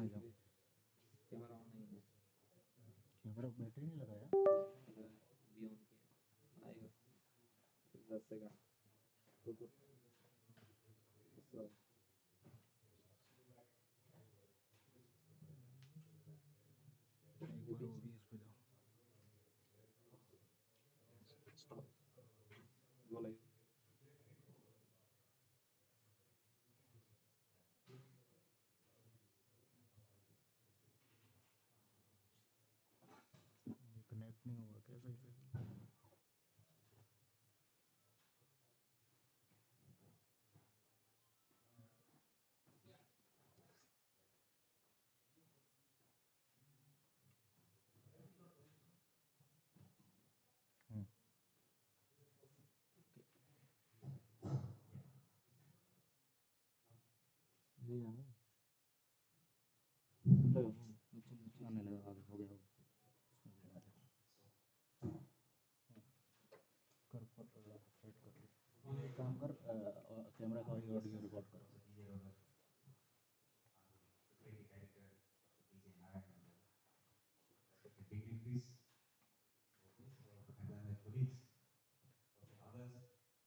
इसमें जाओ। Camera on नहीं है, कैमरा बैटरी नहीं लगाया, अभी ऑन किया है, आएगा 10 सेकंड रुको। एक बार OBS पे जाओ। Stop, go live. ये कनेक्ट नहीं हुआ क्या सही से? ये है ना, आने लगा, आगे हो गया, कर सेट कर ले। एक काम कर, कैमरा का ऑडियो रिकॉर्ड कर। dignitaries, okay, so and then my colleagues, okay, others,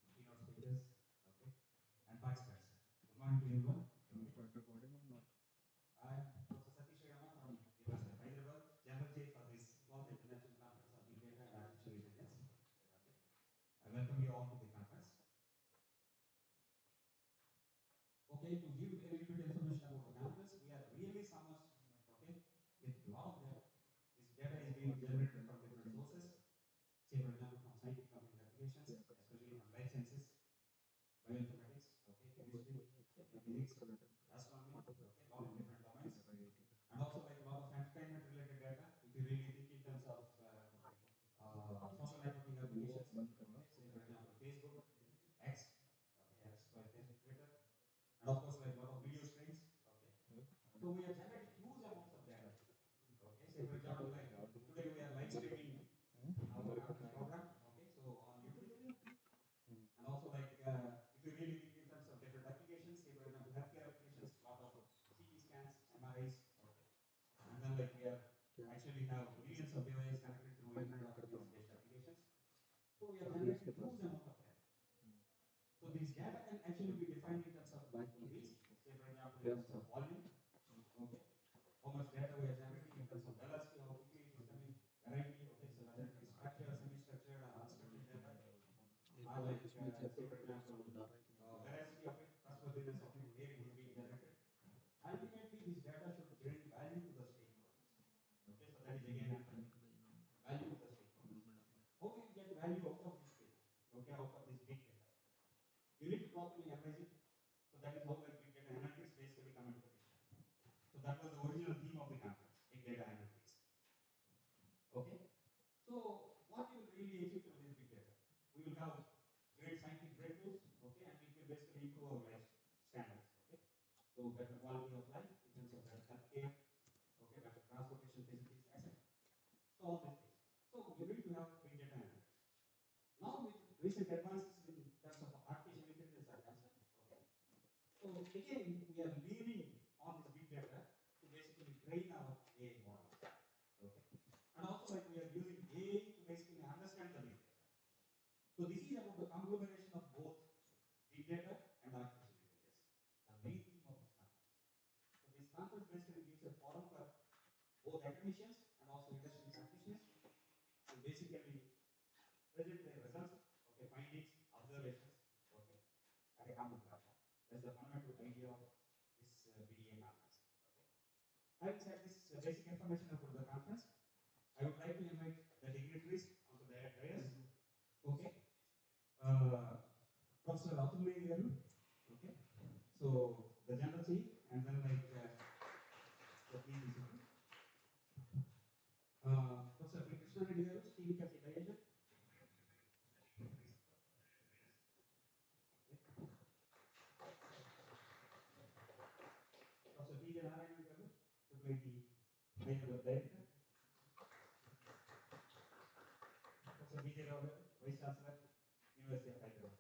keynote speakers, okay, and participants. Good morning to everyone. Start recording or not? I am Professor Satish Rama from University of Hyderabad, General Chief for this 12th International Conference on Big Data and Artificial Intelligence. Okay. I welcome you all to the conference. Okay, to give a little bit information about the conference, we are really submerged, okay, with a lot of data. This data is being generated from different sources, say for example from scientific applications, especially from life sciences, bioinformatics, okay, chemistry, physics, astronomy, okay, a lot of different domains, and also like a lot of entertainment related data. If you really think in terms of social networking applications, okay, say for example Facebook, X, okay, X by Twitter, and of course like a lot of video streams, okay. So we are generating huge amounts of data. Okay, say for example like today we are live streaming our conference program, okay, so on YouTube, and also like if you really think in terms of different applications, say for example healthcare applications, a lot of CT scans, MRIs, okay, and then like we are actually have millions of devices connected through Internet of Things based applications. So we are generating huge amount of data. So these data can actually be defined in terms of multiple ways. Say for example in terms of volume, okay, how much data we are generating in terms of velocity, how quickly it is coming, variety, okay, so whether it is structured, semi-structured, or unstructured data, or like say for example veracity of it, trustworthiness of it, where it is being generated. Ultimately, this data should bring value to the stakeholders. Okay, so that is again another thing. Value to the stakeholders. How do you get value out of this data? Okay, out of this big data? You need to properly analyze it. So that is how like big data analytics basically come into the picture. So that was the original theme of the conference, big data analytics. Okay. So what you will really achieve through this big data? We will have great scientific breakthroughs, okay, and it will basically improve our life standards, okay. So better quality of life in terms of better healthcare, okay, better transportation facilities, etc. So all these things. So you need to have big data analytics. Now with recent advances in terms of artificial intelligence are concerned, okay. So again we are leaning on this big data to basically train our AI models, okay. And also like we are using AI to basically understand the big data. So this is about the conglomeration of both big data and artificial intelligence, the main theme of this conference. So this conference basically gives a forum for both academicians and also industry practitioners to basically present their results, okay, findings, observations, okay, at a common platform. That's the fundamental idea of this BDA conference. Okay. Having said this basic information about the conference, I would like to invite the dignitaries onto the dais. Okay. Professor Atulay garu, okay. So the general chief, and then like the PDC. Professor Krishna Reddy garu, Steve Capitalization. Professor B. Narayan garu, to play the Hyderabad director. Professor B. Rao garu, Vice Chancellor, University of Hyderabad.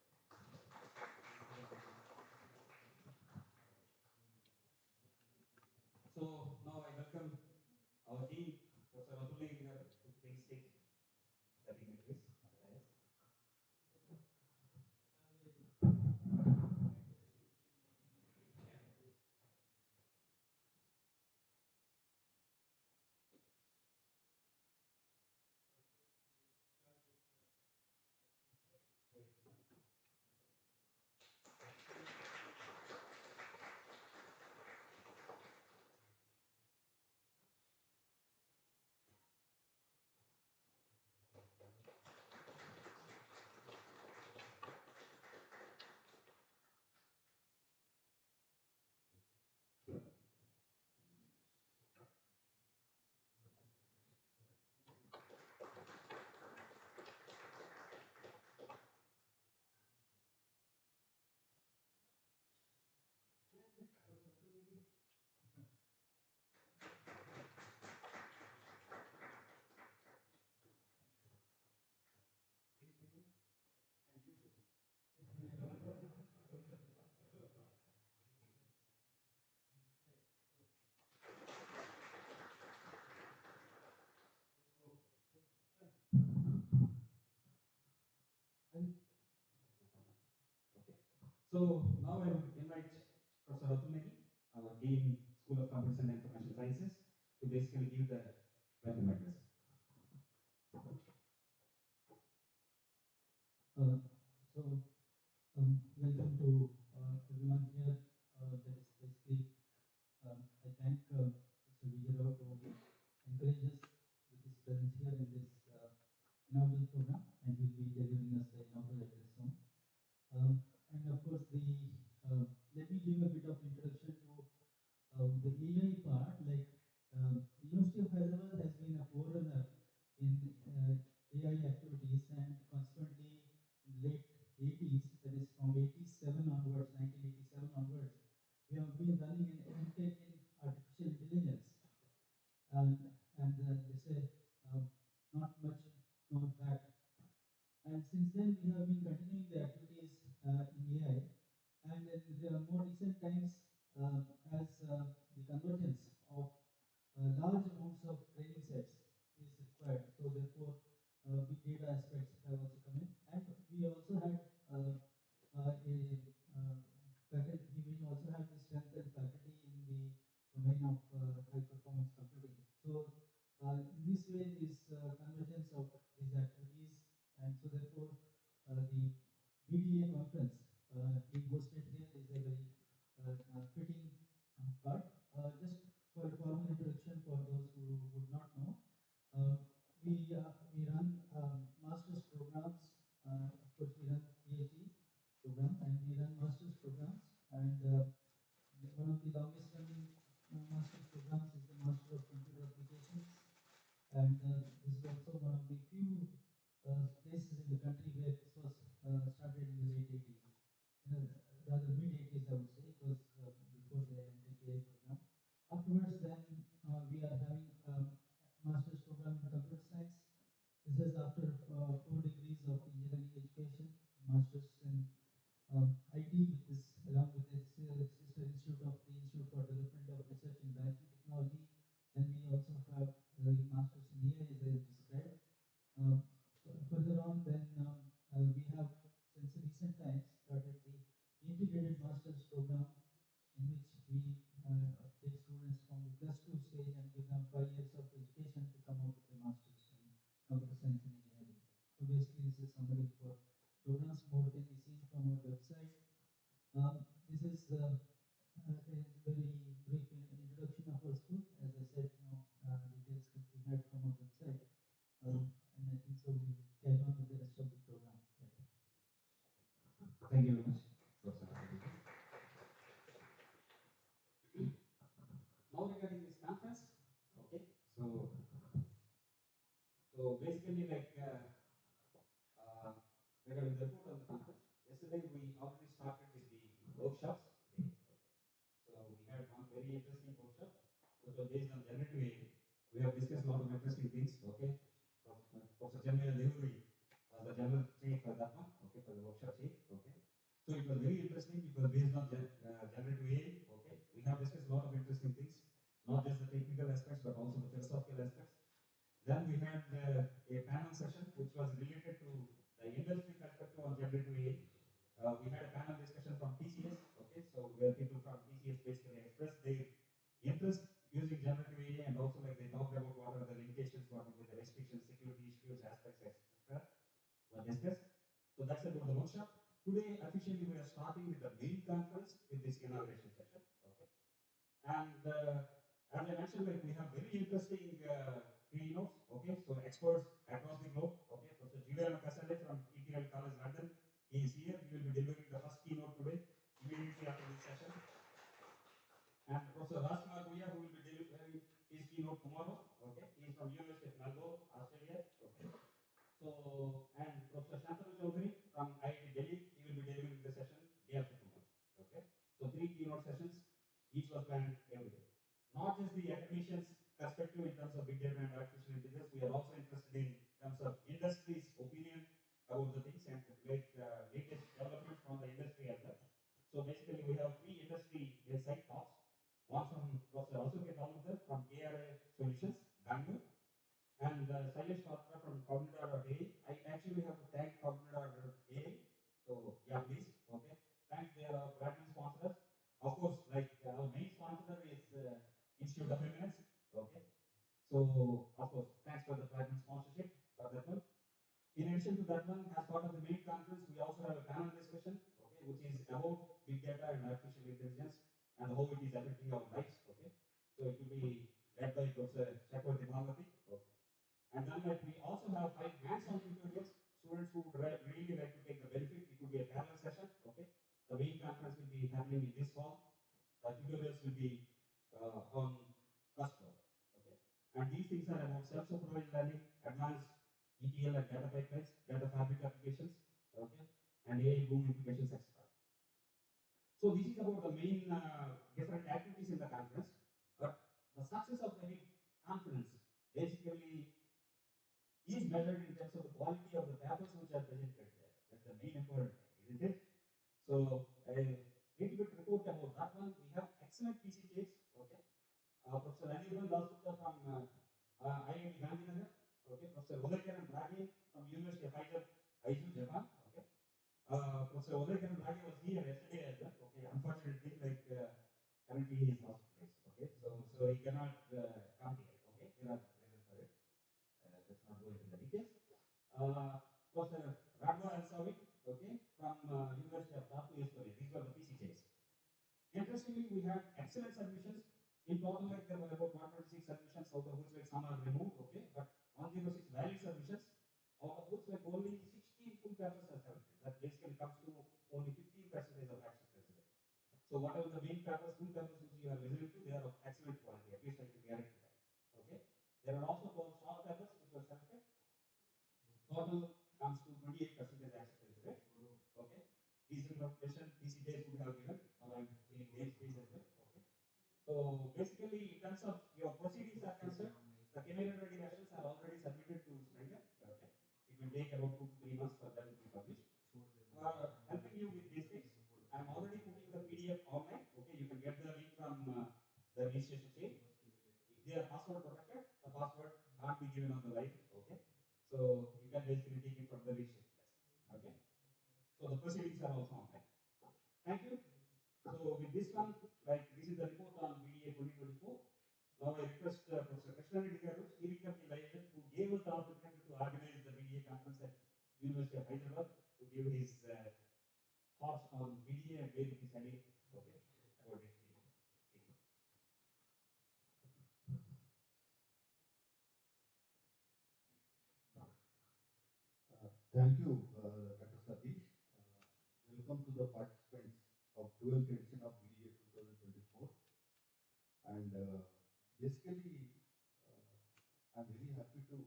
So now So now I would invite Professor Atul Negi, our Dean, School of Computer and Information Sciences, to basically give the welcome address. Welcome to everyone here. That is basically, I thank Mr. Vijayarao to encourage us with his presence here in this inaugural program, and will be delivering us the inaugural address soon. And of course, let me give a bit of introduction to the AI part. Like University of Hyderabad has been a forerunner in AI activities, and consequently, in the late 80s, that is from 87 onwards, 1987 onwards, we have been running an MTech in artificial intelligence. And they say not much known fact. And since then, we have been continuing the activities in AI. And in the more recent times, as the convergence of large amounts of training sets is required, so therefore big data aspects have also come in. And we also had faculty, we also have the strength and faculty in the domain of high performance computing. So in this way, this convergence of these activities, and so therefore the BDA conference being hosted here is a very fitting part. Just for a formal introduction for those who would not know, we run master's programs. Of course, we run PhD program, and we run master's programs. And one of the longest running master's programs is the Master of Computer Applications. And this is also one of the few places in the country where this was started in the late 80s. Rather mid 80s, I would say. It was before the MTK program. Afterwards, then we are having master's program in computer science. This is after 4 degrees of engineering education, master's in IT, with this, along with its sister institute of the Institute for Development of Research in Banking Technology. Then we also have the master's in AI, as I described. Further on, then we have, since recent times, started the integrated master's program, in which we take students from the +2 stage and give them 5 years of education to come out with a master's in computer science and engineering. So basically, this is summary for programs. More can be seen from our website. This is a very brief introduction of our school. As I said, details can be had from our website. And I think so we'll carry on with the rest of the program. Right. Thank you very much, Professor. Now regarding this conference, okay, so basically like regarding the report on the conference, yesterday we already started with the workshops. Okay. So we had one very interesting workshop, which was based on generative AI. We have discussed a lot of interesting things. Okay, Professor Chenmaya Devuri was the general chief for that one. Okay, for the workshop chief. Okay, so it was very interesting. It was based on generative AI. Okay, we have discussed a lot of interesting things, not just the technical aspects but also the philosophical aspects. Then we had a panel session which was related to the industry perspective on generative AI. We had a panel discussion from TCS. Okay, so where people from TCS basically expressed their interest using generative AI, and also like they talked about what are the limitations, what would be the restrictions, security issues, aspects, etc. were discussed. So that's about the workshop. Today, officially, we are starting with the main conference with this inauguration session. Okay, and as I mentioned, like we have very interesting keynotes. Okay, so experts across the globe. Okay, Professor Giuliano Casale from Imperial College London, he is here. He will be delivering the first keynote today, immediately after this session. And Professor Rajkumar Guya, who will be delivering his keynote tomorrow. Okay, he is from University of Melbourne, Australia. Okay, so and Professor Shantanu Chaudhary from IIT Delhi, he will be delivering the session day after tomorrow. Okay, so 3 keynote sessions, each was planned every day. Not just the academicians' perspective in terms of big data and artificial intelligence, we are also interested in terms of industry's opinion about the things and like latest developments from the industry as well. So basically, we have 3 industry side talks. One from Professor Asuke Talukdar from ARI Solutions, Bangalore, and Sailesh Patra from Cognitor.ai. I actually have to thank Cognitor.ai. So yeah, please. Okay, thanks. They are artificial intelligence and how it is affecting our lives. Okay, so it will be led by Professor Chakravarti Bhagwati. Okay, and then like we also have 5 hands-on tutorials. Students who would really like to take the benefit, it will be a parallel session. Okay, the main conference will be happening in this hall. The tutorials will be on first floor. Okay, and these things are about self-supervised learning, advanced ETL and data pipelines, data fabric applications, okay, and AI boom implications, etc. So this is about the main different activities in the conference. But the success of any conference basically is measured in terms of the quality of the papers which are presented there. That's the main important thing, isn't it? So a little bit report about that one. We have excellent PCJs. Okay, Professor Anirban Dasgupta from IIT Gandhinagar. Okay, Professor Udaykaran Brage from University of Hyderabad, Japan. Okay, Professor Udaykaran Brage was here yesterday as well. Okay, unfortunately, like currently he is hospitalized. Okay, so he cannot come here. Okay, there are reasons for it. Let's not go into the details. Professor Radwa Al-Sawi, okay, from University of Tartu, Estonia. These were the PCJs. Interestingly, we had excellent submissions. In total, like there were about 126 submissions, out of which like some are removed, okay, but 106 valid submissions, out of which like only 16 full papers are selected. That basically comes to only 15% of acceptance rate. So whatever the main papers, full papers which you are listening to, they are of excellent quality. At least I can guarantee that. Okay. There are also 12 short papers which were selected. Total comes to 28% acceptance rate. Okay. These information PCJs would have given around in namespace as well. Okay. So basically, in terms of your proceedings are concerned, the camera ready versions are already submitted to Springer. Okay. It will take about 2 to 3 months for them to be published. Helping you with these things, I am already putting the PDF online. Okay, you can get the link from the registration chain. If they are password protected, the password can't be given on the live. Okay, so you can basically take it from the registration desk. Okay, so the proceedings are also online. Thank you. So with this one, like this is the report on BDA 2024. Now I request Professor Krishna Reddy Garu, steering committee liaison, who gave us the opportunity to organize the BDA conference at University of Hyderabad, to give his thoughts on BDA and where it is heading. Okay, about its vision. Thank you, Dr. Satish. Welcome to the participants of 12th edition of BDA 2024. And basically, I'm very happy to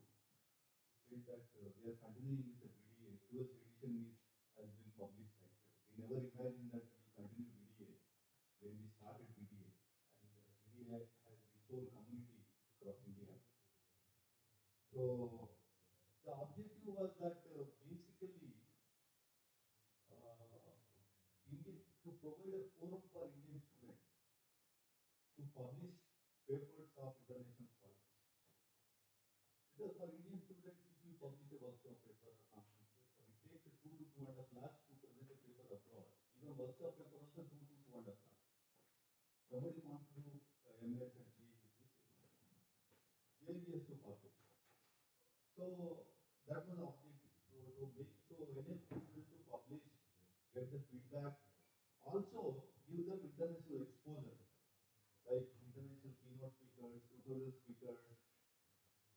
state that we are continuing with the BDA. 12th edition has been published. Like, we never imagined that we will continue BDA when we started BDA. And BDA has its own community across India. So the objective was that basically India, to provide a forum for Indian students to publish papers of international policy. Because for Indian students, if you publish a workshop paper or conference paper, it takes 2 to 2.5 lakhs to present a paper abroad. Even workshop paper also 2 to 2.5 lakhs. Nobody wants to do MS and PhD thesis. Where he has to publish. So that was the objective. So to make enable students to publish, get the feedback, also give them international exposure, like international keynote speakers, tutorial speakers,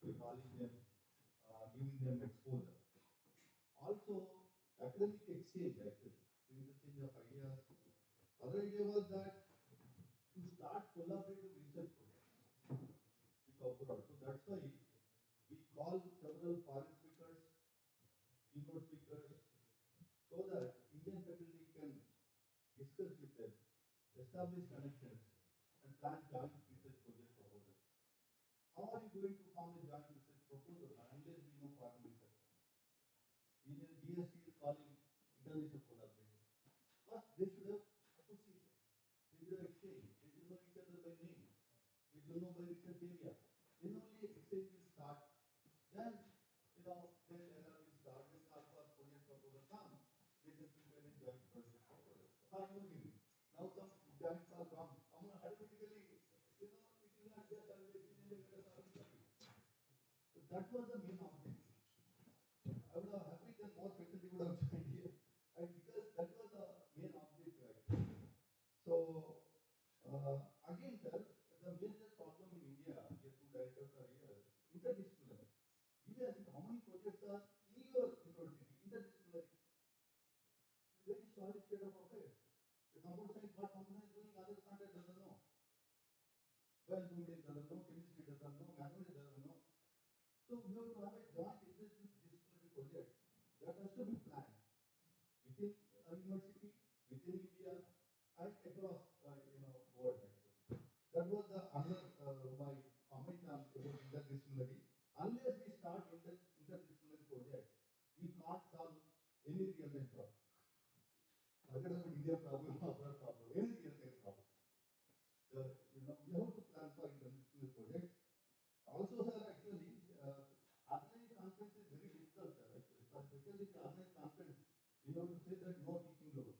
we're calling them, giving them exposure. Also, academic exchange actually, interchange of ideas. Other idea was that to start collaborative research projects with abroad. So that's why we call several foreign speakers, keynote speakers, so that Indian faculty can discuss with them, establish connections, and plan joint research project proposal. How are you going to form a joint research proposal unless we know foreign researchers? Indian DSC is calling international collaboration. First, they should have association. They should have exchange. They should know each other by name. They should know by research area. Then only exchange will start. Then, then LR will start. When call for project proposal comes, they can prepare a joint project proposal. How you give it? Now some joint call comes. Automatically, it will not just always so that was the main objective. I would have happy that more faculty would have joined here. And because that was the main objective actually. So doesn't know, chemistry doesn't know, mathematics doesn't know. So we have to have a joint interdisciplinary project that has to be planned within a university, within India, and across world actually. That was the other my comment on about interdisciplinary. Unless we start interdisciplinary project, we can't solve any real life problem. Forget about India problem, abroad problem, any real life problem. We have to plan for interdisciplinary projects. Also, sir, actually, organizing conference is very difficult, sir. Actually, for faculty to organize conference, you have to say that no teaching load.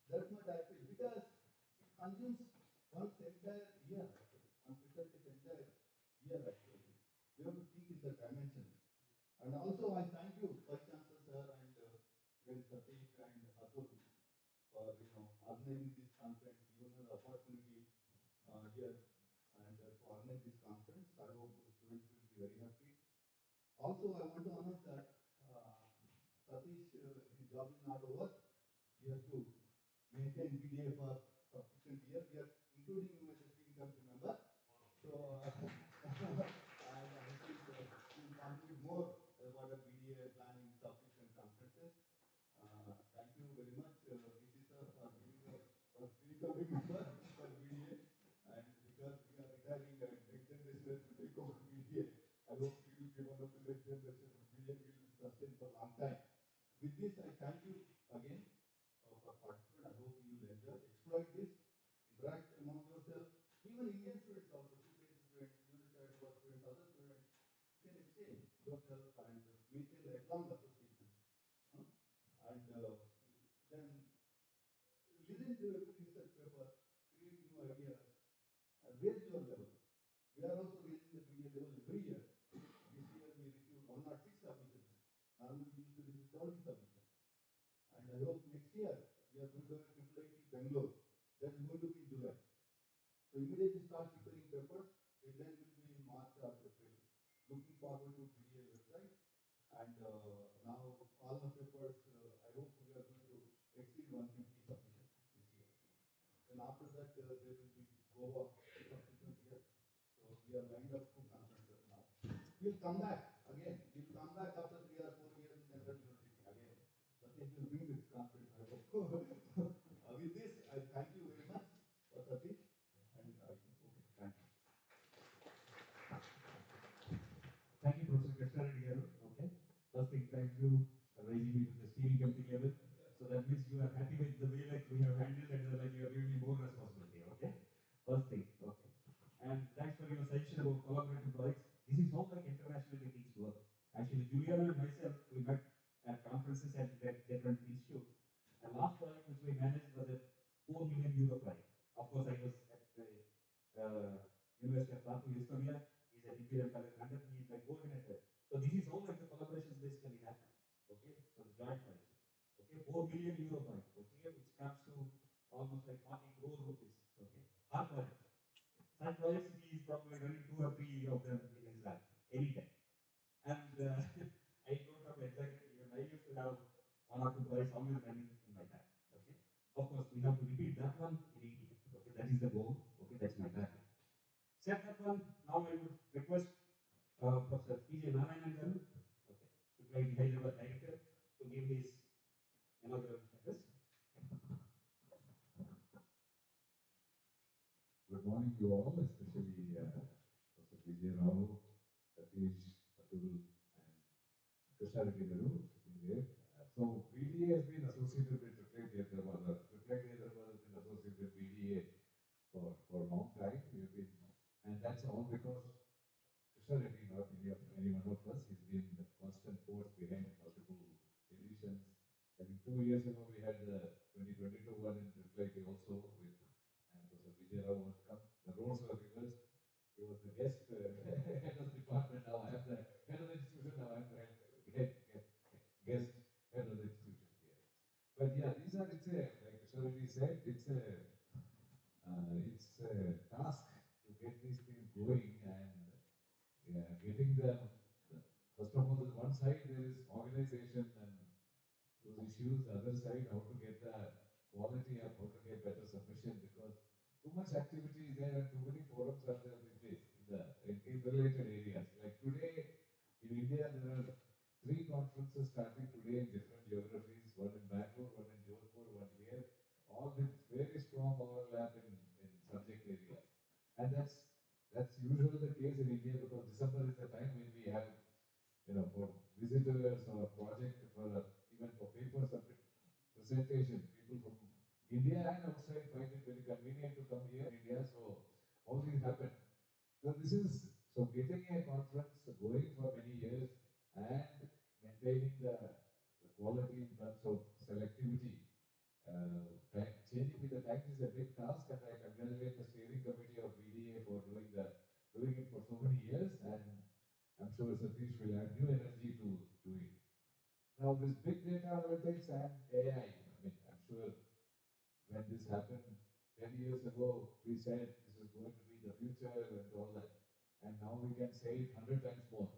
That's what I feel because it consumes one's entire year, actually, one faculty's entire year, actually. We have to think in that dimension. And also, I thank you, Vice Chancellor, sir, and even Satish and Atul for organizing this conference, giving us the opportunity here and to organize this conference. I hope the students will be very happy. Also, I want to announce that Satish, his job is not over. He has to maintain BDA for subsequent year. We are including him as a steering committee member. So, and I think he will contribute more about the BDA planning subsequent conferences. Thank you very much, DC sir, for giving us a steering committee member for BDA. And because we are retiring and next generation has to take over BDA, I hope we will be one of the next generation. BDA will sustain for a long time. With this, I thank you again for participation. I hope you will enjoy, exploit this, interact among yourself. Even Indian students also, students, University of Hyderabad students, other students, you can exchange yourself and maintain lifelong association. And then listen to every research paper, create new ideas, and raise your level. We are also raising the BDA level every year. This year we received 106 submissions. Normally we used to receive 70 submissions. And I hope next year we are going to have IIIT Bangalore. That is going to be in July. So immediately start preparing papers. Deadline will be in March or April. Looking forward to BDA website. And now all the papers, I hope we are going to exceed 150 submissions this year. Then after that, there will be Goa subsequent year. So we are lined up to conferences now. We'll come back again. We'll come back after 3 or 4 years to Central University again. Satish will bring this conference, I hope. With this, I thank you very much for Satish. And okay, thank you. Thank you, Professor Krishna Reddy garu. Okay. First thing, thank you for raising me to the steering committee level. So that means you are happy with the way like we have handled and like you are giving me more responsibility. Okay. First thing. Okay. And thanks for your suggestion about collaborative projects. This is how like internationally things work. Actually, Juliana and myself, we met at conferences at different institutes. And last project which we managed was a €4 million project. Of course, I was at the University of Hyderabad, Estonia. He's at Imperial College London. He's like coordinator. So this is how like the collaborations basically happen. Okay, so the joint project. Okay, €4 million project. Okay, which comes to almost like 40 crore rupees. Okay, hard project. Such projects he is probably running 2 or 3 of them in his lab anytime. And I don't have exactly. Even I used to have 1 or 2 projects always running in my lab. Okay, of course we have to repeat that one in India. Okay, that is the goal. Okay, that's my target. Set that one. Now I would request Professor P.J. Narayanan garu, okay, IIIT Hyderabad director, to give his inaugural address. Good morning, you all, especially Professor Vijay Rao, Satish, Atul, and Krishna Reddy garu sitting there. So BDA has been associated with IIIT Hyderabad. IIIT Hyderabad has been associated with BDA for a long time. We have been, and that's all because Krishna Reddy, not any one of us, he's been the constant force behind multiple editions. I think 2 years ago we had the 2022 one in IIIT also with, and Professor Vijay Rao was come. The roles were reversed. He was the guest head of the department. Now I am the head of the institution. Now I am the guest head of the institution here. But yeah, these are, it's a, like Krishna Reddy said, it's a task to get these things going and getting them. First of all, on one side there is organization and those issues. The other side, how to get the quality up, how to get better submission, because too much activity is there and too many forums are there these days in related areas. Like today in India, there are three conferences starting today in different geographies, one in Bangalore, one in Jodhpur, one here, all with very strong overlap in subject areas. And that's usually the case in India because December is the time when we have, for visitors or project for even for paper presentation, people from India and outside find it very convenient to come here in India. So all these happen. So this is so getting a conference going for many years and maintaining the quality in terms of selectivity. Changing with the times is a big task, and I congratulate the steering committee of BDA for doing it for so many years, and I'm sure Satish will add new energy to it. Now, this big data analytics and AI, I mean, I'm sure when this happened 10 years ago, we said this is going to be the future and all that. And now we can say it 100 times more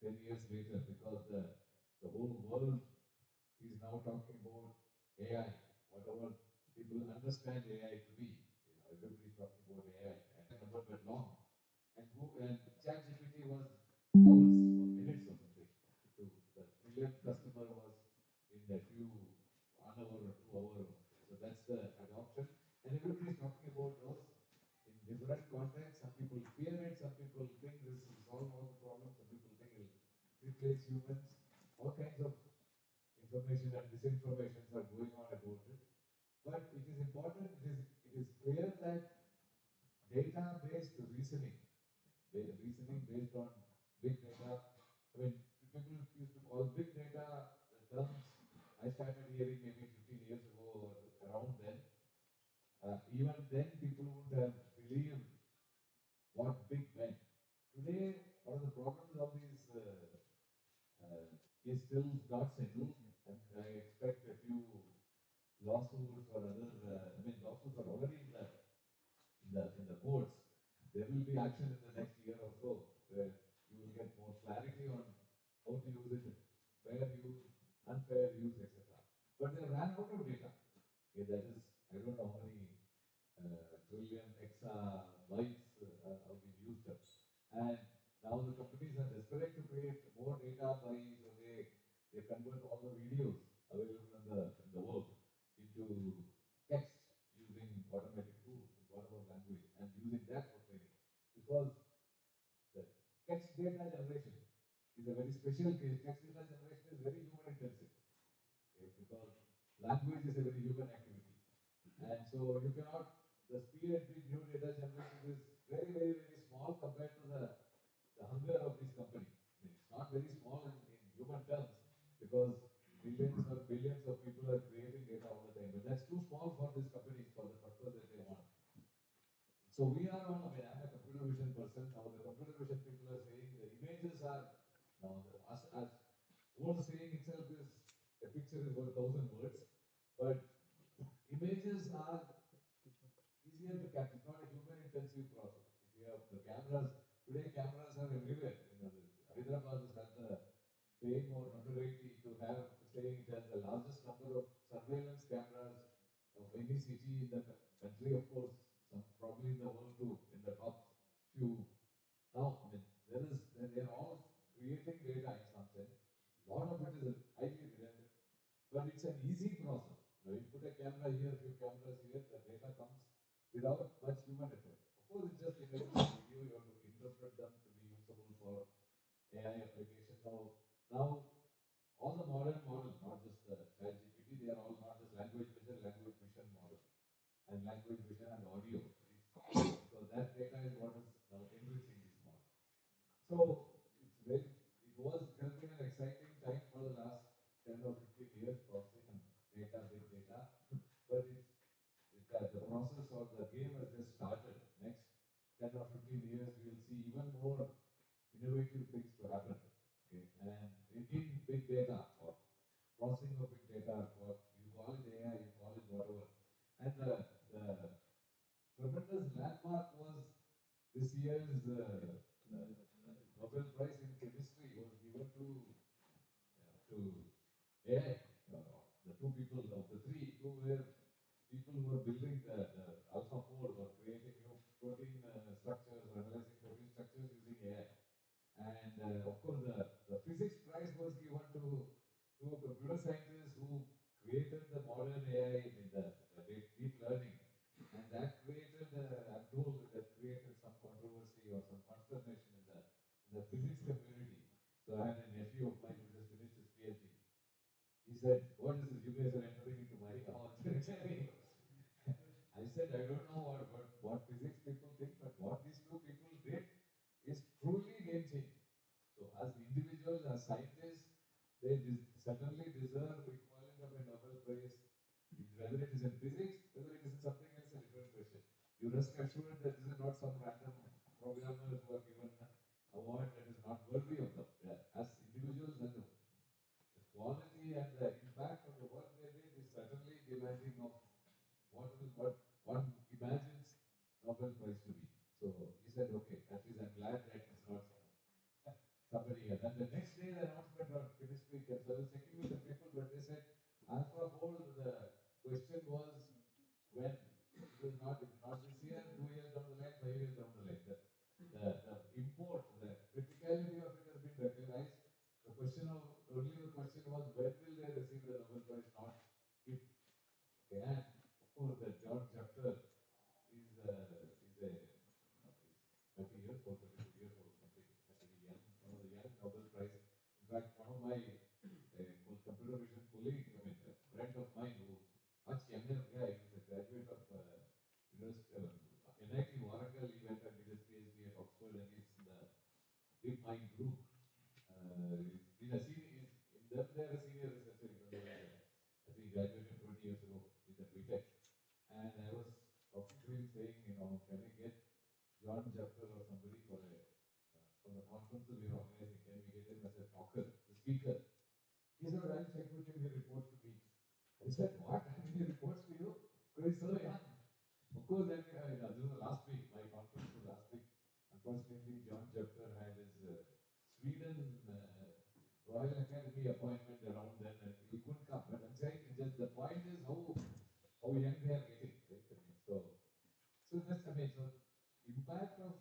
10 years later because the whole world is now talking about AI, whatever people understand AI to be. Everybody's talking about AI. And number went long. And ChatGPT was hours or minutes or something. To the millionth customer was in a few 1 hour or 2 hours or something. So that's the adoption. And everybody's talking about those in different contexts. Some people fear it, some people think this will solve all the problems, some people think it will replace humans. All kinds of information and disinformations are going on about it. But it is important, it is clear that data-based reasoning based on big data. I mean, people used to call big data the terms I started hearing maybe 15 years ago or around then. Even then, people would have believed what big meant. Today, one of the problems of these is still not settled, and I expect a few lawsuits or other. Lawsuits are already in the courts. There will be action in the next year or so, where you will get more clarity on how to use it, fair use, unfair use, etc. But they ran out of data. Okay, that is, I don't know how many trillion exabytes have been used up. And now the companies are desperate to create more data so they convert all the videos available in the world into text using automatic tools in whatever language and using that for training. Because the text data generation is a very special case. Text data generation is very human intensive. Okay? Because language is a very human activity. And so you cannot, the speed at which new data generation is very, very, very small compared to the hunger of these companies. I mean, it's not very small in human terms because millions or billions of people are creating data all the time. But that's too small for these companies for the purpose that they want. So we are on, I'm a computer vision person. Now the computer vision people are saying the images are, now as old saying itself is, a picture is worth 1,000 words. But images are easier to capture. It's not a human intensive process. If you have the cameras, today cameras are everywhere. Hyderabad has had the fame or notoriety to saying it has the largest number of surveillance cameras of any city in the country, of course, probably in the world too, in the top few. Now, they're all creating data in some sense. A lot of it is highly redundant, but it's an easy process. You put a camera here, a few cameras here, the data comes without much human effort. Of course, it's just images and video. You have to interpret them to be usable for AI application. Now all the modern models, not just the ChatGPT, they are all not just language vision models, and language vision and audio. Because that data is what is now enriching these models. So it has been an exciting time for the last 10 or 15 years processing data, big data, but the process or the game has just started. Next 10 or 15 years, we will see even more innovative things to happen. Okay, and in big data or processing of big data, or you call it AI, you call it whatever, and the tremendous landmark was this year's Nobel Prize in Chemistry was given to AI. The two people of the three who were people who were building the AlphaFold or you guys are entering into my territory. I said, I don't know what physics people think, but what these two people did is truly game changing. So as individuals, as scientists, they certainly deserve equivalent of a Nobel Prize, whether it is in physics, whether it is in something else, a different question. You rest assured that this is not some random programmers who are given an award that is not worthy of them. As individuals, and the quality and the impact of the work they did is certainly demanding of what one imagines Nobel Prize to be. So he said, okay, at least I'm glad that it's not somebody else. And the next day, the announcement on chemistry came. So I was checking with the people, but they said AlphaFold, the question was when. It was not this year, 2 years down the line, 5 years down the line. The import, the criticality of it has been recognized. The question was when will they receive the Nobel Prize, not if. Okay, and of course, the John chapter is 30 years old, 32 years old, something very young, one of the young Nobel Prize. In fact, one of my computer vision colleague, I mean, a friend of mine who's much younger guy, he's a graduate of University of NIT Warangal. He went and did his PhD at Oxford, and he's in the Big Mind group. He's a senior, they're a senior researcher. I think he graduated 20 years ago with a BTech. And I was talking to him saying, can I get John Jeffrey or somebody for the conference that we are organizing? Can we get him as a talker, the speaker? He said, I'll check with him, he reports to me. I said, what? He reports to you? Because he's so young. Of course, this was last week, my conference was last week. Unfortunately, John Jeffrey had his Sweden Royal Academy appointment around then, and he couldn't come. But I'm saying, just the point is how young they are getting, right? So impact of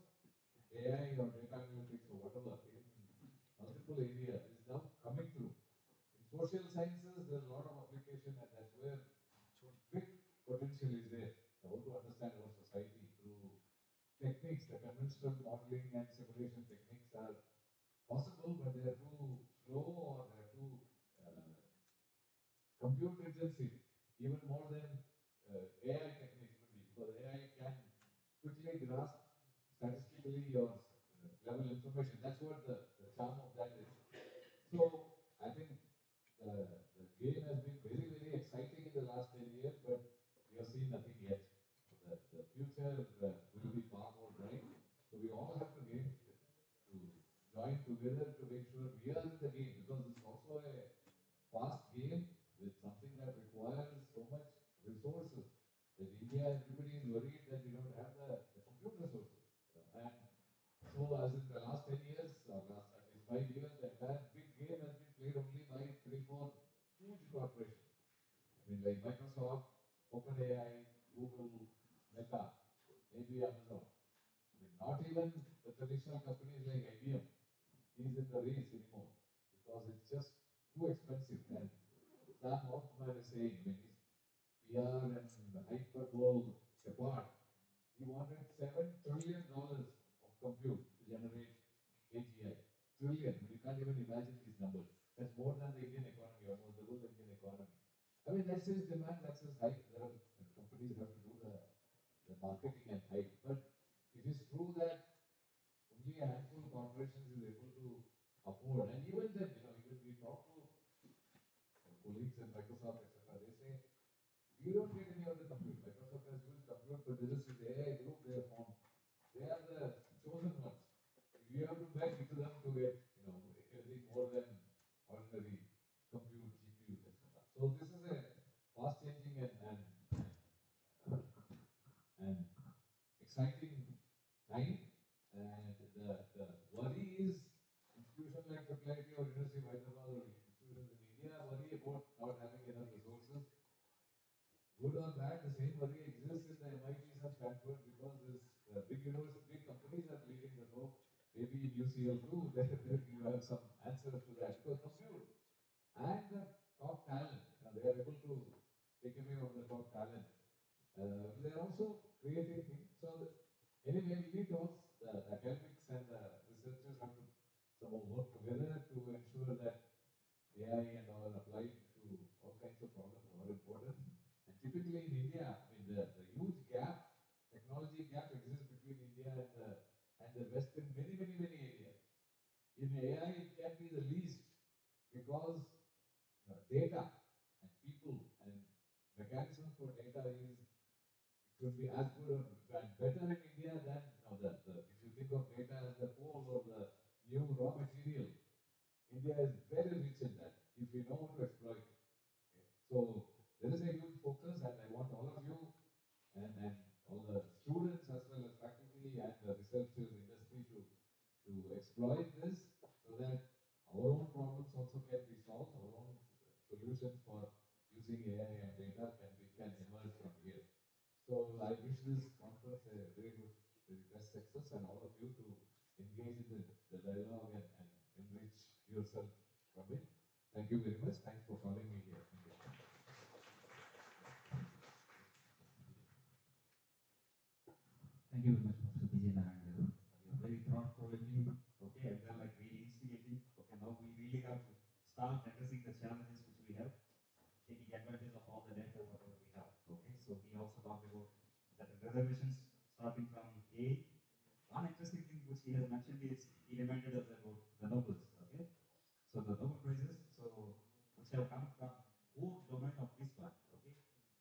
AI or data analytics or whatever in multiple areas is now coming through. In social sciences, there's a lot of application, and that's where big potential is there. How to understand our society through techniques, the conventional modeling and simulation techniques are possible, but they are too slow or they are too compute intensive, even more than AI techniques would be, because AI can quickly grasp statistically your level information. That's what the charm of that is. So I think the game has been very, very exciting in the last 10 years, but we have seen nothing yet. The future will be far more bright. So we all have to join together to make sure we are in the game, because it's also a fast game with something that requires so much resources. That India, everybody is worried that we don't have the compute resources. And so, as in the last 10 years, or last at least 5 years, the entire big game has been played only by 3-4 huge corporations. I mean, like Microsoft, OpenAI, Google, Meta, maybe Amazon. I mean, not even the traditional companies like IBM is in the race anymore, because it's just too expensive. And Sam Altman is saying, when he's PR and hyperbole apart, he wanted $7 trillion of compute to generate AGI. Trillion. You can't even imagine these numbers. That's more than the Indian economy, almost double the Indian economy. I mean, that's his demand, that's his hype. Companies have to do the marketing and hype. But it is true that only a handful of corporations is able to afford. And even then, even we talk to colleagues at Microsoft, etc., they say, we don't get any of the compute. Microsoft has used compute, but this is the AI group they have formed. They are the chosen ones. You have to beg to them to get, anything more than ordinary compute, GPUs, etc. So this is a fast changing and exciting time. And the worry is institutions like IIIT or University of Hyderabad or institutions in India worry about not having enough resources. Good or bad, the same worry exists in the MITs and Stanford, because this big companies are leading the rope. Maybe in UCL too, you have some answers to that. Because compute and the top talent, they are able to take away from the top talent. They are also creating things. So anyway, we need to also, the academics and the researchers have to somehow work together to ensure that AI and all are applied to all kinds of problems. India, I mean, the huge gap, technology gap exists between India and the West in many, many, many areas. In AI, it can be the least because data and people and mechanisms for data is it could be as good or better in India than if you think of data as the coal or the new raw material. India is very rich in that if we know how to exploit it. Okay. So there is a huge focus, and I want all of you and all the students as well as faculty and the researchers industry to exploit this so that our own problems also can be solved, our own solutions for using AI and data can emerge from here. So I wish this conference a very good, very best success, and all of you to engage in the dialogue and enrich yourself from it. Thank you very much. Thanks for calling me here. Thank you very much, Professor BJ Narayan Garu. You're very thought-provoking, okay, and then like really instigating. Okay, now we really have to start addressing the challenges which we have, taking advantage of all the data whatever we have. Okay, so he also talked about certain reservations starting from A. One interesting thing which he has mentioned is he reminded us about the Nobels. Okay, so the Nobel prizes, so which have come from core domain of this one. Okay,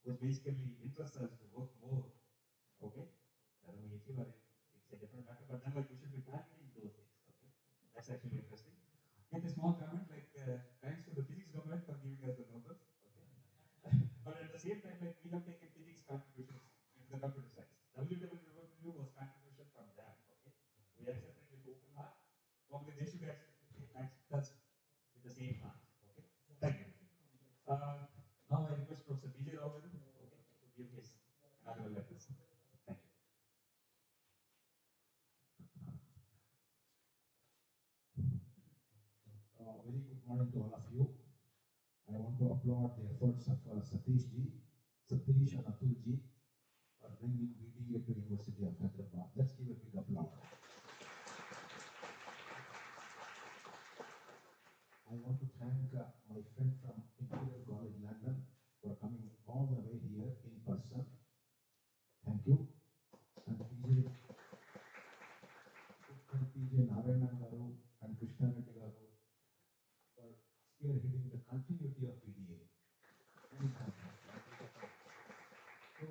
which basically interests us to work more. Okay, whether we achieve or it's a different matter, but then like we should be targeting those things. Okay, that's actually interesting. With a small comment, like thanks to the physics domain for giving us the Nobels. Okay, but at the same time, like we have taken physics contributions into the computer science. WWW was contribution from them. Okay, we accepted with open heart. Probably they should accept us with the same heart. Okay, thank you. Now I request Professor BJ Rao to give his inaugural address. Thank you. Very good morning to all of you. I want to applaud the efforts of Satish and Atul ji for bringing BDA to University of Hyderabad. Let's give a big applause. I want to thank my friend from Imperial College London for coming all the way here in person. Thank you. And PJ Narayanan Garu and Krishna Reddy Garu for spearheading the continuity of BDA. So,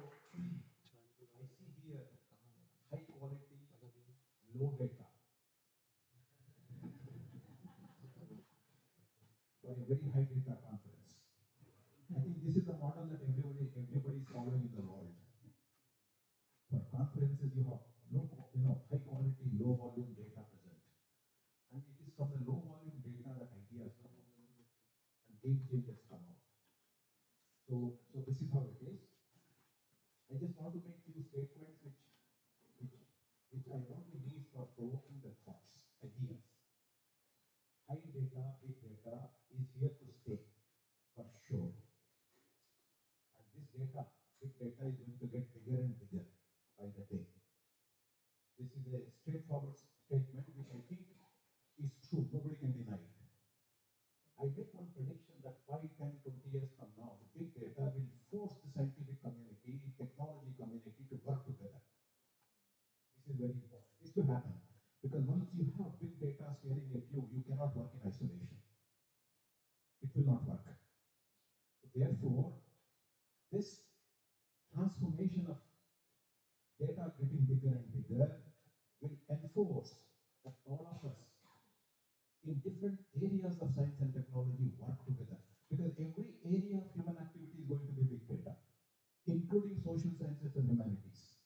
I see here high quality, low data. For a very high data conference. I think this is the model that everybody is following in the world. For conferences, you have high quality, low volume data present. And it is from the low volume data that ideas come out and game changers come out. So this is how it is. I just want to make few statements which I want to use for provoking the thoughts, ideas. High data, big data is here to stay, for sure. And this data, big data is going to get bigger and bigger by the day. This is a straightforward statement which I think is true. Nobody can deny it. I make one prediction that 5, 10, 20 years from now, the big data will force the scientific community, technology community to work together. This is very important. This will happen. Because once you have big data staring at you, you cannot work in isolation. It will not work. So therefore, this transformation of data getting bigger and bigger will enforce that all of us in different areas of science and technology work together. Because every area of human activity is going to be big data, including social sciences and humanities.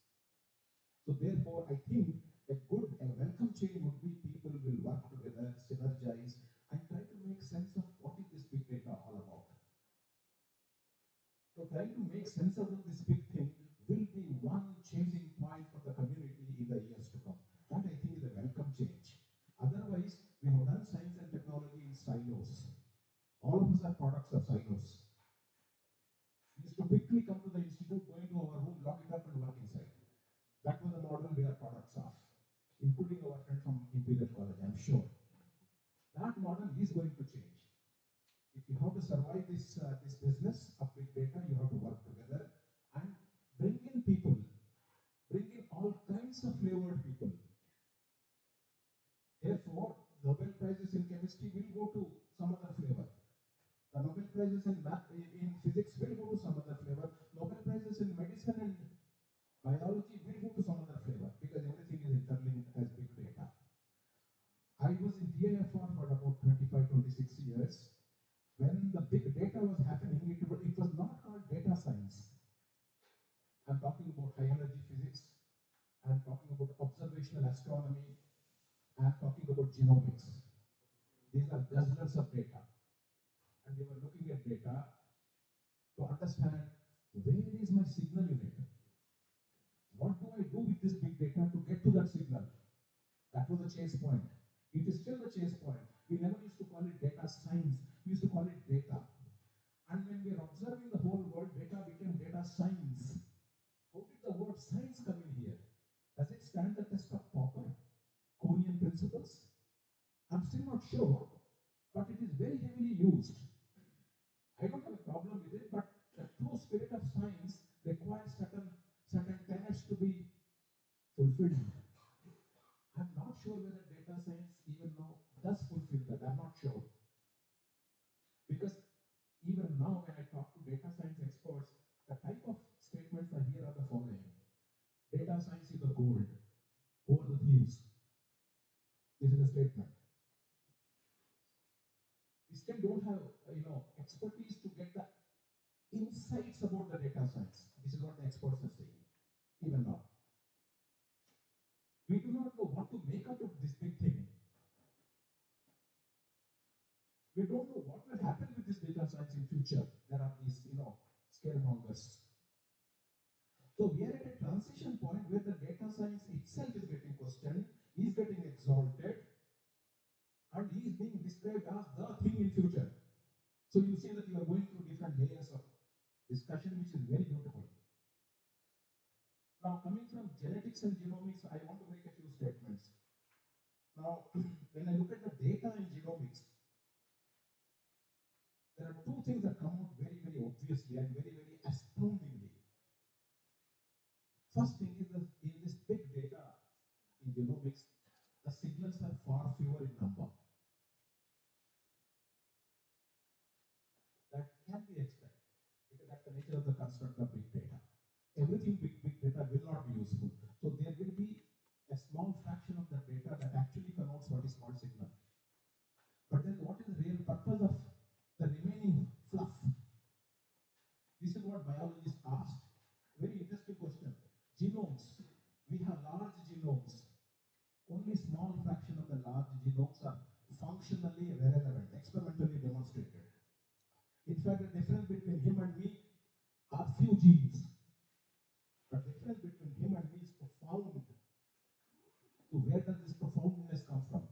So therefore, I think a welcome change would be people will work together, synergize, and try to make sense of what is this big data all about. So trying to make sense out of this big thing will be one changing point for the community in the years to come. That I think is a welcome change. Otherwise, we have done science and technology in silos. All of us are products of silos. We used to quickly come to the institute, go into our room, lock it up and work inside. That was the model we are products of, including our friend from Imperial College, I'm sure. That model is going to change. If you have to survive this business of big data, you have to work together and flavored people. Therefore, Nobel Prizes in chemistry will go to some other flavor. The Nobel Prizes in math, in physics will go to some other flavor. Nobel Prizes in medicine and biology will go to some other flavor because everything is interlinked as big data. I was in DIFR for about 25, 26 years. When the big data was happening, it was not called data science. I'm talking about high energy physics. I'm talking about observational astronomy. I'm talking about genomics. These are guzzlers of data. And we were looking at data to understand where is my signal in it? What do I do with this big data to get to that signal? That was the chase point. It is still the chase point. We never used to call it data science. We used to call it data. And when we are observing the whole world, data became data science. How did the word science come in here? Does it stand the test of Popper? Conian principles? I'm still not sure, but it is very heavily used. I don't have a problem with it, but the true spirit of science requires certain tenets to be fulfilled. I'm not sure whether data science even now does fulfill that. I'm not sure. Because even now when I talk to data science experts, the type of statements I hear are the following. Data science is the gold. Who are the thieves? This is a statement. We still don't have, expertise to get the insights about the data science. This is what the experts are saying, even now. We do not know what to make up of this big thing. We don't know what will happen with this data science in future. There are these, scaremongers. So we are at a transition point where the data science itself is getting questioned, is getting exalted, and is being described as the thing in future. So you see that you are going through different layers of discussion, which is very beautiful. Now, coming from genetics and genomics, I want to make a few statements. Now, when I look at the data in genomics, there are two things that come out very, very obviously and very, very astoundingly. First thing is that in this big data in genomics, the signals are far fewer in number. That can be expected because that's the nature of the construct of big data. Everything big data will not be useful. So there will be a small fraction of the data that actually connotes what is called signal. But then what is the real purpose of the remaining fluff? This is what biologists asked. Very interesting question. Genomes. We have large genomes. Only small fraction of the large genomes are functionally relevant, experimentally demonstrated. In fact, the difference between him and me are few genes. The difference between him and me is profound. So where does this profoundness come from?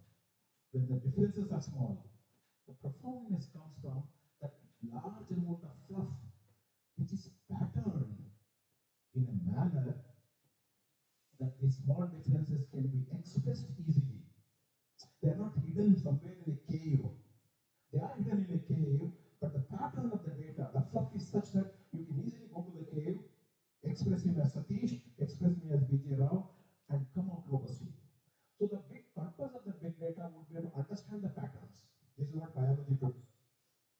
When the differences are small, the profoundness comes from that large amount of fluff which is patterned in a manner that these small differences can be expressed easily. They are not hidden somewhere in a cave. They are hidden in a cave, but the pattern of the data, the fluff is such that you can easily go to the cave, express him as Satish, express me as BJ Rao, and come out robustly. So the big purpose of the big data would be to understand the patterns. This is what biology does.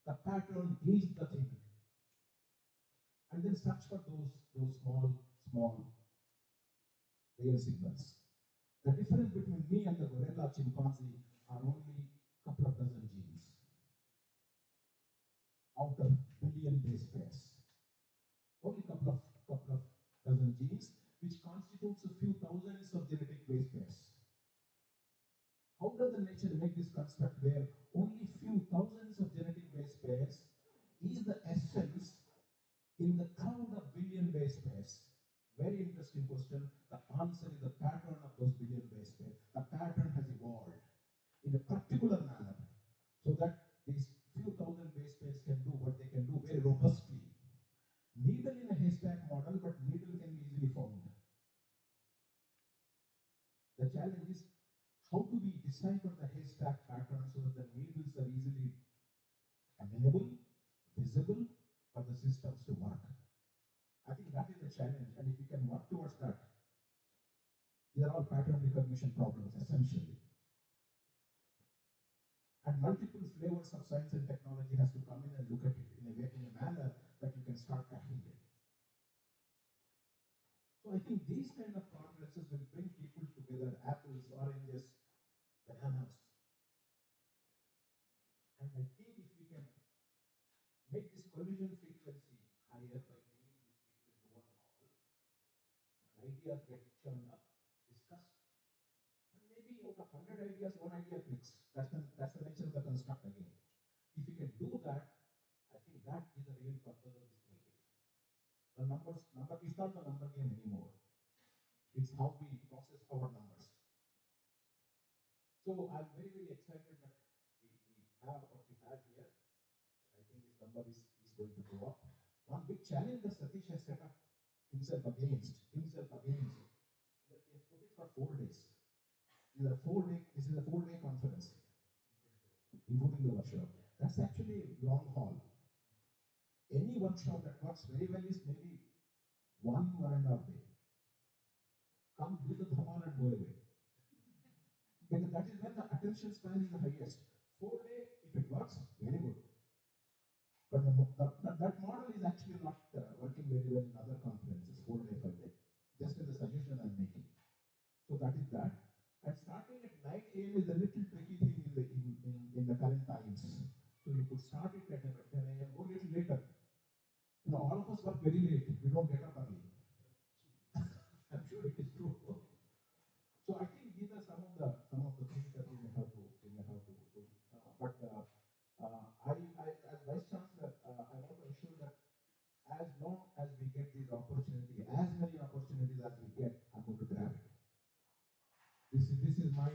The pattern is the thing. And then search for those small real signals. The difference between me and the gorilla chimpanzee are only a couple of dozen genes out of billion base pairs. Only a couple of dozen genes, which constitutes a few thousands of genetic base pairs. How does the nature make this construct where only few thousands of genetic base pairs is the essence in the crowd of billion base pairs? Very interesting question. The answer is the pattern of those billion base pairs. The pattern has evolved in a particular manner so that these few thousand base pairs can do what they can do very robustly. Needle in a haystack model, but needle can be easily found. The challenge is how do we decipher the haystack pattern so that the needles are easily amenable, visible for the systems to work? I think that is the challenge, and if we can work towards that, These are all pattern recognition problems, essentially. And multiple flavors of science and technology has to come in and look at it in a way, in a manner that you can start cracking it. So I think these kind of conferences will bring people together, apples, oranges, bananas. And I think if we can make this collision frequency higher by bringing these people into one hall, ideas get churned up, discussed, and maybe out of 100 ideas, one idea clicks. That's the nature of the construct again. If you can do that, I think that is the real purpose of this meeting. The it's not the number game anymore. It's how we process our numbers. So I'm very, very excited that we have what we have here. I think this number is going to go up. One big challenge that Satish has set up himself against, is that he has put it for 4 days. This is a 4-day conference, including the workshop. That's actually a long haul. Any workshop that works very well is maybe 1.5 day. Come do the dhamal and go away. Because that is when the attention span is the highest. 4 day, if it works, very good. But that model is actually not working very well in other conferences, 4 day, 5 day. Just as a suggestion I'm making. So that is that. And starting at 9 a.m. is a little tricky thing in the current times. So you could start it at 10 a.m., go a little later. All of us work very late. We don't get up early. I'm sure it is true. So I think these are some of the things that we may have to do. But as Vice Chancellor, I want to ensure that as long as we get these opportunities, as many opportunities as we get, I'm going to grab it. This is my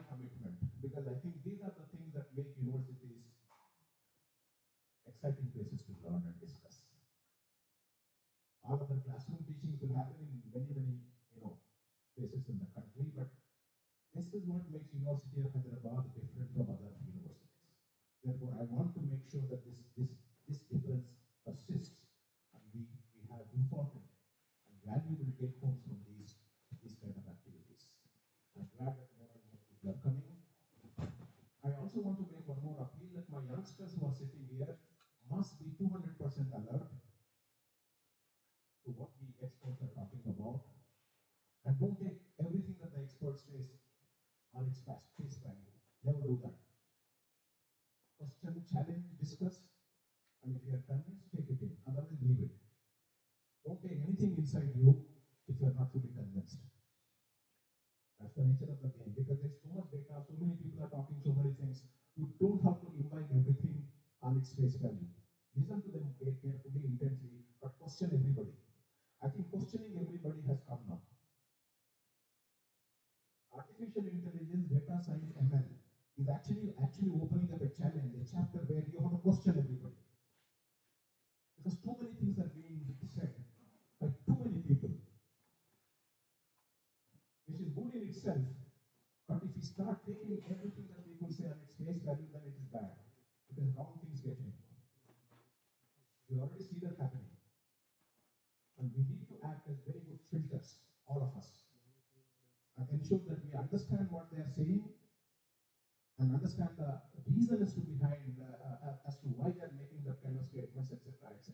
commitment, because I think these are the things that make universities exciting places to learn and discuss. All other classroom teachings will happen in many places in the country, but this is what makes University of Hyderabad different from other universities. Therefore, I want to make sure that this difference persists, and we have important and valuable take homes from these kind of activities. I'm glad that more and more people are coming. I also want to make one more appeal that my youngsters who are sitting here must be 200% alert to what the experts are talking about, and don't take everything that the experts say on its face value. Never do that. Question, challenge, discuss, and if you are convinced, take it in. Otherwise, leave it. Don't take anything inside you if you are not fully convinced. That's the nature of the game, because there's so much data, so many people are talking so many things. You don't have to imbibe everything on its face value. Listen to them carefully, intently, but question everybody. I think questioning everybody has come now. Artificial intelligence, data science, ML is actually opening up a challenge, a chapter where you have to question everybody. Because too many things are being said by too many people, which is good in itself, but if you start taking everything that people say on its face value, then it is bad, because wrong things get in. You already see that happening. And we need to act as very good filters, all of us, and ensure that we understand what they are saying and understand the reason as to behind as to why they are making that kind of statements, etc., etc.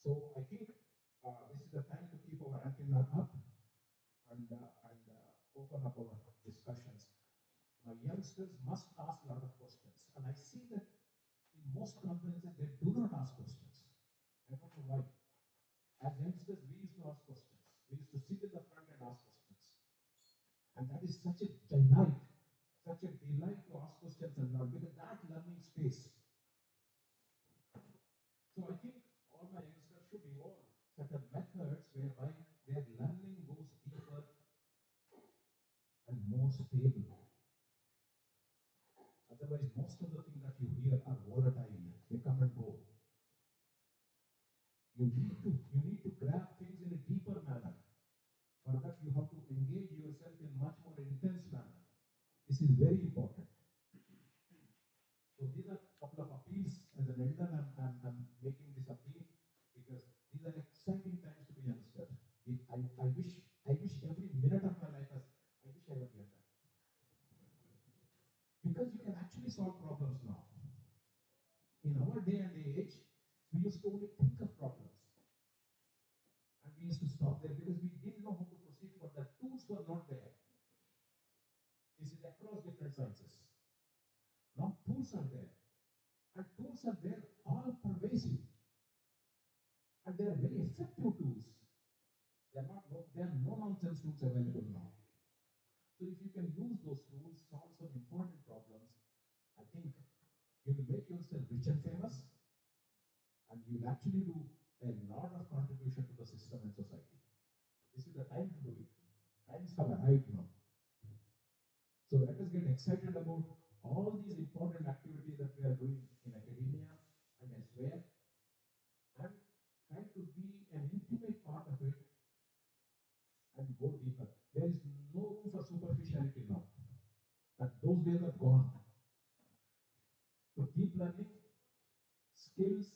So I think this is the time to keep our antenna up and open up our discussions. My youngsters must ask a lot of questions, and I see that in most conferences they do not ask questions. I don't know why. As youngsters, we used to ask questions. We used to sit in the front and ask questions. And that is such a delight to ask questions and learn, because that learning space. So I think all my youngsters should evolve certain methods whereby their learning goes deeper and more stable. Otherwise, most of the things that you hear are volatile. They come and go. You need to grab things in a deeper manner. For that, you have to engage yourself in much more intense manner. This is very important. So these are a couple of appeals. As an elder, I'm making this appeal because these are exciting times to be our day and age, we used to only think of problems. And we used to stop there because we didn't know how to proceed for that. Tools were not there. This is across different sciences. Now tools are there. And tools are there, all pervasive. And they are very effective tools. There are no-nonsense tools available now. So if you can use those tools, solve some important problems, I think you will make yourself rich and famous, and you will actually do a lot of contribution to the system and society. This is the time to do it. Times have arrived now. So let us get excited about all these important activities that we are doing in academia and elsewhere, and try to be an intimate part of it and go deeper. There is no room for superficiality now. That those days are gone. So deep learning, skills,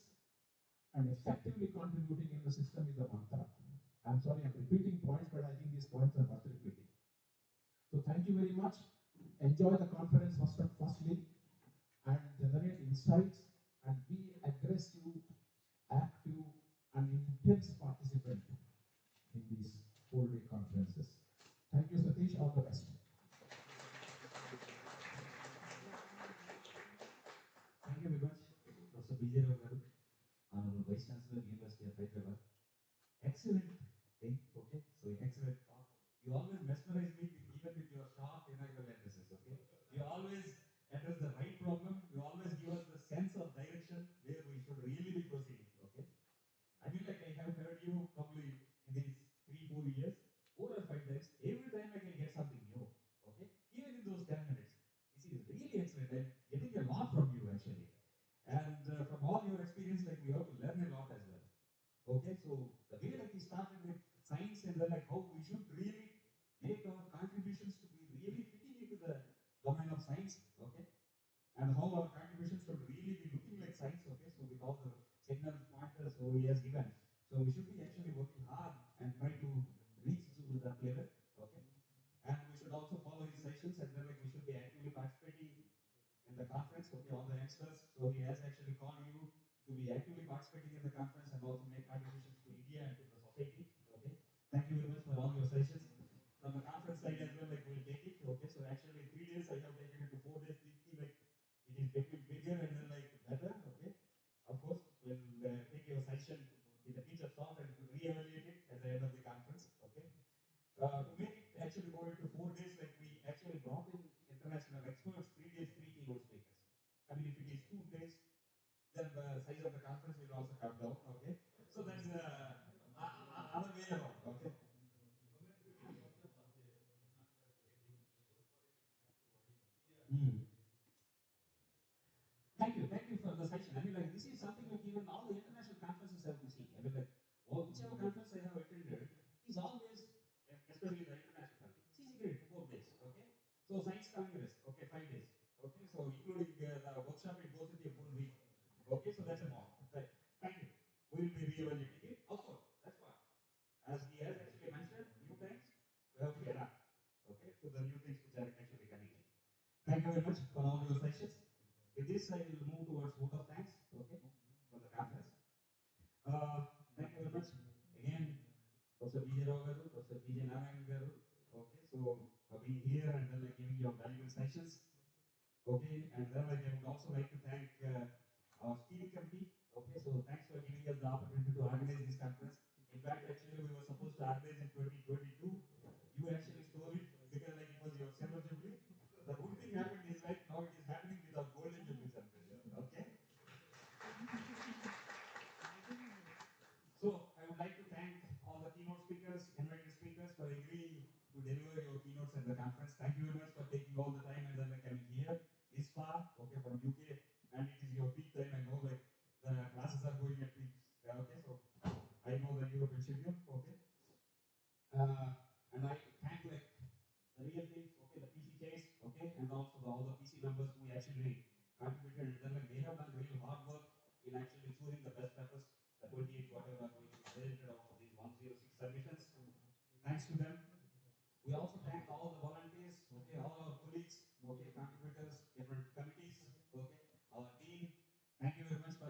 and effectively contributing in the system is the mantra. I'm sorry, I'm repeating points, but I think these points are worth repeating. So thank you very much. Enjoy the conference firstly, and generate insights, and be aggressive, active, and intense participant in these 4-day conferences. Thank you, Satish. All the best. Thank you very much, Professor BDA garu, Honorable Vice Chancellor, University of Hyderabad. Excellent thing, okay? So excellent talk. You always mesmerize me even with your short inaugural addresses, okay? You always address the right problem. You always give us the sense of direction where we should really be proceeding, okay? I feel like I have heard you probably in these 3-4 years, 4 or 5 times. Every time I can get something new, okay? Even in those 10 minutes. This is really excellent. I'm getting a lot from you actually. And from all your experience, like we have to learn a lot as well. Okay, so the way like we started with science and then like how we should really make our contributions to be really fitting into the domain of science, okay? And how our contributions should really be looking like science, okay? So with all the signals, pointers, so he has given. So we should be actually working hard and try to reach to that level, okay? And we should also follow his sessions, and then like we should be actively participating in the conference, okay, all the youngsters. So he has actually called you to be actively participating in the conference and also make contributions to India and to the society, okay? Thank you very much for all your sessions. From the conference side as well, like we'll take it, okay? So actually 3 days I have taken it to 4 days, thinking like it is becoming bigger and then like better, okay? Of course, we'll take your session with a pinch of salt and re-evaluate it at the end of the conference, okay? To make it actually go into 4 days, like we actually brought in international experts, 3 days, 3 keynote speakers. I mean, if it is 2 days, then the size of the conference will also come down, okay? So that's another way around, okay? Mm. Thank you for the session. I mean, like, this is something like even all the international conferences have to see. I mean, like, whichever conference I have attended is always, especially the international conference, CC grade, 4 days, okay? So Science Congress, okay, 5 days, okay? So including the workshop, it goes into a full week, okay? So that's a more. Right. Thank you. We will be re-evaluating it. Of course, that's fine. As he has actually mentioned, new things, we have to adapt, okay, to the new things which are actually coming in. Thank you very much for all your sessions. With this, I will move towards vote of thanks, okay, for the conference. Thank you very much. Again, Professor B.J. Rao garu, Professor B.J. Narayan garu, okay, so for being here and then like giving your valuable sessions, okay, and then like, I would also like to thank our steering committee, okay, so thanks for giving us the opportunity to organize this conference. In fact, actually, we were supposed to organize in 2022. You actually stole it because like it was your silver jubilee. The good thing happened is like now it is happening with our golden jubilee celebration. Okay. So I would like to thank all the keynote speakers, invited speakers for agreeing to deliver your keynotes at the conference. Thank you very much for taking all the time and then like coming here this far, okay, from UK, and it is your peak time. I know like the classes are going at peak. Okay, so I know the European schedule. Okay. And I thank like the real things, okay, the PC case, okay, and also all the PC members who actually contributed, and then like they have done real hard work in actually choosing the best papers, the 28 whatever are going to be presented out of these 106 submissions. Thanks to them. We also thank all the volunteers, okay, all our colleagues, okay, contributors, different committees, okay, our team. Thank you very much for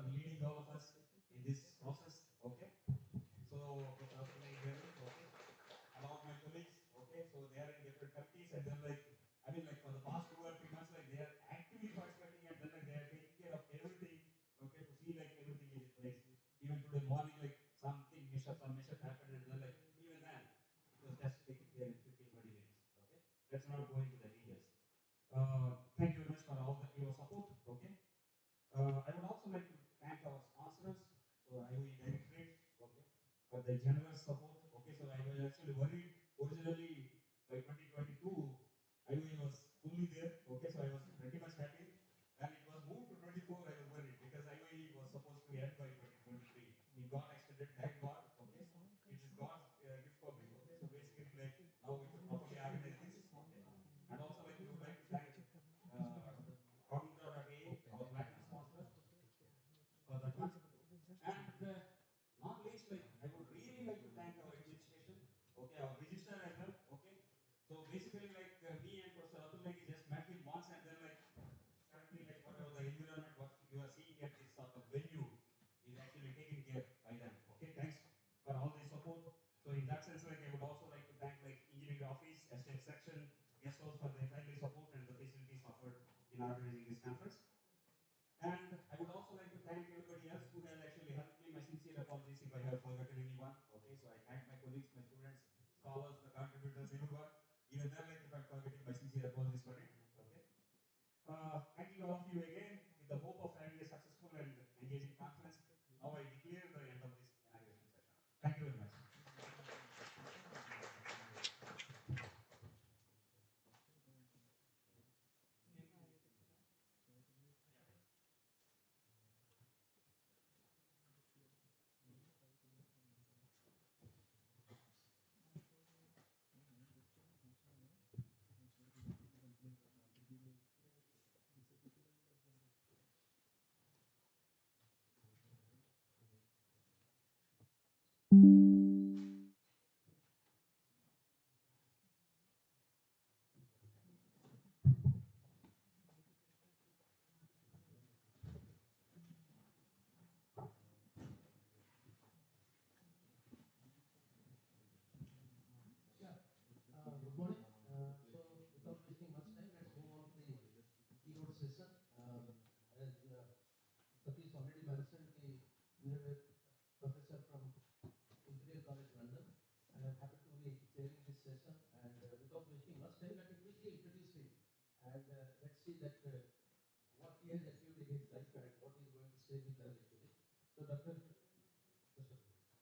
well actually. So Dr.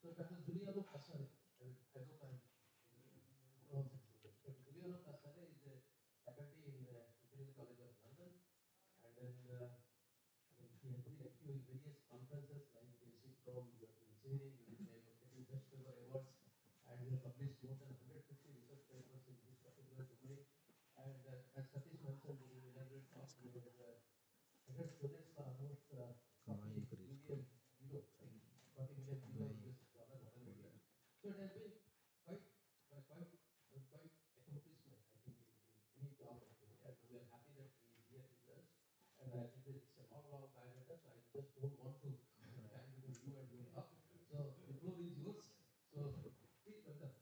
So Dr. Giuliano Casale, I hope I'm pronouncing it. Dr. Giuliano Casale is a faculty in Imperial College of London, and then he has been active in various conferences like from chairing, getting best paper awards, and he has published more than 150 research papers in this particular domain. And as Satish mentioned in the inaugural talk, he has headed projects for almost 40 million euro, right? 40 million euro US dollar, whatever it is. So it has been quite, quite accomplishment, I think, in any talk actually. And we are happy that he is here with us. And it's a long biodata, so I just don't want to stand between you and your talk. So the floor is yours. So please welcome.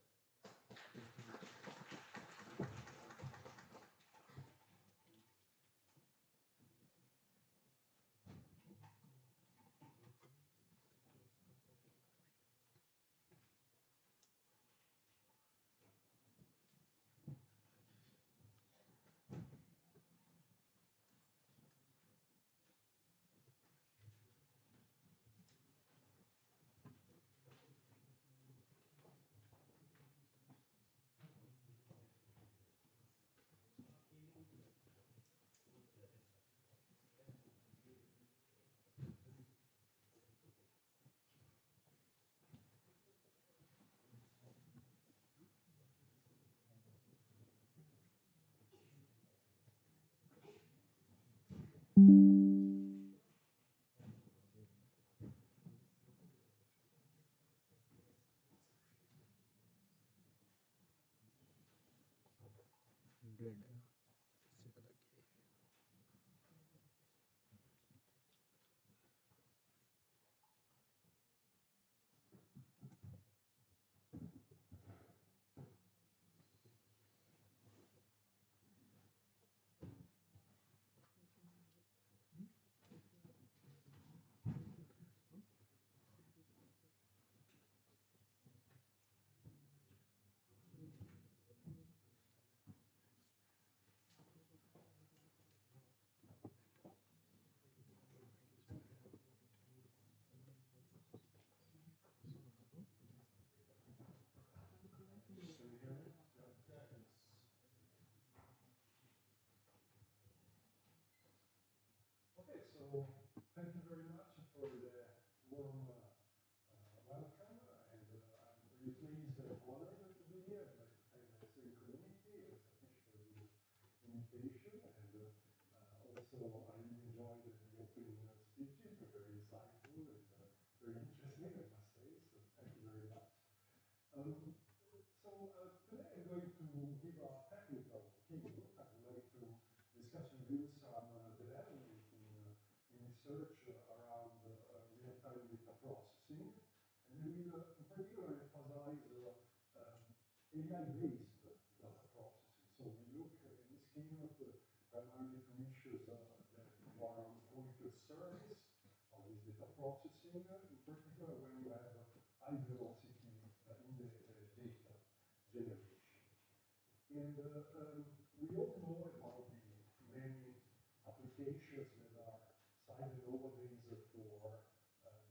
Okay, so thank you very much for the warm welcome, and I'm really pleased and honored to be here. I'd like to thank the steering committee and Satish for the invitation, and also I really enjoyed the opening speeches. They're very insightful and very interesting, I must say, so thank you very much. Today I'm going to give a technical keynote. I'd like to discuss with you some developments in research around real-time data processing, and I will in particular emphasize AI-based data processing. So we look in this keynote primarily to issues that are on the quality of service of this data processing, in particular when you have high velocity in the data generation. And we all know about the many applications that are cited nowadays for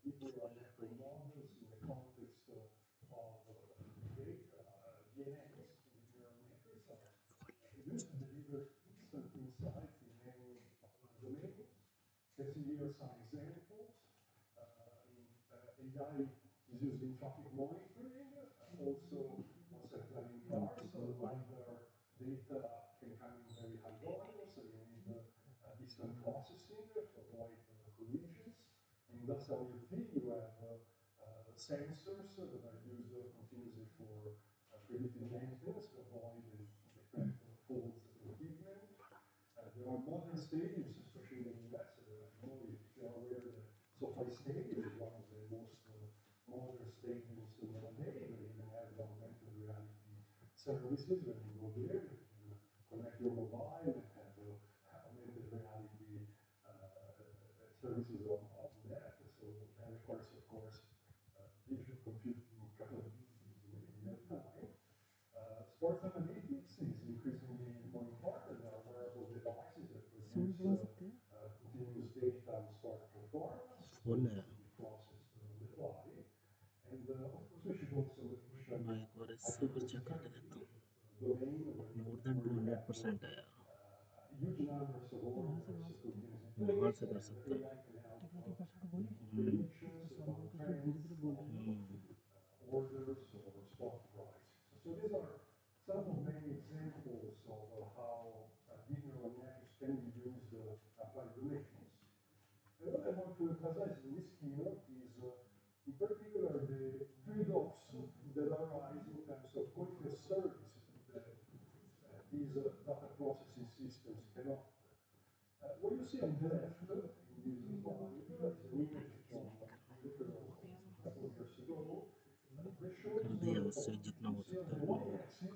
deep neural models in the context of big data. DNNs, deep neural networks, are used to deliver instant insights in many domains. You can see here some examples. AI is used in traffic monitoring, also on self-driving cars. So LiDAR data can come in very high volumes, so you need instant processing to avoid collisions. In industrial IoT, you have sensors that are used continuously for predictive maintenance to avoid and detect faults in equipment. There are modern stadiums, especially in the US. I don't know if you're aware that SoFi Stadium is one of the most modern stadiums nowadays. They even have augmented reality services. When you go there, you can connect your mobile and have augmented reality services on that. So that requires, of course, digital computing capabilities in real time. Sports analytics is increasingly more important. There are wearable devices that produce continuous data on sport performance. बोल process to apply. And of course, we should also mention मैं एक बार इससे भी check करके देखता हूँ domain where more than you have 200% है यार huge numbers of orders who can वहाँ से कर सकता AI can help predictions about trends of orders or spot prices. So these are some of many examples of how deep neural networks can be used to apply domains. And what I want to emphasize in this keynote is, in particular, the trade-offs that arise in terms of quality of service that these data processing systems can offer. What you see on the left in this slide is an image from literally a couple of years ago. That shows कर दिया उससे you जितना हो see on सकता the है y-axis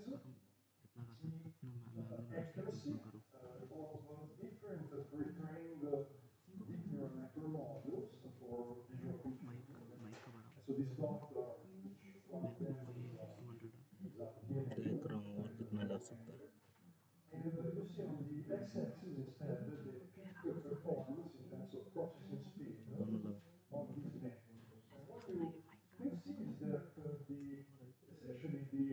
इतना कर सकता हूँ इतना accuracy manual of different pre-trained deep neural network models for visual computing. Mic का बड़ा So these dots are each one of them is देख रहा हूँ और कितना जा सकता है and you see on the x-axis instead the peak performance in terms of processing speed of these networks. And what you can see is that essentially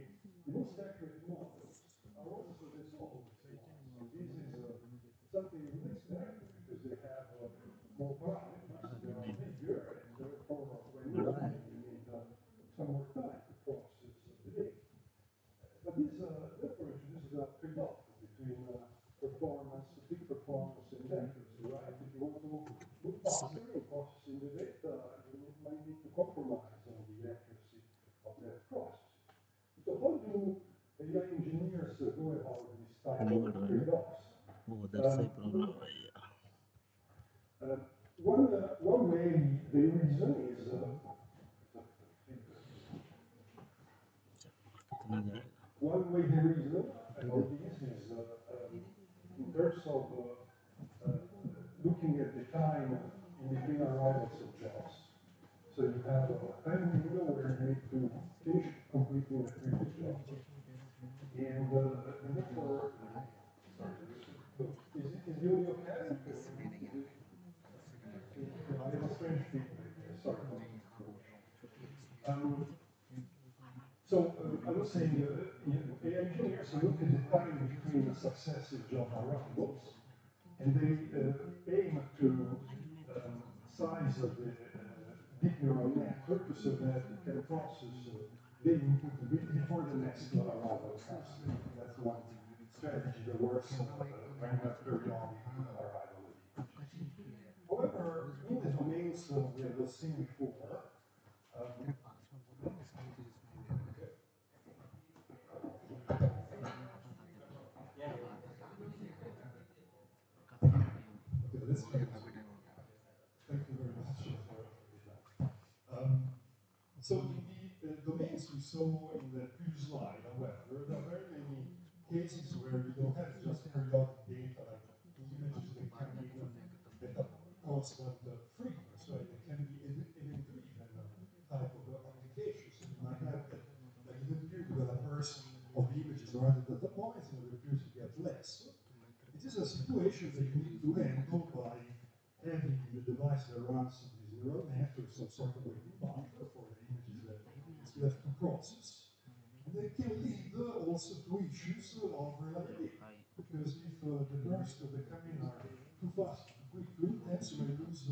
the most accurate models are also the slowest ones. So this is something you would expect because they have more parameters, they are bigger, and therefore when you run it, you need some more time to process the data. But this therefore introduces a trade-off between performance, peak performance, and accuracy, right? If you want to move faster in processing the data, you might need to compromise on the accuracy of that process. So how do AI engineers go about this type of trade-offs? वो उधर से problem है यार One way they reason is कितना जाएगा one way they reason and this is in terms of looking at the time in between arrivals of jobs. So you have a time window where you need to finish completing the previous job. And therefore, is the audio okay? I have a strange feedback here, sorry. So I was saying, AI engineers look at the time between successive job arrivals, and they aim to size the deep neural network so that it can process the input before the next arrival comes. That's one strategy that works when you have periodic arrival of images. However, in the domains we have seen before, thank you very much so in the domains we saw in the previous slide, however, there are very many cases where you don't have just periodic data like images that come in at a constant frequency, right? It can be event-driven type of applications. So you might have a given period where a burst of images or other data points and other periods you get less. It is a situation that you need to handle by having in the device that runs these neural networks some sort of waiting buffer for the images that it's left to process. And they can lead also to issues of reliability. Because if the bursts that come in are too fast, too quick, too intense, you may lose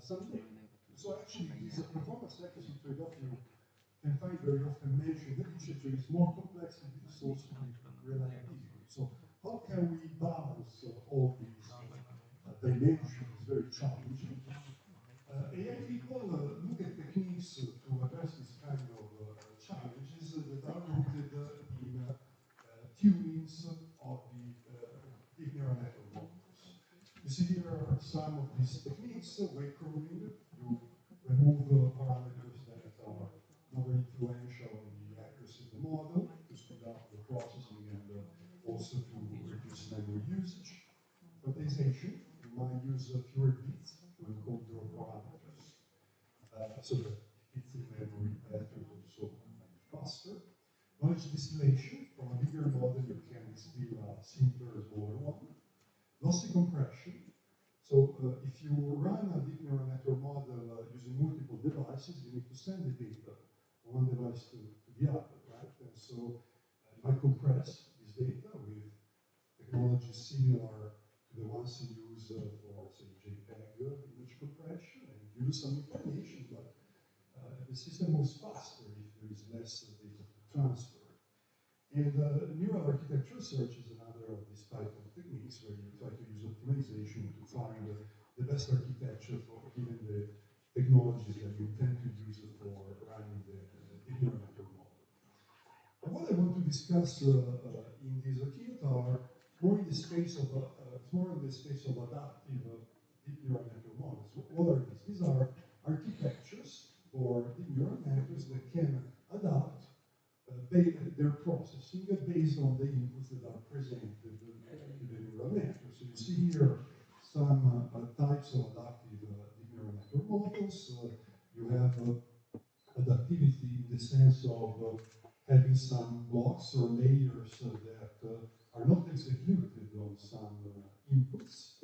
some data. So actually, this performance accuracy trade-off you can find very often mentioned in the literature is more complex and it is also reliability. So how can we balance all these dimensions? Very challenging. AI people look at techniques to address this kind of challenges that are rooted in tunings of the deep neural network models. You see here are some of these techniques, weight proving, you remove parameters that are not very influential on the accuracy of the model to speed up the processing and also to reduce memory usage. Quantization, you might use fewer bits to encode your parameters so that it fits in memory better, also faster. Knowledge distillation, from a bigger model you can distill a simpler, smaller one. Lossy compression, So if you run a deep neural network model using multiple devices, you need to send the data from one device to the other, right? And so you might compress this data with technologies similar to the ones you use for, say, JPEG image compression, and give you some information, but the system moves faster if there is less data to transfer. And neural architecture search is another of these type of techniques where you try to use optimization to find the best architecture for given the technologies that you intend to use for running the neural network model. And what I want to discuss in this keynote are more in the space of adaptive deep neural network models. What are these? These are architectures for deep neural networks that can adapt their processing based on the inputs that are presented to the neural network. So you see here some types of adaptive deep neural network models. You have adaptivity in the sense of having some blocks or layers that are not executed on some inputs.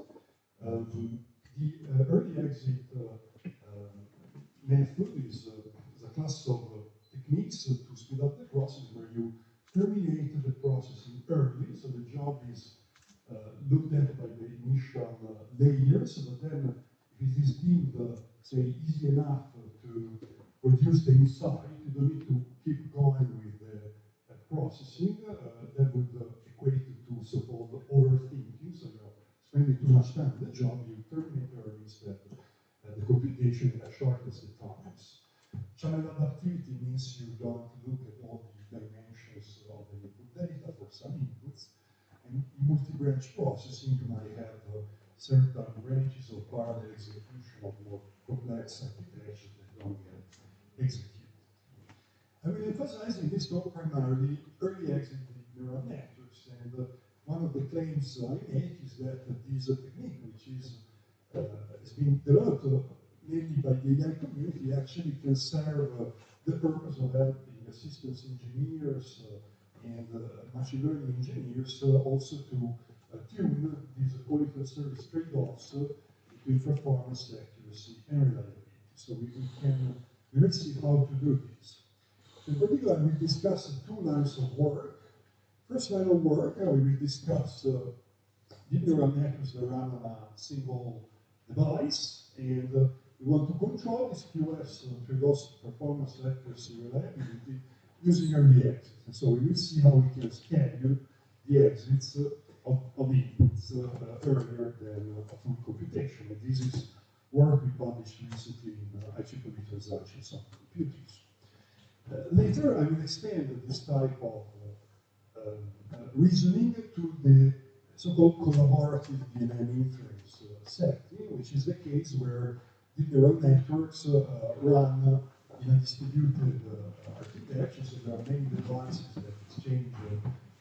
The early exit method is a class of techniques to speed up the process where you terminate the processing early, so the job is looked at by the initial layers, but then if it is deemed, say, easy enough to produce the inside, you don't need to keep going with the processing. That would equate to so-called overthinking, so you're spending too much time on the job, you terminate early instead. The computation shortens the times. Channel adaptivity means you don't look at all the dimensions of the input data for some inputs. And in multi-branch processing, you might have certain branches of parallel execution of more complex architectures that don't get executed. I will emphasize in this talk primarily early exit neural networks, and one of the claims I make is that this technique, which has been developed mainly by the AI community, actually can serve the purpose of helping systems engineers and machine learning engineers also to tune these quality of service trade-offs between performance, accuracy, and reliability. So we will see how to do this. In particular, we discuss two lines of work. First line of work, we will discuss deep neural networks that run on a single device, and we want to control this QS trade-offs, performance, accuracy, reliability, using early exits. And so we will see how we can schedule the exits of inputs earlier than full computation. And this is work we published recently in IEEE Transactions on Computers. Later, I will extend this type of reasoning to the so-called collaborative DNN inference setting, which is the case where deep neural networks run in a distributed architecture, so there are many devices that exchange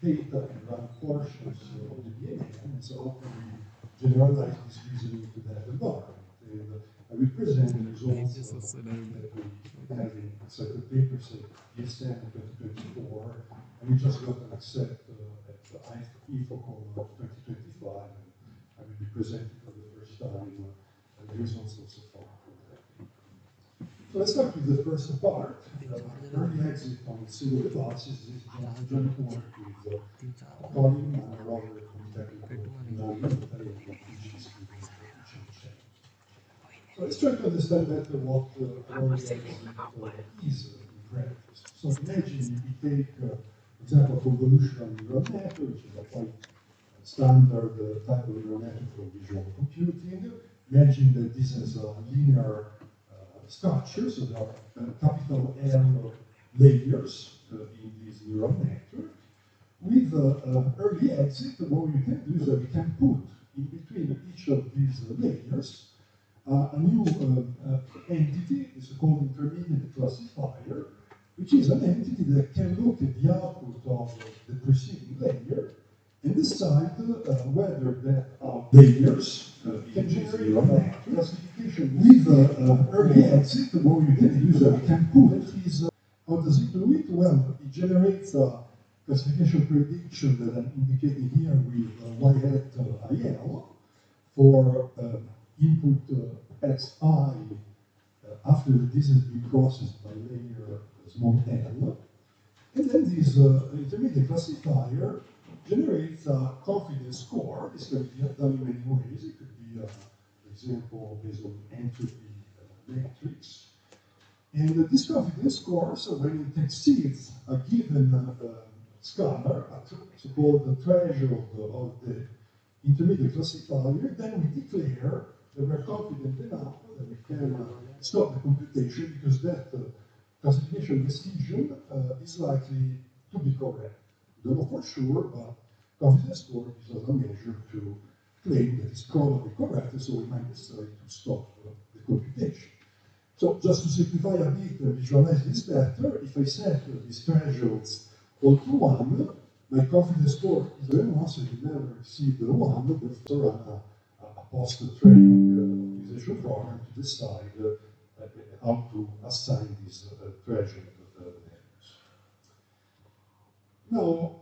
data and run portions of the DNN, and so how can we generalize this reasoning to that environment? And I will present the results that we have in certain papers at DSM 2024, and we just got an accept at IFOCOM 2025, and I will be presenting for the first time the results so far. So let's start with the first part. Early exit on single devices is joint work with Colin and Robert from technical So let's try to understand better what early exit is in practice. So imagine you take, for example, convolutional neural network, which is a quite standard type of neural network for visual computing. Imagine that this is a linear structure, so there are capital L layers in this neural network. With early exit, what we can do is that we can put in between each of these layers a new entity, this is called intermediate classifier, which is an entity that can look at the output of the preceding layer and decide whether that layers can generate a classification with early exit. What we can do is that we can put is, how does it do it? Well, it generates a classification prediction that I'm indicating here with y hat IL for input xi after this has been processed by layer small l, and then this intermediate classifier generates a confidence score. This can be done in many ways. It could be, for example, based on entropy matrix. And this confidence score, so when it exceeds a given scalar, a so-called threshold of the intermediate classifier, then we declare that we're confident enough that we can stop the computation because that classification decision is likely to be correct. We don't know for sure, but confidence score gives us a measure to claim that it's probably correct, so we might decide to stop the computation. So just to simplify a bit and visualize this better, if I set these thresholds all to 1, my confidence score is very 1, so you never exceed the 1, therefore run a post-training optimization program to decide how to assign these threshold values. Now,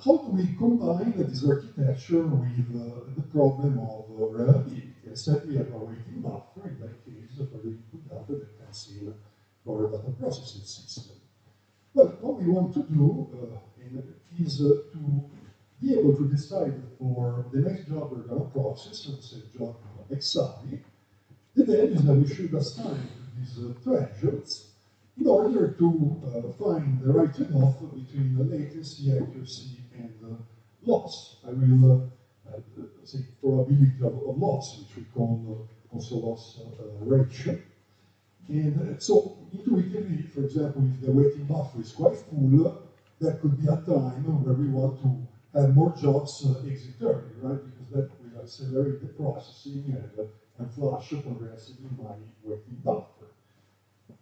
how do we combine this architecture with the problem of reliability? Instead, we have a waiting buffer, in that case, for the input data that comes in for a data processing system. Well, what we want to do is to be able to decide for the next job we're going to process, let's say job xi, the values that we should assign to these thresholds in order to find the right trade-off between the latency, accuracy, and loss. I will say probability of loss, which we call also loss ratio. And so intuitively, for example, if the waiting buffer is quite full, that could be a time where we want to have more jobs exit early, right? Because that will accelerate the processing and flush progressively my waiting buffer.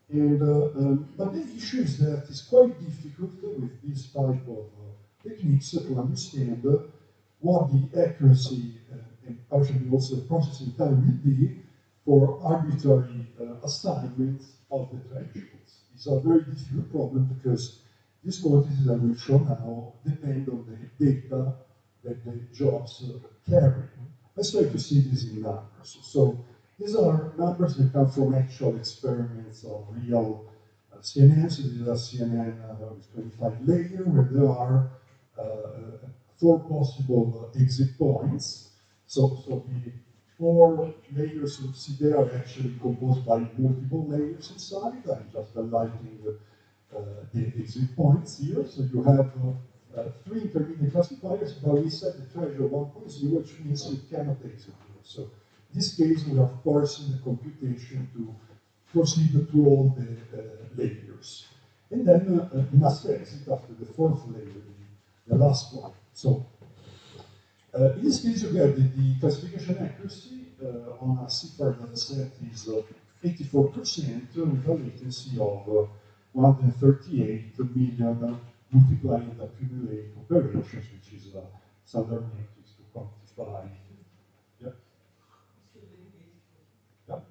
And but the issue is that it's quite difficult with this type of techniques to understand what the accuracy and actually also the processing time will be for arbitrary assignments of the thresholds. It's a very difficult problem because these quantities that we show now depend on the data that the jobs carry. Let's try to see this in numbers. So these are numbers that come from actual experiments of real CNN. So this is a CNN with 25 layer where there are 4 possible exit points. So the 4 layers you see there are actually composed by multiple layers inside. I'm just highlighting the exit points here. So you have 3 intermediate classifiers, but we set the threshold 1.0, which means you cannot exit here. So in this case, we are forcing the computation to proceed through all the layers. And then you must exit after the 4th layer, the last one. So in this case, you get the classification accuracy on a CIFAR dataset is 84% with a latency of 138 million multiplying the accumulate operations, which is a standard matrix to quantify. Yeah. Yeah.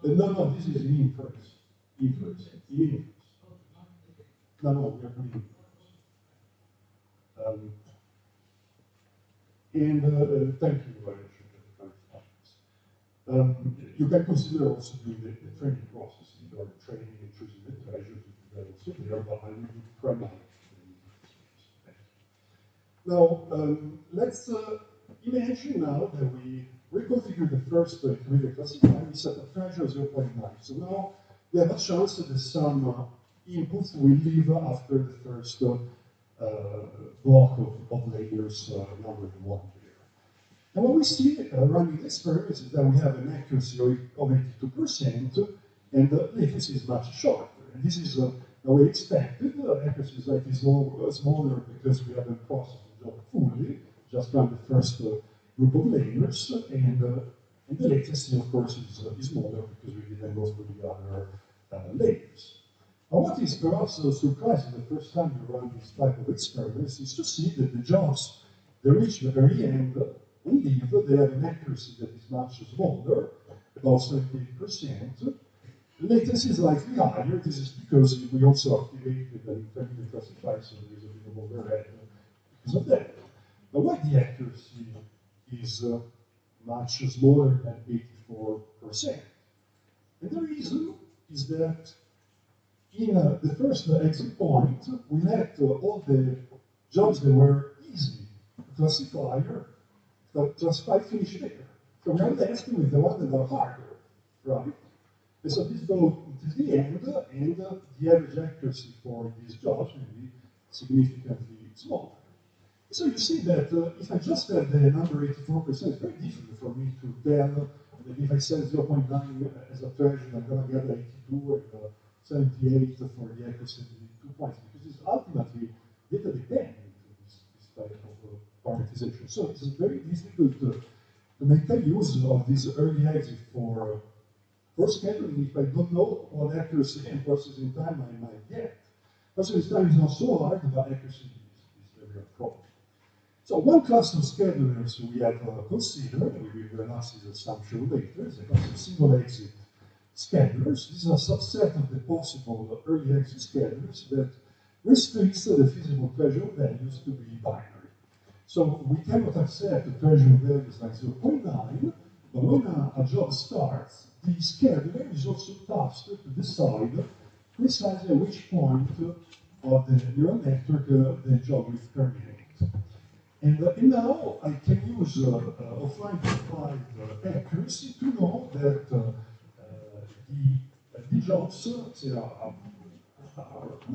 No, this is in inference. Inference. No, we are doing inference. And thank you very much for the clarifications. You can consider also doing the training process. If you are training and choosing the treasure to do that also there, but I will do primarily. Now, let's imagine now that we reconfigure the first intermediate classifier, we set a threshold 0.9. So now we have a chance that some inputs will leave after the first block of layers number 1 here. And what we see running the experiments is that we have an accuracy of 82%, and the latency is much shorter. And this is the way expected. The accuracy is slightly smaller because we haven't processed the job fully, just run the first group of layers, and the latency, of course, is smaller because we didn't go through the other layers. Now, what is perhaps surprising the first time you run this type of experiments is to see that the jobs they reach the very end and leave, they have an accuracy that is much smaller, about 78%. The latency is slightly higher. This is because we also activated the intermediate classifier, so there is a bit of overhead because of that. But why the accuracy is much smaller than 84%. And the reason is that in the first exit point, we let all the jobs that were easy to classify finish there. So we are left with the ones that are harder, right? And so this goes to the end, and the average accuracy for these jobs will be significantly smaller. So you see that if I just have the number 84%, it's very difficult for me to tell that if I set 0.9 as a threshold, I'm going to get 82 and 78 for the accuracy of 2 points, because it's ultimately data dependent, this type of parameterization. So it's very difficult to make a use of this early exit for scheduling if I don't know what accuracy and processing time I might get. Processing time is not so hard, but accuracy is the real problem. So one class of schedulers we have considered, we will announce this assumption later, is a class of single exit schedulers. This is a subset of the possible early exit schedulers that restricts the feasible threshold values to be binary. So we cannot accept the threshold values like 0.9, but when a job starts, the scheduler is also tasked to decide precisely at which point of the neural network the job will terminate. And now I can use offline verified accuracy to know that the jobs, say, an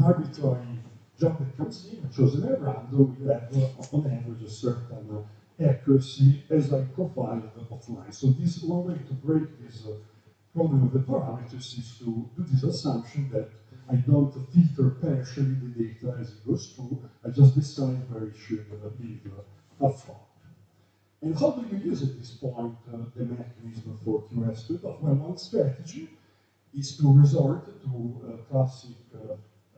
arbitrary job that comes in, chosen at random, will have on average a certain accuracy as I profiled offline. So this is one way to break this problem with the parameters is to do this assumption that I don't filter partially the data as it goes through, I just decide where it should live upfront. And how do you use at this point the mechanism for QS trade-off? Well, one strategy is to resort to classic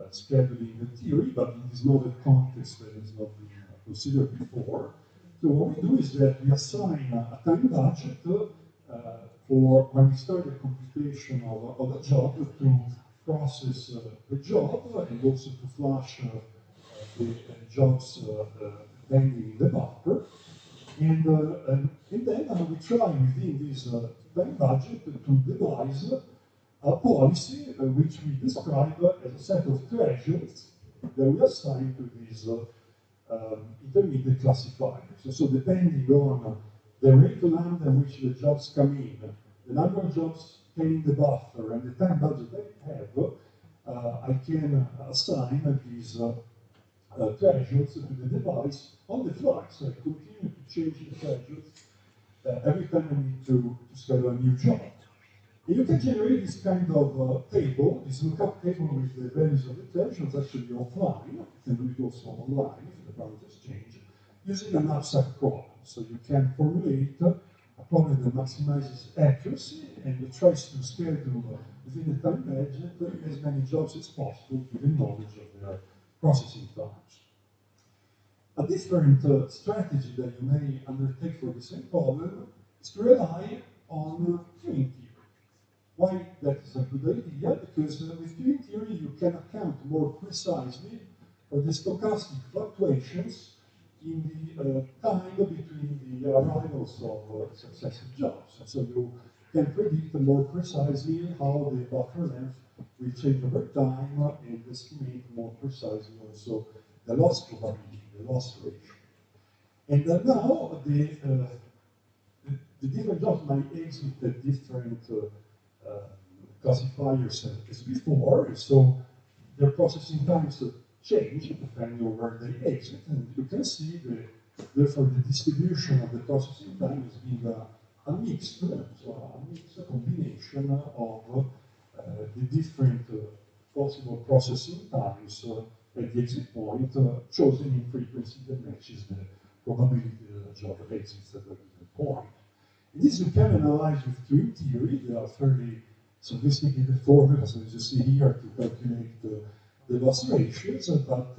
scheduling theory, but in this novel context that has not been considered before. So what we do is that we assign a time budget for when we start the computation of a job to process the job and also to flash the jobs pending in the buffer. And then we try within this time budget to devise a policy which we describe as a set of thresholds that we assign to these intermediate classifiers. So depending on the rate lambda in which the jobs come in, the number of jobs in the buffer, and the time budget I have, I can assign these thresholds to the device on the fly. So I continue to change the thresholds every time I need to schedule a new job. And you can generate this kind of table, this lookup table with the values of the thresholds actually offline. You can do it also online if the parameters change, using an abstract problem. So you can formulate a problem that maximizes accuracy and tries to schedule within the time budget as many jobs as possible given knowledge of their processing times. A different strategy that you may undertake for the same problem is to rely on queuing theory. Why that is a good idea? Because with queuing theory you can account more precisely for the stochastic fluctuations in the time between the arrivals of successive jobs. And so you can predict more precisely how the buffer length will change over time and estimate more precisely also the loss probability, the loss ratio. And now the different jobs might exit at different classifiers as before, so their processing times change depending on where they exit, and you can see therefore the distribution of the processing time is being a mixed combination of the different possible processing times at the exit point chosen in frequency that matches the probability that a job exits at a given point. And this you can analyze with queuing theory. There are fairly sophisticated formulas, as you see here, to calculate the loss ratios, but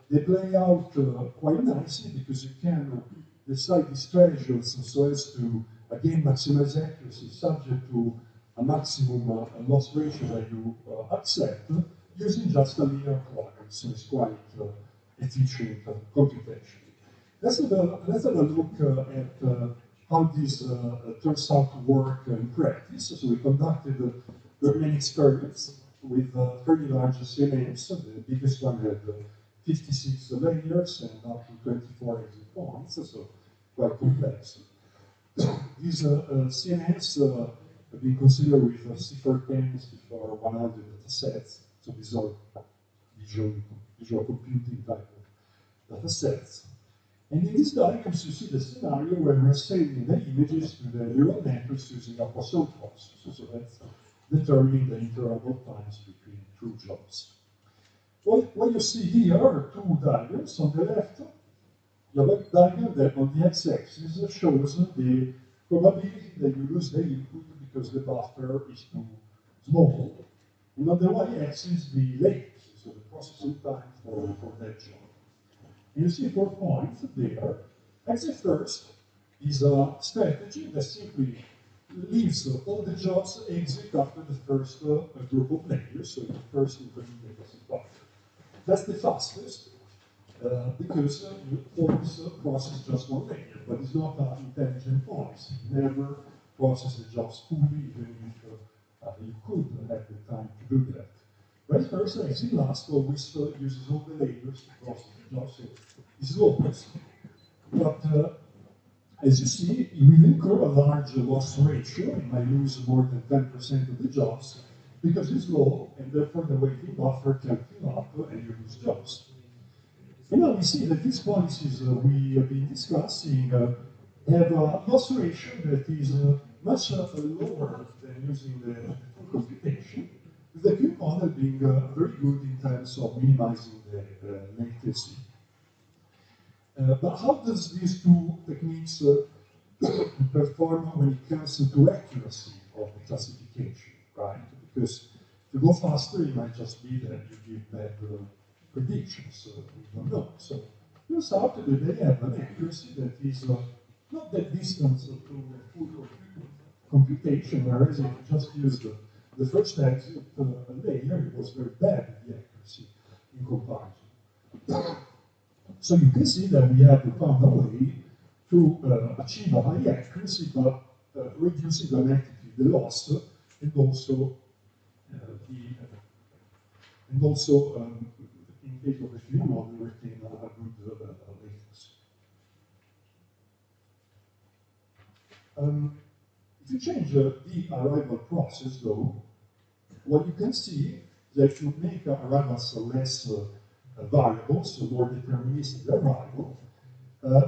they play out quite nicely because you can decide these thresholds so as to, again, maximize accuracy subject to a maximum loss ratio that you accept using just a linear program, so it's quite efficient computation. Let's have a look at how this turns out to work in practice. So we conducted very many experiments with very large CNNs. The biggest one had 56 layers and up to 24 exit points, so quite complex. These CNNs have been considered with CIFAR-10, CIFAR-100 data sets. So these are visual computing type of data sets. And in these diagrams, you see the scenario where we're sending the images to the neural networks using a Poisson process. So that's determining the interval times between two jobs. What you see here are two diagrams. On the left, you have a diagram that on the x-axis shows the probability that you lose the input because the buffer is too small. And on the y-axis, the latency, so the processing time for that job. And you see 4 points there. Exit first is a strategy that simply leaves all the jobs exit after the first group of layers, so the first intermediate classifier. That's the fastest, because you always process just one layer, but it's not an intelligent policy. Never process the jobs fully, even if you could have the time to do that. Vice versa, exit last always uses all the layers to process the jobs, so it's lowest. But as you see, it will incur a large loss ratio. It might lose more than 10% of the jobs because it's low, and therefore the waiting buffer can fill up and you lose jobs. And now we see that these policies we have been discussing have a loss ratio that is much lower than using the full computation, with the Q model being very good in terms of minimizing the latency. But how does these two techniques perform when it comes to accuracy of the classification, right? Because to go faster, it might just be that you give bad predictions. We don't know. So turns out that they have an accuracy that is not that distant to a full computation, whereas if you just use the first exit layer, it was very bad, the accuracy in comparison. So you can see that we have found a way to achieve a high accuracy, but reducing dramatically the loss, and also in case of the free model, retain a good latency. If you change the arrival process, though, what you can see is that you make arrivals less variables, so more deterministic arrival,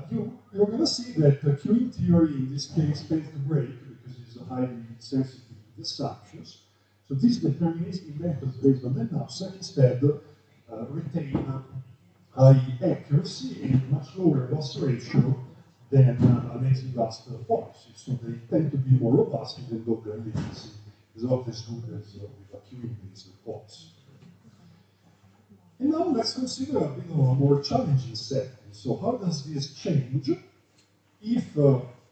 you're going to see that queuing theory in this case tends to break because it's highly sensitive to the assumptions. So these deterministic methods based on the knapsack instead retain high accuracy and much lower loss ratio than an exit last policy. So they tend to be more robust even though their latency is not as good as with a queuing-based policy. And now let's consider a bit of a more challenging setting. So how does this change if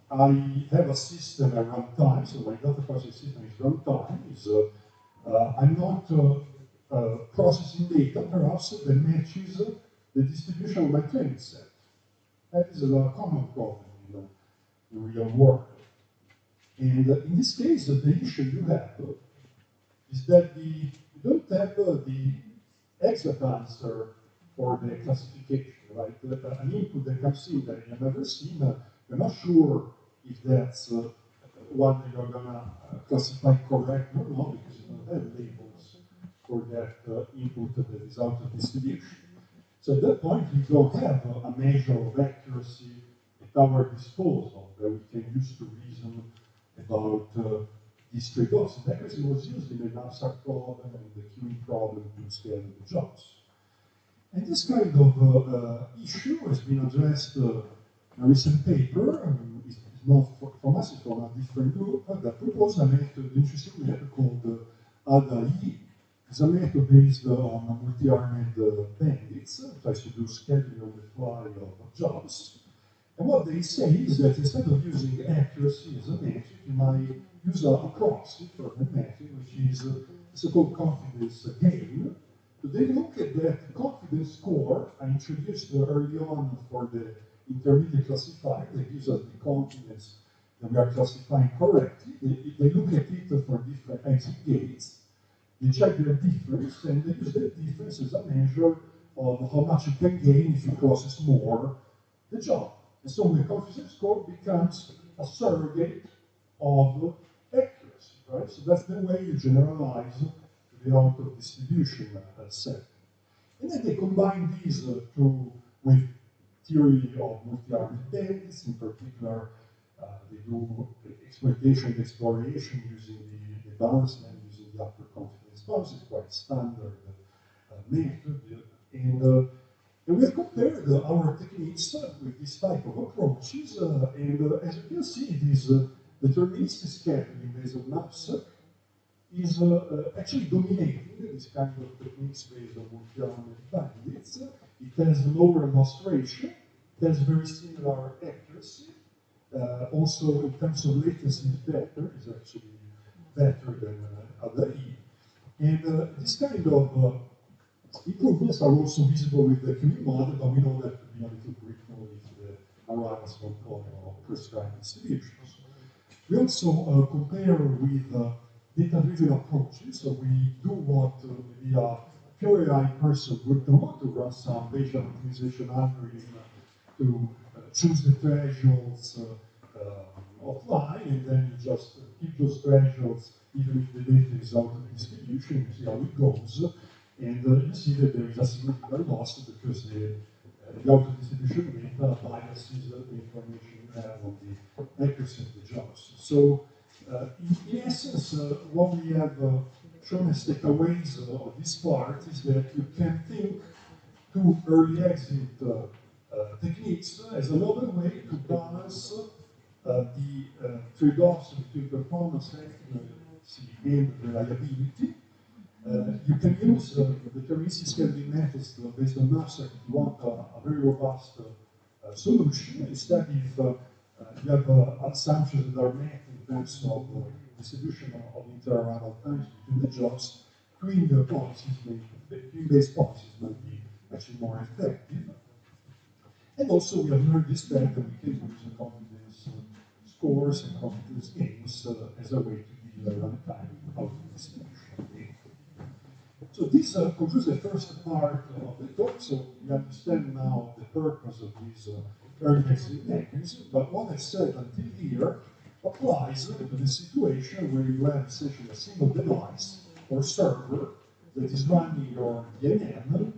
I have a system at runtime, so my data processing system is runtime, I'm not processing data perhaps that matches the distribution of my training set. That is a common problem in the real world. And in this case, the issue you have is that you don't have the exact answer for the classification, right? An input that comes in that you've never seen, you're not sure if that's one that you're going to classify correct or not, because you don't have labels for that input that is out of distribution. So at that point, we don't have a measure of accuracy at our disposal that we can use to reason about these trade-offs. And accuracy was used in the knapsack problem and the queuing problem to scale the jobs. And this kind of issue has been addressed in a recent paper. It's not from us, it's from a different group that proposed a method, interesting method called ADA-E. It's a method based on multi-armed bandits, tries to do scheduling on the fly of jobs. And what they say is that instead of using accuracy as a metric, you might use a proxy for the metric, which is a so-called confidence gain. So they look at that confidence score I introduced early on for the intermediate classifier that gives us the confidence and we are classifying correctly, they look at it for different exit gates, they check their difference, and they use that difference as a measure of how much you can gain if you process more the job. And so the coefficient score becomes a surrogate of accuracy, right? So that's the way you generalize the out-of distribution set. And then they combine these with theory of multi-armed bandits. In particular, they do exploitation and exploration using the balancement, using the upper confidence bounds. It's quite standard method. And we have compared our techniques with this type of approaches. As you can see, this deterministic scattering based on maps is actually dominating this kind of techniques based on multi-element bandits. It has lower loss ratio, it has very similar accuracy. Also, in terms of latency, it's better, is actually better than ADA-E. And this kind of improvements are also visible with the QE model, but we know that to be a little critical if the arrivals of prescribed distributions. We also compare with data-driven approaches, so we do what maybe a pure AI person would do, to run some Bayesian optimization algorithm to choose the thresholds offline, and then you just keep those thresholds even if the data is out of distribution, you see how it goes, and you see that there is a significant loss because the out-of-distribution data biases the information you have on the accuracy of the jobs. So, in essence, what we have shown as takeaways of this part is that you can think to early exit techniques as another way to balance the trade-offs between performance, accuracy, and reliability. You can use deterministic scaling methods based on maps if you want a very robust solution. Instead, if you have assumptions that are met in terms of distribution of interarrival times between the jobs, queen-based policies might be actually more effective. And also, we have learned this fact that we can use confidence scores and confidence games as a way to deal runtime out of distribution. So this concludes the first part of the talk. So we understand now the purpose of these early exit mechanisms. But what I said until here applies to the situation where you have essentially a single device or server that is running your DNN,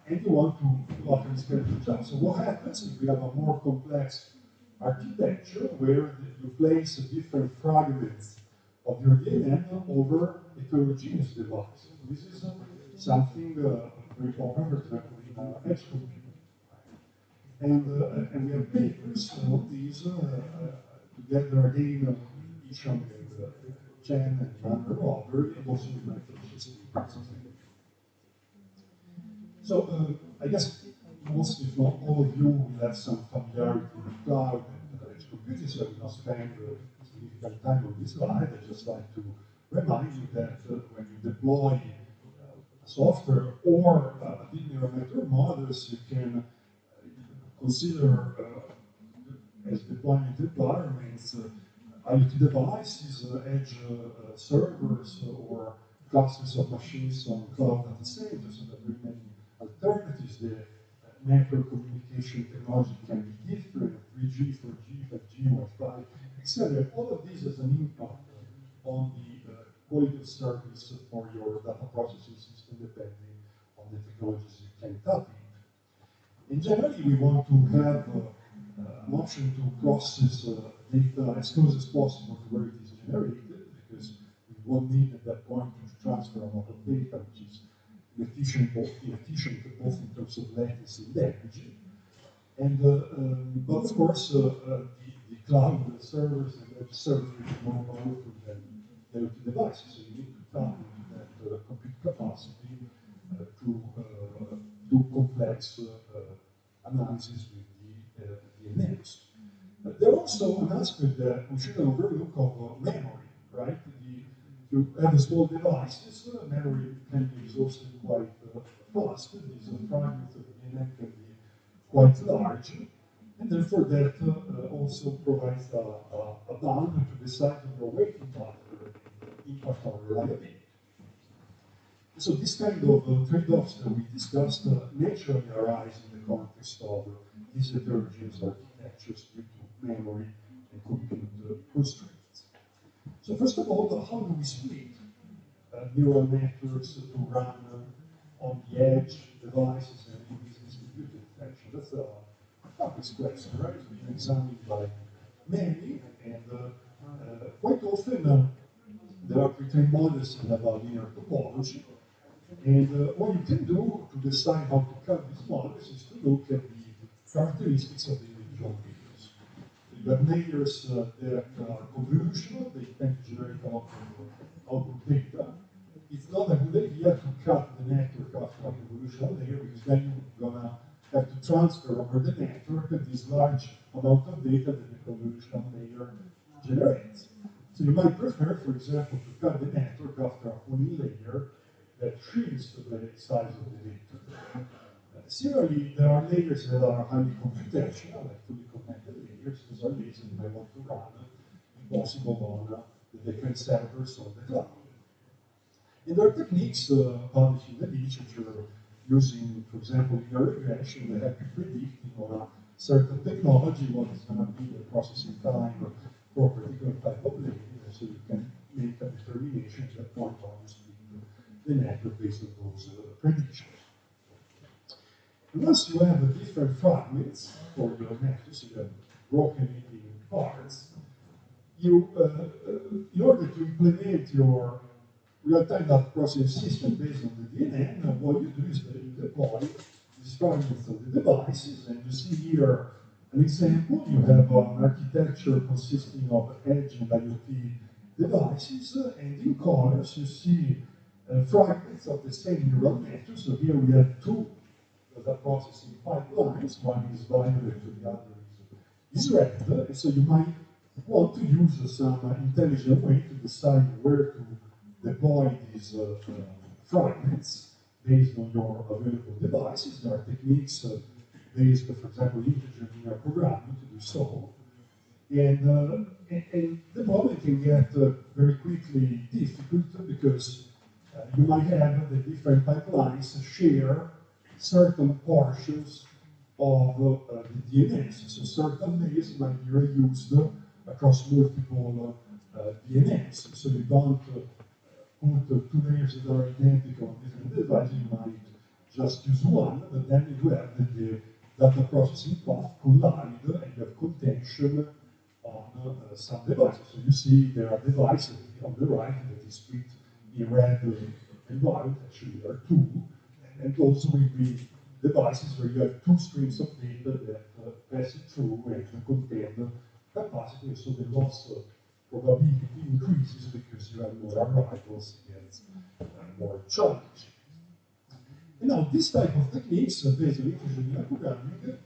and you want to locally schedule the job. So what happens if we have a more complex architecture where you place different fragments of your DNN over heterogeneous devices? This is something very common, for example, in edge computing. And we have papers on these together again, Isham and Chen and Van der Rover, and also with my PhD. So I guess most, if not all of you, will have some familiarity with cloud and edge computing, so I will not spend significant time on this slide. I just like to remind you that when you deploy software or deep neural network models, you can consider as deployment environments IoT devices, edge servers, or clusters of machines on cloud data centers. So there are very many alternatives. The network communication technology can be different: 3G, 4G, 5G, Wi-Fi, etc. All of these has an impact on the quality of service for your data processing system, depending on the technologies you can tap into. In general, we want to have an option to process data as close as possible to where it is generated, because we won't need at that point to transfer a lot of data, which is inefficient both in terms of latency and energy. And but of course, the cloud servers and edge servers are more powerful than IoT devices, so you need to tap into that compute capacity to do complex analysis with the DNNs. There's also an aspect that we shouldn't overlook of memory, right? If you have small devices, memory can be exhausted quite fast. These fragments of the DNN can be quite large. And therefore that also provides a bound to the size of your weighting factor impact on reliability. So this kind of trade-offs that we discussed naturally arise in the context of these heterogeneous architectures due to memory and compute constraints. So first of all, how do we split neural networks to run on the edge devices and in this distributed fashion? That's a complex question, right? It's been examined by many, and quite often there are pre-trained models that have a linear topology. And what you can do to decide how to cut these models is to look at the characteristics of the individual layers. You have layers that are convolutional, they tend to generate a lot of output data. It's not a good idea to cut the network after a convolutional layer because then you're gonna have to transfer over the network this large amount of data that the convolutional layer generates. So you might prefer, for example, to cut the network after a polylayer that shrinks the size of the data. Similarly, there are layers that are highly computational, like fully connected layers. Those are layers that you might want to run, if possible, on the different servers of the cloud. And there are techniques published in the literature using, for example, linear regression that help you predict on a certain technology what is going to be the processing time for a particular type of layer, so you can make a determination at that point how you split the network based on those predictions. And once you have different fragments for your network, so you have broken it in parts, you, in order to implement your real-time data processing system based on the DNN, what you do is that you deploy these fragments of the devices, and you see here an example. You have an architecture consisting of edge and IoT devices, and in colors you see fragments of the same neural network. So here we have two data processing pipelines. One is violet, the other is red. And so you might want to use some intelligent way to decide where to deploy these fragments based on your available devices. There are techniques based, for example, integer linear programming to do so. And the problem can get very quickly difficult because you might have the different pipelines share certain portions of the DNS. So certain layers might be reused across multiple DNS. So you don't put two layers that are identical on different devices. You might just use one, but then you have the data processing path collide and you have contention on some devices. So you see there are devices on the right that is split in red and white. Actually, there are two. And also will be devices where you have two streams of data that pass it through and contain capacity, so the loss probability increases because you have more arrivals and more challenge. And now, this type of techniques, based on integer linear programming,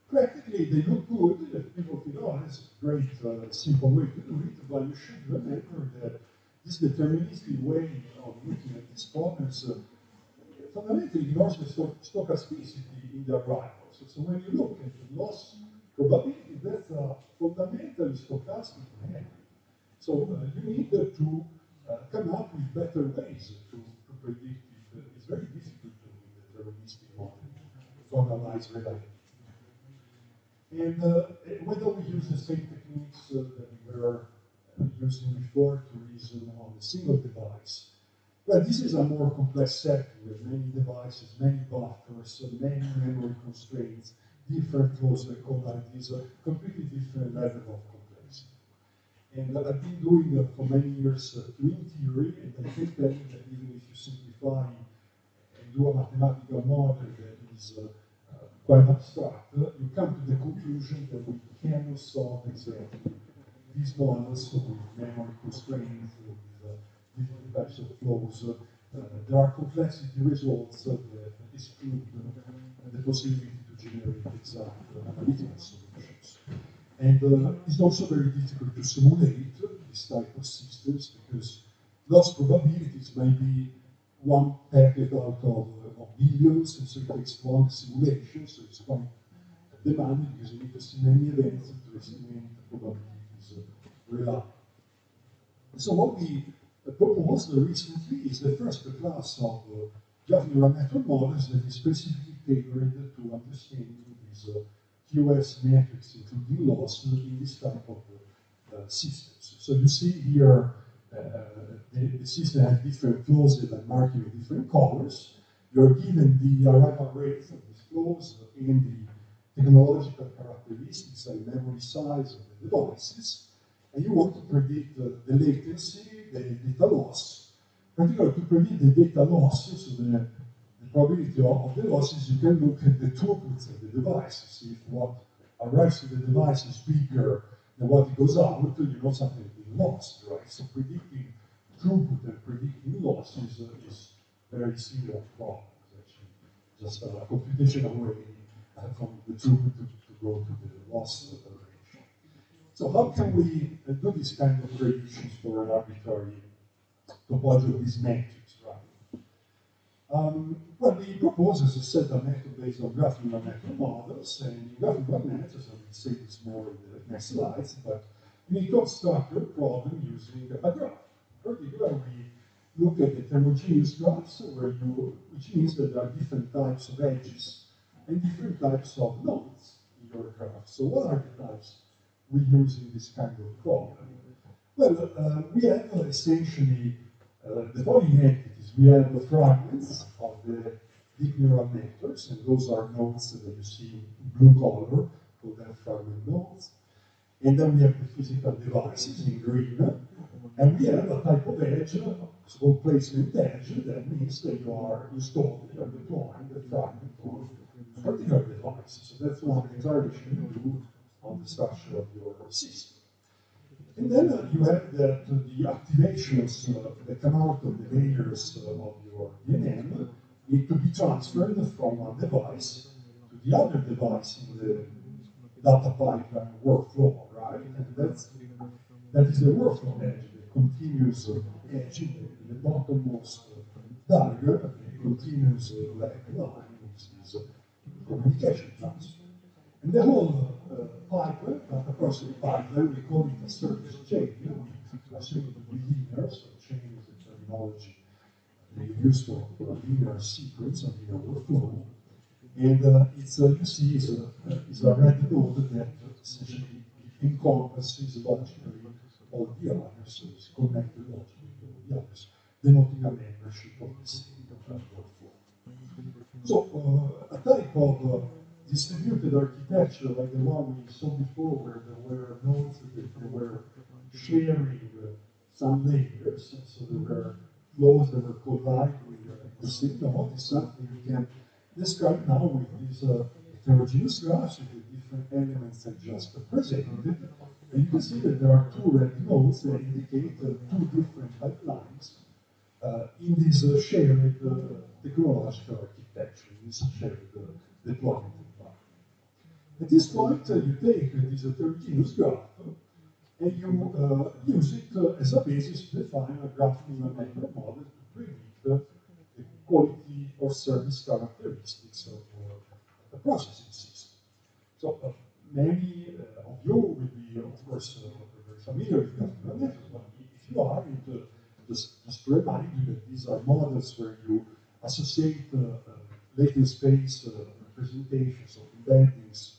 practically they look good. People think, oh, that's a great, simple way to do it, but you should remember that this deterministic way of looking at these problems fundamentally ignores the stochasticity in the arrivals. So when you look at the loss probability, that's a fundamentally stochastic metric. So you need to come up with better ways to predict it. It's very difficult to do deterministic modeling, to analyze reliability. And whether we use the same techniques that we were using before to reason on a single device, well, this is a more complex setting with many devices, many buffers, many memory constraints, different flows recordings, a completely different level of complexity. And I've been doing for many years twin theory, and I can tell you that even if you simplify and do a mathematical model that is quite abstract, you come to the conclusion that we cannot solve exactly these models with memory constraints, with different types of flows. There are complexity results that exclude the possibility to generate exact analytical solutions. And it's also very difficult to simulate this type of systems because loss probabilities may be one packet out of millions, and so it takes long simulation, so it's quite demanded because you need to see many events to estimate probabilities reliably. So what we proposed recently is the first class of graph neural network models that is specifically tailored to understanding these QS metrics, including loss, in this type of systems. So you see here the system has different flows that are marked with different colors. You're given the arrival rates of these flows and the technological characteristics and memory size of the devices, and you want to predict the latency, the data loss. Particularly to predict the data losses, so the probability of the losses, you can look at the throughputs of the device. See if what arrives to the device is bigger than what it goes out, you know something has been lost, right? So predicting throughput and predicting loss is very similar problems, actually. Just a computational way from the throughput to go to the loss ratio. So how can we do this kind of predictions for an arbitrary topology of these metrics, right? Well, we propose, as I said, a method based on graph neural network models, and in graph neural networks, I will say this more in the next slides, but we need to abstract the problem using a graph. Particularly, we look at heterogeneous graphs, which means that there are different types of edges and different types of nodes in your graph. So what are the types we use in this kind of problem? Well, we have essentially the following entities. We have the fragments of the deep neural networks, and those are nodes that you see in blue color, called them fragment nodes. And then we have the physical devices in green, and we have a type of edge, so-called placement edge, that means that you are installing or deploying the fragment on a particular device. So that's one declaration you do on the structure of your system. And then you have the activations that come out of the layers of your DNN need to be transferred from one device to the other device in the data pipeline workflow, right? And that is the workflow edge, the continuous edge in the bottommost diagram, the continuous black line, which is communication transfer. And the whole pipeline, across the pipeline, we call it a service chain. We assume it to be linear, so chain is the terminology they use for a linear sequence, a linear workflow. And it's, you see, is a red node that essentially encompasses logically all the others, so it's connected logically to all the others, denoting a membership of the same workflow. So a type of distributed architecture like the one we saw before, where there were nodes that were sharing some layers, so there were flows that were colliding with the same node, is something we can describe now with these heterogeneous graphs with the different elements I just presented. And you can see that there are two red nodes that indicate two different pipelines in this shared technological architecture, in this shared deployment. At this point, you take this heterogeneous graph and you use it as a basis to define a graph neural network model to predict the quality or service characteristics of the processing system. So many of you will be, of course, very familiar with graph neural networks, but if you are, just to remind you that these are models where you associate latent space representations of embeddings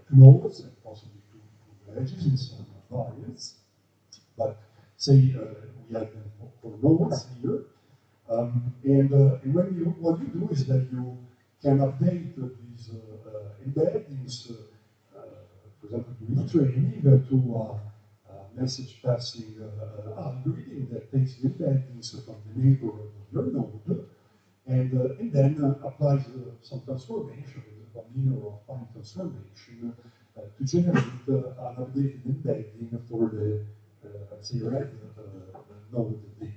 to nodes and possibly to edges in some variants. But say we have them for nodes here. And what you do is that you can update these embeddings, for example, to retraining to a message passing algorithm that takes the embeddings from the neighborhood of your node and then applies some transformation, a linear or fine transformation, to generate an updated embedding for the, say, red node there.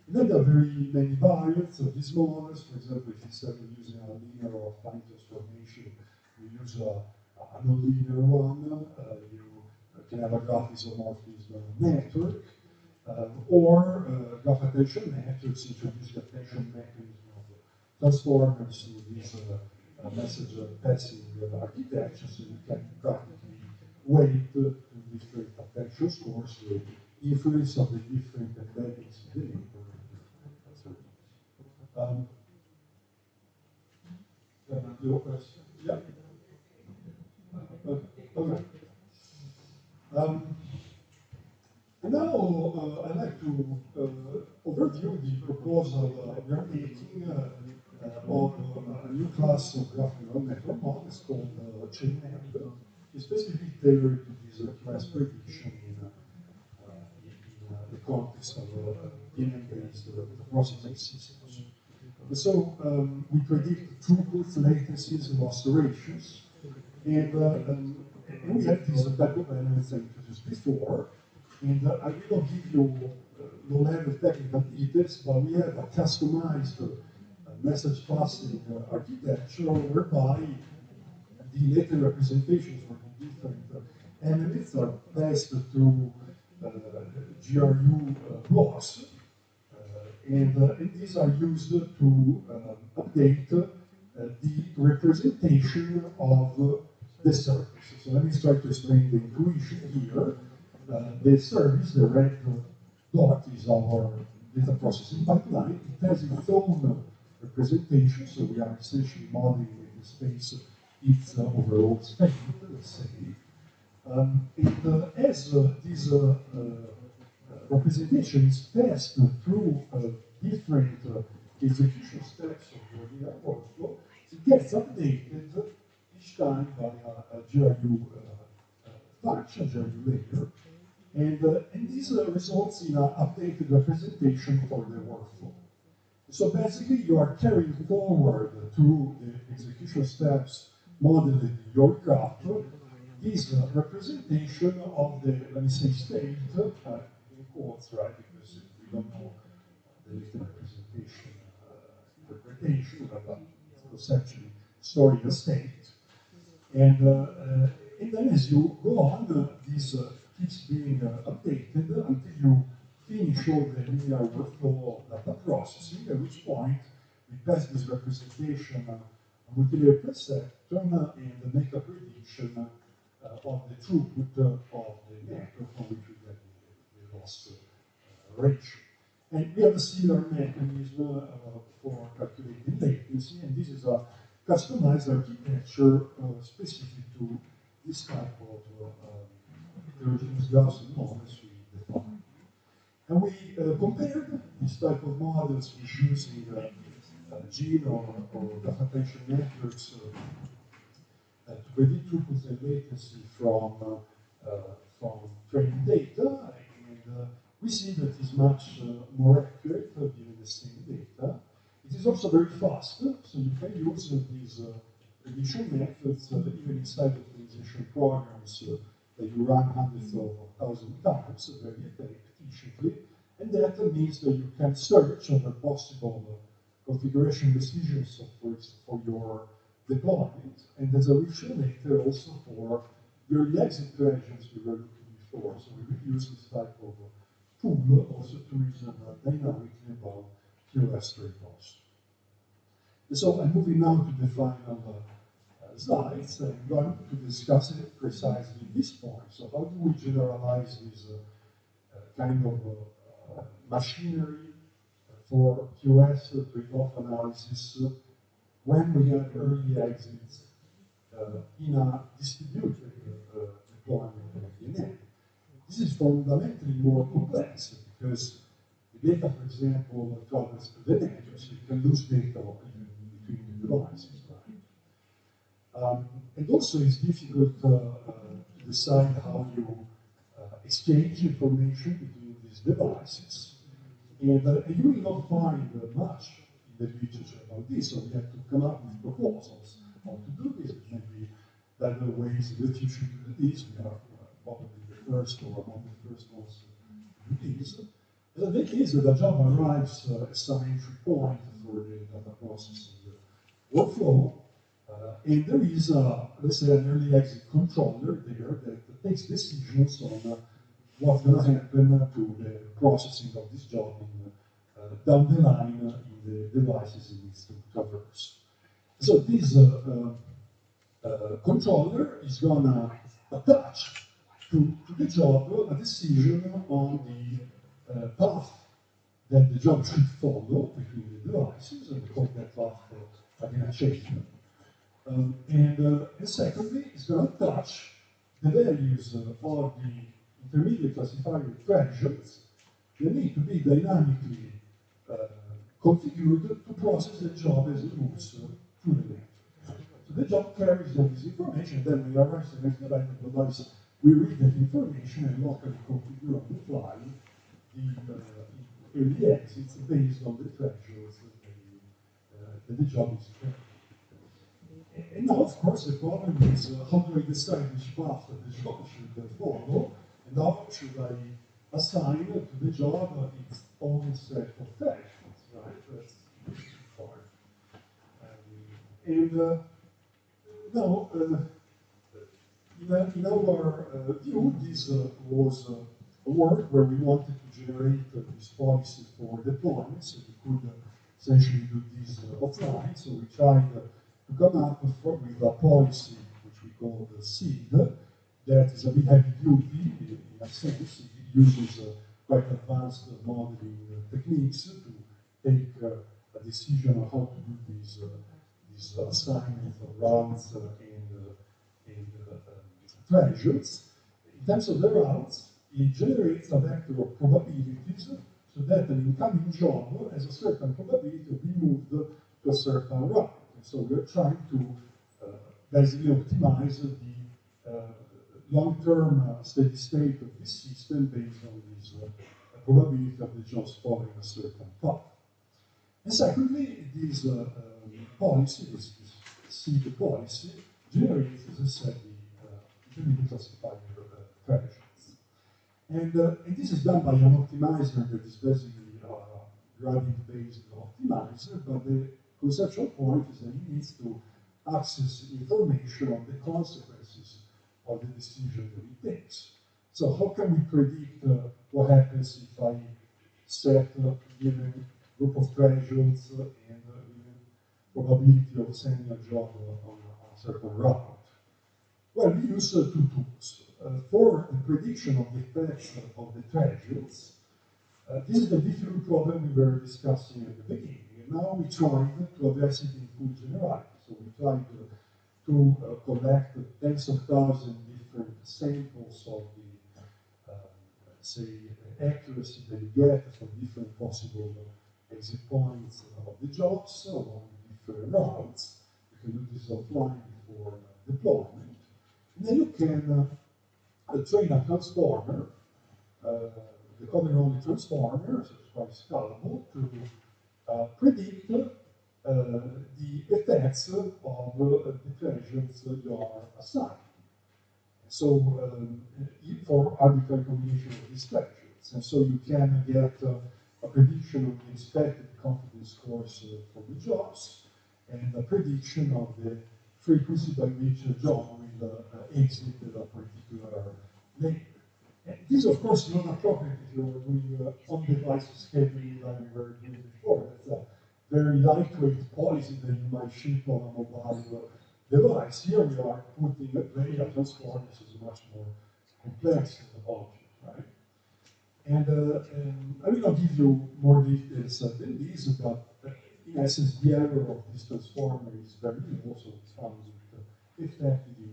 And then there are very many variants of these models. For example, if instead of using a linear or fine transformation, you use a nonlinear one, you can have a graph isomorphism network, or graph attention networks introduce the attention mechanism of transformers to these message passing architecture, so you can practically weight to different attention scores the influence of the different embeddings in the neighborhood. Your question? Yeah. Okay. And now I'd like to overview the proposal we are making on a new class of graph neural network models called ChainNet. It's basically tailored to this class prediction in the context of DNA-based processing systems. So we predict throughput, latencies, and loss ratios, and we have these type of elements I introduced before. And I will not give you low-level technical details, but we have a customized message passing architecture whereby the latent representations for the different elements are passed through GRU blocks, and these are used to update the representation of the service. So let me try to explain the intuition here. The service, the red dot, is our data processing pipeline. It has its own representation, so we are essentially modeling in the space its overall state, let's say. And as this representation is passed through different execution steps of the data workflow, it gets updated each time by a GRU function, GRU layer. And this results in an updated representation for the workflow. So basically, you are carrying forward through the execution steps modeled in your graph this representation of the, let me say, state, in quotes, right, because we don't know the latent representation interpretation, but it's conceptually storing a state. And then as you go on, this keeps being updated until you finish all the linear workflow of data processing, at which point we pass this representation multi-layer per second and make a prediction of the throughput of the network from which we get the loss ratio. And we have a similar mechanism for calculating latency, and this is a customized architecture specific to this type of heterogeneous Gaussian models we define. And we compared this type of models with using gene or graph attention networks to predict throughput and latency from training data, and we see that it's much more accurate given the same data. It is also very fast, so you can use these prediction methods even inside optimization programs that you run hundreds of thousands of times very efficiently, and that means that you can search over possible configuration decisions for your deployment, and as I will show later, also for the early exit regions we were looking before. So we will use this type of tool also to reason dynamically about QoS trade-offs. So I'm moving now to the final slides. I'm going to discuss it precisely this point. So how do we generalize this kind of machinery for QoS trade-off analysis when we have early exits in a distributed deployment of DNA? This is fundamentally more complex because the data, for example, travels to the network, so you can lose data even between the devices, right? And also it's difficult to decide how you exchange information between these devices. And you will not find much in the literature about this, so we have to come up with proposals how to do this. There may be better ways in the future to do this. We are probably the first or among the first ones to do this. And the thing is that the job arrives at some entry point for the data processing workflow, and there is, let's say, an early exit controller there that takes decisions on what's going to happen to the processing of this job down the line in the devices it needs to traverse. So this controller is gonna attach to the job a decision on the path that the job should follow between the devices, and we call that path organization. And secondly, it's going to attach the values of the intermediate classifier thresholds that need to be dynamically configured to process the job as it moves through the network. So the job carries all this information, then we arrive to the next device, we read that information and locally configure on the fly the early exits based on the thresholds that the job is carrying. And now, of course, the problem is how do I decide which path the job should follow, and how should I assign to the job its own set of thresholds, right? That's hard. And now, in our view, this was a work where we wanted to generate this policy for deployment, so we could essentially do this offline. So we tried to come up with a policy which we call the SEED, that is a bit heavy duty in a sense. It uses quite advanced modeling techniques to take a decision on how to do these assignment of routes and thresholds. In terms of the routes, it generates a vector of probabilities so that an incoming job has a certain probability of being moved to a certain route. And so we're trying to basically optimize the long-term steady state of this system based on this probability of the jobs following a certain path. And secondly, this policy, this seed policy, generates, as I said, the intermediate classifier thresholds. And this is done by an optimizer that is basically a gradient-based optimizer, but the conceptual point is that it needs to access information on the consequences of the decision that it takes. So how can we predict what happens if I set a given group of thresholds and probability of sending a job on a certain route? Well, we use two tools. For the prediction of the effects of the thresholds, this is the difficult problem we were discussing at the beginning. And now we tried to address it in full generality. So we tried to collect tens of thousands of different samples of the, say, accuracy that you get for different possible exit points of the jobs along different routes. You can do this offline before deployment. And then you can train a transformer, the common-only transformer, so it's quite scalable, to predict the effects of the thresholds you are assigned. So, for arbitrary combination of these thresholds. And so you can get a prediction of the expected confidence scores for the jobs, and a prediction of the frequency by which a job will exit a particular layer. And this, of course, is not appropriate if you're doing on-device scheduling like we were doing before. That's a very lightweight policy that you might ship on a mobile device. Here we are putting data transformers as a much more complex object, right? And I will not give you more details than this, but in essence, the error of this transformer is very low, so it's found effectively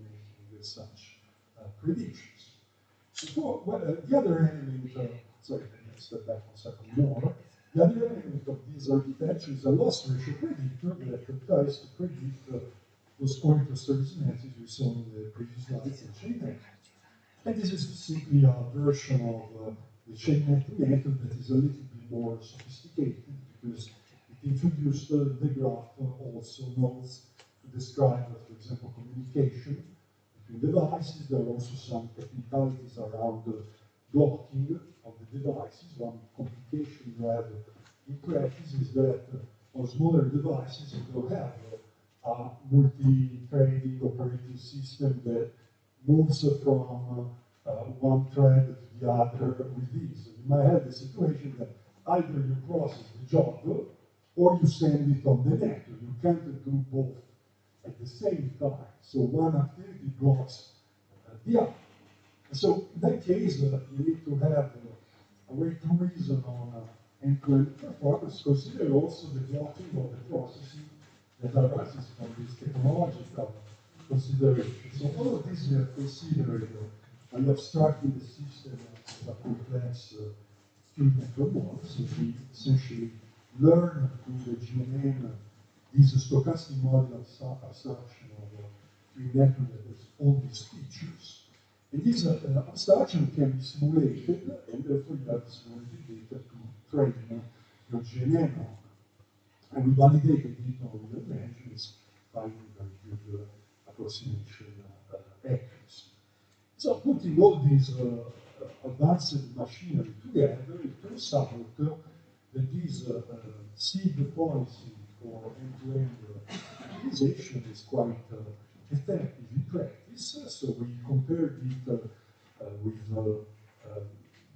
making such predictions. So, the other element, sorry, let me step back one second more. The other element of this architecture is a loss ratio predictor that tries to predict those point of service messages we saw in the previous slides in chain net. And this is simply a version of the chain net method that is a little bit more sophisticated because it introduced the graph also nodes to describe, for example, communication between devices. There are also some technicalities around blocking of the devices. One complication you have in practice is that on smaller devices you don't have a multi-threading operating system that moves from one thread to the other with ease. So you might have the situation that either you process the job or you send it on the network. You can't do both at the same time. So one activity blocks the other. So in that case, you need to have a way to reason on end-to-end performance, consider also the blocking of the processing that arises from this technological consideration. So all of this we have considered by abstracting the system of a complex three-dimensional model. So we essentially learn through the GNN this stochastic model abstraction of three network that has all these features. And this abstraction can be simulated, and therefore you have simulated data to train your GNN on. And we validated it on real measurements, finding very good approximation accuracy. So putting all these advanced machinery together, it turns out that this seed policy for end-to-end utilization is quite effective in practice. So we compared it with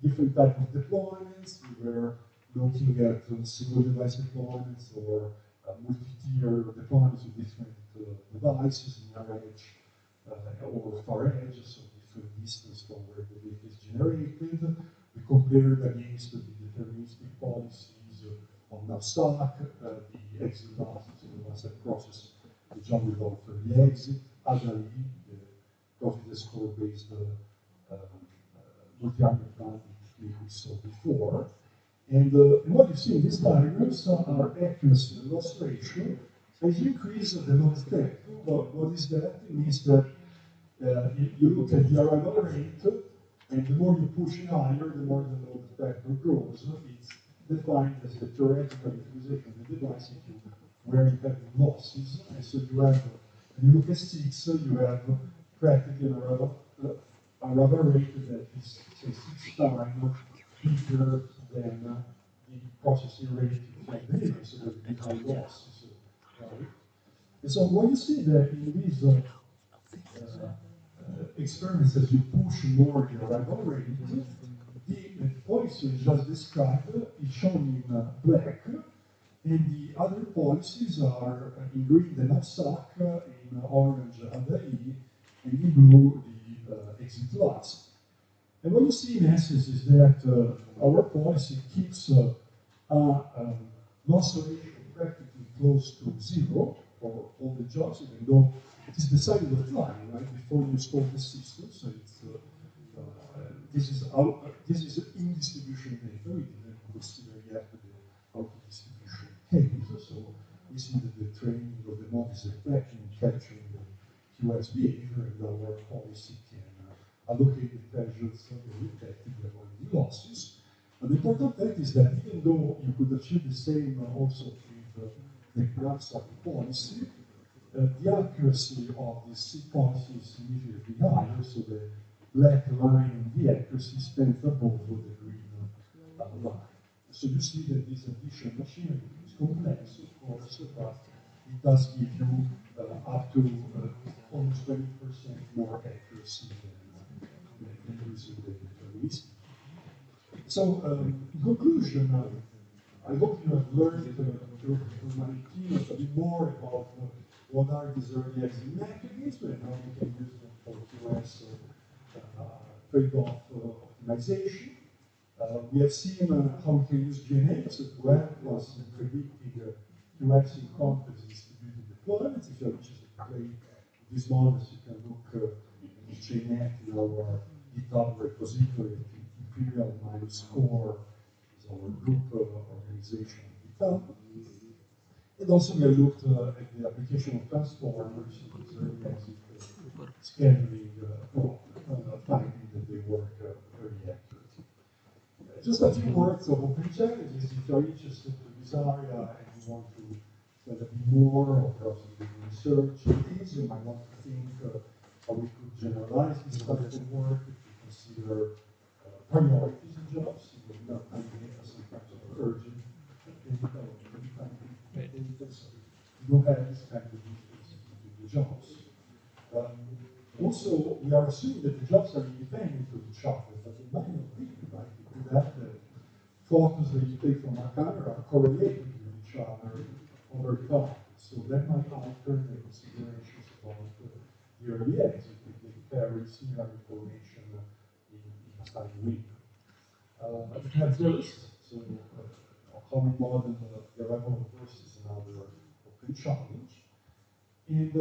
different types of deployments. We were looking at single device deployments or multi-tier deployments with different devices, near edge or far edge, so different distance from where the data is generated. We compared against the deterministic policies on NavStack, the exit losses, the ones that process the job result for the exit, ADALI, the confidence score-based multi-argument bandit we saw before. And what you see in these diagrams are accuracy and loss ratio. As you increase the load spectrum, what is that? It means that you look at the arrival rate, and the more you push it higher, the more the load spectrum grows. It's defined as the theoretical utilization of the device where you have losses. And so you have, when you look at 6, you have practically an arrival rate that is, say, 6 times bigger than the processing rate from the delivery, so that the high losses, right? And so what you see that in these experiments, as you push more the arrival rate, the policy just described is shown in black, and the other policies are in green the NavStack, in orange ADAI, and in blue the exit loss. And what you see in essence is that our policy keeps loss ratio practically close to 0 for all the jobs, even though it is decided on the fly, right, before you install the system. So it's, this is in distribution data. We didn't consider yet the out of distribution case. So we see that the training of the model is reflecting, capturing the QS behavior, and our policy can allocate the measures very effectively avoiding losses. But the important fact is that even though you could achieve the same also with the NavStack policy, the accuracy of the C policy is significantly higher, so the black line in the accuracy stands above the green line. So you see that this additional machinery is complex, of course, but it does give you up to almost 20% more accuracy than using the deterministic. So, in conclusion, I hope you have learned through my team a bit more about what are these early exit mechanisms and how we can use them for QS trade-off optimization. We have seen how we can use GNNs as well as predicting QX in complex distributed deployments. If you're interested to play with these models, you can look at GNN in our GitHub repository. Imperial minus core is our group organization at GitHub. And also we have looked at the application of transformers, this early exit scheduling finding that they work very accurately. Just a few words of open challenges. If you're interested in this area and you want to study a bit more or perhaps do research in this, you might want to think how we could generalize this type of work if you consider priorities in jobs. You know, sometimes urgent you don't have this kind of difference between the jobs. Also, we are assuming that the jobs are independent of each other, but they might not be, right? You could have the photos that you take from a camera correlated with each other over time. So that might alter the consideration time week. It had bursts, so how we model the level of bursts is another open challenge. And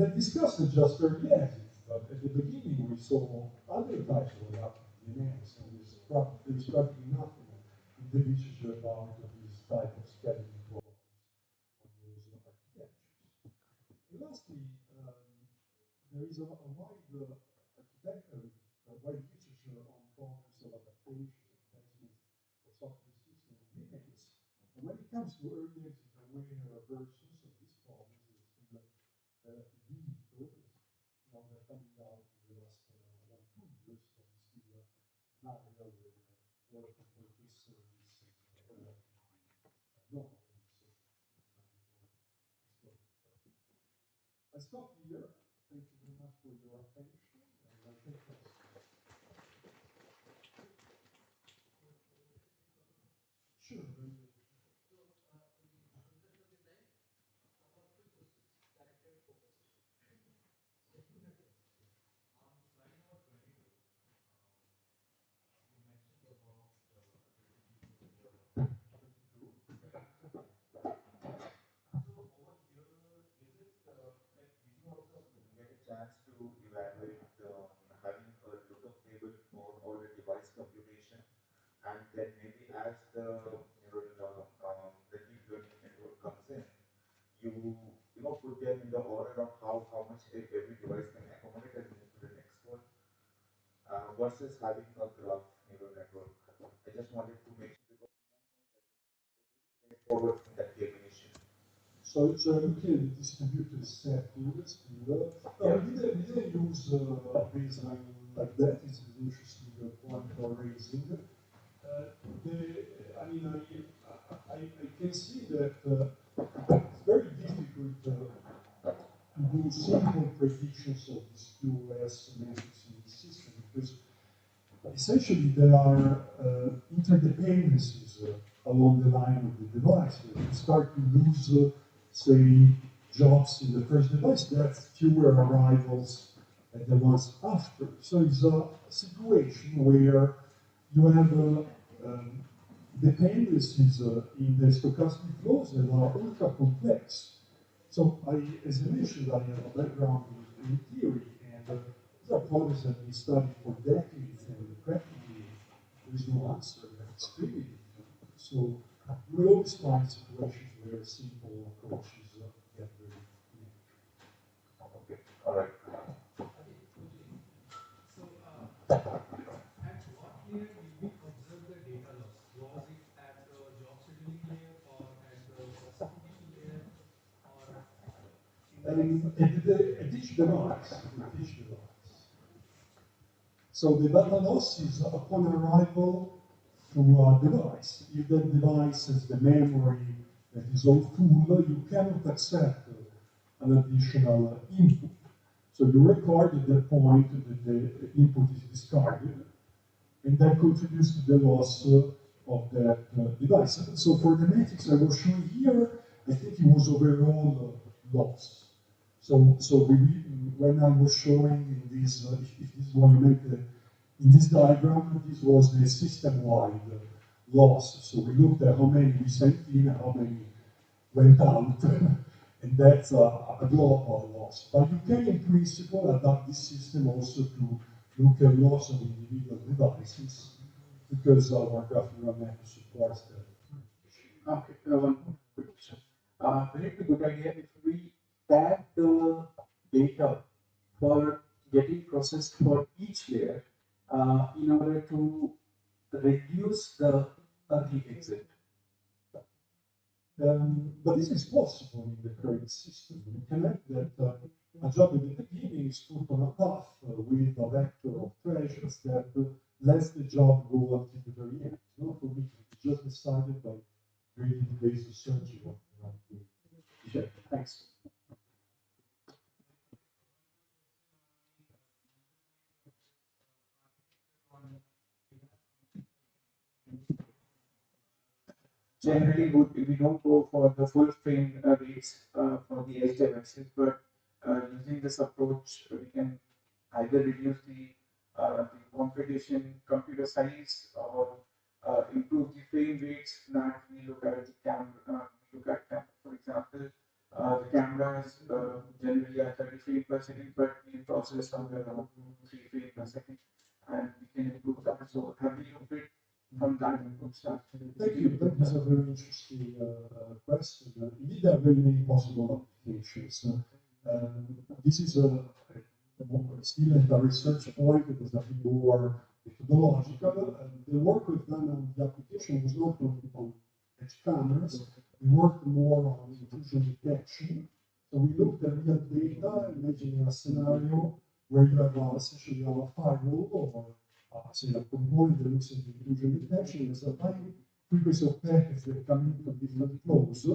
I discussed it just early exit, but at the beginning we saw other types of adaptive DNAs, and there's practically nothing in the literature about this type of scheduling problems on those architectures. And lastly, there is a wide wide literature on problems of adaptation and placement for software system DNAs. And when it comes to early exit aware versions of these problems, there's still relatively limited. Now they're coming out in the last 1 2 years, but it's still an area where work on purpose service is novel. I stop here. Thank you very much for your attention. And I think sure. Get a chance to evaluate having a lookup table for all the device computation, and then maybe as the the deep learning network comes in, you know put them in the order of how much every device can accommodate and move to the next one, versus having a graph neural network. I just wanted to make sure because forward in that definition. So looking at the distributed set units, we didn't use baseline like that. It's an interesting point for raising. I can see that it's very difficult to do simple predictions of these QoS metrics in the system because essentially there are interdependencies along the line of the device. If you start to lose, say, jobs in the first device, that's fewer arrivals at the ones after. So it's a situation where you have dependencies in the stochastic flows that are ultra complex. So as I mentioned, I have a background in theory, and these are problems that we studied for decades, and practically there is no answer. It's extremely difficult. So you will always find situations where simple approaches get very inaccurate. Okay, all right. At what layer did we observe the data loss? Was it at the job scheduling layer or at the classification layer or At each device, So the data loss is upon arrival to a device. If that device has the memory that is all full, you cannot accept an additional input. So you record at that point that the input is discarded, and that contributes to the loss of that device. So for the metrics I was showing here, I think it was overall loss. So when I was showing in this, if this is what you make in this diagram, this was the system-wide loss. So we looked at how many we sent in and how many went out, and that's a global loss. But you can, in principle, adapt this system also to look at loss of individual devices, because our graph neural network supports that. Okay, one quick question. Perhaps a good idea if we tag the data for getting processed for each layer in order to reduce the early exit. But this is possible in the current system. You can have that a job at the beginning is put on a path with a vector of treasures that lets the job go until the very end. It's not for me, it's just decided by gradient-based searching. Sure, thanks. Generally, we don't go for the full frame rates for the edge devices, but using this approach, we can either reduce the the computation, computer science, or improve the frame rates that we look at the camera. For example, the cameras generally are 30 frames per second, but we process somewhere around 3 frames per second, and we can improve that. So have we looked at from that input start? Thank you. That is a very interesting question. Indeed, there are very many possible applications. This is still at a research point. It is a bit more methodological. The work we've done on the application was not on edge cameras. We worked more on intrusion detection. So we looked at real data, imagining a scenario where you have essentially a firewall or say a component that looks at the intrusion detection. There's a high frequency of packets that come in from different flows.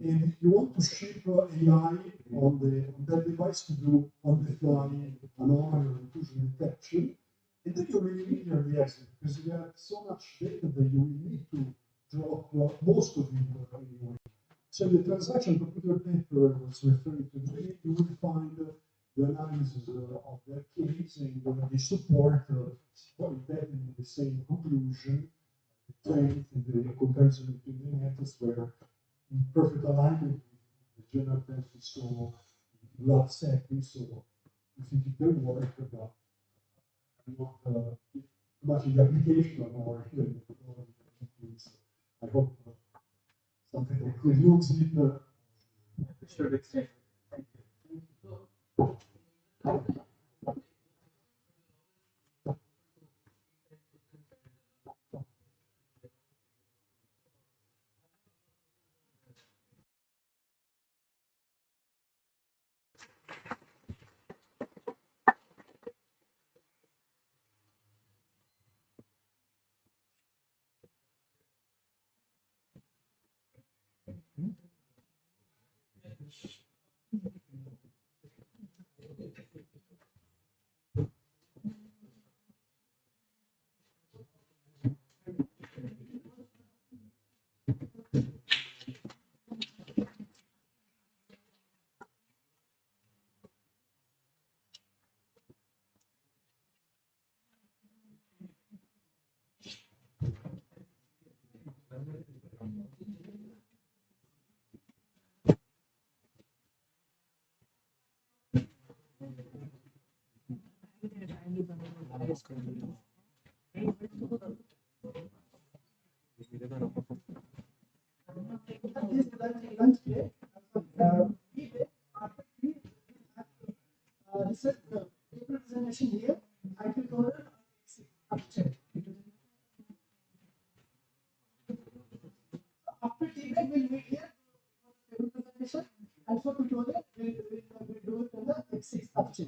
And you want to ship AI on that device to do on the fly anomaly or intrusion detection. And then you really need your reaction because you have so much data that you will need to drop most of it anyway. So the transaction computer paper was referring to today, you will find the analysis of that case and they support exactly the same conclusion, strength in the comparison between the methods were in perfect alignment with the general trend we saw in lab settings, so I think it will work, but not much in the application or more in the methodology. I hope something that could use it should extend. Thank you. This is the paper presentation here. I will go after. After feedback, we'll meet here for paper presentation, and for tutorial, we'll do it in the X6 after.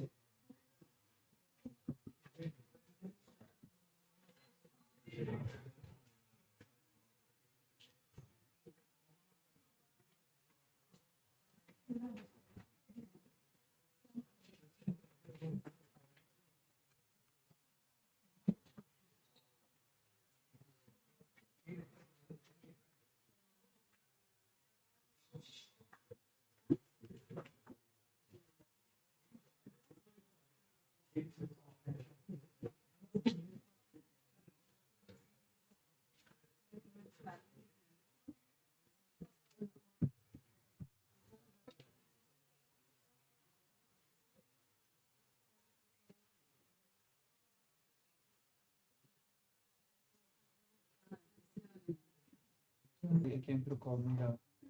It came through calling the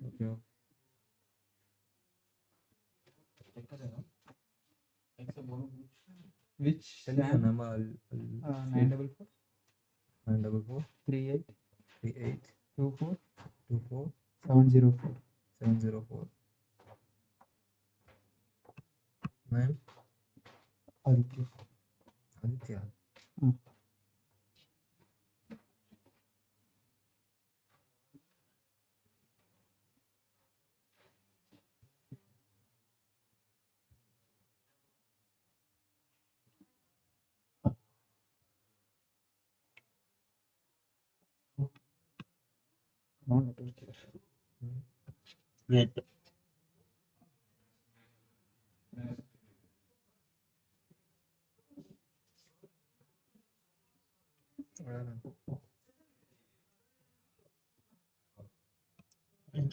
okay. Which number? 944 944 38 38 24 24 704 704 9 Aditya. Aditya. No network here. Wait. Maybe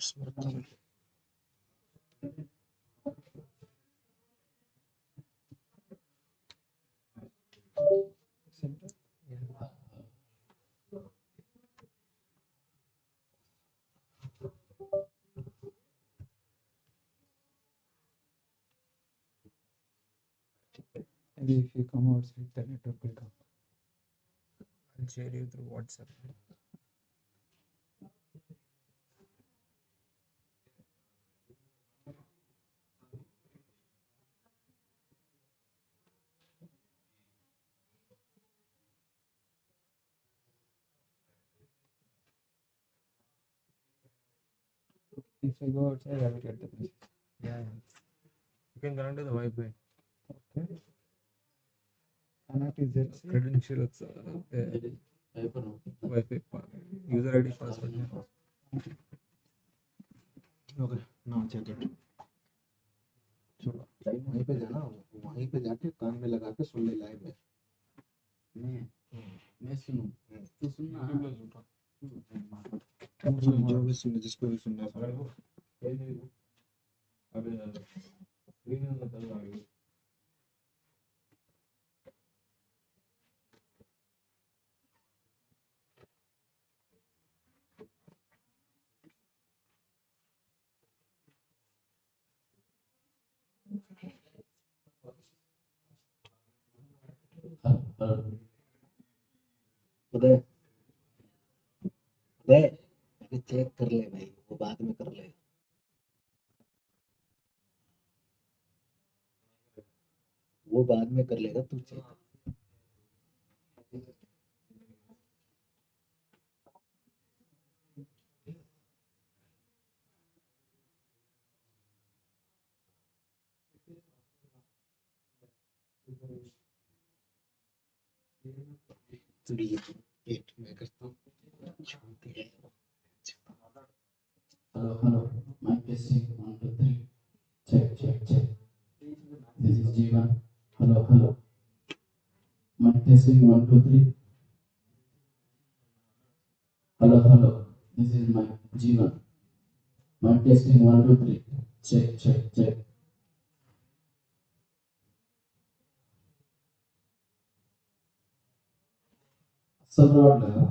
if you come outside, the network will come. I'll share you through WhatsApp. If I go outside, I will get the message. Yeah. You can connect to the Wi-Fi. Okay. Connect is there. Credentials. Wi-Fi. User ID password. Okay ना check it चलो live वहीं पे जाना वहीं पे जाके कान में लगा के सुन ले लाइव में मैं सुनूं तू सुनना जो भी सुनना जिसको भी सुनना अबे स्क्रीन में चल रहा है उदय उदय अरे चेक कर ले भाई वो बाद में कर ले वो बाद में कर लेगा तू चेक वेट मैं करता हूँ hello hello mic testing 1 2 3 check check check this is Jeevan hello hello mic testing 1 2 3 hello hello this is mic Jeevan mic testing 1 2 3 check check check सब राउंड लगा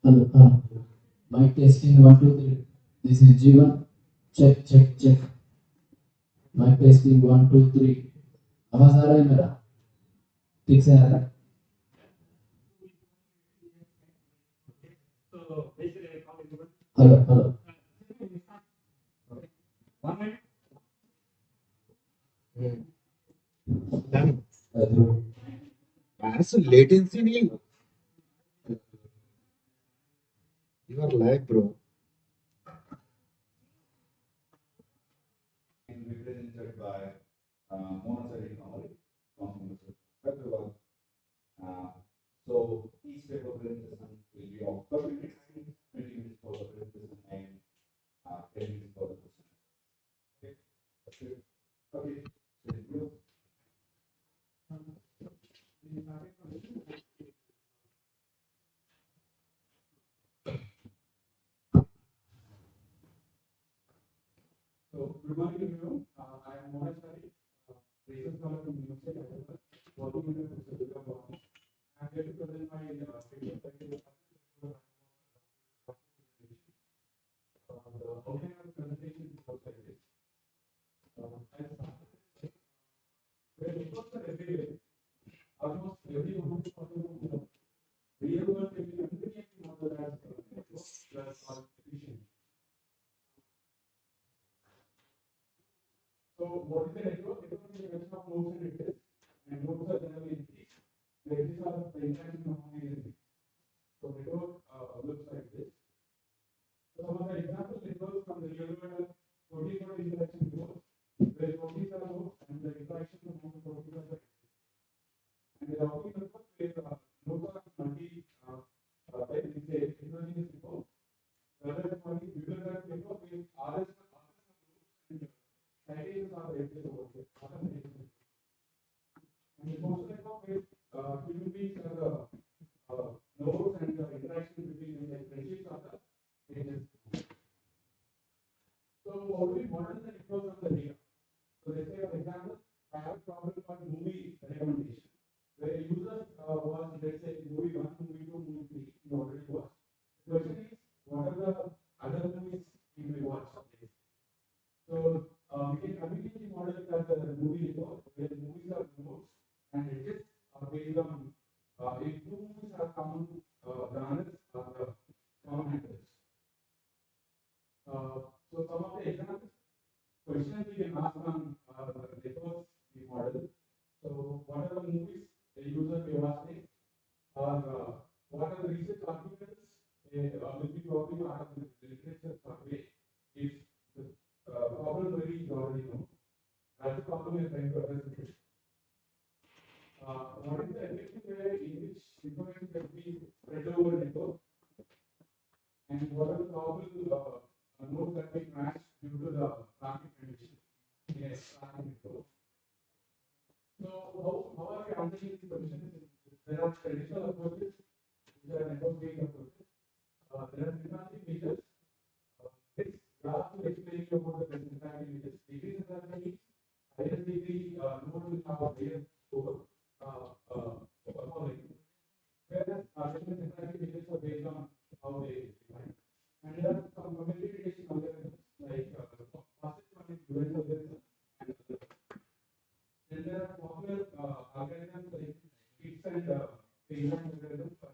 hello hello mic testing 1 2 3 this is Jeevan check check check mic testing 1 2 3 आवाज आ रहा है मेरा ठीक से आ रहा है हेलो हेलो ऐसे लेटेंसी नहीं you are live bro represented by monetary anomaly from University of Hyderabad. So each paper presentation will be of 30 minutes, 20 minutes for the presentation and 10 minutes for the question. Okay, that's it. Okay, thank you. So, good morning everyone. I am Monetary, research scholar from University of Hyderabad, working in the Professor Bhavani. I am here to present my paper title the outline of the presentation is like this. Where reports are everywhere, almost everyone who follows real world can be conveniently modeled as network plus or efficient. So what is the network? Network is a collection of nodes and edges, and nodes are generally empty. The edges are the interaction among these edges. So network looks like this. So some of the example networks how do we model the network on the data? So let's say, for example, I have a problem called movie recommendation, where a user was, let's say, movie 1, movie 2, movie 3, he already watched. The question is, what are the other movies he may watch next? So we can conveniently model it as a movie network, where the movies are nodes and edges are based on if two movies have common genres or the common actors. So some of the examples, questions we can ask on the networks we model. So what are the movies a user may watch next? Or what are the research arguments will be probably part of the literature survey if the problem very is already known. That's the problem we are trying to address. What is the effective way in which information can be spread over a network? And what are the probable nodes that may crash due to the traffic conditions in a traffic network? So how are we answering these questions? There are traditional approaches, which are network-based approaches. There are semantic features. This graph will explain you about the semantic features. Degree semantic, highest degree node will have a layer over following. Whereas different semantic features are based on how they define. And there are some communication algorithms like fastest one is dual algorithm and others. Then there are popular algorithms like fits and payment algorithms for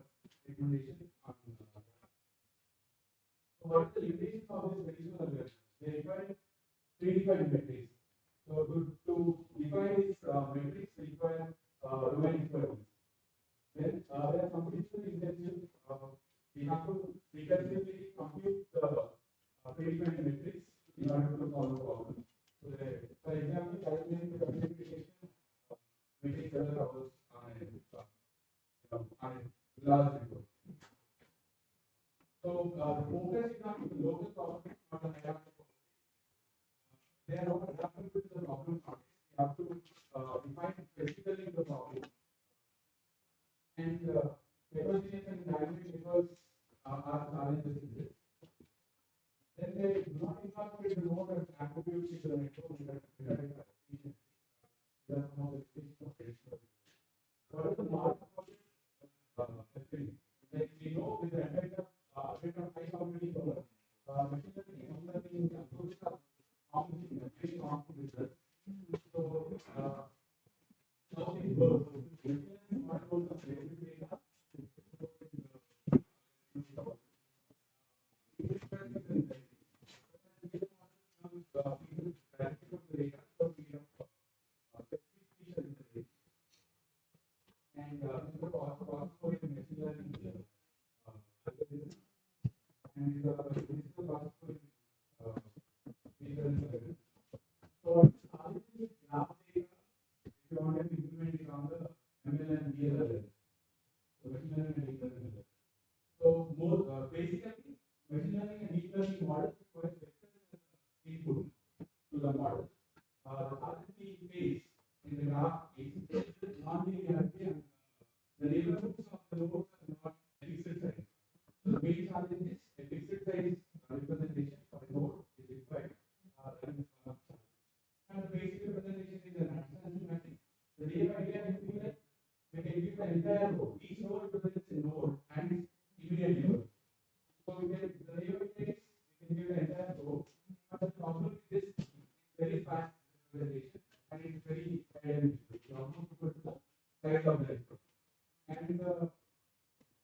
recommendation on. So what is the limitations of this traditional algorithm? They require predefined metrics. So to define these metrics, we require domain expertise. Then there are computational intensive. We have to recursively compute the predefined metrics in order to solve the problem. So, for example, calculating the communication may take several hours on a large network. So, the focus is on the local problem, not the hierarchical problem. They are not adaptable to the problem context. We have to define specifically the problem. And heterogeneous and dynamic networks are challenges in this. Then they do not incorporate the node as attributes into the network without efficiency. These are some of the limitations of traditional. What are the modern approaches? Like we know with the advent of high computing power, machine learning approaches are promising, very promising results. So, how it works? Machine learning models are very data. So more basically, machine learning and deep learning models require vectors as input to the model. The RGB phase in the graph is non-linearity and the neighborhoods of the nodes are not fixed size. So the main challenge is a fixed size representation for a node is required. And the basic representation is an abstraction matrix. The real idea is that we can give the entire node. Each node represents a node and its immediate neighbor. So we can the neighbor matrix, we can give the entire node. But the problem with this is very fast representation and it's very dynamic. It's almost equal to the size of the network. And the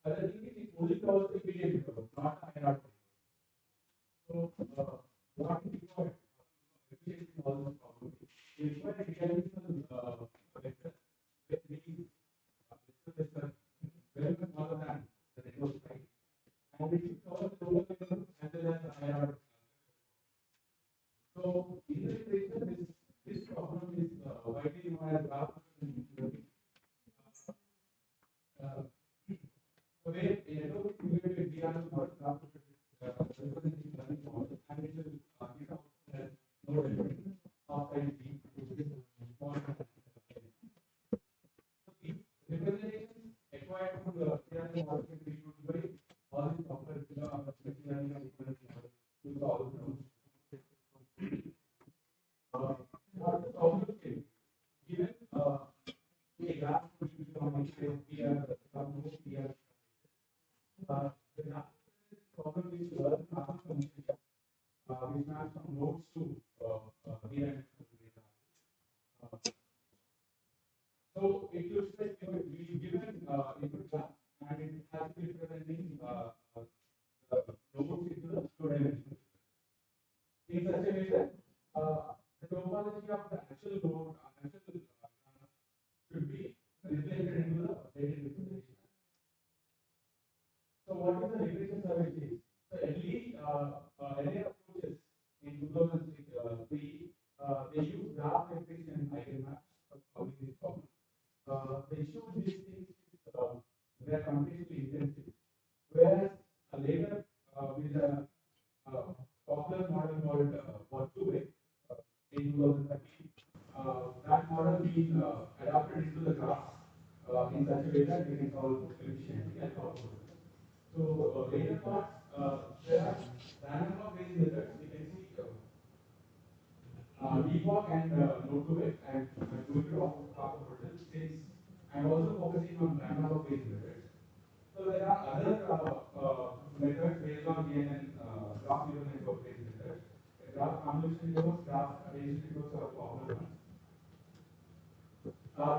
other thing is it only covers the immediate neighbor, not the hierarchy. So what is required? Efficiency in all those problems. We require a dimensional vector with these vector very much smaller than the network size. And it should cover the local neighborhood as well as the hierarchy. So in the literature, this problem is widely known as graph learning. So where a network is simulated with DRM model, graph representing learning model, and it will give out as node element of size b to this model. So these representations acquired from the DRM model can be used by all these popular machine learning and deep learning models to solve problems. which maps from nodes to event. So it looks like we've given input graph and it has been representing the nodes into the two-dimensional in such a way that the topology of the actual node should be reflected into the data representation. So what is the regression survey case? So early approaches in 2003, they use graph matrix and eigenmaps for solving this problem. The issue with these things is they are completely intensive. Whereas later with a popular model called Work2Way in 2013, that model being adapted into the graphs in such a way that we can solve efficiently and powerfully. So later parts, there are random walk based methods. We can see debug and node2way. I'm going to talk about it since I'm also focusing on random walk based methods. So there are other methods based on DNN graph neural network based methods. Graph convolution networks, graph based networks are popular ones.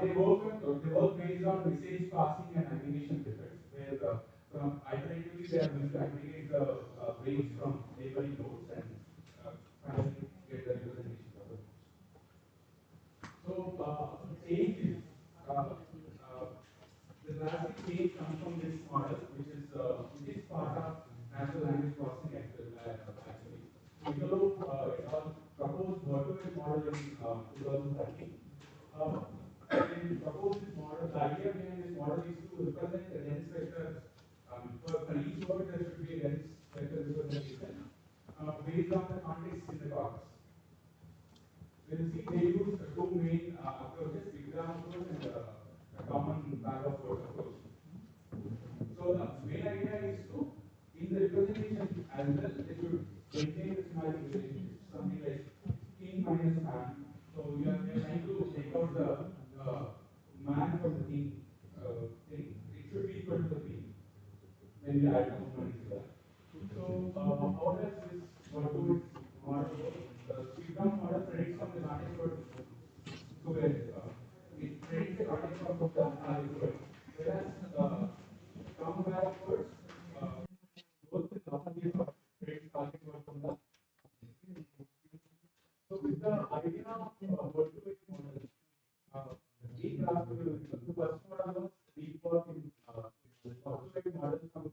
They work based on message passing and aggregation methods, where from iteratively they are going to aggregate the weights from neighboring nodes and finally get the representation of the nodes. So change is the drastic change comes from this model, which is part of natural language processing actually. Igalo proposed Work2Way model in 2013. When we propose this model, the idea behind this model is to represent the dense vector. For each word, there should be a dense vector representation based on the context in the corpus. You will see they use two main approaches, big-gram approach and a common bag of words approach. So the main idea is to, in the representation as well, they should maintain the semantic relationship, something like king minus man. So we are trying to take out the man from the king thing. It should be equal to the queen when we add one into that. So how does this Work2Way model work? The speed-down model predicts from the context word to where it predicts the context from the target word, whereas common pair of words both with opposite predicts target word from the. So with the idea of Work2Way model, in graph the first model was deep work in Work2Way model from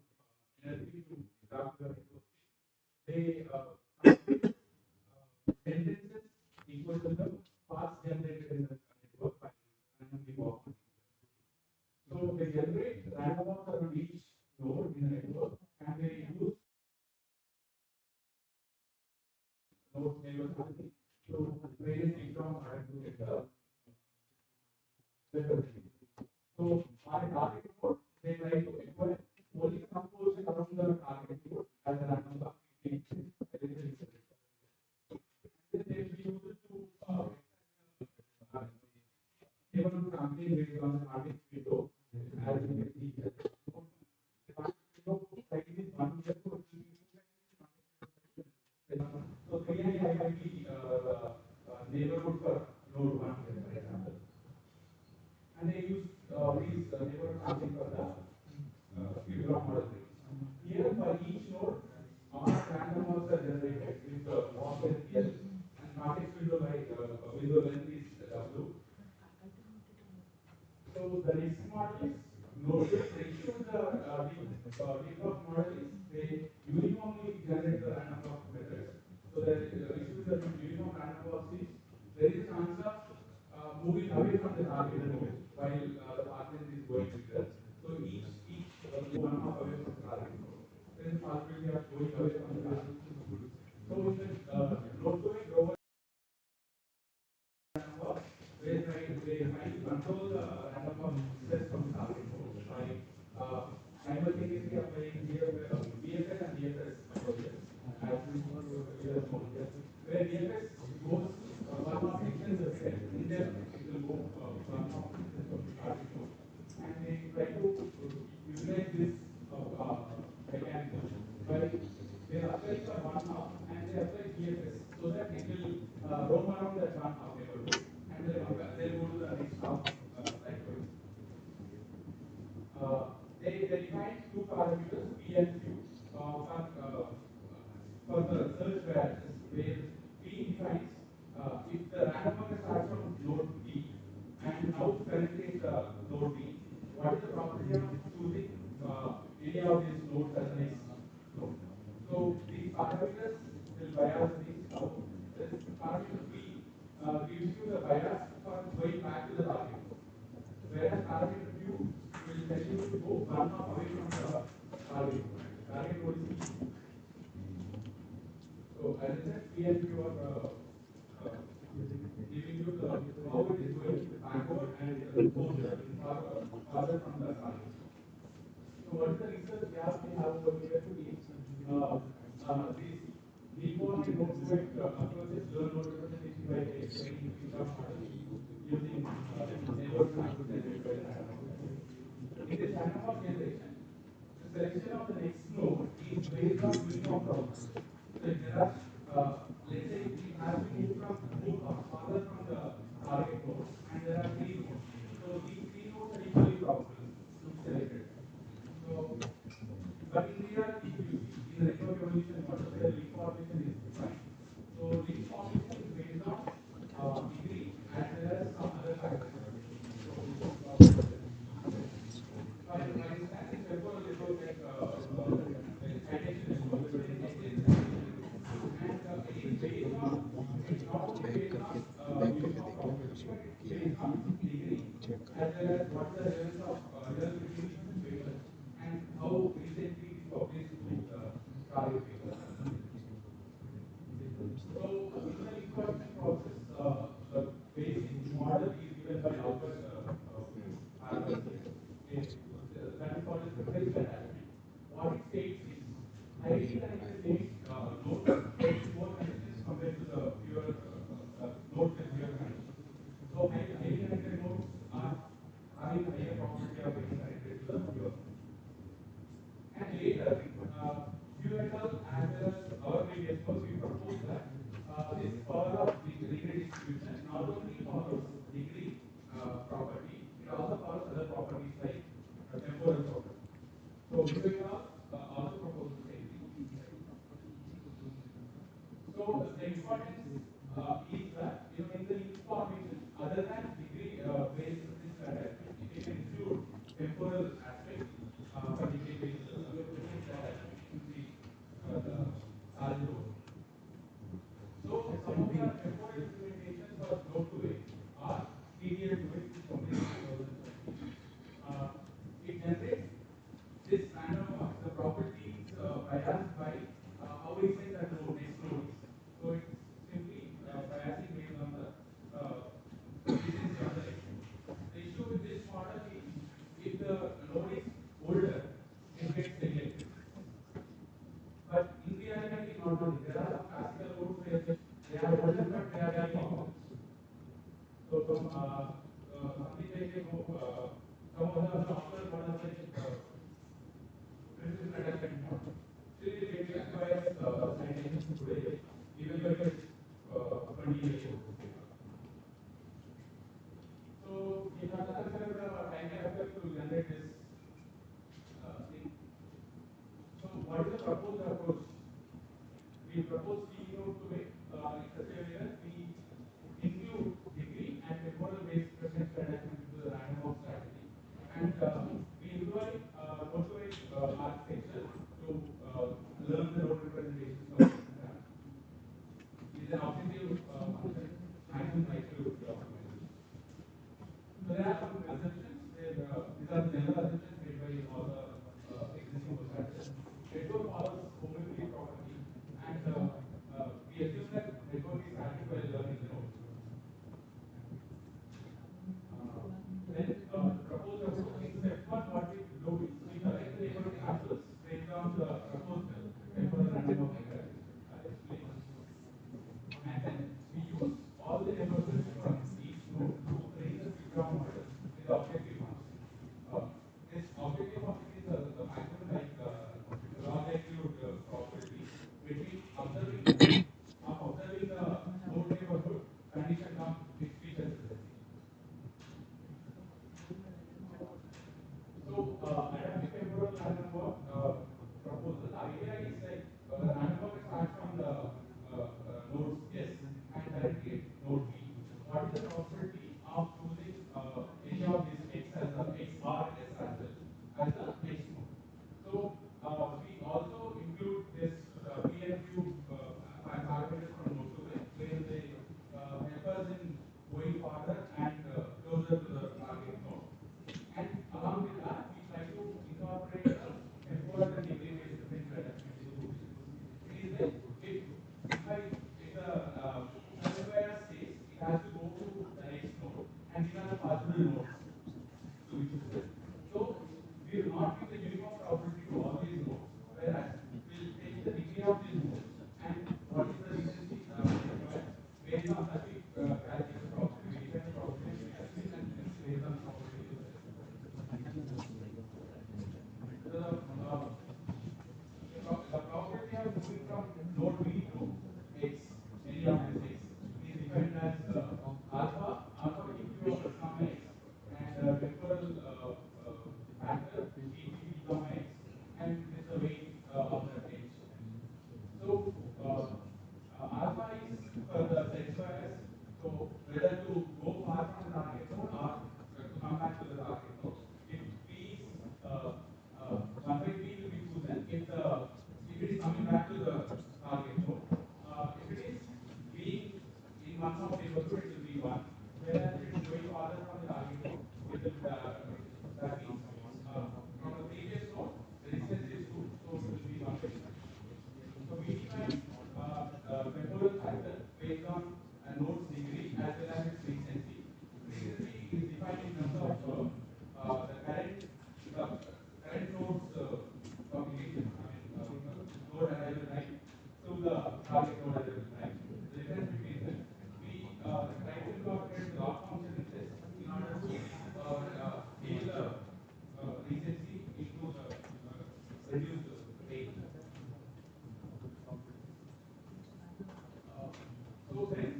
NLP to graph neural. They sentences equal to the paths generated in the network by randomly walked. So they generate random walks around each node in the network and they use nodes neighbors to various big-gram model to get the representation. So on a target node, they try to acquire only some portion around the target node as a random walk. Able to campaign based on the target window as you can see here. The target window size is 1 meter. So clearly I will be neighborhood for node 1 here, for example. And they use these neighborhood sampling for the speed-gram model. Here for each node, random walks are generated with walk length L and context window length is W. So the next model is node. The issue with the deep work model is they uniformly generate the random walk methods. So the issue with the uniform random walks is there is a chance of moving away from the targeted node while the path length is going bigger. So each one half away from the target node. There is a possibility of going away from the target node. So in the node-to-way global random walk, they try to control the random walk stress from the target node by simultaneously applying BFS and DFS approaches as we where DFS goes one half distance a second, and then it will go one half distance from the target node. And they try to utilize this mechanism by they apply for one half and they apply DFS surface so that it will roam around that one neighborhood and they'll go to the next house likewise. They define two parameters, P and Q, for the search variables, where P defines if the random walker starts from node P and now penetrates the node B, what is the probability of choosing any of these nodes as the next node? So these parameters will bias these. Now, this parameter P gives you the bias for going back to the target node, whereas parameter Q will tell you to go one hop away from the target node. Target node is P. So as I said, P and Q are giving you the how it is going backward and farther from the target. So what is the research gap we have over here is these deep-learning and node-to-weight approaches learn node representation by training feature models using network traffic generated by the random walk. In this random walk generation, the selection of the next node is based on mean of problems. So if there are, let's say it has to move farther from the target node, and there are three nodes. So these three nodes are equally probable to be selected. So, but in reality, if you see in the network evolution model, the link formation is defined. So link formation is based on degree as well as some other factors. So for instance, in temporal network like citation network, there is extensive and it is based on, it's not only based on uniform probability, but it's based on degree as well as what the relevance of relevance between these two papers and how recently it is published with target papers. So in the link formation process, the basic model is given by Albert Harvard here. That is called as preferential attachment. What it states is highly connected nodes get more connections compared to the fewer nodes with fewer connections. So highly connected nodes are having higher probability of getting connected to the fewer. And later, few et al. As well as our previous work, we proposed that this power of degree distribution not only follows degree property, it also follows other properties like temporal property. So few et al. Also proposed the same thing. So the importance is that in the link formation, other than degree based preferential attachment, if you can include temporal aspect for degree based preferential attachment, it will be the larger one. So some of the temporal implementations of node-to-weight are TDM-to-weight, which is completed in 2017. It generates this random walk. The property is biased by how recent that next node is. So it's simply biasing based on the recency of the next node. The issue with this model is if the node is older, it gets neglected. But in reality, not only there are some classical nodes where they are older, but they are very popular. So from something like some of the popular models like precision attachment model, still it requires citations today, even though it is 20 years old. So you have to consider the time factor to generate this thing. So what is the proposed approach? We propose TDM-to-weight in such a way that we include degree and temporal based preferential attachment into the random walk strategy, and we employ node-to-weight architecture to learn the node representations of different parameters. It is an objective function, maximum likelihood optimization. So there are some assumptions. These are the general assumptions made by all the existing postgraduates. Network follows homogeneity property, and we assume that network is static while learning the node. Then the proposed approach in step one, what we do is we collect the neighborhood samples based on the proposed temporal random walk mechanism as explained. And then we use all the neighborhoods from each node to train the feedback model with the objective function. This objective function is the maximum log likelihood probability between observing half of one shot they go through, it will be one. Whereas if it is going farther from the target node, it will that means from the previous node the distance is 2, so it will be 1 by 2. So we define temporal factor based on a node's degree as well as its recency. Recency is defined in terms of the current node's communication, I mean node arrival time to the target node arrival time. The difference between them. We try to incorporate the log function in this in order to scale the recency into the reduced rate. So then,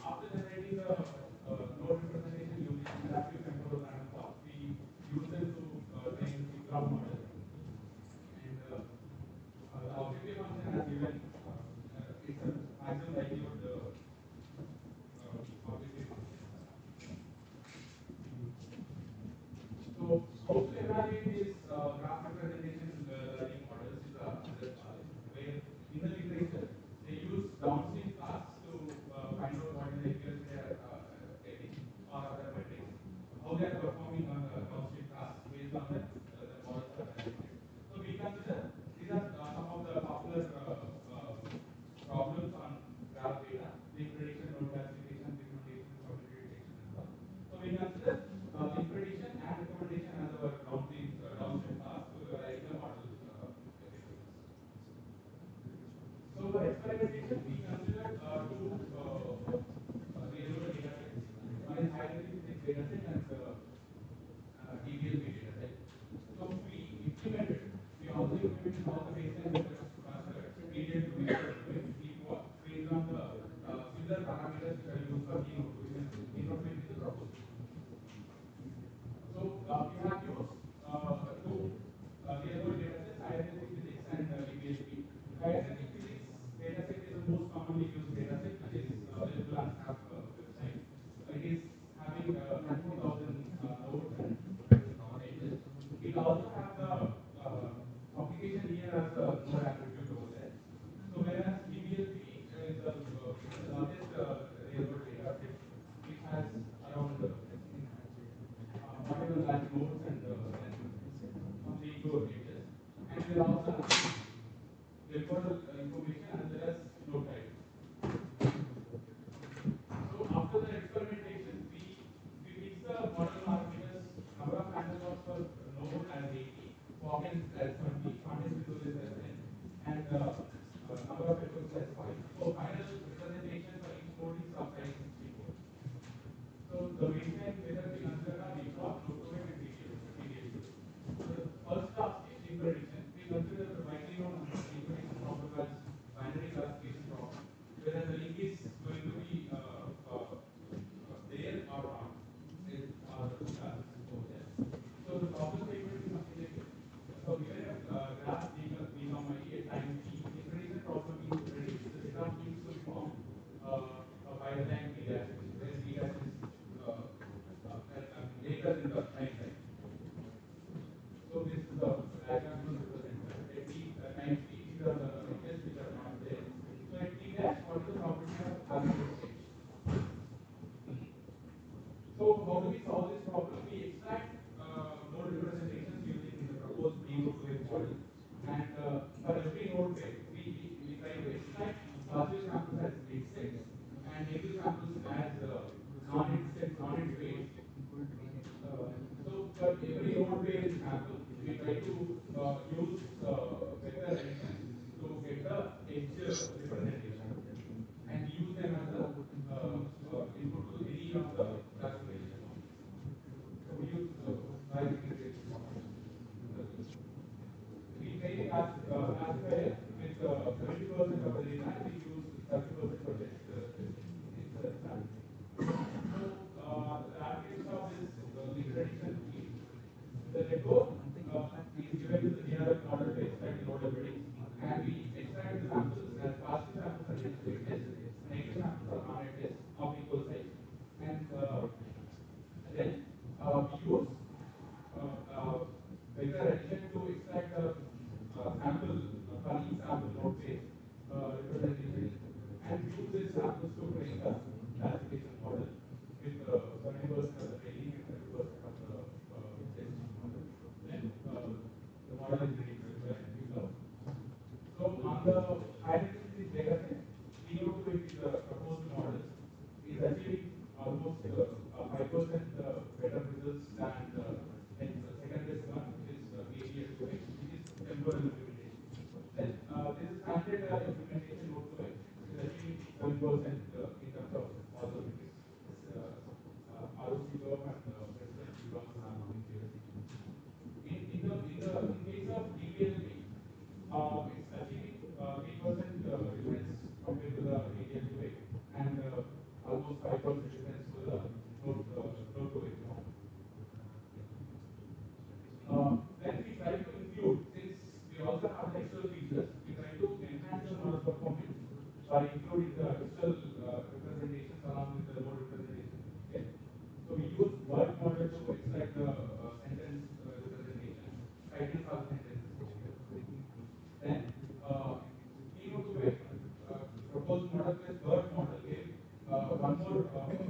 after generating the node representation using adaptive temporal random forest, we use them to train the graph model. And the objective function has given it's a maximum likelihood objective function. So how to evaluate this graph representation learning models is another part, where in the literature they use downstream tasks to find out what is the accuracy they are getting or other metrics, how they are performing on the downstream tasks based on that the models are validated. So we consider these are some of the popular problems on graph data: link prediction, node classification, recommendation, probability detection, and so on. So we consider link prediction and recommendation as our downstream task to write the model effectiveness. So for experimentation, we consider two real-world data sets. One is high-level physics data set and DBLP data set. So we also implemented all the baseline methods to consider median to equal based on the similar parameters which are used for mean node weight. Mean node weight is the proposed. So we have used two real-world data sets, high-energy physics and DBLP. High-energy physics data set is the most commonly used data set, which is available on SNAP website. It is having 24,000 nodes and edges. It also has the application here as a node attribute over there. So whereas DBLP is the largest real-world data set, which has around 41 lakh nodes and complete node edges. And we are also having temporal information as well as node type. So after the experimentation, we fix the model parameters, number of handlebars per node as 80, pockets as 20, context windows as 10, and number of epochs as 5. So final representation for each node is of size 64. So the baseline methods we consider are leapfrog, look-to-weight, and TDS. So the first task is link prediction. We consider the widely known link prediction problem as binary classification problem, whether the link is going to be there or not. There are two tasks over there. So the problem statement is something like this. So given a graph become a time t, link prediction problem is to predict the set of links to be formed by the time t dash, where t dash is later in the time line. So this is the diagram to represent at t time t. These are the edges which are not there. So at t dash, what is the probability of having this edge? So how do we solve this problem? We extract node representations using the proposed mean node weight model, and for every node pair, we try to extract positive samples as edge sets and negative samples as non-edge sets, non-edge weights. So for every node pair in sample, we try to use vector additions to get the edge representation and use them as a input to any of the classification models. So we use logic integration models. We train a classifier with 70% of the data, and we use 30% for test result. So the application of this link prediction is the record is given to the DRF model to extract the nodal weightings, and we extract the samples as positive samples are edge weighted, negative samples are non-edges of equal size, and then we use vector addition to extract the sample for each sample node pair representation, and use these samples to train the classification model with 70% of the training and 30% of the testing model. Then the model is ready to deploy and we love. So on the high density data set, PO2 is the proposed model is achieving almost 5% better results than the second best one, which is ADA2X, which is temporal implementation. Then this is standard implementation also is achieving 7% in terms of all the metrics. ROC curve and president neurons are moving here. In case of DBLP, it's achieving 8% difference compared to the ADL2A and almost 5% difference to the flow to it. Then we try to include, since we also have digital features, we try to enhance the model performance by including the digital representations along with the node representation. Okay. So we use word model to extract the sentence representation, titles are sentences. Then PO2A proposed model plus word model gave one more 1%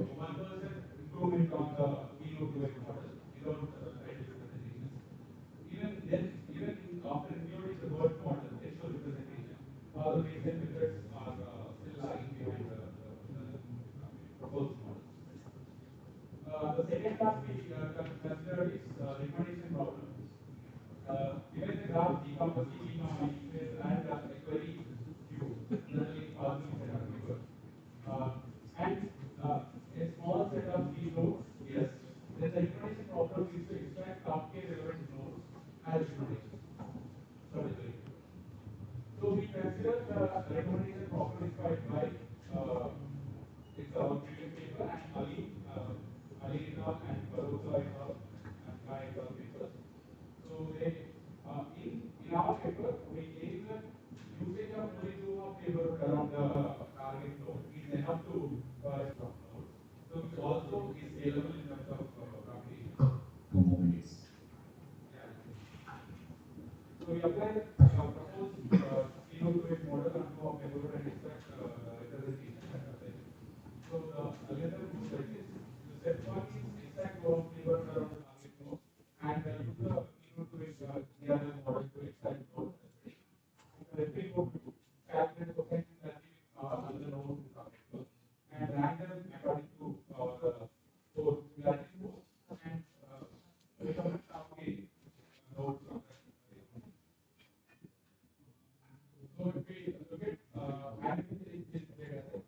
improvement on the PO2A model without title representations. Even after including the word model, textual representation, all the basic methods are still lagging behind the proposed model. The second task we considered is recommendation problem. Given the graph decomposing and a query view, generally possible set of keywords, and a small set of key nodes, yes, then the recommendation problem is to extract top k relevant nodes as recommendations from the query. So we consider the recommendation problem is quite by it's our previous paper and Ali et al. And Barbosa et al. And Kai et al. Papers. So they in our paper we gave the usage of only 2 of keywords around the target node is enough to provide from node. So which also is scalable in terms of computation. 2 more minutes. Yeah. So we applied proposed PO2X model and for paper and extract representation. So the algorithm goes like this. The step 1 is extract 2 of keywords around the target node and use the PO2X DRL model to extract node. Every node calculate potential that another node to target node and random according to the 4 similarity nodes and recommend top k node from that. So if we look at analysis this data set,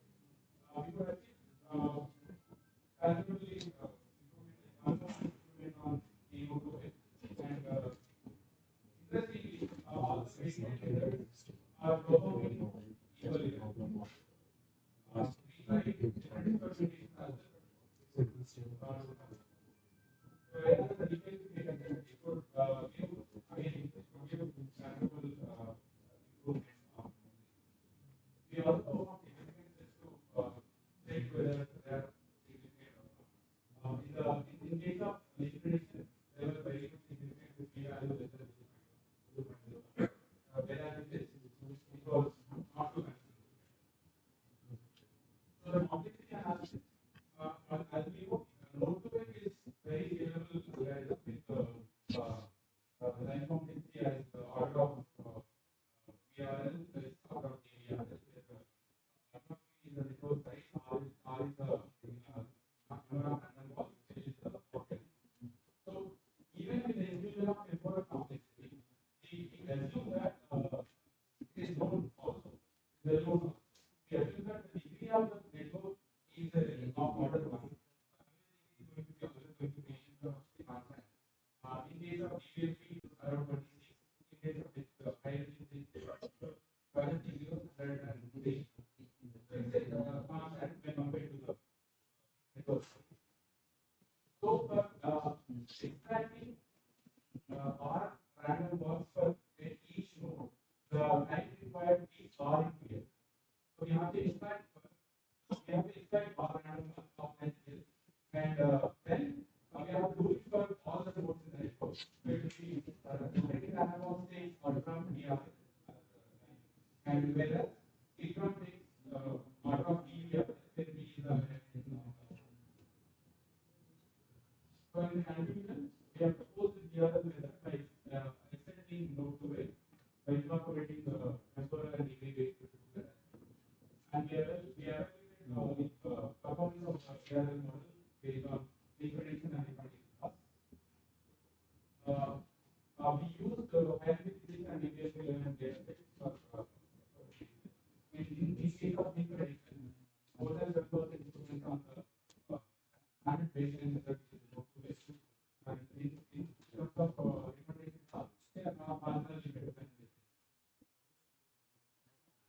we could achieve considerably improvement on PO2X and interestingly, all the basic methods are performing equally. We try different permutations as well. So rather than detailed data set, it could give sample improvements. We also perform experiments to check whether they are significant or not. In case of liquidation, there was very significant p-value less than 0.05. Whereas in this, it was not too considerable. So the complexity analysis, as we know, node-to-N is very scalable algorithm with the line complexity as the order of PRL is order of KVRL. R is the network size, R is the number of random walls, H is the total. So even with the inclusion of network complexity, we assume that it is known also. We assume that the degree of the network is of order 1. Is going to be constant. In case of DBLP, around 26. In case of this higher density, 100 and 3. So it's a constant when compared to the network. So for extracting R random walks for each node, the time required is R into L. So we have to extract R random walks of length L, and then we have to do it for all the nodes in the network. Where to see the random walks takes order from DR, and whereas each one takes order of TVR, then B is the hierarchical model based on information and information class. We use hierarchical and API and data sets for in case of information, more than 12% students on the standard basis method and in terms of information class, they are marginally better than this.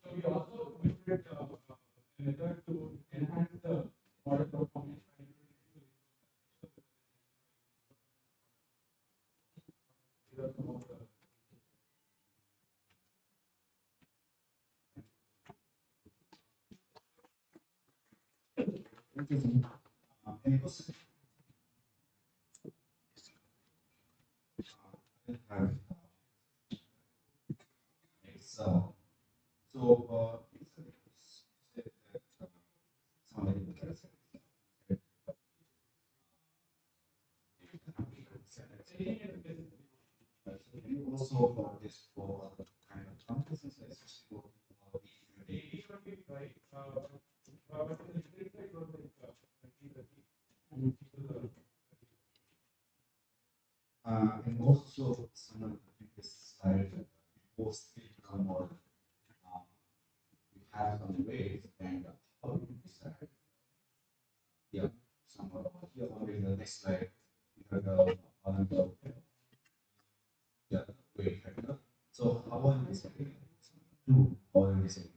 So we also used a method to enhance the model performance and Any questions? Also for this for kind of conferences, especially for and also some of the previous slide post become more we have some ways and how we decide. Yeah, some of here on the next slide you have the yeah weight factor. So how are you deciding? Two, how are you deciding?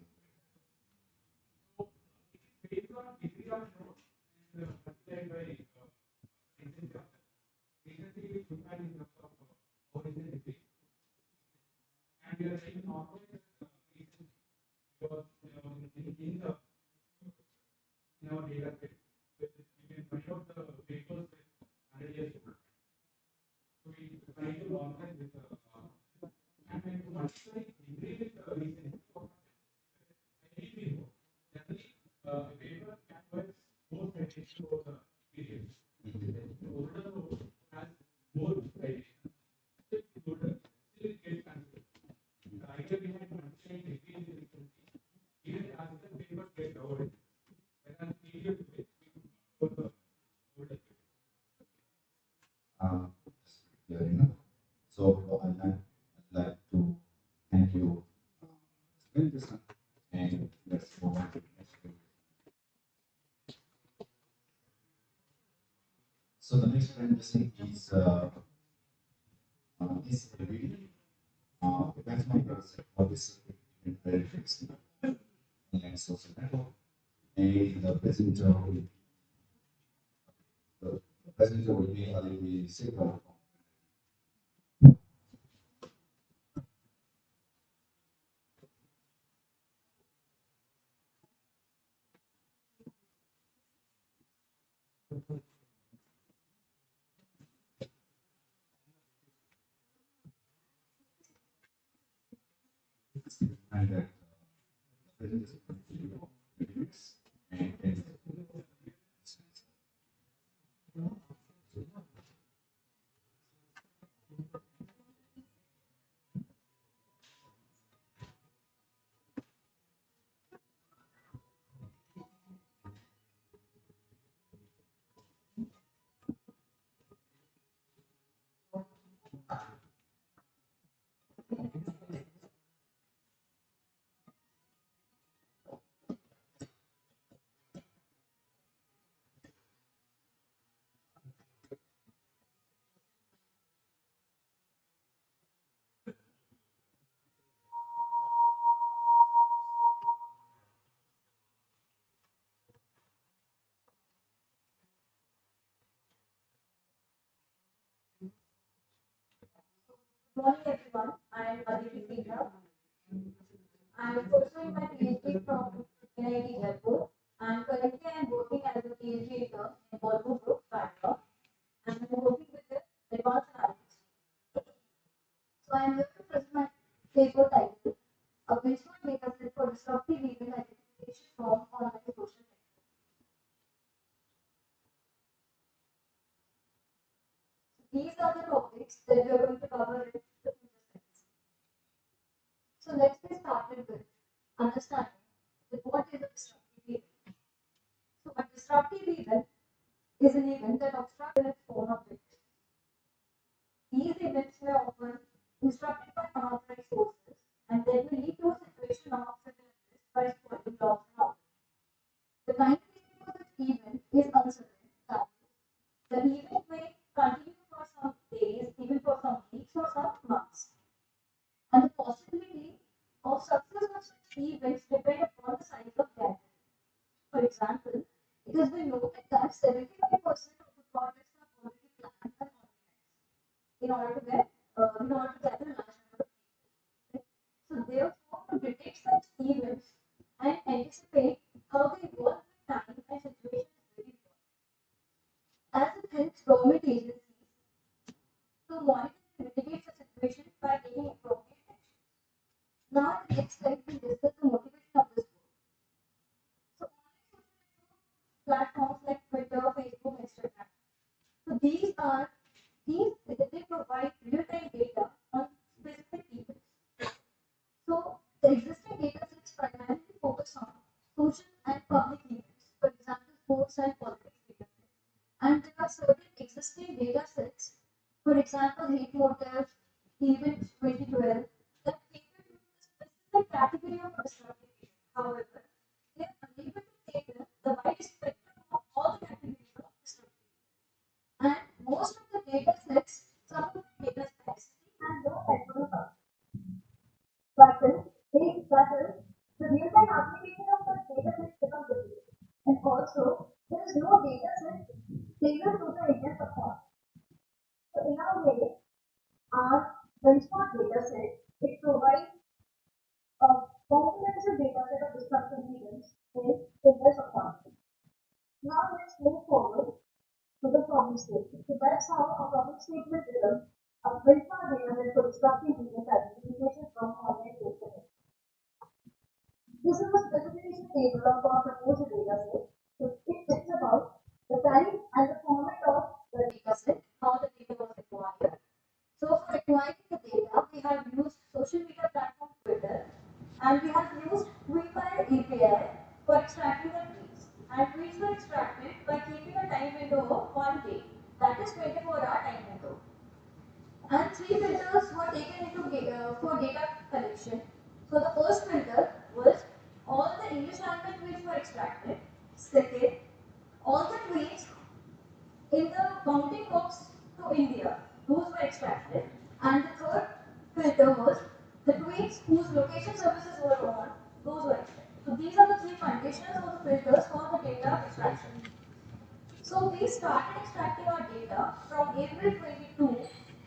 So I'd like to thank you, and let's move on to the next one. So the next presentation is a video. That's my person for this online social network. And the presenter will be Ali Sigma. And the presentation and Good morning, everyone. I am Aditi Singha. I am pursuing my PhD from NIT Jaipur, and currently I am working as a PhD intern in Volvo Group, Bangalore, and I am working with the advanced analytics. So I am here to present my paper title, A Benchmark Dataset for Disruptive Event Identification from Online Social Networks. These are the topics that we are going to cover in the future slides. So let's get started with understanding that what is a disruptive event. So a disruptive event is an event that obstructs its own objective. These events were often instructed by unauthorized sources and then will lead to a situation of civil unrest by exploiting laws and order. The time period for such event is uncertain. That is, the event may continue for some days, even for some weeks or some months. And the possibility of success of such events depend upon the size of gathering. For example, it has been noted that 75% of the projects are already planned and organized in order to gather a large number of people. Right? So therefore, to detect such events and anticipate how they evolve with time and situation is very important. As it helps government agencies to monitor and mitigate the situation by taking appropriate action. Now, in the next slide, we'll discuss the motivation of this work. So, platforms like Twitter, Facebook, Instagram. So they provide real-time data on specific events. So the existing data sets primarily focus on social and public events, for example, sports and politics data sets. And there are certain existing data sets, for example, hate motive, event 2012, that cater to a specific category of disruptive event. However, they are unable to cater the wide spectrum of all the categories of disruptive events. And most of the data sets suffer from data scarcity and low network coverage. But the real-time application of such data sets becomes difficult. And also, there is no data set tailored to the Indian performance. So in our way, our benchmark data set, it provides a comprehensive data set of disruptive events in Indian performance. Now let's move forward to the problem statement. So that's how a problem statement is a benchmark data set for disruptive event identification from online data. This is a specification table of our proposed data set. So it tells about the time and the format of the data set, how the data was acquired. So for acquiring the data, we have used social media platform Twitter, and we have used Tweetfire API for extracting the tweets. And tweets were extracted by keeping a time window of 1 day, that is 24-hour time window. And 3 filters were taken into for data collection. So the first filter was all the English language tweets were extracted. Second, all the tweets in the bounding box to India, those were extracted. And the third filter was the tweets whose location services were on, those were extracted. So these are the 3 conditions or the filters for the data extraction. So we started extracting our data from April 22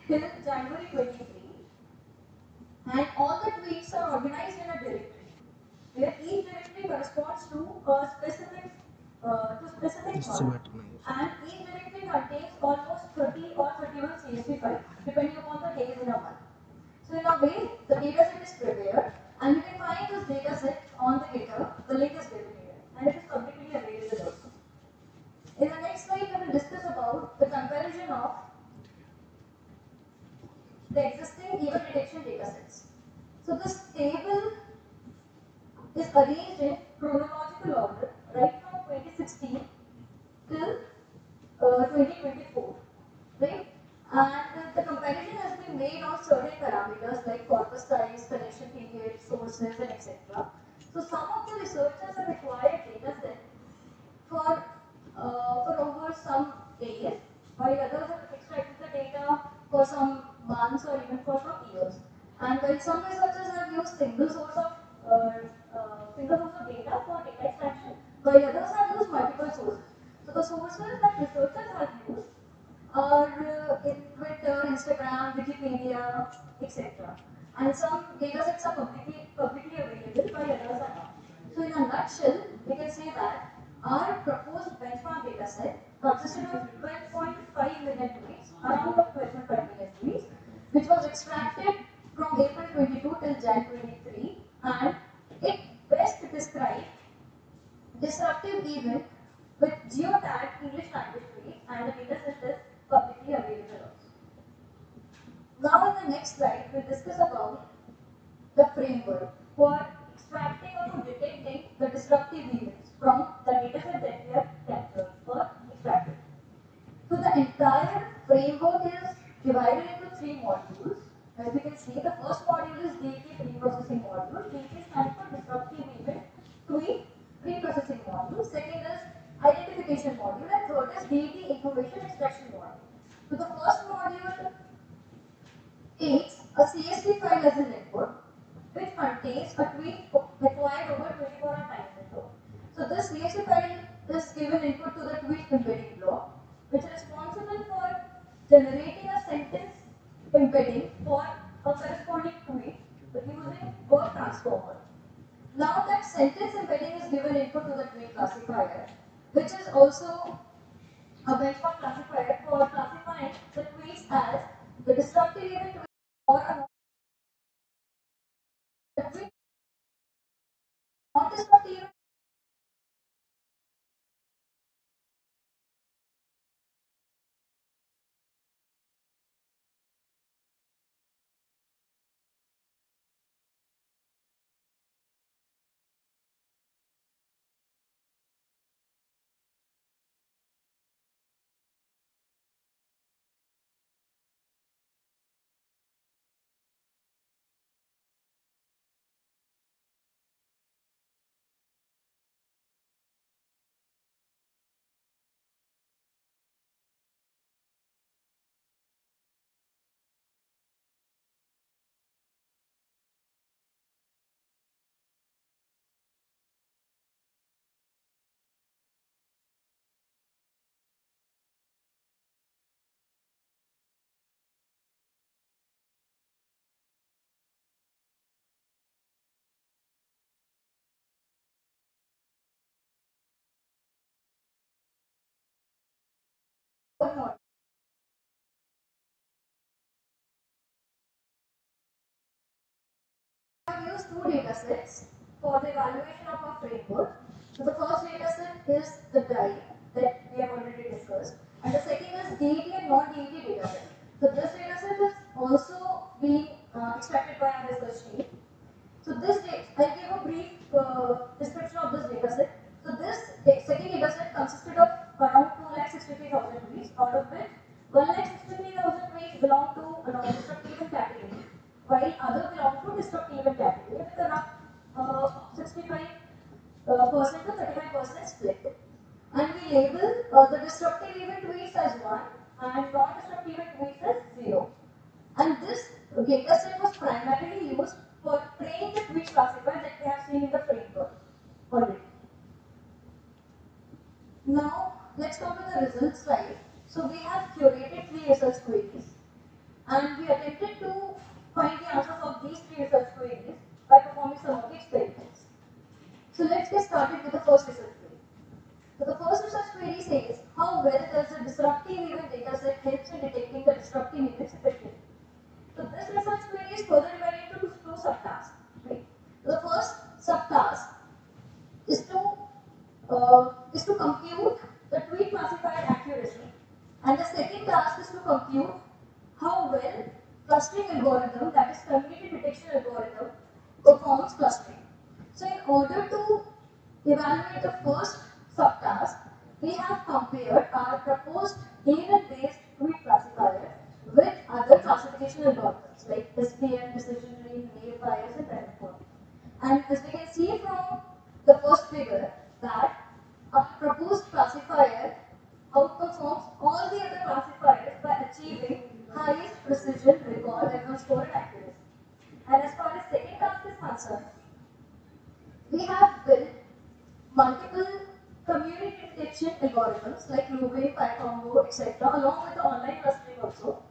till January 23, and all the tweets are organized in a directory, where each directory corresponds to a specific month, and each directory contains almost 30 or 31 CSV files, depending upon the days in a month. So in a way, the data set is prepared, and you can find this data set on the GitHub. The link is given here, and it is publicly available also. In the next slide, we will discuss about the comparison of the existing event detection datasets. So this table is arranged in chronological order, right from 2016 till 2024, right? And the comparison has been made on certain parameters like corpus size, collection period, sources, and etc. So some of the researchers have acquired dataset for over some days, while others have extracted the data for some months or even for some years. And while some researchers have used single source of data for data extraction, while others have used multiple sources. So the sources that researchers have used are in Twitter, Instagram, Wikipedia, etc. And some datasets are publicly available, while others are not. So in a nutshell, we can say that our proposed benchmark dataset consisted of 12.5 million tweets, around 12.5 million tweets, which was extracted from April 22 till Jan 23, and it best described disruptive event with geotagged English language tweets, and the dataset is publicly available also. Now in the next slide, we'll discuss about the framework for extracting or detecting the disruptive events from the dataset that we have captured or extracted. identification module, and third is DET information extraction module. So the first module takes a CSV file as an input, which contains a tweet acquired over 24-hour time window. So this CSV file is given input to the tweet embedding block, which is responsible for generating a sentence embedding for a corresponding tweet using word transformer. Now that sentence embedding is given input to the tweet classifier, which is also a benchmark classifier for classifying the tweets as the disruptive event tweet or a non-disruptive event. I have used two data sets for the evaluation of our framework. So the first data set is the DIE that we have already discussed, and the second is DET and non-DET data set. So this data set is also being extracted by our research team. So this data, I'll give a brief description of this data set. So this second data set consisted of around 2,63,000 tweets, out of which 1,63,000 tweets belong to a non-destructive event category, while other belong to destructive event category with around 65% to 35% split. And we label the destructive event tweets as 1 and non-destructive event tweets as 0. And this data set was primarily used for training the tweet classifier that we have seen in the framework already. Now, let's come to the results slide. So, we have curated 3 research queries, and we attempted to find the answers of these 3 research queries by performing some of the experiments. So, let's get started with the first research query. So, the first research query says how well does the disruptive event dataset helps in detecting the disruptive events effectively. So this research query is further divided into two subtasks. Right? The first subtask is to compute the tweet classifier accuracy, and the second task is to compute how well clustering algorithm, that is community detection algorithm, performs clustering. So in order to evaluate the first subtask, we have compared our proposed event-based tweet classifier with other classification algorithms like SPM, decision tree, naive bias, and random forest. And as we can see from the first figure, that a proposed classifier outperforms all the other classifiers by achieving highest precision, recall, error score, and accuracy. And as far as second task is concerned, we have built multiple community detection algorithms like Looping, PyCombo, etc., along with the online clustering also.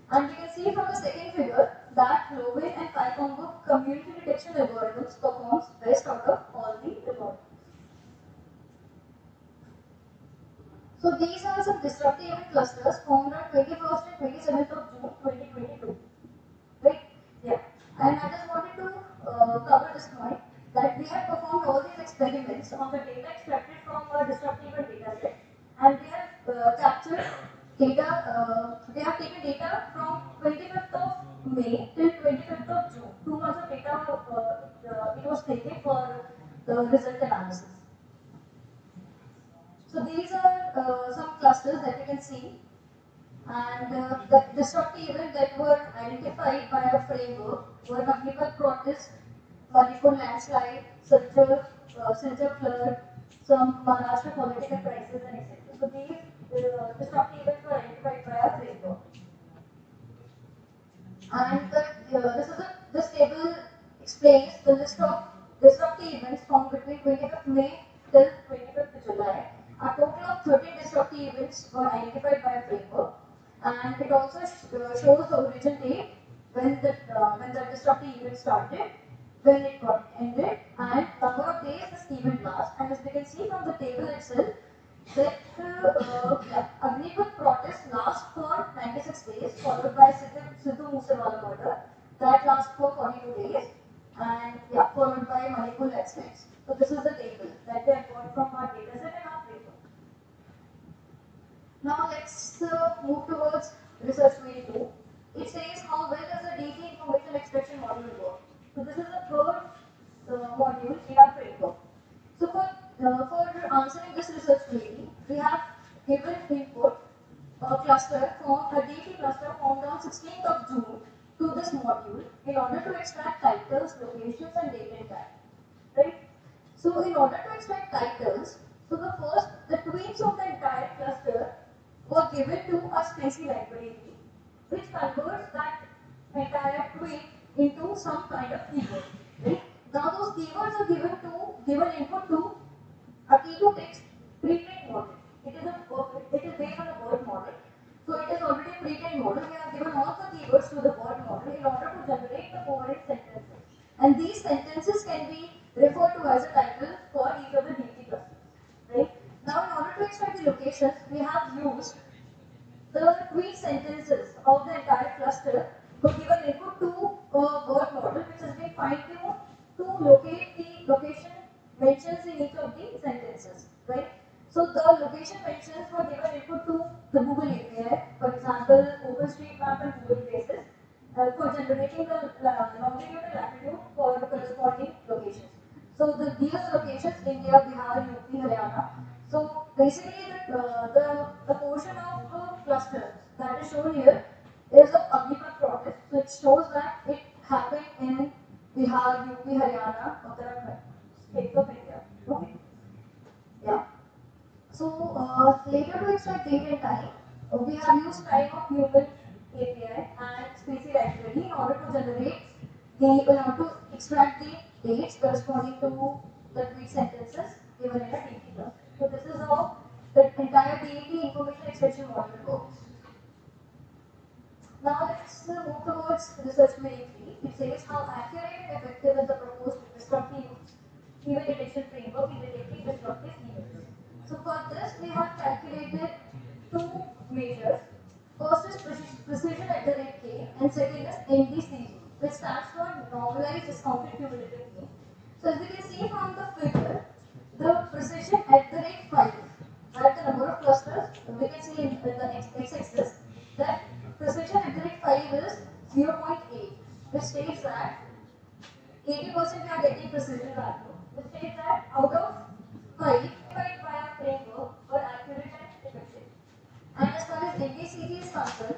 And we can see from the second figure that Looping and PyCombo community detection algorithms performs best out of all the algorithms. So these are some disruptive event clusters formed on 21st and 27th of June 2022. Right? Yeah. And I just wanted to cover this point that we have performed all these experiments on the data extracted from a disruptive event data set, and we have captured data, they have taken data from 25th of May till 25th of June. 2 months of data it was taken for the result analysis. So these are some clusters that you can see, and the disruptive events that were identified by a framework were multiple protest, multiple landslide, silver flood, some Maharashtra political crisis and etc. So these disruptive events were identified by our framework. And this table explains the list of disruptive events from between 25th May till 25th July. A total of 13 disruptive events were identified by a framework, and it also shows the origin date when the disruptive event started, when it got ended, and number of days this event lasts. And as we can see from the table itself, that Agnipat protest lasts for 96 days, followed by Sidhu Moosewala murder, that lasts for 42 days, and yeah, followed by Manipur landslides. So this is the table that we have got from our data set and our paper. Now let's move towards research 22. It says how well does the DEC information extraction module work. So this is the third module in our framework. So for answering this research query, we have given input a cluster formed, a DEC cluster formed on 16th of June to this module in order to extract titles, locations and date and time. Right? So in order to extract titles, so the tweets of the entire cluster were given to a Stacy library, which converts that entire tweet into some kind of keyword. Right? Now those keywords are given input to a key to text pre-trained model. It is based on a word model. So it is already a pre-trained model. We have given all the keywords to the word model in order to generate the coherent sentences. And these sentences can be referred to as a title for each of the DT clusters. Right? Now in order to extract the locations, we have used the tweet sentences of the entire cluster were given input to a word model which has been fine-tuned to locate the location mentions in each of the sentences, right? So the location mentions were given input to the Google API, for example, OpenStreetMap and Google Places, for generating the longitude and latitude for the corresponding locations. So these are the locations: India, Bihar, UP, Haryana. So basically, the portion of the cluster that is shown here is of Agnipat protest. So it shows that it happened in Bihar, UP, Haryana, Uttarakhand, states of India. Okay. Yeah. So later to extract date and time, we have used time of human API and species library in order to generate to extract the dates corresponding to the tweet sentences given in a DT cluster. So this is how the entire DET information extraction model works. Now let's move towards research query 3. It says how accurate and effective is the proposed disruptive event detection framework in detecting disruptive events. So for this we have calculated two measures. First is precision at the rate K and second is NDCG, which stands for normalized discounted cumulative mean. So as we can see from the figure, the precision at the rate 5, right, the number of clusters, we can see in the x-axis that precision at the rate 5 is 0.8, which states that 80% we are getting precision value, which states that out of 5, 5 by our framework were accurate and effective. And as far as NDCG is concerned,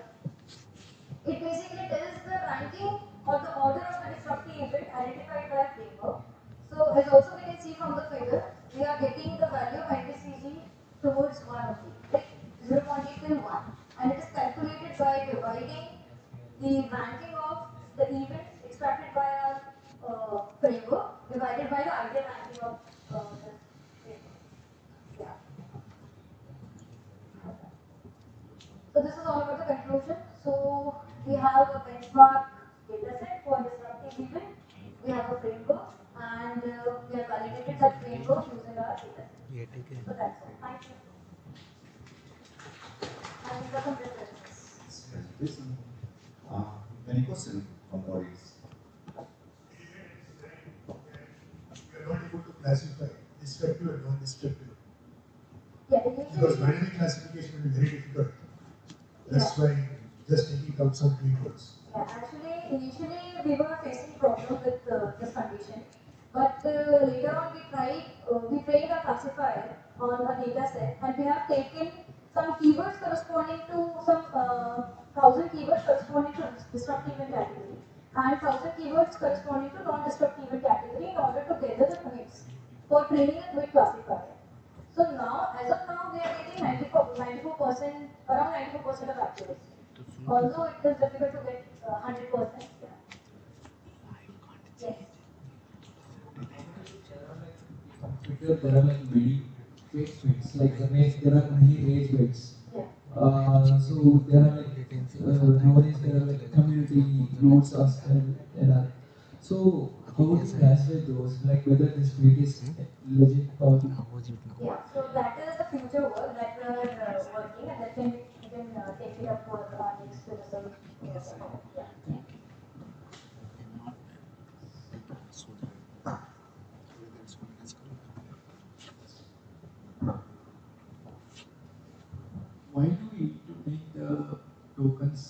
it basically tells the ranking or the order of the disruptive event identified by a framework. So as also we can see from the figure, we are getting the value of NDCG towards 1 only, like 0.8 till 1. And it is calculated by dividing the ranking of the events extracted by our framework divided by the ideal ranking of this framework. Yeah. So this is all about the conclusion. So we have a benchmark dataset for disruptive event. We have a framework, and we have validated that framework using our dataset. So that's all. Thank you. And these are some references. Listen, any question from the audience? We are not able to classify destructive and non-destructive. Yeah, because binary classification will be very difficult. That's why just taking out some keywords. Yeah, actually, initially we were facing problem with this condition, but later on we trained a classifier on a data set, and we have taken some keywords corresponding to some 1000 keywords corresponding to disruptive event category, and 1000 keywords corresponding to non-disruptive event category in order to gather the tweets for training a tweet classifier. around 94% of accuracy. Although it is difficult to get 100%. Yes. Twitter, there are like many fake tweets, like there are many rage tweets. Yeah. So there are like nowadays there are like community notes as well. There are. So how would you classify those? Like whether this tweet is legit or Yeah. So that is the future work that we are working, and that we can take it up for our next research. Yeah. Why do we need to make the tokens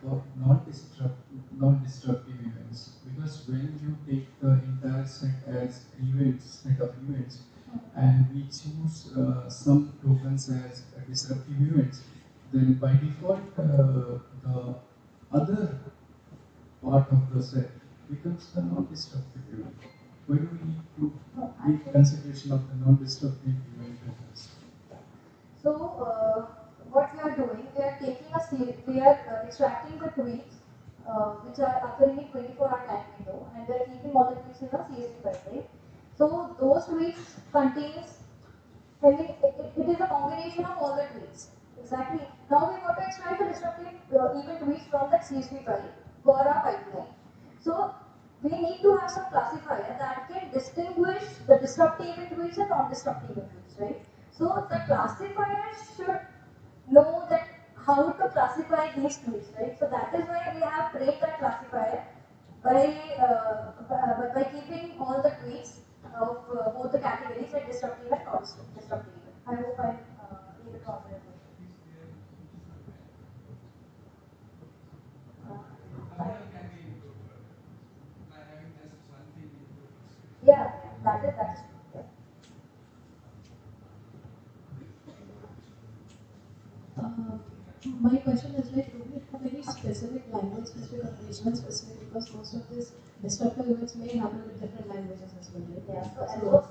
for non-destructive events? Because when you take the entire set as set of events, and we choose some tokens as disruptive events, then by default the other part of the set becomes the non-destructive event. Why do we need to take consideration of the non-destructive event tokens? So what we are doing, we are taking a we are extracting the tweets which are occurring in 24-hour time window, and we are keeping all the tweets in a CSV file, right? So those tweets contains, I mean, it is a combination of all the tweets. Exactly. Now we want to extract the disruptive event tweets from that CSV file for our pipeline. So we need to have some classifier that can distinguish the disruptive event tweets and non-disruptive event tweets, right? So the classifier should know that how to classify these tweets, right? So that is why we have created that classifier by keeping all the tweets of both the categories like disruptive and non-disruptive. I hope I'm able to answer your question. Yeah, that is yeah. My question is like, do we have any specific language specific or regional specific? Because most of these disruptive events may happen with different languages as well, right? Yeah. So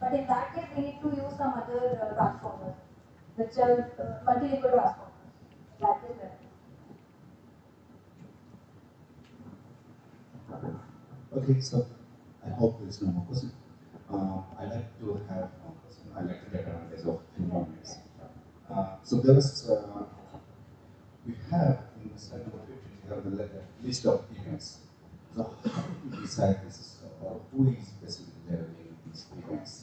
But in that case, we need to use some other transformers, which are multilingual transformers. That is better. Okay, so I hope there is no more question. I like to have one question. I like to take advantage of few moments. So there is, we have in the slide number 15, we have the list of events. So how do you decide this, or who is basically leveling these events?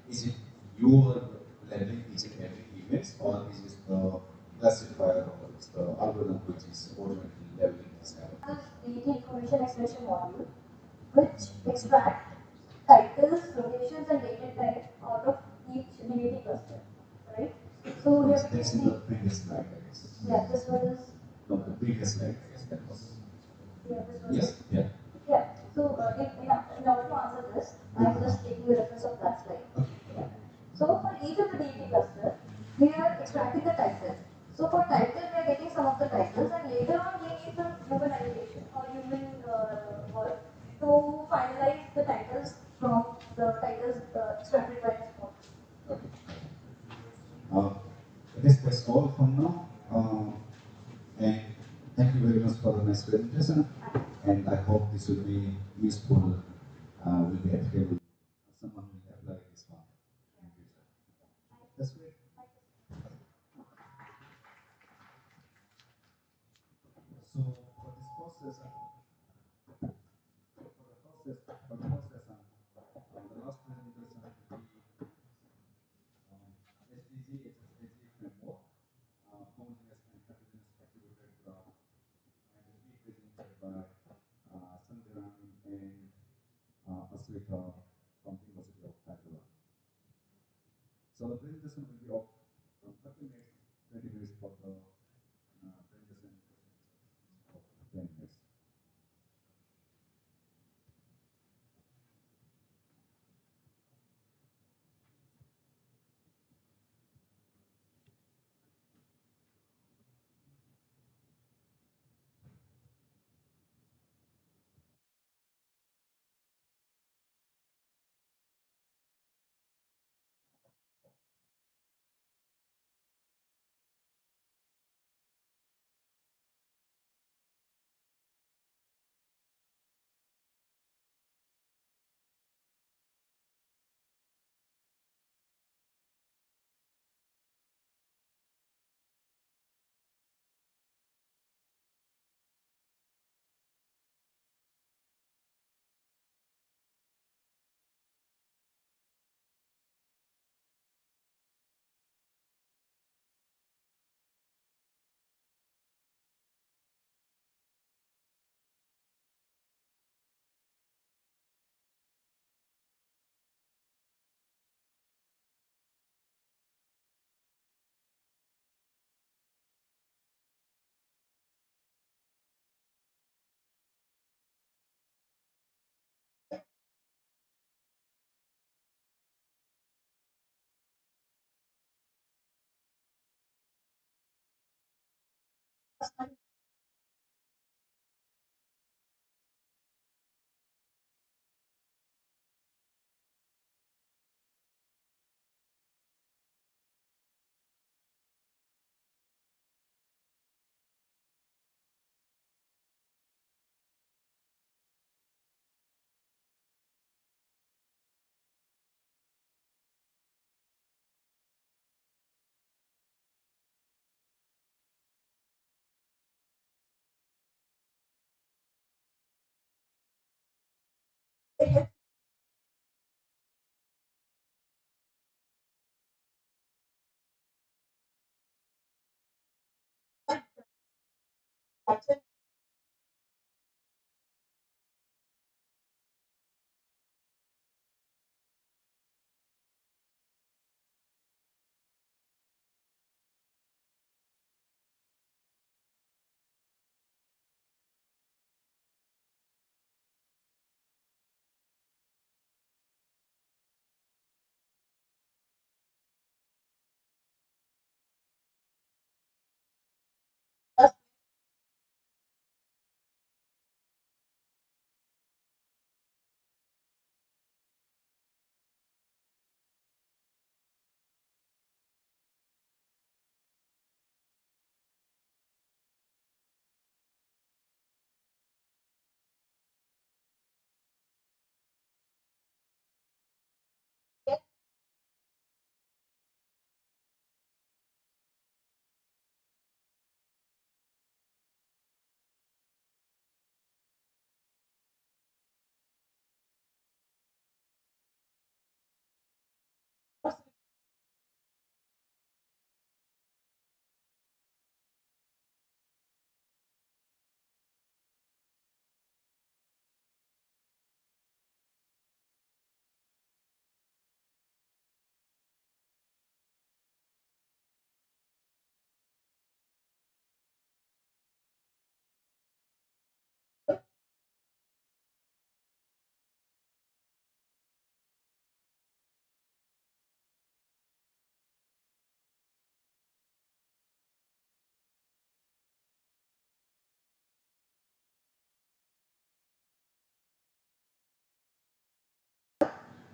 Is it your leveling each and every event, or is it the classifier or it's the algorithm which is automatically leveling this event? DET information expression module, which extract titles, locations, and data type out of each DET cluster, right? So we have That's in the previous slide, I guess. Yeah, this was. No, the previous slide, I guess that was. Yeah, this was. Yes, yeah. Yeah. So in order to answer this, I'm just taking the reference of that slide. Yeah. So for each of the DET cluster, we are extracting the title. So for title, we are getting some of the titles, and later on we need some human annotation or human work to finalize the titles from the titles extracted by this model. Okay. I guess that's all for now. And thank you very much for the nice presentation. And I hope this will be useful, will be applicable. Someone will apply this one in future. That's great. So for this process, for the process, with from University of Hyderabad. So the presentation will be of from 30 minutes, 20 minutes for the presentation of 10 minutes.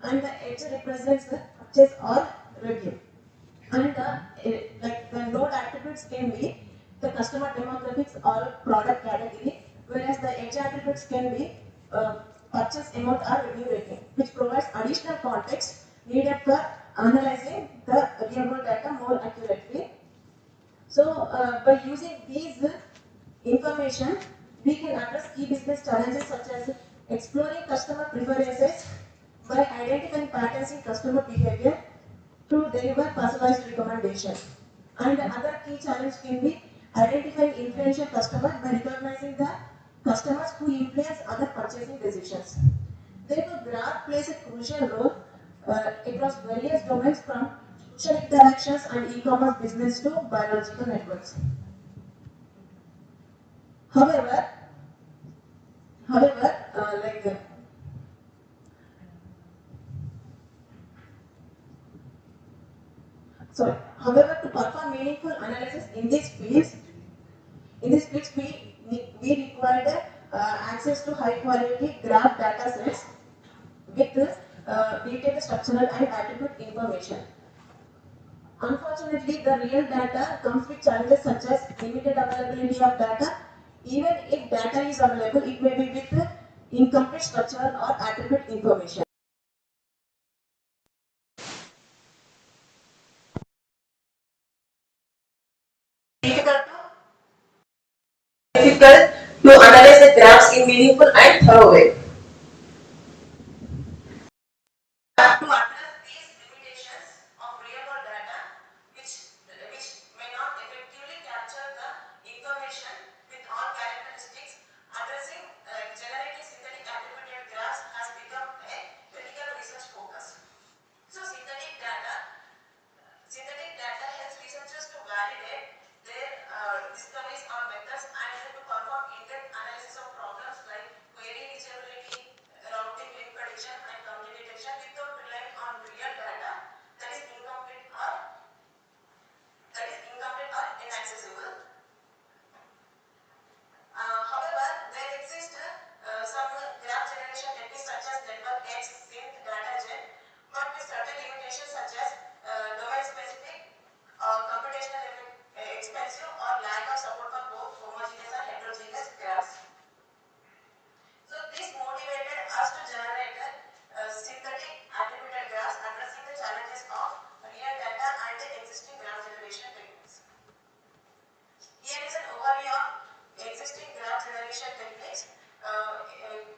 And the edge represents the purchase or review. And the node attributes can be the customer demographics or product category, whereas the edge attributes can be purchase amount or review rating, which provides additional context needed for analyzing the real world data more accurately. So by using these information, we can address key business challenges such as exploring customer preferences by identifying patterns in customer behavior to deliver personalized recommendations. And another key challenge can be identifying influential customers by recognizing the customers who influence other purchasing decisions. Therefore, graph plays a crucial role across various domains from social interactions and e-commerce business to biological networks. However, however, however, to perform meaningful analysis in these fields we required access to high quality graph data sets with detailed structural and attribute information. Unfortunately, the real data comes with challenges such as limited availability of data. Even if data is available, it may be with incomplete structural or attribute information. Difficult to analyze the graphs in meaningful and thorough way. To address these limitations of real-world data, which may not effectively capture the information with all characteristics, addressing generating synthetic attributed graphs has become a critical research focus. So, synthetic data helps researchers to validate their discoveries or methods and to perform in-depth analysis of problems like query reachability, routing, link prediction, and company detection without relying on real data that is incomplete or inaccessible. However, there exist some graph generation techniques such as network X, synth, data gen, but with certain limitations such as domain specific, computational expensive, or lack of support for both homogeneous and heterogeneous graphs. So this motivated us to generate synthetic attributed graphs addressing the challenges of real data and the existing graph generation techniques. Here is an overview of existing graph generation techniques,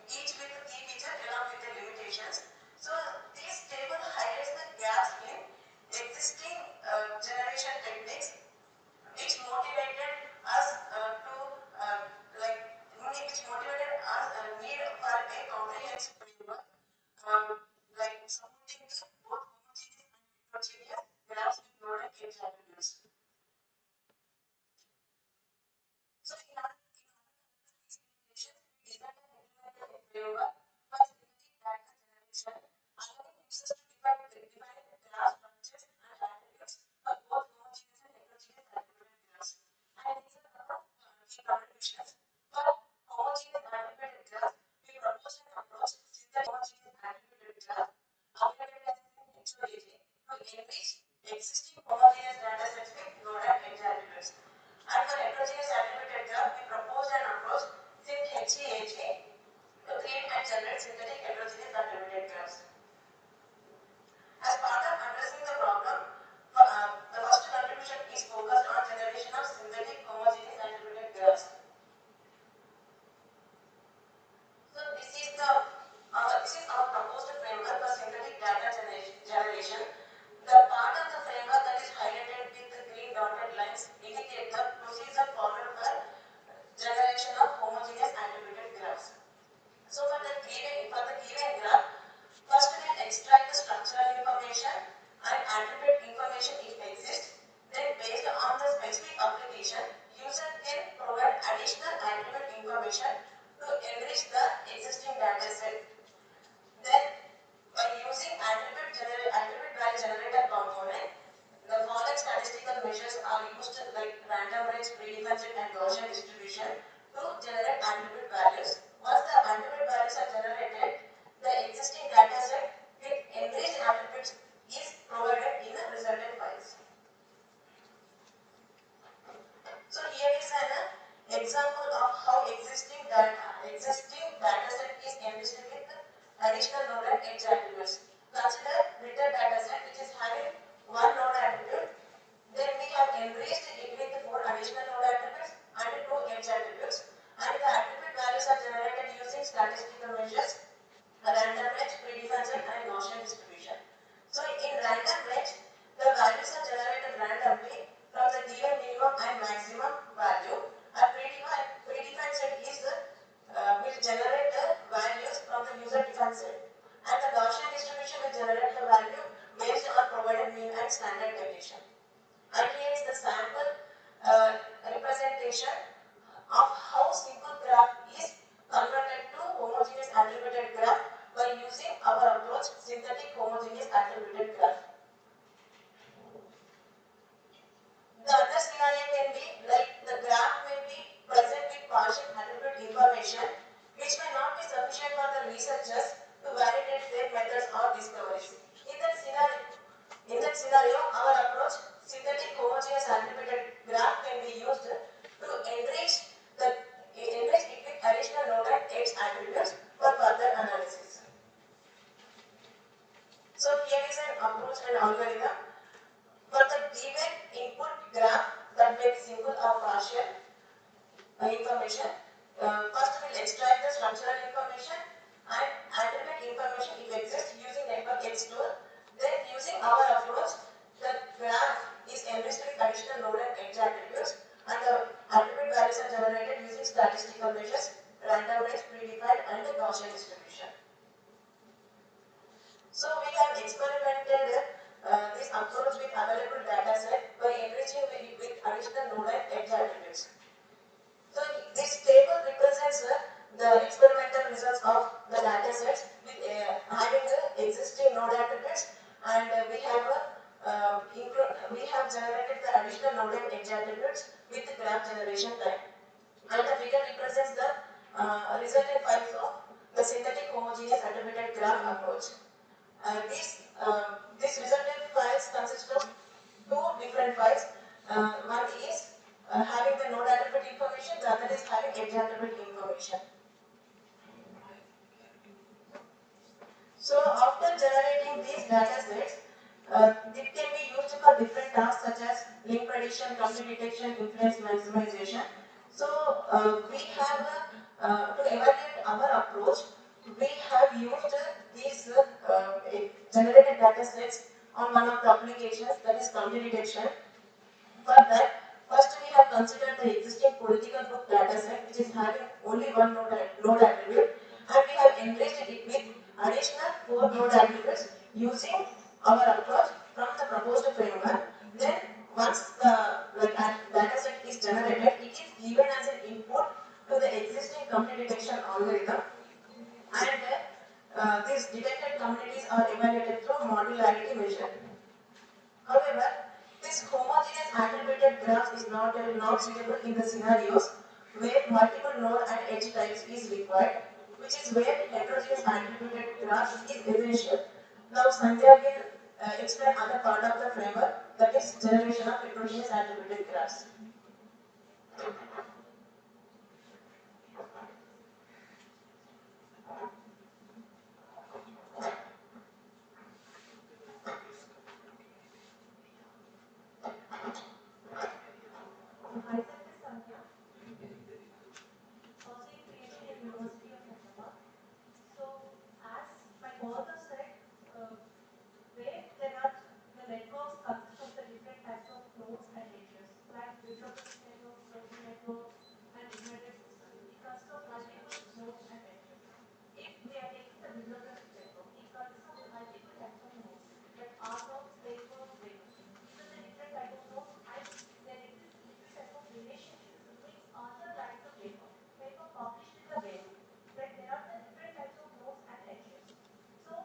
each with a key feature along with the limitations. So this table highlights the gaps in existing generation techniques, which motivated us need for a comprehensive framework, supporting both homogeneous and heterogeneous graphs with nodal edge attributes. So in our presentation, we designed and implemented a framework for synthetic data generation, allowing users to define graph structures and attributes for both homogeneous and heterogeneous attributed graphs. And these are our key contributions. For homogeneous attributed graphs, we propose an approach synthetic homogeneous attributed graph abbreviated as HOAG to enrich existing homogeneous data sets with nodal edge attributes. And for heterogeneous attributed graph, we propose an approach synth HEAG to create and generate synthetic heterogeneous attributed graphs. As part of addressing the problem, the first contribution is focused on generation of synthetic homogeneous attributed graphs. So this is our proposed framework for synthetic data generation. The part of the framework that is highlighted with the green dotted lines indicate the procedure followed for generation of homogeneous attributed graphs. So for the given graph, first we'll extract the structural information and attribute information if exists. Then based on the specific application, user can provide additional attribute information to enrich the existing data set. Then by using attribute value generator component, the following statistical measures are used like random range, predefined set, and Gaussian distribution to generate attribute values. Once the attribute values are generated, the existing data set with enriched attributes is provided in the resultant files. So here is an example of how existing data set is enriched with additional node and edge attributes. Consider written data set which is having one node attribute. Then we have enriched it with 4 additional node attributes and 2 edge attributes. And the attribute values are generated using statistical measures, random range, predefined set, and Gaussian distribution. So in random range, the values are generated randomly from the given minimum and maximum value. A predefined set will generate the values from the user defined set. And the value based on provided mean and standard deviation. And here is the sample representation of how simple graph is converted to homogeneous attributed graph by using our approach, synthetic homogeneous attributed graph. The other scenario can be like the graph may be present with partial attribute information which may not be sufficient for the researchers to validate their methods or discoveries. In that scenario, our approach, synthetic homogeneous attributed graph can be used to enrich it with additional node and edge attributes for further analysis. So here is an approach and algorithm for the given input graph that may be simple or partial information. First we will extract the structural information and attribute information if exists using network X-store. Then using our approach, the graph is enriched with additional node and edge attributes and the attribute values are generated using statistical measures, random range, predefined and the Gaussian distribution. So we have experimented this approach with available data set by enriching it with additional node and edge attributes. So this table represents the experimental results of the data sets with having the existing node attributes, and we have generated the additional node and edge attributes with the graph generation time. And the figure represents the resultant files of the synthetic homogeneous attributed graph approach. These resultant files consist of two different files. One is having the node attribute information, the other is having edge attribute information. So after generating these data sets, it can be used for different tasks such as link prediction, complete detection, influence maximization. So we have to evaluate our approach, we have used these generated data sets on one of the applications, that is complete detection. For that, first we have considered the existing political book data set which is having only one node attribute, and we have enriched it with additional 4 node attributes using our approach from the proposed framework. Then once the data set is generated, it is given as an input to the existing complete detection algorithm, and these detected communities are evaluated through modularity measure. However, this homogeneous attributed graph is not suitable in the scenarios where multiple node and edge types is required, which is where heterogeneous attributed graph is essential. Now Sandhya will explain other part of the framework, that is generation of heterogeneous attributed graphs. Myself is Sandhya, also in PhD at University of Hyderabad. So, as my author said, where there are the networks consist of the different types of nodes and edges, like bibliographic networks, social networks, and embedded systems. It consists of multiple nodes and edges. If we are taking the bibliographic network, it consists of multiple types of nodes, like R nodes, page nodes, way nodes. These are the different types of nodes, and there exists different types of relationships between other lines of paper published in the way node. Like there are the different types of nodes and edges. So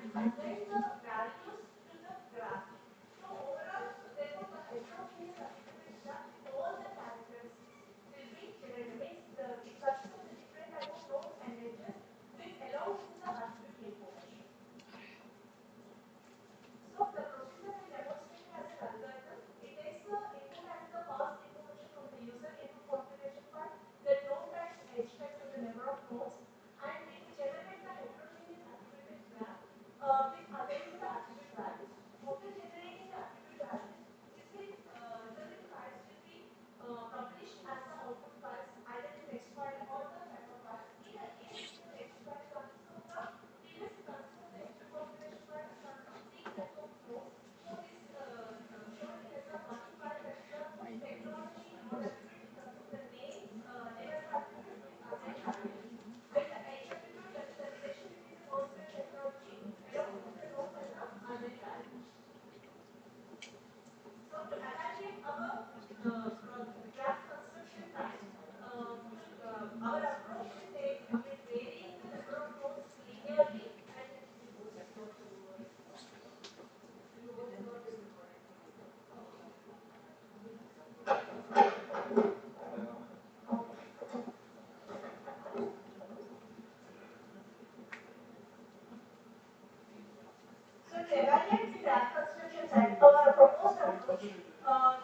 assign the values to the graph. So overall, therefore, the heterogeneous attribute graph with all the characteristics will be generated. Means it consists of the different type of nodes and edges with along with the attribute information. So the procedure will demonstrate as an algorithm. It takes the input as the past information from the user input configuration file, the node types, edge types, and the number of nodes, and it will generate the heterogeneous attributed graph with adding the attribute values. After generating the attribute values, the little files will be published as the output files, either in text file or the paper files. In the text file consists of the previously consists of the input configuration file, consists of three sets of nodes. So this shown in as a one file, that is the technology node attribute, consists of the name, device attribute with assigned values, and the edge attribute, that is the relation between the person and technology along with the nodes and the assigned values. So to evaluate our graph construction time, our approach will take with varying the number of nodes linearly and so to evaluate the graph construction time, our proposed approach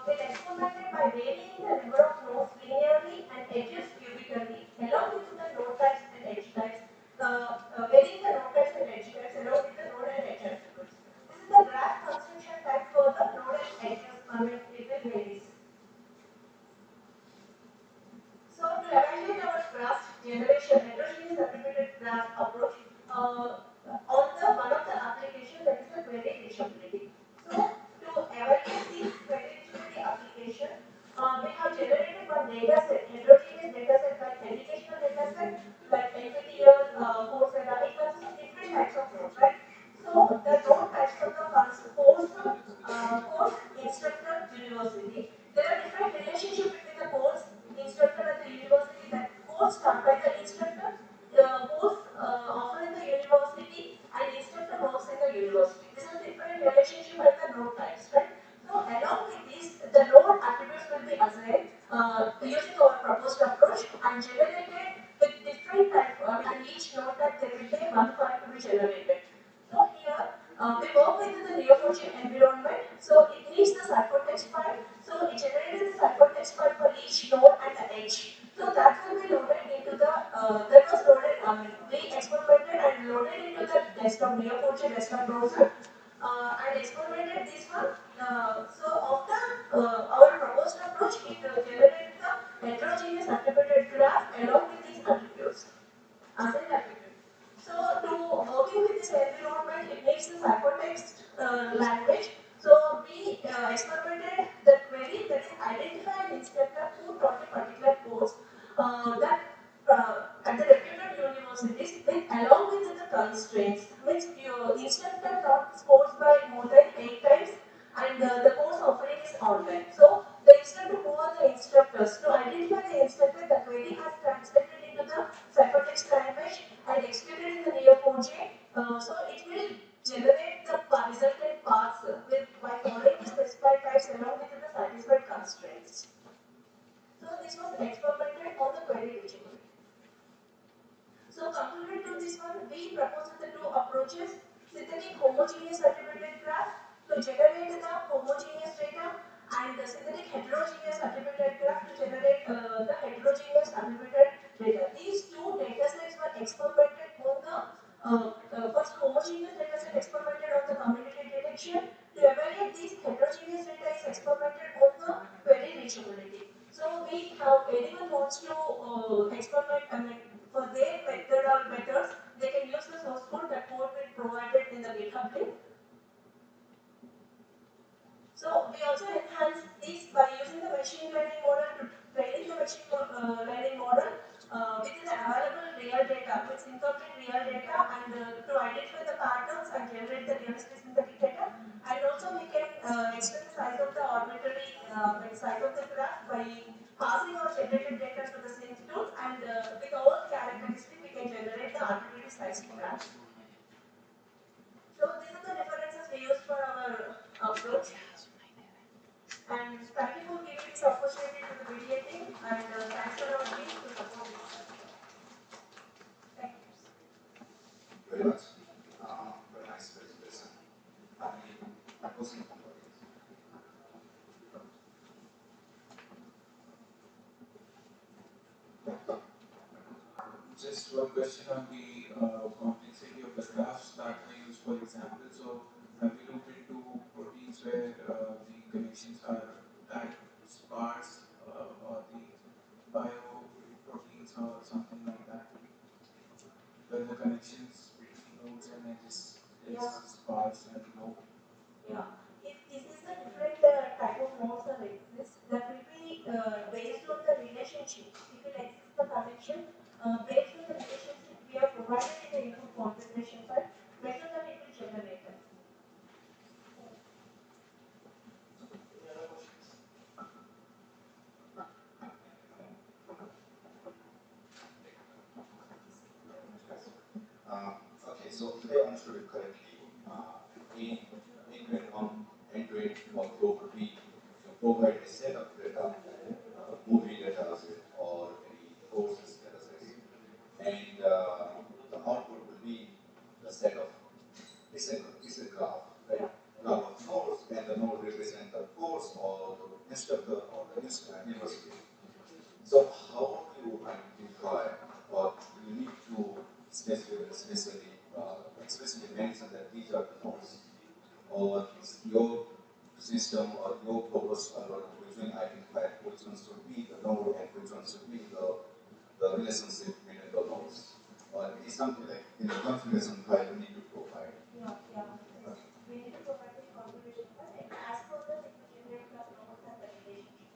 will experimented by varying the number of nodes linearly and edges cubically, along with the node types and edge types, varying the node types and edge types along with the node and edge attributes. This is the graph construction type for the node and edges. It will vary. So to evaluate our graph generation, heterogeneous attributed graph approach on the one of the application, that is the query reachability. So to evaluate this query reachability application, we have generated one data set, heterogeneous data set like educational data set, like NPTEL, Coursera. It consists of different types of nodes, right? So the node types of the course, instructor, university. There are different relationships between the course, instructor, and the university. That course start by the instructor, course offered in the university, and instructor works in the university. This is a different relationship at the node types, right? So along with this, the node attributes will be assigned using our proposed approach and generated with different type. And each node type there will be one file to be generated. So here we work with the Neo4j environment. So it needs the ciphertext file. So it generated the ciphertext file for each node and the edge. So that will be loaded into the that was loaded. We experimented and loaded into the desktop Neo4j desktop browser. And experimented this one. So after our proposed approach, it generated the heterogeneous attributed graph along with these attributes. Assigned attributes. So to working with this environment, it needs the ciphertext language. So we experimented the query, that is identify an instructor who taught a particular course that at the reputed universities with along with the constraints. Means your instructor taught this course by more than 8 times and the course offering is online. So the instructor, who are the instructors? To identify the instructor, the query has translated into the ciphertext language and executed in the Neo4j. So it will generate the resultant paths with by following the specified types along with the satisfied constraints. So this was experimented on the query reachability. So concluded to this one, we proposed the two approaches: synthetic homogeneous attributed graph to generate the homogeneous data, and the synthetic heterogeneous attributed graph to generate the heterogeneous attributed data. These two data sets were experimented on the first homogeneous data set experimented on the community detection. To evaluate these heterogeneous data is experimented on the query reachability. So we have anyone wants to experiment, for their method or methods, they can use the source code. That code will be provided in the GitHub link. So we also enhance this by using the machine learning model to train the machine learning model within the available real data, with incomplete real data, and to identify the patterns and generate the realistic synthetic data. And also we can extend the size of the arbitrary size of the graph by passing our generated data to the synth tool, and with all characteristics we can generate the arbitrary size graph. So we use for our approach. And thank you for giving this opportunity to the BDA team and thanks for our team to support this. Thank you. Very much. Very nice presentation. I was just one question on the complexity of the graphs that I use for example. So have you looked into proteins where the connections are that sparse or the bio proteins or something like that? Where the connections between nodes and edges is sparse and low? Yeah. If this is a different type of nodes that exist, that will be based on the relationship. If it exists the connection, based on the relationship we have provided in the input configuration file, based on that it will generate it. Any other questions? Okay, so if I understood it correctly, in end-to-end workflow would be to provide a set of data, movie data or any courses data sets, and the output will be the set of it's a graph, right? Graph of nodes, and the node represents the course or the instructor or the university. So how do you identify or you need to explicitly mention that these are the nodes, or is your system or your purpose algorithm which will identify which ones should be the node and which ones should be the relationship between the nodes? Or it is something like in the configuration file you need to provide. Yeah. We need to provide the configuration file and as per that it will generate the nodes and the relationship.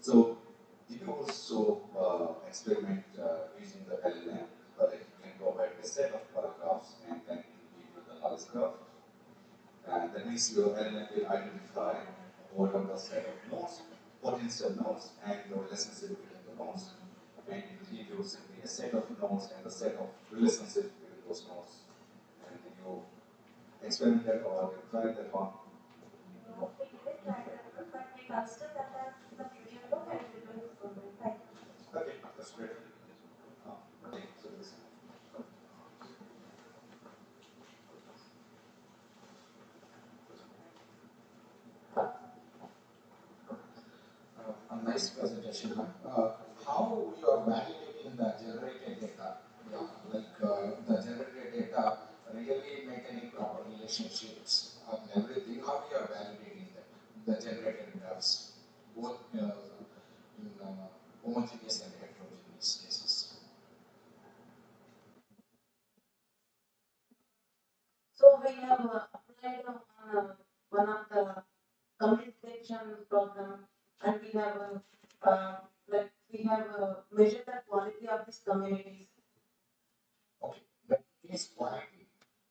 So you can also experiment using the LLM, like you can provide a set of paragraphs and then it will give you the knowledge graph. And that means your LLM will identify what are the set of nodes, potential nodes, and the relationship between the nodes. And it will give you simply a set of nodes and a set of relationships between those nodes. And you experimented or you tried that one. No, we didn't try that one, but we consider that as the future look and we will use for that. Okay, that's great. Okay, so this. A nice presentation. How you are validating the generated data? Like the generated data really maintaining proper relationships and everything. How you are validating them? The generated graphs, both in homogeneous and heterogeneous cases. So we have applied on one of the community detection program, and we have measured the quality of these communities. Okay, but is quality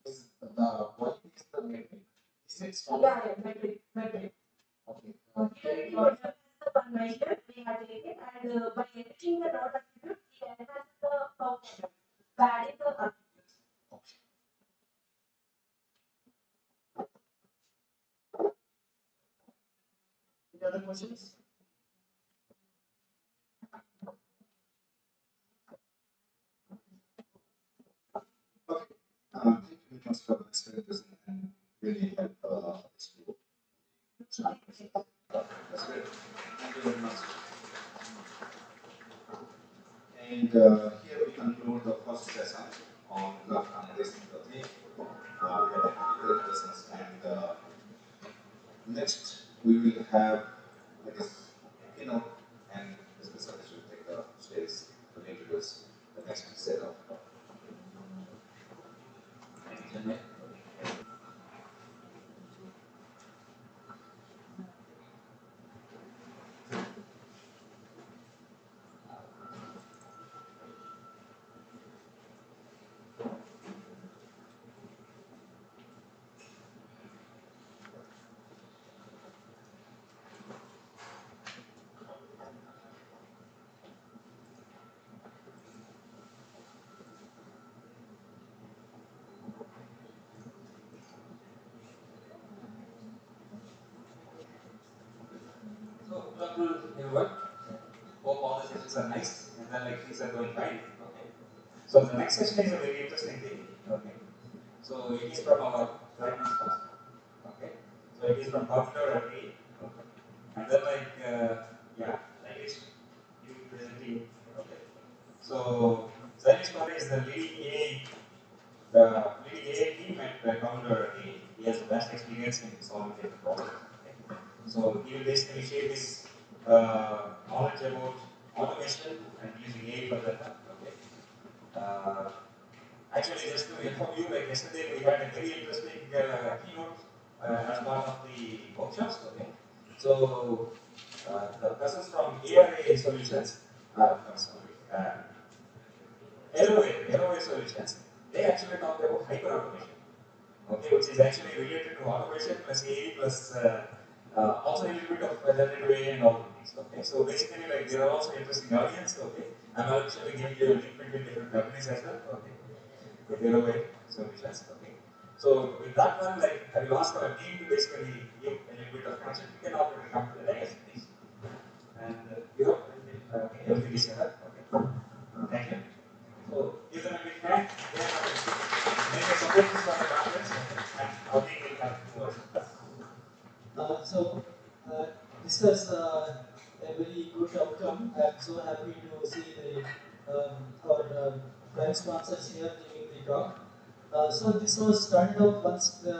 is the quality is the metric. Is it strong? Yeah, metric. Okay. Utility measure is the one measure we have taken, and by enriching the node attributes, we enhance the performance by adding the attributes. Okay. Any other questions? Okay. Thank you very much for this presentation and really helped us to. That's great. Thank you very much. And here we conclude the first session on graph analysis of the theme. We had great lessons, and next we will have, I guess, keynote, and the specialist will take the stage to introduce the next set of. things are nice, and then like things are going fine. Okay. So the next session is a very interesting thing. Okay. So it is from our government sponsor. Okay. So it is from Popular Agree. Okay. And then like yeah, like it's you presenting. Okay. So Zanish Pare is the leading AI team at Popular Agree. He has vast experience in solving different problems. Okay. So he will basically share his knowledge about automation and using AI for that. Okay. Uh, Actually, just to inform you, like yesterday we had a very interesting keynote as part of the workshops. Okay. So the persons from ARA Solutions, I'm sorry, Aeroway Solutions, they actually talked about hyper automation. Okay, which is actually related to automation plus AI plus also a little bit of generative AI and all the things. Okay, so basically like there are also interesting audience. Okay, I'm actually giving you a link between different companies as well. Okay, the Aeroway Solutions. Okay, so with that one, like I will ask our team to basically give a little bit of concept. You can already come to the next, please. And you know, everything is set up. Okay, thank you. So give them a big hand. They are make a support for the conference, and our team will come to us. So this was a very good outcome. I'm so happy to see our prime sponsors here giving the talk. So this was started off once the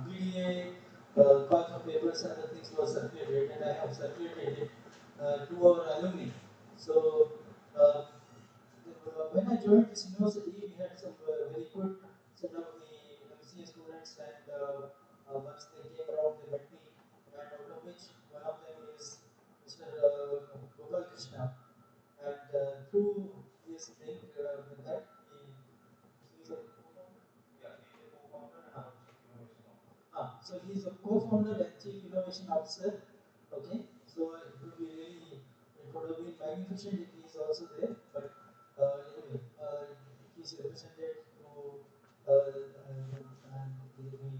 BDA call for papers and other things was circulated, and I have circulated it to our alumni. So when I joined this university, we had some very good set of the MCA students, and once they came around, they met me, and out of which one of them is Mr. Gopal Krishna, and through his link with that, he's a co-founder. Yeah, he's a co-founder and our chief innovation officer. So he's a co-founder and chief innovation officer. Okay, so it would be really, it would have been magnificent if he's also there, but anyway, he's represented through and the people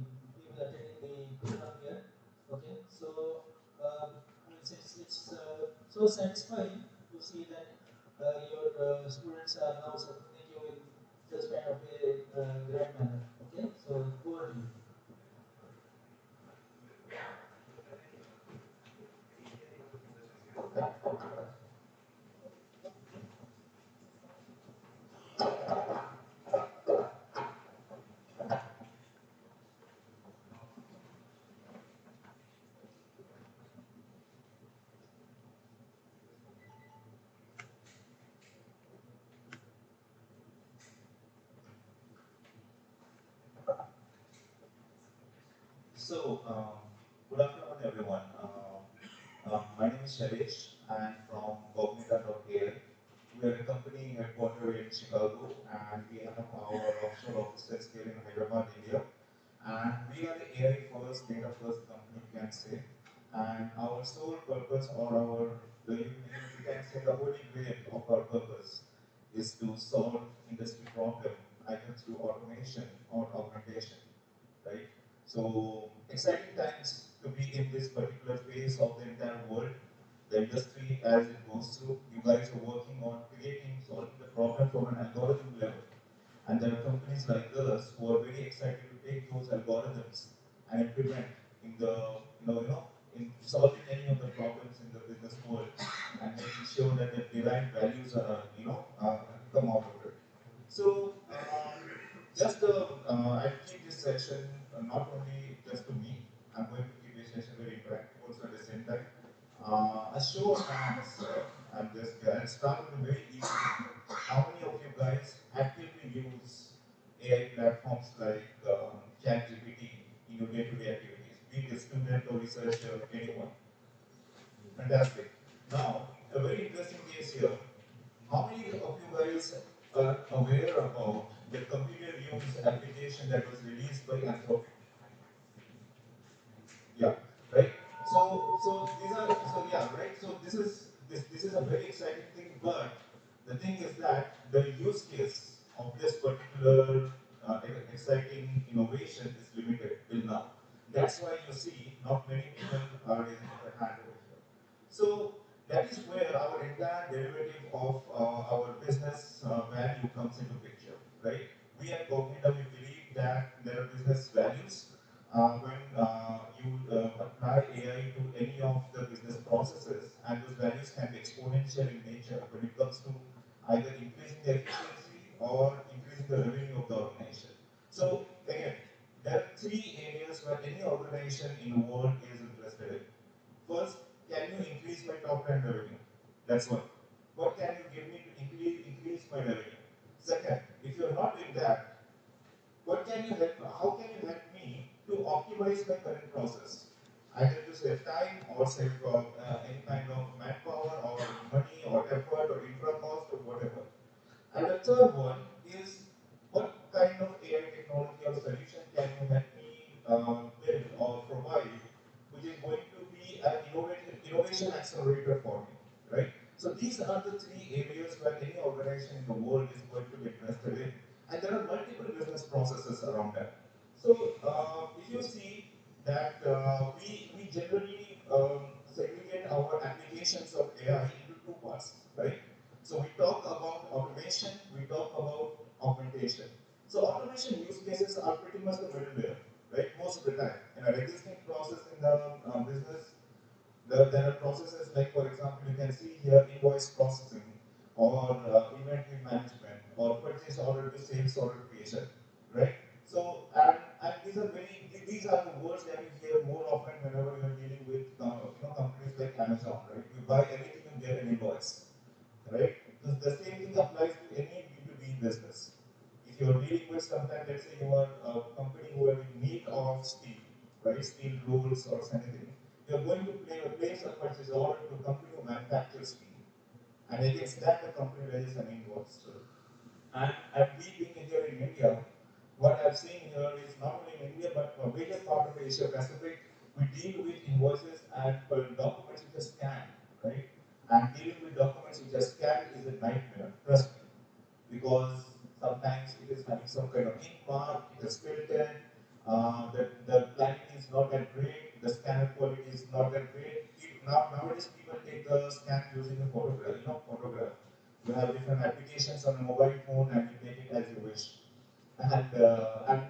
attending the program here. Okay, so it's so satisfying to see that your students are now supporting you in this kind of a great manner. Okay, so over to you. So, good afternoon, everyone. My name is Shailesh. I'm from Cognita.ai. We are a company headquartered in Chicago, and we have our offshore offices here in Hyderabad, India. And we are the AI first, data first company, you can say. And our sole purpose, or you can say the holy grail of our purpose, is to solve industry problem either through automation or augmentation, right? So exciting times to be in this particular phase of the entire world. The industry as it goes through, you guys are working on creating, solving the problem from an algorithm level. And there are companies like us who are very excited to take those algorithms and implement in the, in solving any of the problems in the business world and making sure that the derived values are, come out of it. So, I'll keep this session not only just to me, I'm going to keep this session very interactive also at the same time. A show of hands, I'll start with a very easy. How many of you guys actively use AI platforms like ChatGPT in your day-to-day activities, be it a student or researcher, anyone? Fantastic. Now, a very interesting case here. How many of you guys are aware about the computer use application that was released by Anthropic? Yeah, right. So these are yeah, right. So this is a very exciting thing, but the thing is that the use case of this particular exciting innovation is limited till now. That's why you see not many people are raising their hand over here. So that is where our entire derivative of our business value comes into picture, right? We at Cognita, we believe that there are business values when you apply AI to any of the business processes, and those values can be exponential in nature when it comes to either increasing the efficiency or increasing the revenue of the organization. So again, there are three areas where any organization in the world is interested in. First, can you increase my top line revenue? That's one. What can you give me to increase my revenue? Second, if you're not doing that, what can you help? How can you help me to optimize my current process? Either to save time or save any kind of manpower or money or effort or infra cost or whatever. And the third one is what kind of AI technology or solution can you help me build or provide, which is going to be an innovation accelerator for me, right? So these are the three areas where any organization in the world is going to be interested in, and there are multiple business processes around that. So if you see that we generally segregate our applications of AI into two parts, right? So we talk about automation, we talk about augmentation. So automation use cases are pretty much the middleware, right? Most of the time. In an existing process in the business, there are processes like, for example, you can see here invoice processing or inventory management or purchase order to sales order creation, right? So, and these are the words that you hear more often whenever you're dealing with companies like Amazon, right? You buy everything and get an invoice, right? The same thing applies to any B2B business. If you're dealing with sometimes, let's say you are a company who are in need of steel, right? Steel rolls or something, you're going to place a purchase order to a company who manufactures steel. And against that, the company raises an invoice. And we being here in India, what I've seen here is not only in India, but a major part of Asia Pacific, we deal with invoices and documents which are scanned, right? And dealing with documents which are scanned is a nightmare, trust me, because sometimes it is having some kind of ink mark, it is filtered, the clarity is not that great, the scanner quality is not that great. Nowadays, people take the scan using a photograph, photograph. You have different applications on a mobile phone and you take it as you wish. And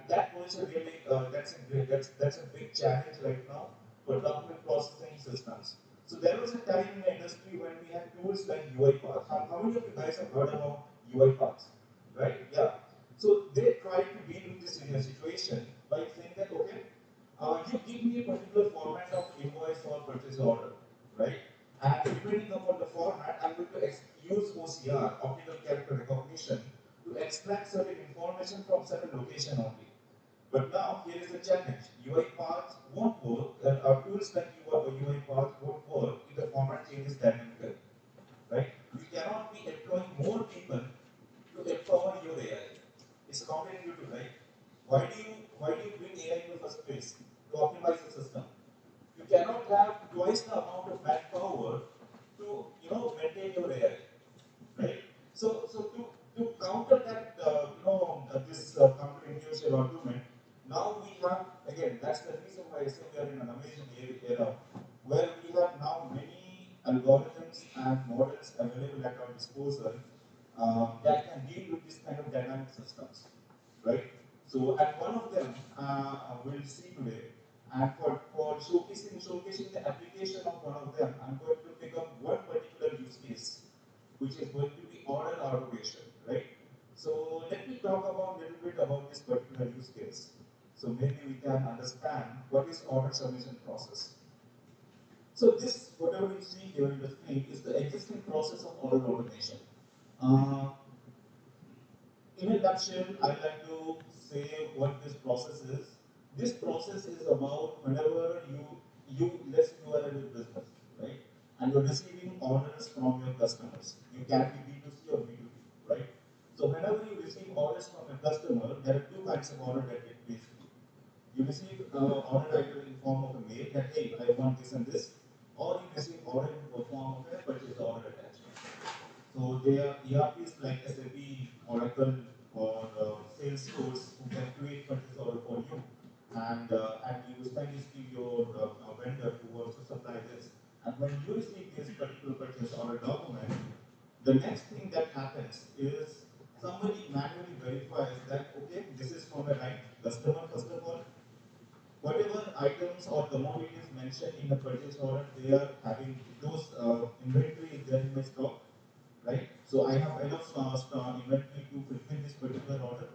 that also really, that's a big challenge right now for document processing systems. So there was a time in the industry when we had tools like UiPath. How many of you guys have heard about UiPath? Right? Yeah. So they tried to deal with this situation by saying that, okay, you give me a particular format of invoice or purchase order, right? And depending upon the format, I'm going to use OCR, optical character recognition, to extract certain information from certain location only. But now here is the challenge. UiPath won't work, our tools like UiPath won't work if the format changes dynamically, right? You cannot be employing more people to empower your AI. It's counterintuitive, right? Why do you bring AI in the first place? To optimize the system. You cannot have twice the amount of manpower to maintain your AI, right? So to counter that this counterintuitive argument, now we have again that's the reason why I say we are in an amazing era where we have now many algorithms and models available at our disposal that can deal with this kind of dynamic systems, right? So, and one of them we'll see today, and for showcasing the application of one of them, I'm going to pick up one particular use case, which is going to be order automation, right? So let me talk about a little bit about this particular use case. So maybe we can understand what is order submission process. So this, whatever you see here in the screen, is the existing process of order automation. Uh, in a nutshell, I'd like to say what this process is. This process is about whenever let's say you are in a business, right? And you're receiving orders from your customers. You can be B2C or B2B, right? So whenever you receive orders from a customer, there are two kinds of order that take place. You receive order either in form of a mail that, hey, I want this and this, or you receive order in the form of a purchase order attachment. So there are ERPs like SAP, Oracle, or Salesforce who can create purchase order for you, and you send this to your vendor who wants to supply this. And when you receive this particular purchase somebody manually verifies that, okay, this is from the right customer, first of all, whatever items or commodities mentioned in the purchase order, they are having those inventory is there in my stock, right? So I have enough inventory to fulfill this particular order.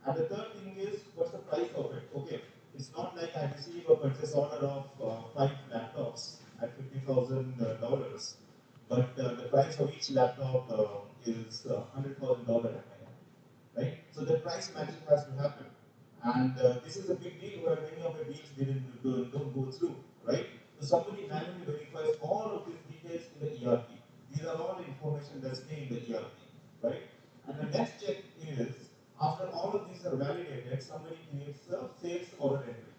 And the third thing is, what's the price of it? Okay, it's not like I receive a purchase order of 5 laptops at $50,000, but the price of each laptop is $100,000 at my end, right? So the price matching has to happen. And this is a big deal where many of the deals don't go through, right? So somebody manually verifies all of these details in the ERP. These are all the information that stay in the ERP, right? And the next check is, after all of these are validated, somebody creates a sales order entry.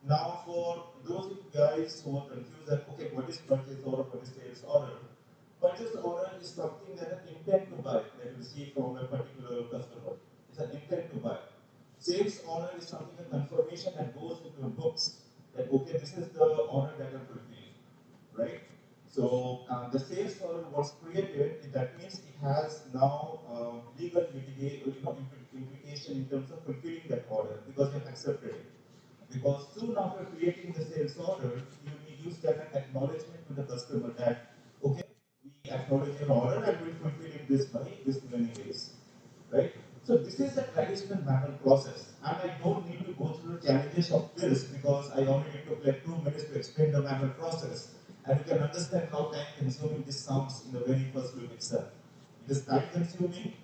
Now, for those of you guys who are confused that, okay, what is purchase order, what is sales order? Purchase order is something that an intent to buy that you receive from a particular customer. It's an intent to buy. Sales order is something, a confirmation that goes into your books that, okay, this is the order that I'm fulfilling, right? So the sales order was created, that means it has now legal implication in terms of fulfilling that order because you've accepted it. Because soon after creating the sales order, you send an acknowledgement to the customer that, okay, we acknowledge your order and we'll fulfill it this by this many days, right? So this is a traditional manual process, and I don't need to go through the challenges of this because I only took like 2 minutes to explain the manual process, and you can understand how time-consuming this sounds in the very first look itself. It is time-consuming,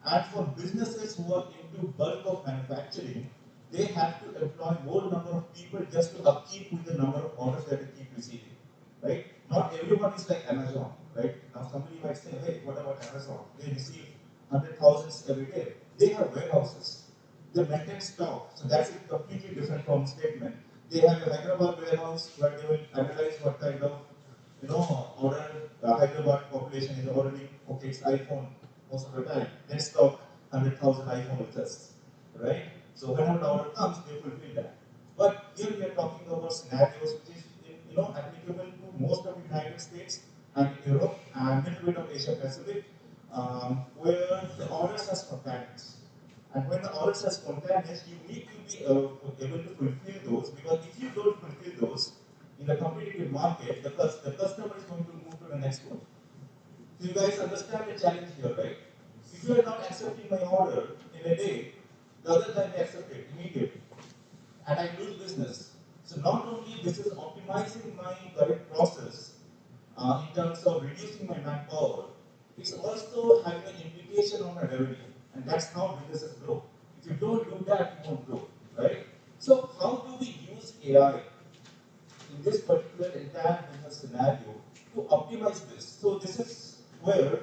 and for businesses who are into bulk of manufacturing, they have to employ more number of people just to upkeep with the number of orders that they keep receiving, right? Not everyone is like Amazon, right? Now somebody might say, hey, what about Amazon? They receive 100,000 every day. They have warehouses. They maintain stock. So that's a completely different from statement. They have a Hyderabad warehouse where they will analyze what kind of, order the Hyderabad population is ordering. Okay, it's iPhone most of the time. They stock 100,000 iPhone with us, right? So whenever the order comes, they fulfill that. But here we are talking about scenarios which is, applicable to most of the United States and Europe and a little bit of Asia Pacific, where the orders are spontaneous. And when the orders are spontaneous, you need to be able to fulfill those, because if you don't fulfill those in the competitive market, the customer is going to move to the next one. So you guys understand the challenge here, right? If you are not accepting my order in a day, the other guy may accept it immediately, and I lose business. So not only this is optimizing my current process in terms of reducing my manpower, it's also having an implication on my revenue, and that's how businesses grow. If you don't do that, you won't grow, right? So how do we use AI in this particular entire business scenario to optimize this? So this is where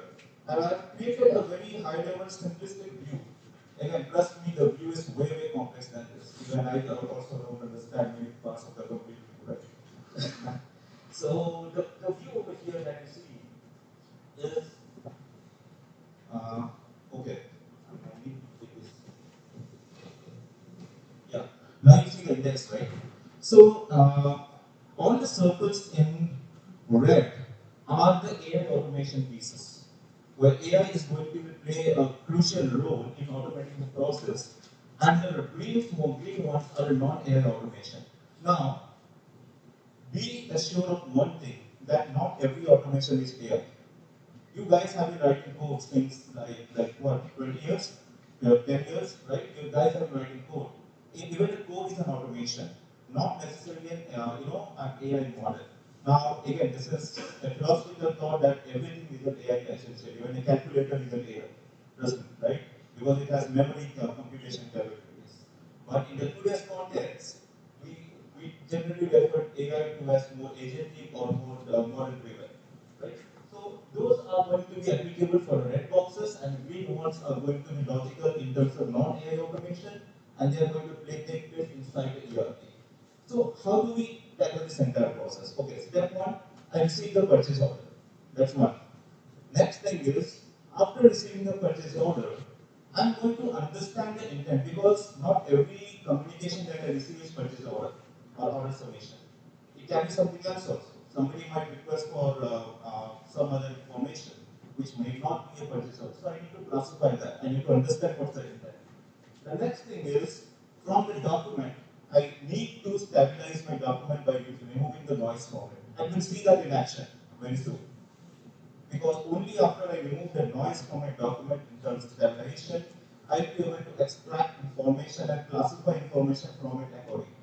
I've created a very high-level simplistic view. Again, trust me, the view is way, way complex than this. Even I also don't understand many parts of the complete view, right? So the view over here that you see is, okay, I need to take this. Yeah, now you see the index, right? So all the circles in red are the AI automation pieces, where AI is going to play a crucial role in automating the process, and the green ones are non-AI automation. Now, be assured of one thing, that not every automation is AI. You guys have been writing code since like what, 20 years? 10 years, right? You guys have been writing code. Even the code is an automation, not necessarily an AI model. Now, again, this is a philosophical thought that everything is an AI essentially. Even a calculator is an AI, doesn't it, right? Because it has memory computation capabilities. But in the today's context, we generally refer AI to as more agentic or more model driven, right? So those are going to be applicable for red boxes, and the green ones are going to be logical in terms of non-AI automation, and they are going to take place inside the ERP. So how do we tackle this entire process? Okay, step one, I receive the purchase order. That's one. Next thing is, after receiving the purchase order, I'm going to understand the intent, because not every communication that I receive is purchase order or order submission. It can be something else also. Somebody might request for some other information. which may not be a purchase order. So I need to classify that. I need to understand what's the intent. The next thing is, from the document, I need to stabilize my document by removing the noise from it. And we'll see that in action very soon. Because only after I remove the noise from my document in terms of stabilization, I'll be able to extract information and classify information from it accordingly.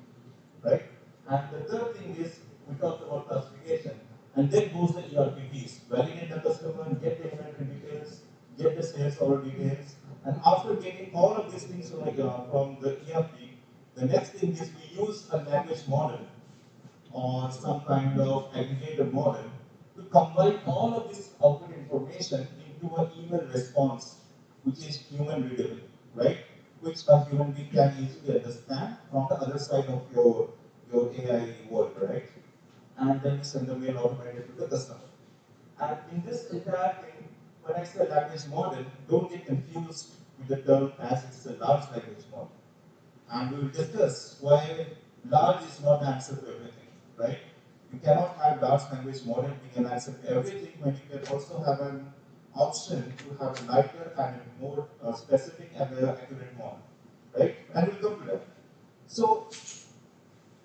Right? And the third thing is, we talked about classification, and then goes the ERP piece. Validate the customer, get the inventory details, get the sales order details, and after getting all of these things from the ERP, the next thing is we use a language model or some kind of aggregator model to combine all of this output information into an email response, which is human readable, right? Which a human being can easily understand from the other side of your AI world, right? And then you send the mail automated to the customer. And in this entire thing, when I say language model, don't get confused with the term as it's a large language model. And we will discuss why large is not the answer to everything, right? You cannot have large language model being an answer to everything when you can also have an option to have a lighter and a more specific and accurate model, right? And we'll come to that. So,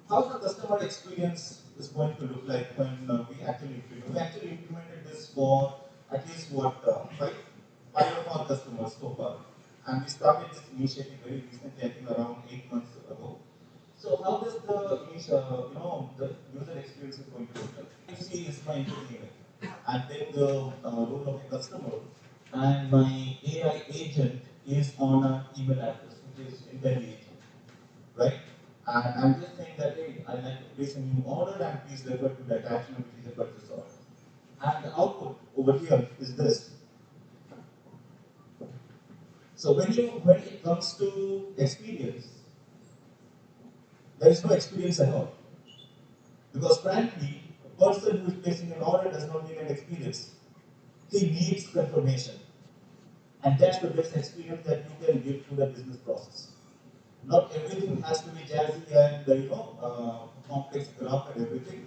how the customer experience is going to look like when we actually implement? We actually implemented this for at least five of our customers so far. And we started this initiative very recently, I think around 8 months ago. So how does the user experience is going to look like? You see is my input email, and then the role of a customer, and my AI agent is on an email address, which is IntelliAgent, right? And I'm just saying that, hey, I'd like to place a new order, and please refer to the attachment, which is a purchase order. And the output over here is this. So when it comes to experience, there is no experience at all. Because frankly, a person who is placing an order does not need an experience. He needs confirmation. And that's the best experience that you can give to the business process. Not everything has to be jazzy and complex graph and everything.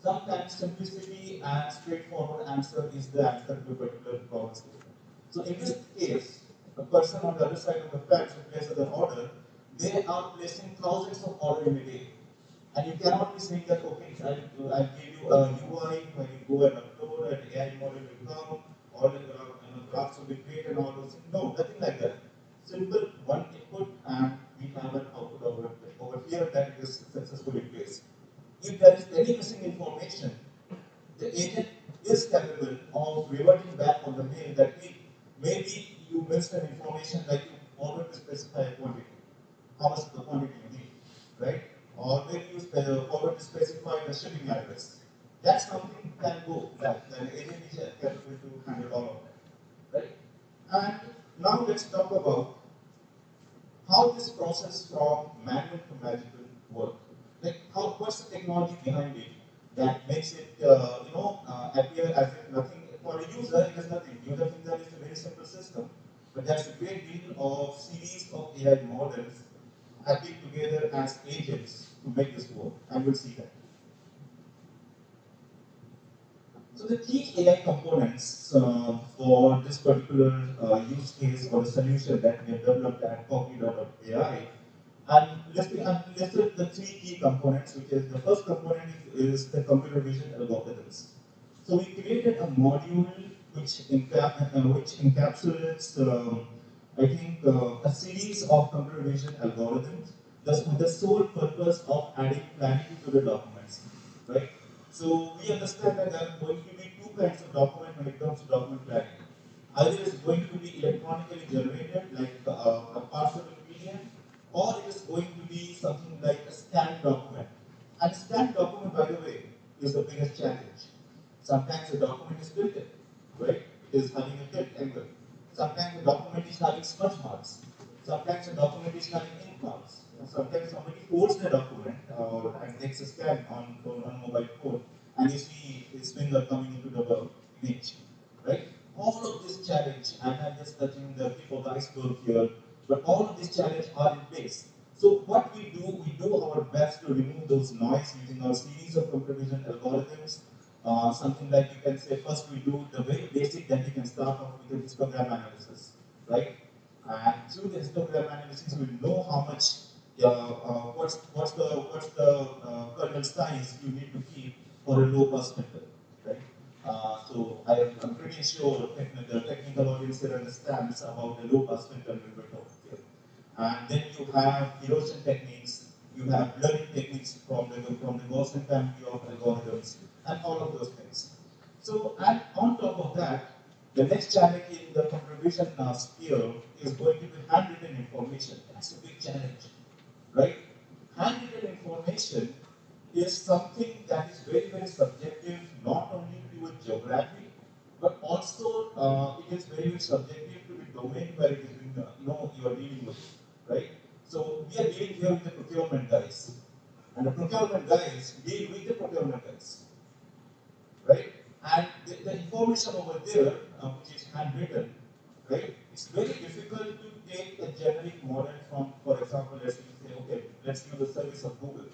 Sometimes simplicity and straightforward answer is the answer to a particular problem statement. So in this case, a person on the other side of the fence who places an order, they are placing thousands of orders in a day. And you cannot be saying that, okay, I'll give you a UI where you go and upload, an AI model will come, all the graphs will be created and all those things. No, nothing like that. Simple one input and we have an output over here that is successfully placed. If there is any missing information, the agent is capable of reverting back on the mail that maybe you missed an information like you forgot to specify a quantity. How much the quantity you need, right? Or maybe you forgot to specify the shipping address. That's something can go back. The agent is capable to handle all of that, right? And now let's talk about how this process from manual to magical work. Like what's the technology behind it that makes it appear as if nothing for a user it is nothing. User thinks that it's a very simple system, but there's a great deal of series of AI models acting together as agents to make this work, and we'll see that. So the key AI components for this particular use case or the solution that we have developed at Cognitor.ai, and listed the three key components, which is the first component is the computer vision algorithms. So we created a module which encapsulates, I think, a series of computer vision algorithms with the sole purpose of adding clarity to the documents, right? So we understand that there are going to be two kinds of document when it comes to document clarity. Either it's going to be electronically generated, like a parsable PDF, or it is going to be something like a scanned document. And scanned document, by the way, is the biggest challenge. Sometimes the document is tilted, right? It is having a tilt angle. Sometimes the document is having smudge marks. Sometimes the document is having ink marks. And sometimes somebody folds the document and takes a scan on mobile phone, and you see his finger coming into the image, right? All of this challenge, and I'm just touching the tip of the iceberg here, but all of these challenges are in place. So what we do our best to remove those noise using our series of computer vision algorithms something like you can say first we do the very basic, then you can start off with the histogram analysis, right? And through the histogram analysis, we know how much, what's the kernel size you need to keep for a low pass filter, right? I'm pretty sure the technical audience here understands about the low pass filter we were talking here. And then you have erosion techniques, you have blurring techniques from the Gaussian family of algorithms, and all of those things. So, and on top of that, the next challenge in the computer vision sphere is going to be handwritten information. That's a big challenge, right? Handwritten information is something that is very, very subjective, not only to a geography, but also it is very, very subjective to the domain where it is being, you are dealing with, right? So we are dealing here with the procurement guys, and the procurement guys deal with the procurement guys, right? And the information over there, which is handwritten, right? It's very difficult to take a generic model from, for example, let's say, okay, let's use the service of Google.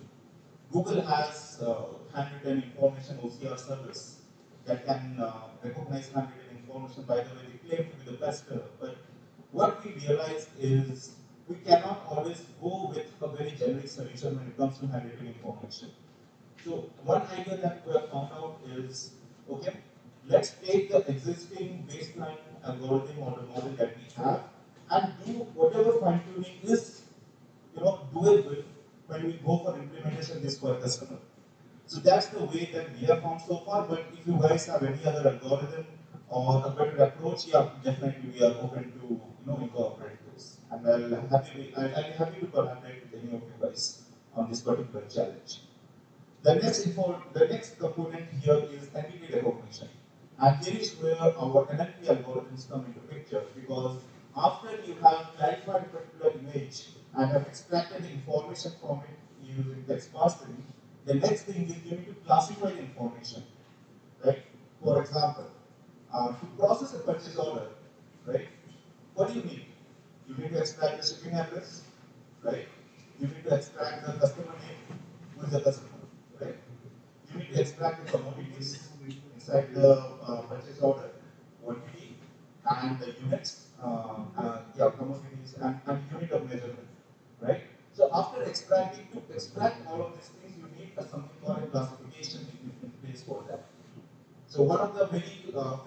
Google has handwritten information OCR service that can recognize handwritten information. By the way, they claim to be the best, but what we realize is we cannot always go with a very generic solution when it comes to handwritten information. So one idea that we have found out is, okay, let's take the existing baseline algorithm or the model that we have and do whatever fine tuning is, doable when we go for implementation this for a customer. So that's the way that we have found so far. But if you guys have any other algorithm or a better approach, yeah, definitely we are open to incorporate those. And I'll be happy to collaborate with any of you guys on this particular challenge. The next component here is entity recognition. And here is where our NLP algorithms come into picture, because after you have clarified a particular image and have extracted the information from it using text parsing, the next thing is you need to classify the information, right? For example, to process a purchase order, right? What do you need? You need to extract the shipping address, right? You need to extract the customer name, who is the customer, right? You need to extract the commodities inside the purchase order, quantity, and the units, commodities, and unit of measurement, right? So after extracting, to extract all of these things, you need something called a classification in place for that. So one of the very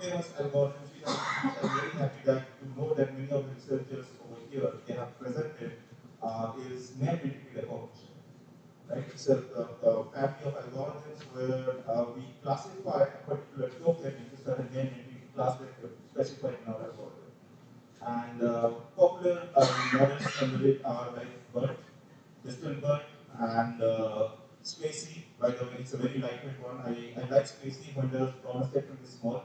famous algorithms, which I'm very happy to know that many of the researchers over here they have presented, is name entity recognition. Right? It's a family of algorithms where we classify a particular token into certain name entity class vector specified in our algorithm. And popular models under it are like BERT, Distilbert, and Spacey. By the way, it's a very lightweight one. I like Spacey when the problem statement is small.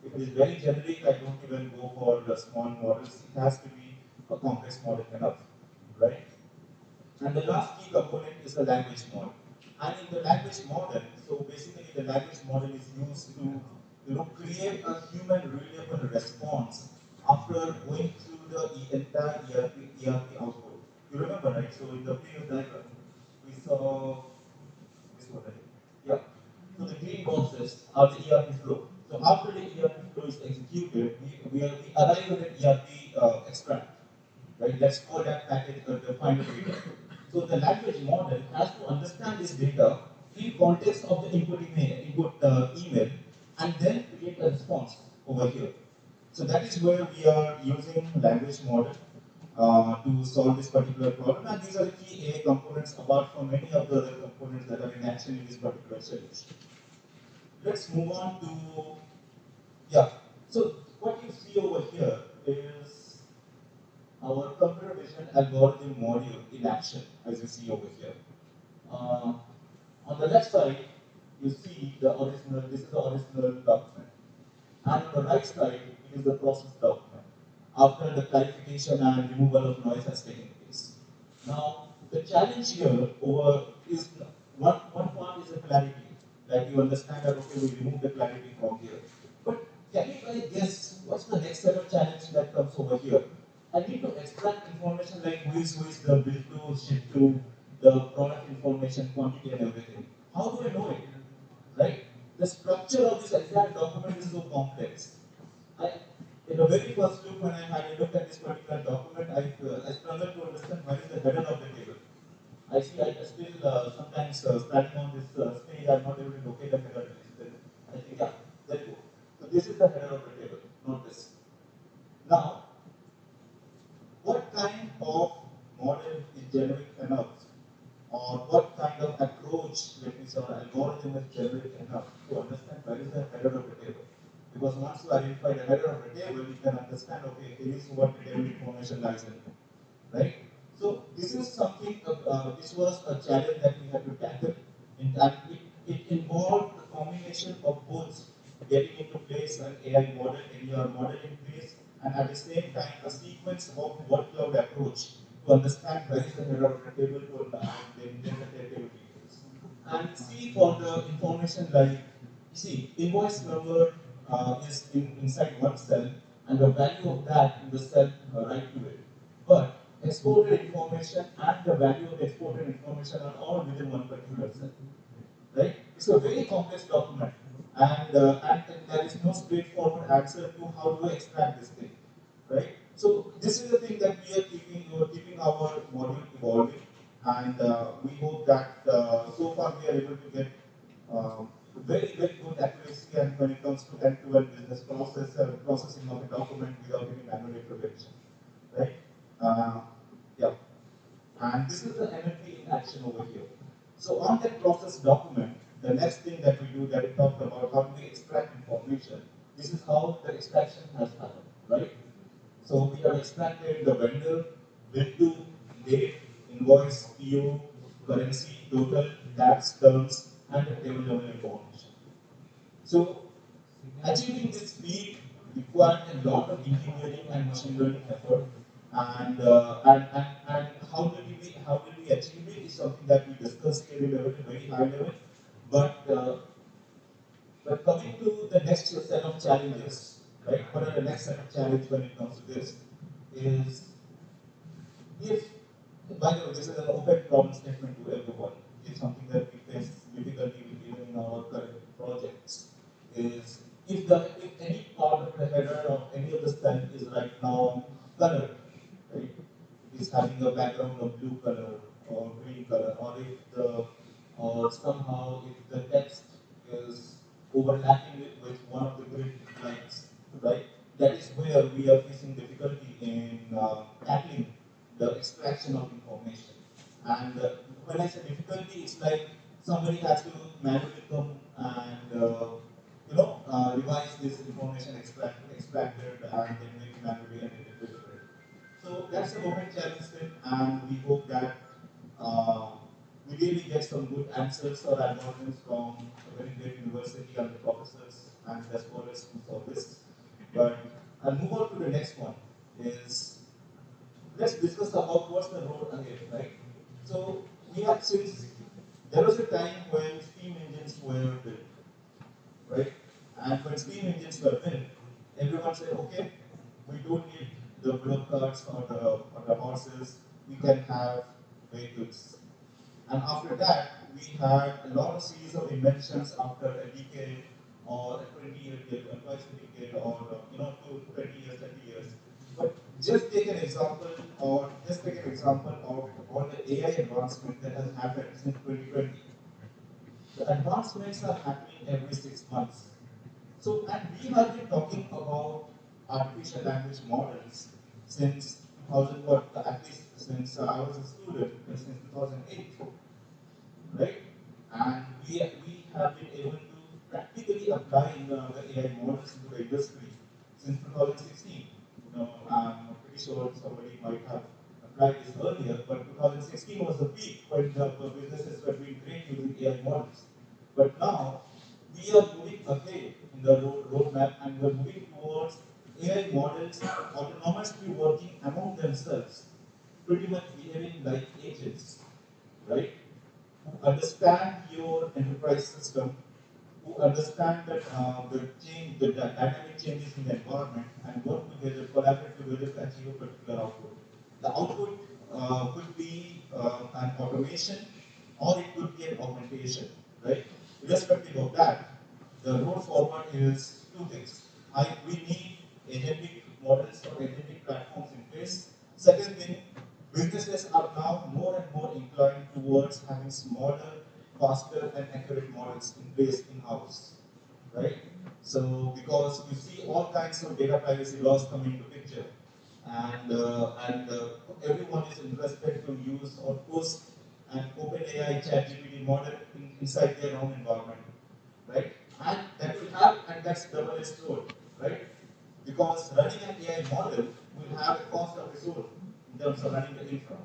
If it is very generic, I don't even go for the small models. It has to be a complex model enough, right? And the last key component is the language model. And in the language model, so basically the language model is used to create a human readable response after going through the entire ERP output. You remember, right? So in the previous diagram, we saw this one, right? Yeah. So the green boxes are the ERP flow. So after the ERP flow is executed, we arrive at an ERP extract. Right? Let's call that package the final data. So the language model has to understand this data in context of the input email, and then create a response over here. So that is where we are using language model to solve this particular problem, and these are the key AI components apart from many of the other components that are in action in this particular solution. Let's move on to, yeah. So what you see over here is our computer vision algorithm module in action, as you see over here. On the left side, you see this is the original document. And on the right side, it is the process document, after the clarification and removal of noise has taken place. Now, the challenge here is one part is the clarity, like you understand that, okay, we remove the clarity from here. But can you guys guess what's the next set of challenge that comes over here? I need to extract information like who is the bill to, ship to, the product information, quantity and everything. How do I know it? Right? the structure of this exact document is so complex. In the very first look, when I had a look at this particular document, I struggled to understand what is the header of the table. I see I still sometimes standing on this stage, I'm not able to locate the header. I think, yeah, there you go. So this is the header of the table, not this. Now, what kind of model is generic enough, or what kind of approach, let me say, or algorithm is generic enough to understand where is the header of the table? Because once you identify the header of the table, you can understand, okay, here is what the table information lies in, right? So this is something, this was a challenge that we had to tackle, and it involved the combination of both getting into place an AI model, your model in place, and at the same time a sequence of workload approach to understand where is the header of the table to then the table details. And see for the information like, see, invoice number is inside one cell, and the value of that in the cell right to it. But exported information and the value of the exported information are all within one particular cell, right? It's a very complex document, and there is no straightforward answer to how do I extract this thing, right? So this is the thing that we are keeping our module evolving, and we hope that so far we are able to get very good accuracy, and when it comes to end-to-end business processing of a document without any manual intervention, right? Yeah. And this is the NLP in action over here. So on that process document, the next thing that we do, that we talked about how do we extract information, this is how the extraction has happened, right? So we have extracted the vendor, bill to, date, invoice, PO, currency, total, tax terms, and the table level information. So achieving this speed required a lot of engineering and machine learning effort. And how did we achieve it is something that we discussed here at a very high level. But coming to the next set of challenges, right? What are the next set of challenges when it comes to this? Is if, by the way, this is an open problem statement to everyone. It's something that we face difficulty with even in our current projects. Is if any part of the header of any of the cell is right now colored, right? Is having a background of blue color or green color, or somehow if the text is overlapping with one of the grid lines, right? That is where we are facing difficulty in tackling the extraction of information. And when I say difficulty, it's like somebody has to manually come and revise this information extracted and then make manually and edit it. So that's the open challenge thing, and we hope that we really get some good answers or algorithms from a very great university and the professors and the scholars who solve this. But I'll move on to the next one. Is let's discuss about what's the road ahead, right? So we have since there was a time when steam engines were built, right? And when steam engines were built, everyone said, okay, we don't need the bullock carts or the horses, we can have vehicles. And after that, we had a lot of series of inventions after a decade or a 20-year decade, twice a decade, or 20 years, 30 years. But just take an example of all the AI advancement that has happened since 2020. The advancements are happening every 6 months. So, and we have been talking about artificial language models since 2000, at least since I was a student, since 2008, right? And we have been able to practically apply the AI models into the industry since 2016. I'm pretty sure somebody might have applied this earlier, but 2016 was the peak when the businesses were doing great using AI models. But now, we are moving ahead in the roadmap, and we're moving towards AI models autonomously working among themselves, pretty much behaving like agents, right? Who understand your enterprise system, who understand that the dynamic changes in the environment, and work together, collaborate together to achieve a particular output. The output could be an automation, or it could be an augmentation, right? Irrespective of that, the road forward is two things. We need agentic models or agentic platforms in place. Second thing, businesses are now more and more inclined towards having smaller, faster, and accurate models in place in-house, right? So because you see all kinds of data privacy laws coming into picture, and everyone is interested to use or post an OpenAI ChatGPT model inside their own environment, right? And that's double-edged sword, right? Because running an AI model will have a cost of resource in terms of running the infra,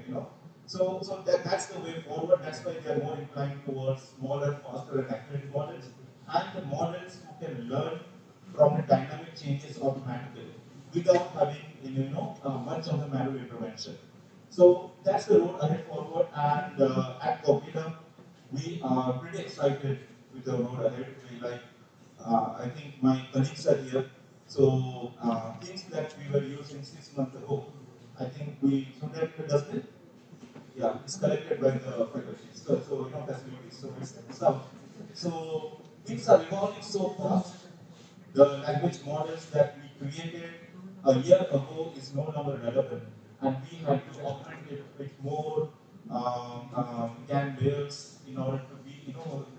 you know. So that's the way forward. That's why they are more inclined towards smaller, faster, and accurate models, and the models who can learn from the dynamic changes automatically without having much of the manual intervention. So that's the road ahead forward, and at Cogita, we are pretty excited with the road ahead. I think my colleagues are here. So things that we were using 6 months ago, I think we should have the dustbin. Yeah, it's collected by the faculty. So facilities. So it's out. So things are evolving so fast. The language models that we created a year ago is no longer relevant, and we have to augment it with more GAN layers in order to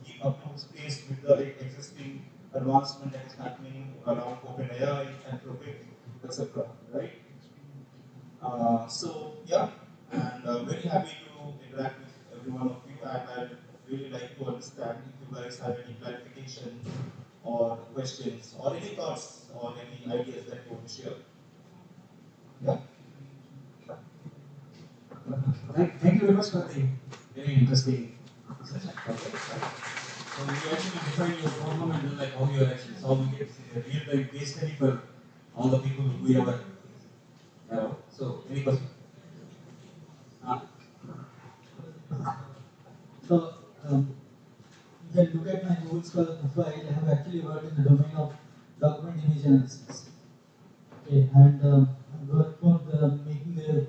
keep up to space with the existing advancement that is happening around OpenAI, Anthropic, etc. Right? So yeah, and very happy to interact with every one of you, and I'd really like to understand if you guys have any clarification or questions or any thoughts or any ideas that you want to share. Yeah. Thank you very much for the very interesting session. Okay. So you actually define your problem and then how you are actually solving it. It's a real-time case study for all the people who we ever have. So any questions? So, you can look at my Google Scholar profile. I have actually worked in the domain of document image analysis. Okay, and I worked for making the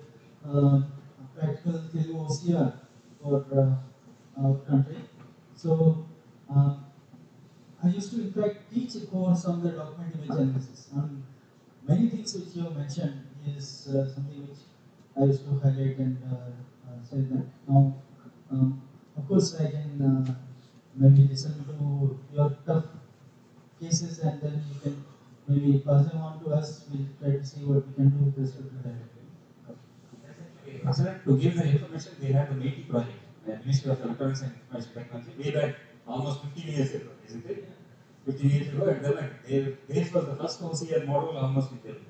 practical Telugu OCR for our country. So, I used to in fact teach a course on the document image analysis. And many things which you have mentioned is something which I used to highlight and say that now, of course, I can maybe listen to your tough cases and then you can maybe pass them on to us. We'll try to see what we can do with respect to that. Excellent. To give the information, they have the METI project, the Ministry of Electronics and Information Technology, way back almost 15 years ago, isn't it? 15 years ago, and then this was the first OCR model almost in Delhi.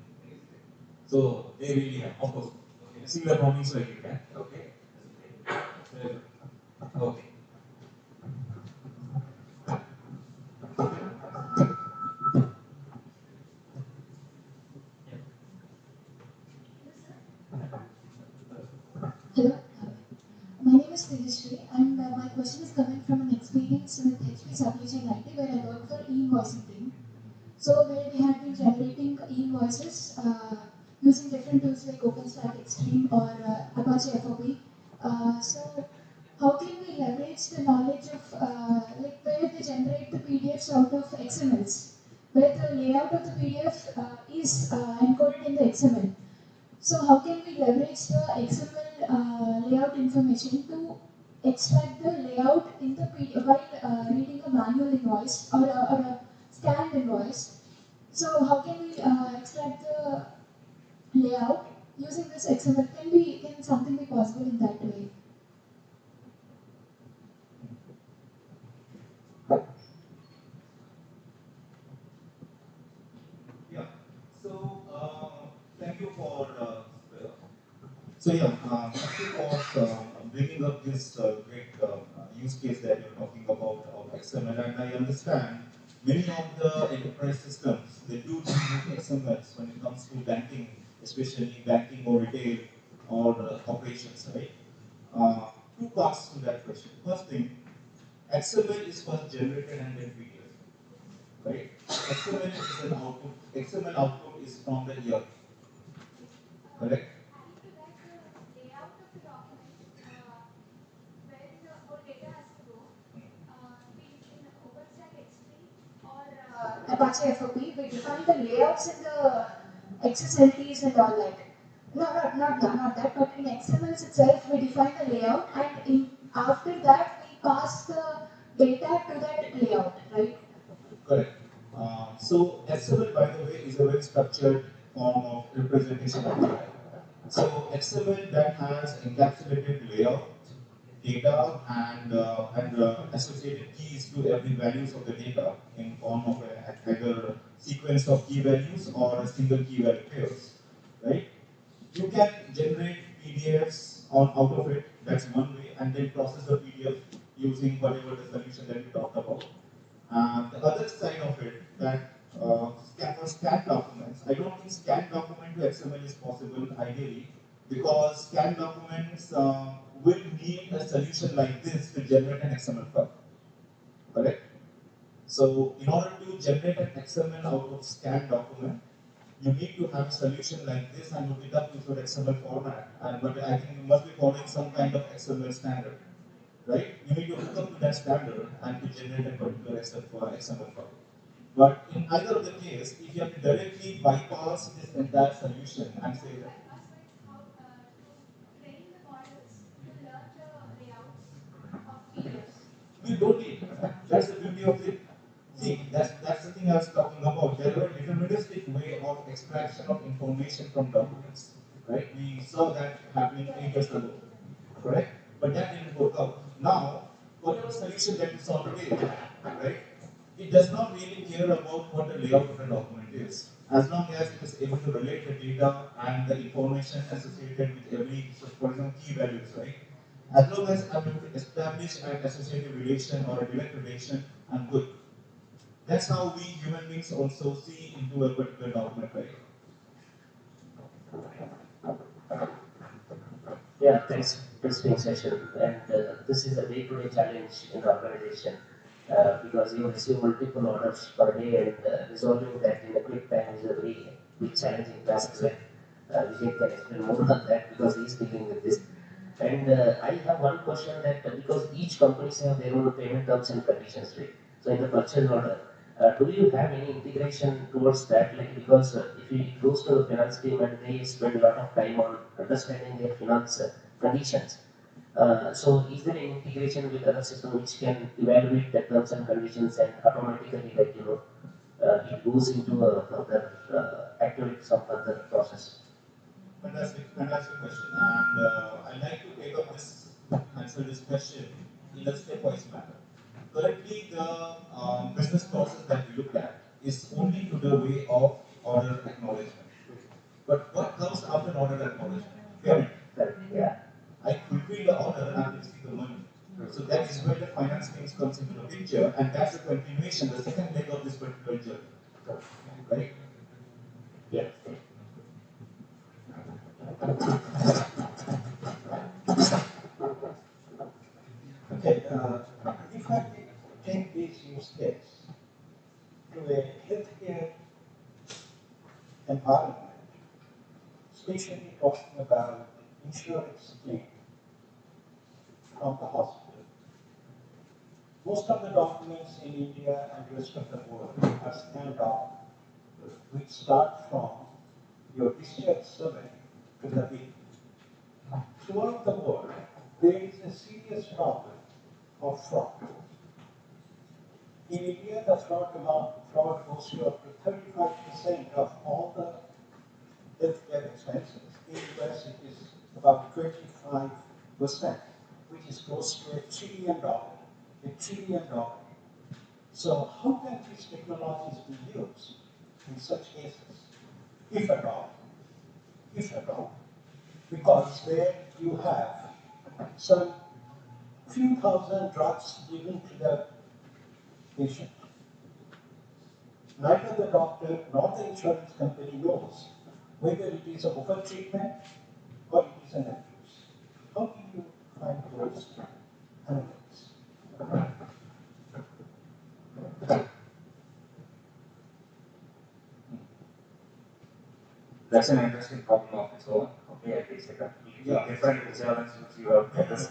So they really have, of course, similar problems like you can. Okay. Okay. Hello, my name is Tejashree, and my question is coming from an experience with HP Supply Chain IT, where I work for e-invoicing team. So where we have been generating e-invoices using different tools like OpenStack Extreme or Apache FOB. So how can we leverage the knowledge of where they generate the PDFs out of XMLs, where the layout of the PDF is encoded in the XML. So how can we leverage the XML layout information to extract the layout in the PDF while reading a manual invoice or a scanned invoice? So how can we extract the layout using this XML? Can something be possible in that way? Yeah. So thank you for thank you for bringing up this great use case that you're talking about of XML, and I understand many of the enterprise systems they do use XMLs when it comes to banking, especially banking or retail or operations, right? Two parts to that question. First thing, XML is first generated and then PDF, right? XML is an output. XML output is from the ERP, correct? Apache FOP, we define the layouts in the XSLTs and all that. No, not that, but in XML itself, we define the layout, and after that, we pass the data to that layout, right? Correct. So XML, by the way, is a very structured form of representation of data. So XML that has encapsulated layout, data, and associated keys to every values of the data in form of either sequence of key values or a single key value pairs, right? You can generate PDFs out of it. That's one way, and then process the PDF using whatever the solution that we talked about. The other side of it, that for scan documents, I don't think scan document to XML is possible ideally, because scan documents will need a solution like this to generate an XML file. Correct? So in order to generate an XML out of scan document, you need to have a solution like this and look it up into an XML format. But I think you must be following some kind of XML standard, right? You need to hook up to that standard and to generate a particular XML file. But in either of the case, if you have to directly bypass this entire solution and say that we don't need it. That's the beauty of it. See, that's the thing I was talking about. There were deterministic way of extraction of information from documents, right? We saw that happening 8 years ago, correct? But that didn't work out. Now, whatever solution that we saw today, right? It does not really care about what the layout of the document is, as long as it is able to relate the data and the information associated with every, so for example, key values, right? As long as I'm able to establish an associative relation or a direct relation, I'm good. That's how we human beings also see into a particular document, right? Yeah, thanks. Interesting session. And this is a day-to-day challenge in the organization because you receive multiple orders per day, and resolving that in a quick time is a very big challenging task. Vijay can explain more on that because he's dealing with this. And I have one question that because each companies have their own payment terms and conditions, right? So in the purchase order, do you have any integration towards that? Like because if it goes to the finance team and they spend a lot of time on understanding their finance conditions, so is there any integration with other system which can evaluate the terms and conditions and automatically, like it goes into a further activate some further process? Fantastic question. And I'd like to take up this, answer this question in a stepwise manner. Currently, the business process that we look at is only to the way of order acknowledgement. But what comes after order acknowledgement? Payment. Yeah. I fulfill the order and I receive the money. So that is where the finance things comes into the picture, and that's the continuation, the second leg of this particular journey. Right? Yeah. Okay, if I take this use case to a healthcare environment, especially talking about insurance claim from the hospital, most of the documents in India and rest of the world are scanned off, which start from your discharge summary to the bill. Throughout the world, there is a serious problem of fraud. In India, the fraud goes to up to 35% of all the healthcare expenses. In the US, it is about 25%, which is close to $1 trillion. $1 trillion. So how can these technologies be used in such cases, if at all? If at all. Because there you have some few thousand drugs given to the patient. Neither the doctor nor the insurance company knows whether it is a over treatment or it is an abuse. How do you find those animals? That's an interesting problem of its own. Okay, at least a completely different challenge which you have this.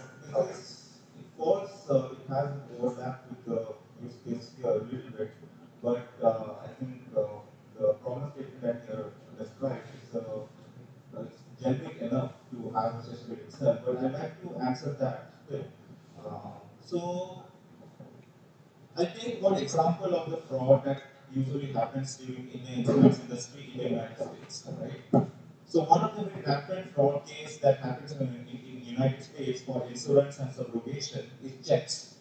It falls, it has overlap with the use case here a little bit. but I think the problem statement that you described is generic enough to have a certificate itself. But I'd like to answer that too. So I'll take one example of the fraud that usually happens during in the insurance industry in the United States, right? So one of the very rampant fraud case that happens in United States for insurance and subrogation is checks.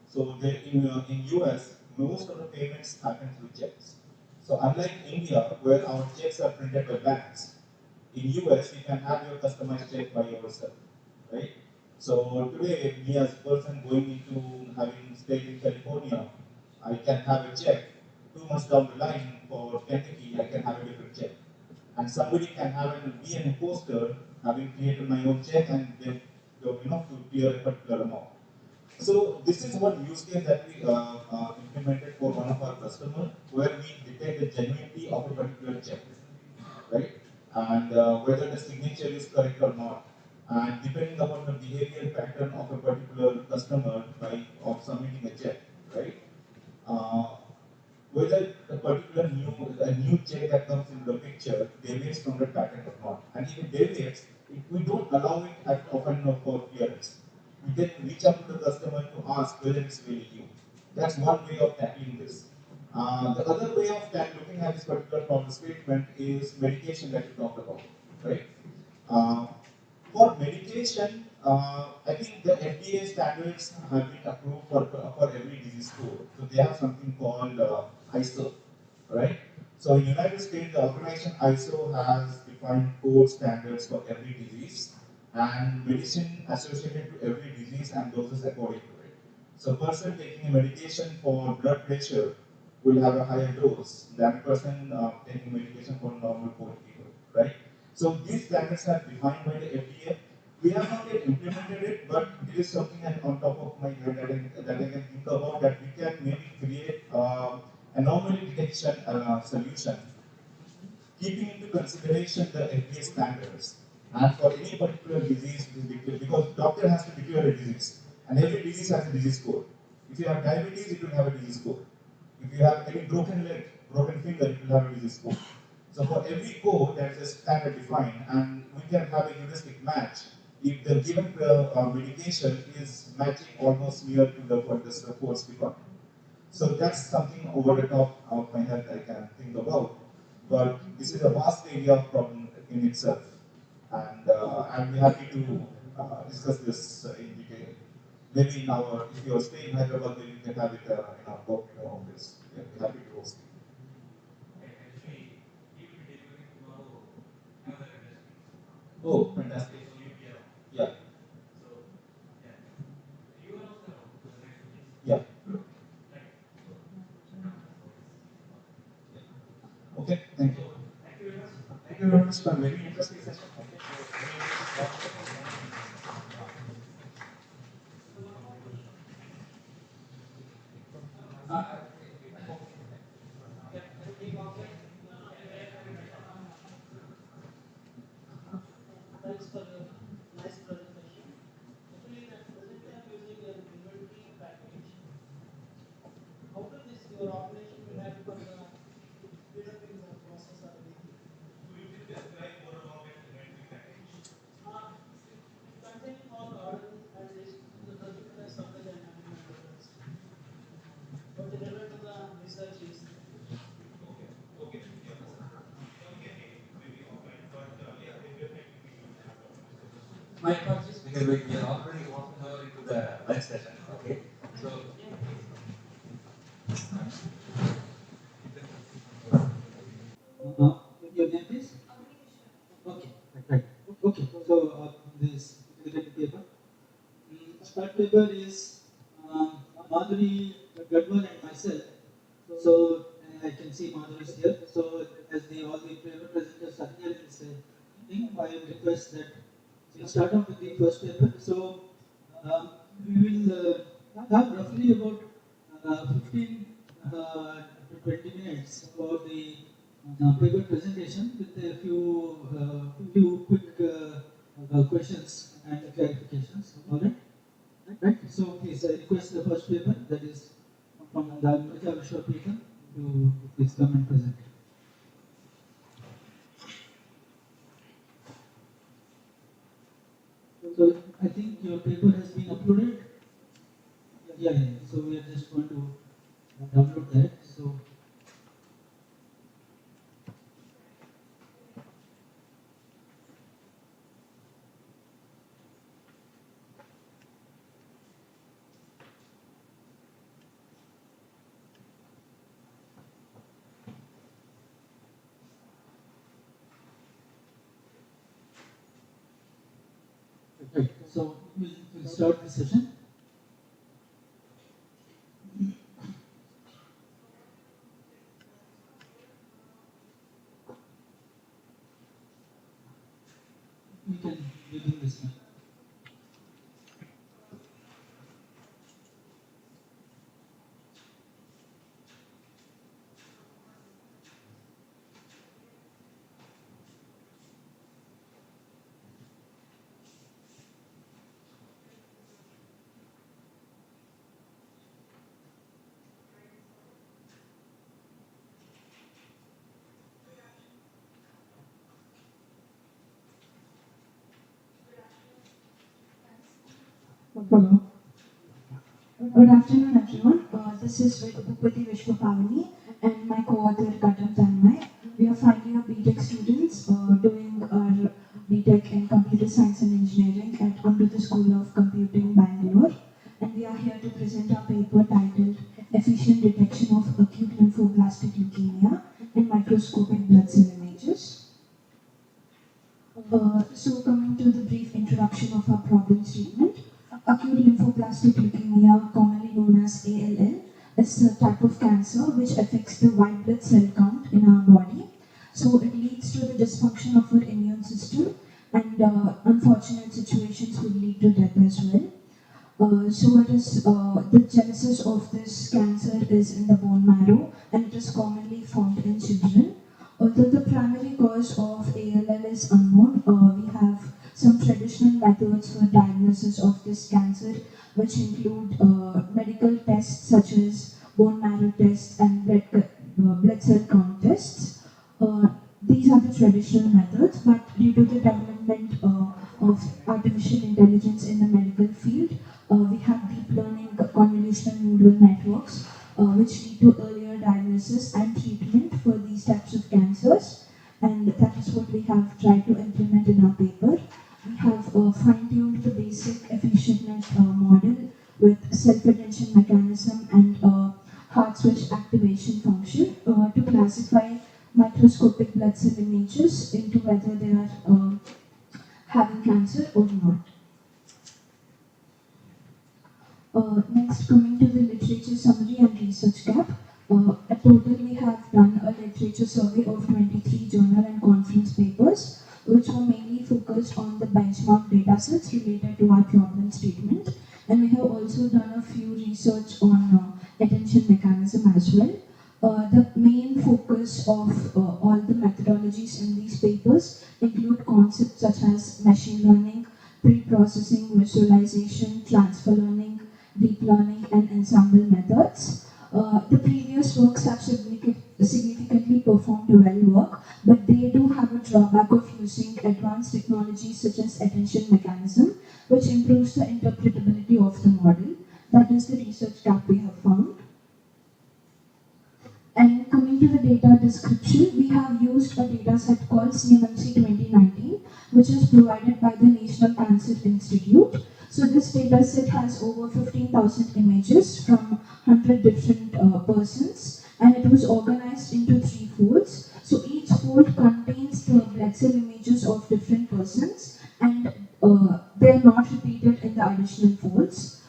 So in US, most of the payments happen through checks. So unlike India, where our checks are printed by banks, in US you can have your customized check by yourself, right? So today, me as a person going into having stayed in California, I can have a check. 2 months down the line for Kentucky, I can have a different check. And somebody can be an imposter, having created my own check, and they to clear a particular amount. So this is one use case that we implemented for one of our customers, where we detect the genuinity of a particular check, right? And whether the signature is correct or not. And depending upon the behavioral pattern of a particular customer of submitting a check, right? Uh, Whether a new check that comes into the picture deviates from the pattern or not. And if it deviates, we don't allow it at often for clearance. We then reach out to the customer to ask whether it's really you. That's one way of tackling this. The other way of looking at this particular problem statement is medication that you talked about, right? Uh, for medication, I think the FDA standards have been approved for every disease code. So they have something called ISO, right? So in the United States, the organization ISO has defined code standards for every disease and medicine associated to every disease and doses according to it. So a person taking a medication for blood pressure will have a higher dose than a person taking medication for normal cold fever, right? So these standards are defined by the FDA. We have not yet implemented it, but there is something on top of my head that I can think about, that we can maybe create anomaly detection solution, keeping into consideration the FDA standards. And for any particular disease, because doctor has to declare a disease, and every disease has a disease code. If you have diabetes, it will have a disease code. If you have any broken leg, broken finger, it will have a disease code. So for every code, there is a standard defined, and we can have a heuristic match if the given medication is matching almost near to the what the codes defined. So that's something over the top of my head I can think about. But this is a vast area of problem in itself, and I'll be happy to discuss this in detail. Maybe in our, if you are staying in Hyderabad, maybe we can have it in our corporate office. We'll be happy to host it. Oh, fantastic. Yeah. Yeah. Okay, thank you. Thank you very much for a very interesting session. Thanks for your nice presentation. Actually, presently I'm using an inventory package. How does this your organization will have for the speed up in the process or anything? Could you please describe more about that inventory package? It contains all orders and lists to the particular supply and handling methods. But relevant to the research is. Okay. Okay. Yeah. Yeah, we can take it maybe offline, but yeah, we definitely we will have a my apologies, because we are already walking over into the lunch session. Okay. So your name please? Okay, right. Okay, so this related paper. Start paper is Madhuri Gadwal and myself. So I can see Madhuri is here. So as all the paper presenters are here in this thing, I request that we start off with the first paper. So we will have roughly about 15 to 20 minutes for the paper presentation with a few quick questions and clarifications. All right? Right? So please, I request the first paper, that is from the America Vishwa paper. to please come and present. So I think your paper has been uploaded. Yeah. So we are just going to download that. So right. So we'll start the session. We can begin this one. Hello. Good afternoon, everyone. This is Bhupati Vishwapavani and my co-author Kadam Tanmay. We are final year BTech students doing our BTech in Computer Science and Engineering at Amrita School of Computing, Bangalore. And we are here to present our paper titled Efficient Detection of Acute Lymphoblastic Leukemia in Microscopic Blood Cell Images. So coming to the brief introduction of our problem statement. Acute lymphoblastic leukemia, commonly known as ALL, is a type of cancer which affects the white blood cell count in our body. So it leads to the dysfunction of our immune system, and unfortunate situations would lead to death as well. So it is the genesis of this cancer is in the bone marrow, and it is commonly found in children. Although the primary cause of ALL is unknown, we have some traditional methods for diagnosis of this cancer, which include medical tests such as bone marrow tests and blood cell count tests. These are the traditional methods, but due to the development of artificial intelligence in the medical field, we have deep learning convolutional neural networks, which lead to earlier diagnosis and treatment for these types of cancers, and that is what we have tried to implement in our paper. We have fine-tuned the basic efficientness model with self-attention mechanism and heart switch activation function to classify microscopic blood cell images into whether they are having cancer or not. Next, coming to the literature summary and research gap. At total, we have done a literature survey of 23 journal and conference papers, which were mainly focused on the benchmark datasets related to our problem statement. And we have also done a few research on attention mechanism as well. The main focus of all the methodologies in these papers include concepts such as machine learning, pre-processing, visualization, transfer learning, deep learning, and ensemble methods. The previous works have significantly performed well work, but they do have a drawback of using advanced technologies such as attention mechanism, which improves the interpretability of the model. That is the research gap we have found. And coming to the data description, we have used a data set called CMMC 2019, which is provided by the National Cancer Institute. So this data set has over 15,000 images from 100 different persons, and it was organized into 3 folds. So each fold contains the blood cell images of different persons, and they are not repeated in the additional folds.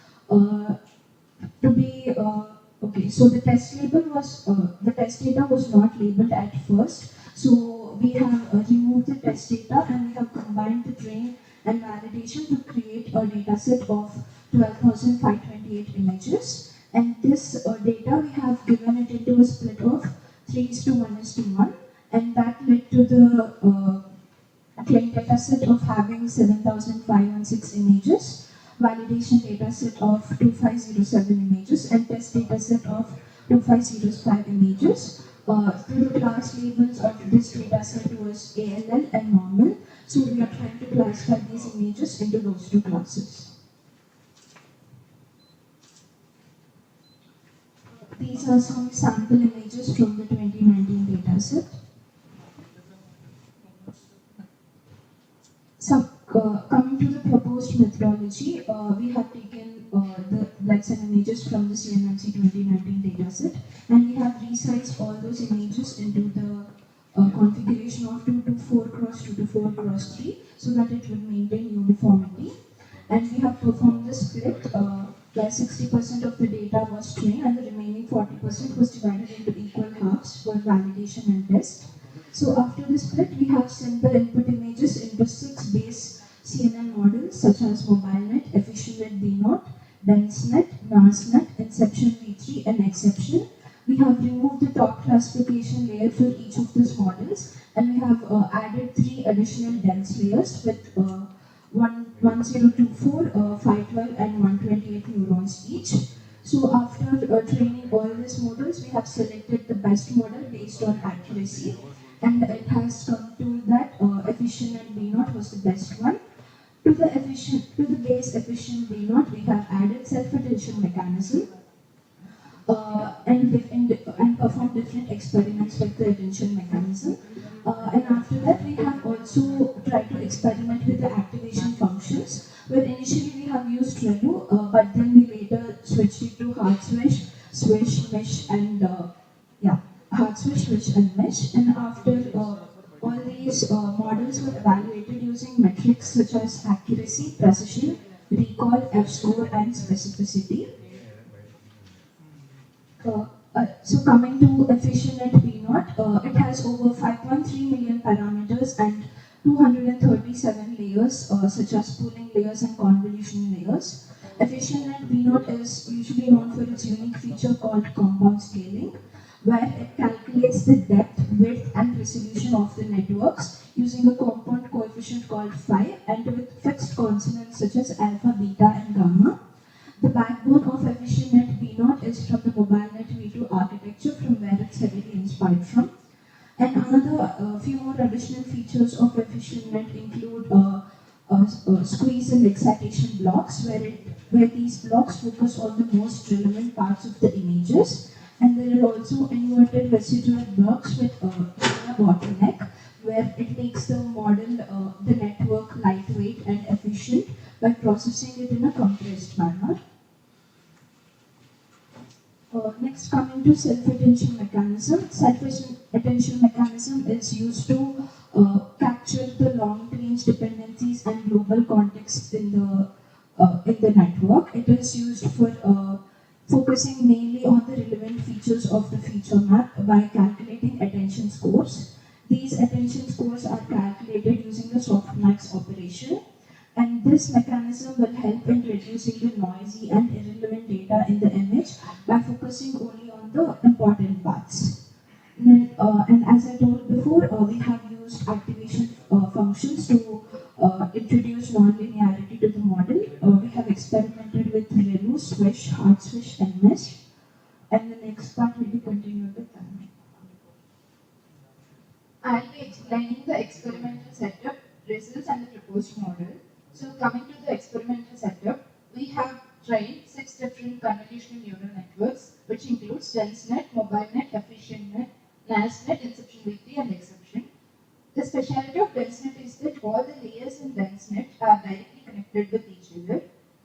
Okay, so the test data was not labeled at first. So we have removed the test data and we have combined the train and validation to create a data set of 12,528 images. And this data we have given it into a split of 3:1:1, and that led to the train data set of having 7,516 images, validation data set of 2507 images, and test data set of 2505 images. The class labels of this dataset was ALL and normal. So we are trying to classify these images into those two classes. These are some sample images from the 2019 dataset. So, coming to the proposed methodology, we have taken the blood cell images from the CNMC 2019 dataset, and we have resized all those images into the configuration of 2 to 4 cross 2 to 4 cross 3, so that it would maintain uniformity. And we have performed the split where 60% of the data was trained and the remaining 40% was divided into equal halves for validation and test. So after the split, we have sent the input images into 6 base CNN models such as MobileNet, EfficientNet B0, DenseNet, NASNet, Inception V3, and Exception. We have removed the top classification layer for each of these models, and we have added 3 additional dense layers with 1024, 512, and 128 neurons each. So after training all these models, we have selected the best model based on accuracy, and it has come to that efficient and B0 was the best one. To the base efficient B0, we have added self-attention mechanism and perform different experiments with the attention mechanism. And after that, we have also tried to experiment with the activation functions, where initially we have used Relu, but then we later switched it to hard switch, switch, mesh, and hard switch, switch, and mesh. And after all these models were evaluated using metrics such as accuracy, precision, recall, F-score, and specificity. So coming to EfficientNet B0, it has over 5.3 million parameters and 237 layers, such as pooling layers and convolution layers. EfficientNet B0 is usually known for its unique feature called compound scaling, where it calculates the depth, width, and resolution of the networks using a compound coefficient called phi and with fixed consonants such as alpha, beta, and gamma. The backbone of EfficientNet B0 is from the MobileNet V2 architecture, from where it's heavily inspired from. And another few more additional features of EfficientNet include squeeze and excitation blocks, where these blocks focus on the most relevant parts of the images. And there are also inverted residual blocks with a bottleneck, where it makes the model, the network lightweight and efficient by processing it in a compressed manner. Next, coming to self-attention mechanism. Self-attention mechanism is used to capture the long-range dependencies and global context in the network. It is used for focusing mainly on the relevant features of the feature map by calculating attention scores. These attention scores are calculated using the softmax operation. And this mechanism will help in reducing the noisy and irrelevant data in the image by focusing only on the important parts. And as I told before, we have used activation functions to introduce non-linearity to the model. We have experimented with Relu, switch, hard switch, and mesh. And the next part will be continued with time. I'll be explaining the experimental setup, results, and the proposed model. So coming to the experimental setup, we have trained 6 different convolutional neural networks, which includes DenseNet, MobileNet, EfficientNet, NASNet, Inception V3, and Exception. The specialty of DenseNet is that all the layers in DenseNet are directly connected with each other,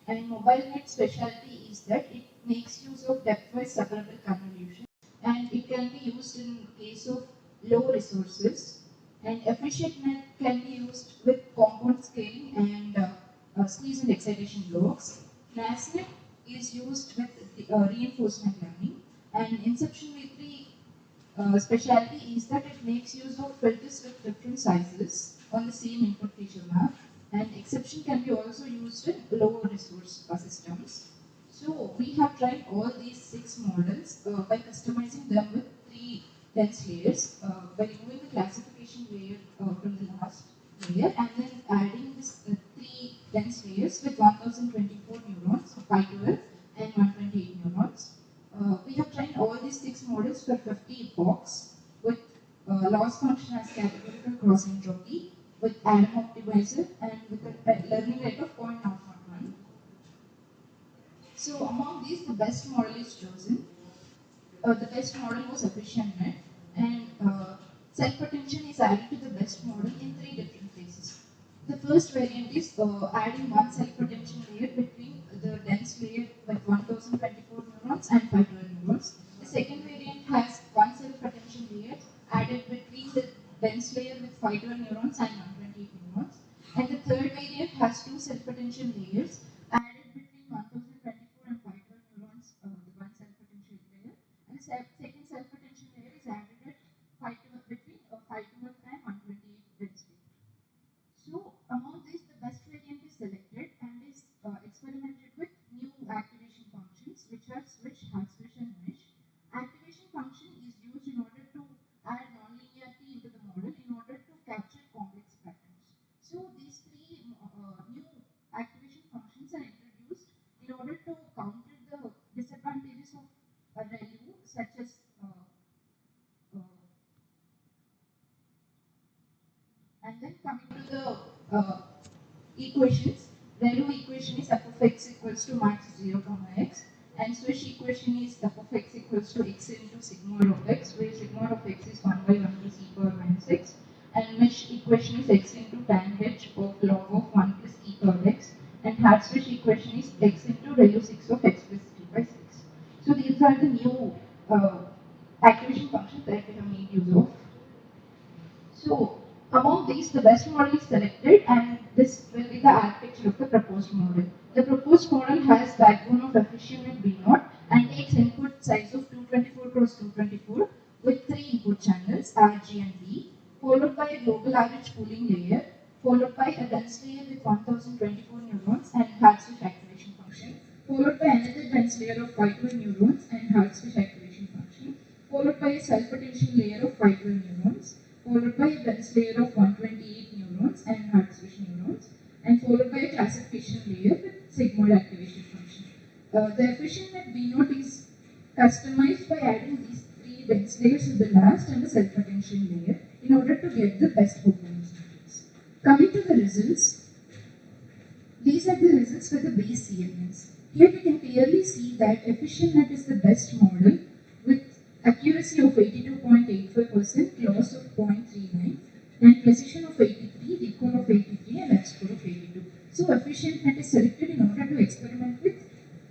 and MobileNet's specialty is that it makes use of depth-wise separable convolution, and it can be used in case of low resources. And EfficientNet can be used with compound scaling and squeeze and excitation blocks. NASNet is used with reinforcement learning, and Inception V3 specialty is that it makes use of filters with different sizes on the same input feature map, and Exception can be also used in lower resource systems. So we have tried all these 6 models by customizing them with 3 dense layers by removing the classification layer from the last layer and then adding this 3 dense layers with 1024 neurons, 512 and 128 neurons. We have trained all these 6 models for 50 epochs with loss function as categorical cross entropy, with Adam optimizer, and with a learning rate of 0.001. So among these, the best model is chosen. The best model was efficient net, and self-attention is added to the best model in 3 different phases. The first variant is adding one self-attention layer between the dense layer with 1024 neurons and 512 neurons. The second variant has one self-attention layer added between the dense layer with 512 neurons and 128 neurons. And the third variant has two self-attention layers added between 1024 and 512 neurons, the one self-attention layer. And the second self-attention layer is added at between 512 and 128 dense layer. So among these, the best variant is selected and is experimented with new activation functions, which are switch, hard switch, and mesh. Activation function is used in order to add nonlinearity into the model in order to capture complex patterns. So these three new activation functions are introduced in order to counter the disadvantages of a ReLU, such as and then coming to the equations, ReLU equation is f of x equals to max 0 comma x, and switch equation is f of x equals to x into sigma of x, where sigma of x is 1 by 1 plus e power minus x, and mesh equation is x into tan h of log of 1 plus e power x, and hard switch equation is x into ReLU 6 of x plus 3 by 6. So these are the new activation functions that we have made use of. So among these, the best model is selected, and this will be the architecture of the proposed model. The proposed model has backbone of efficient B0 and takes input size of 224 cross 224 with 3 input channels R, G, and B, followed by a global average pooling layer, followed by a dense layer with 1024 neurons and hard switch activation function, followed by another dense layer of 512 neurons and hard switch activation function, followed by a self-attention layer of 512 neurons, followed by a dense layer of 128 neurons and hard switch neurons, and followed by a classification layer with sigmoid activation function. The efficient net B0 is customized by adding these 3 dense layers at the last and the self-attention layer in order to get the best performance metrics. Coming to the results, these are the results for the base CNNs. Here we can clearly see that efficient net is the best model with accuracy of 82.85%, loss of 0.39, and precision of 83, recall of 83, and F-score of 82. So efficient net is selected in order to experiment with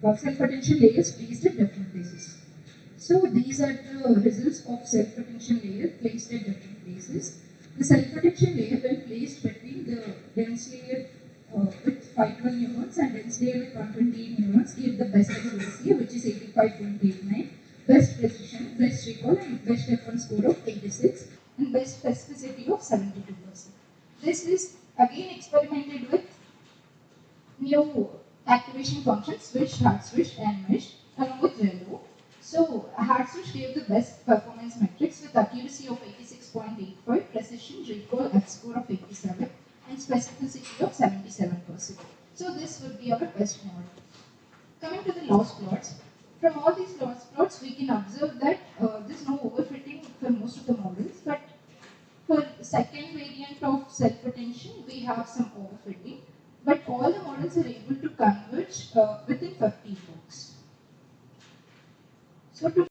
self-attention layers placed at different places. So these are the results of self-attention layer placed at different places. The self-attention layer, when placed between the dense layer with 512 neurons and dense layer with 128 neurons, give the best accuracy, which is 85.89, best precision, best recall, and best F1 score of 86, and best specificity of 72%. This is again experimented with new activation functions, switch, hard switch, and mesh, along with ReLU. So hard switch gave the best performance metrics with accuracy of 86.85, precision, recall, F-score of 87, and specificity of 77%. So this would be our best model. Coming to the loss plots, from all these loss plots, we can observe that there's no overfitting for most of the models, but for the second variant of self-attention, we have some overfitting, but all the models are able to converge within 50 epochs. So to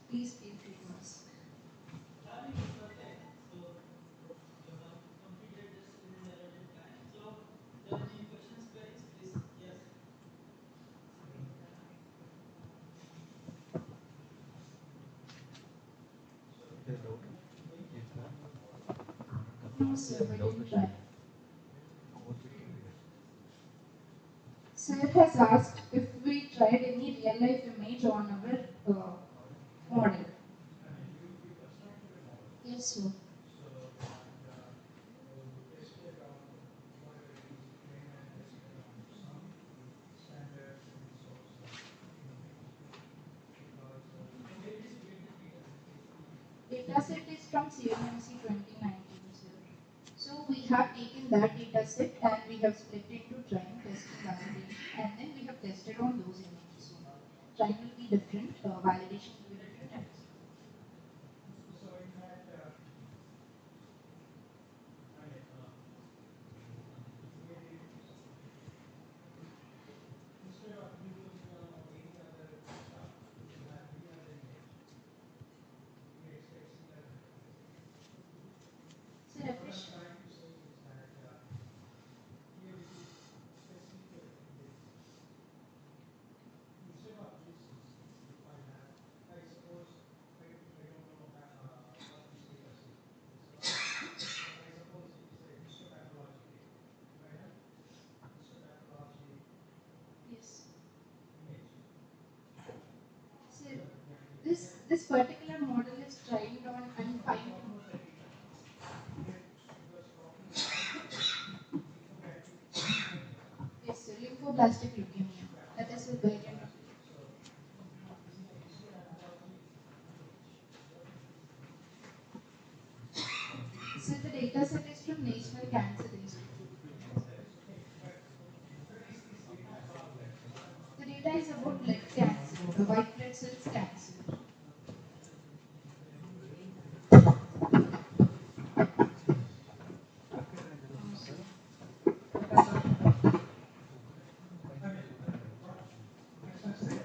please feel free to ask. No, sir, we didn't try. Sir has asked if we tried any real-life image on our model. Yes, sir. data set is from CMMC 2019, sir. So we have taken that data set and we have split into train, testing, validation, and then we have tested on those images. Train will be different, validation will be different. And So in fact, instead of using any other stuff, if you have any other image, we expect similar results. So what I'm trying to say is that here it is specific image. Instead of this, if I have, I suppose, I don't know what this data set is about. I suppose it is a histopathology data. Do I have histopathology yes. image? So this particular model is trained on unfined. Yes, sir, lymphoblastic leukemia. That is a variant of. So the data set is from National Cancer Institute. The data is about blood cancer, the white blood cells cancer.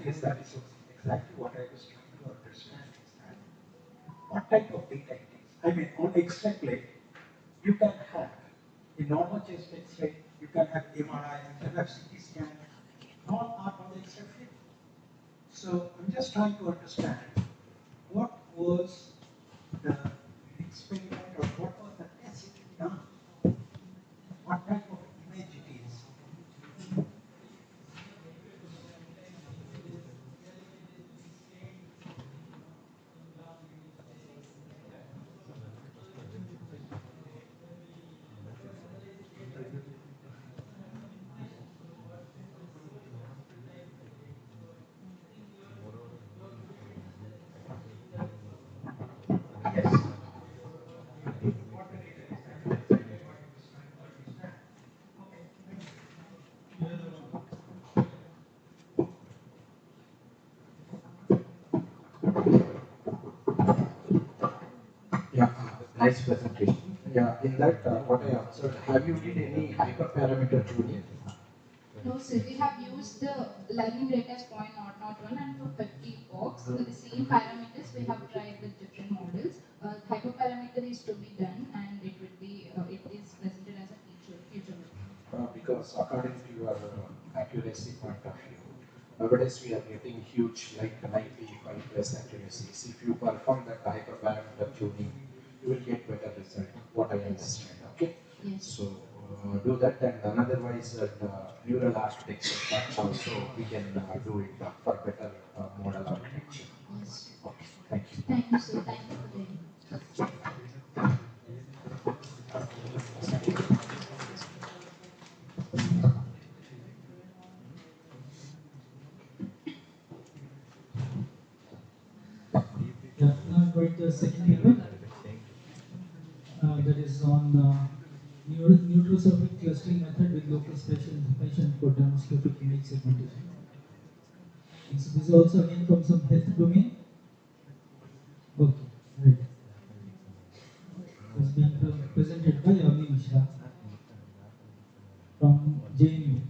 Yes, that is exactly what I was trying to understand. Is that what type of data it is? I mean, on X-ray, you can have in normal chest X-ray, you can have MRI, you can have CT scan, all are on the X-ray. So I'm just trying to understand what was the experiment or what was the test done? What type of image it is? Yeah, nice presentation. Yeah, in that, what I observed, have you did any hyperparameter tuning? No, sir, we have used the learning rate as 0.001 and for 50 box, with the same parameters we have tried with different models. Hyperparameter is to be done and it will be, it is presented as a future. Because according to your accuracy point of view, nowadays we are getting huge, like 95 plus accuracies. If you perform that hyperparameter tuning, you will get better result, what I understand, okay? Yes. So do that, and otherwise neural architecture, that's also we can do it for better model architecture. Yes. Okay, thank you. Thank you, sir. Thank you for the Yeah, now going to the second paper. That is on neurosophic clustering method with local spatial information for demoscopic image segmentation. And so this is also again from some health domain. Okay, right. It's being presented by Avni Mishra from JNU.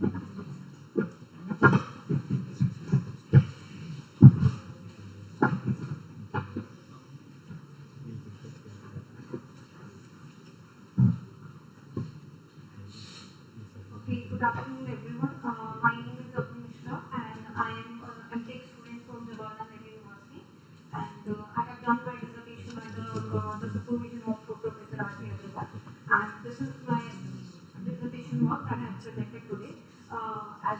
Okay, good afternoon everyone. My name is Abhi Mishra and I am an MTech student from Jawaharlal University, and I have done my dissertation under the supervision of Professor R.P. Agrawal, and this is my dissertation work that I have presented today as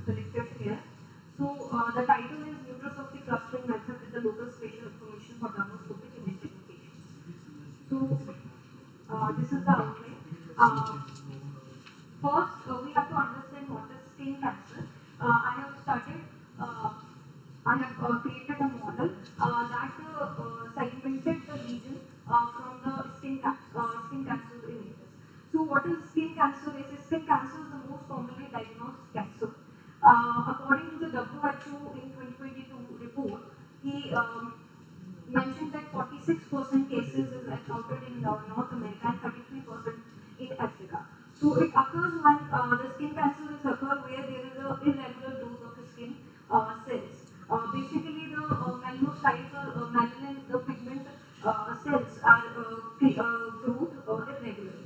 the lecture here. So the title is Nutrasofty Clustering Method with the Local Spatial Information for Dermoscopic Image Segmentation. So this is the outline. First, we have to understand what is skin cancer. I have started, I have created a model that segmented the region from the skin cancer images. So, what is skin cancer? Skin cancer is the most commonly diagnosed cancer. According to the WHO in 2022 report, he mentioned that 46% cases is encountered in North America and 33% in Africa. So it occurs when the skin cancer is occur where there is a irregular growth of the skin cells. Basically, the melanocytes or melanin, the pigment cells are growth irregularly.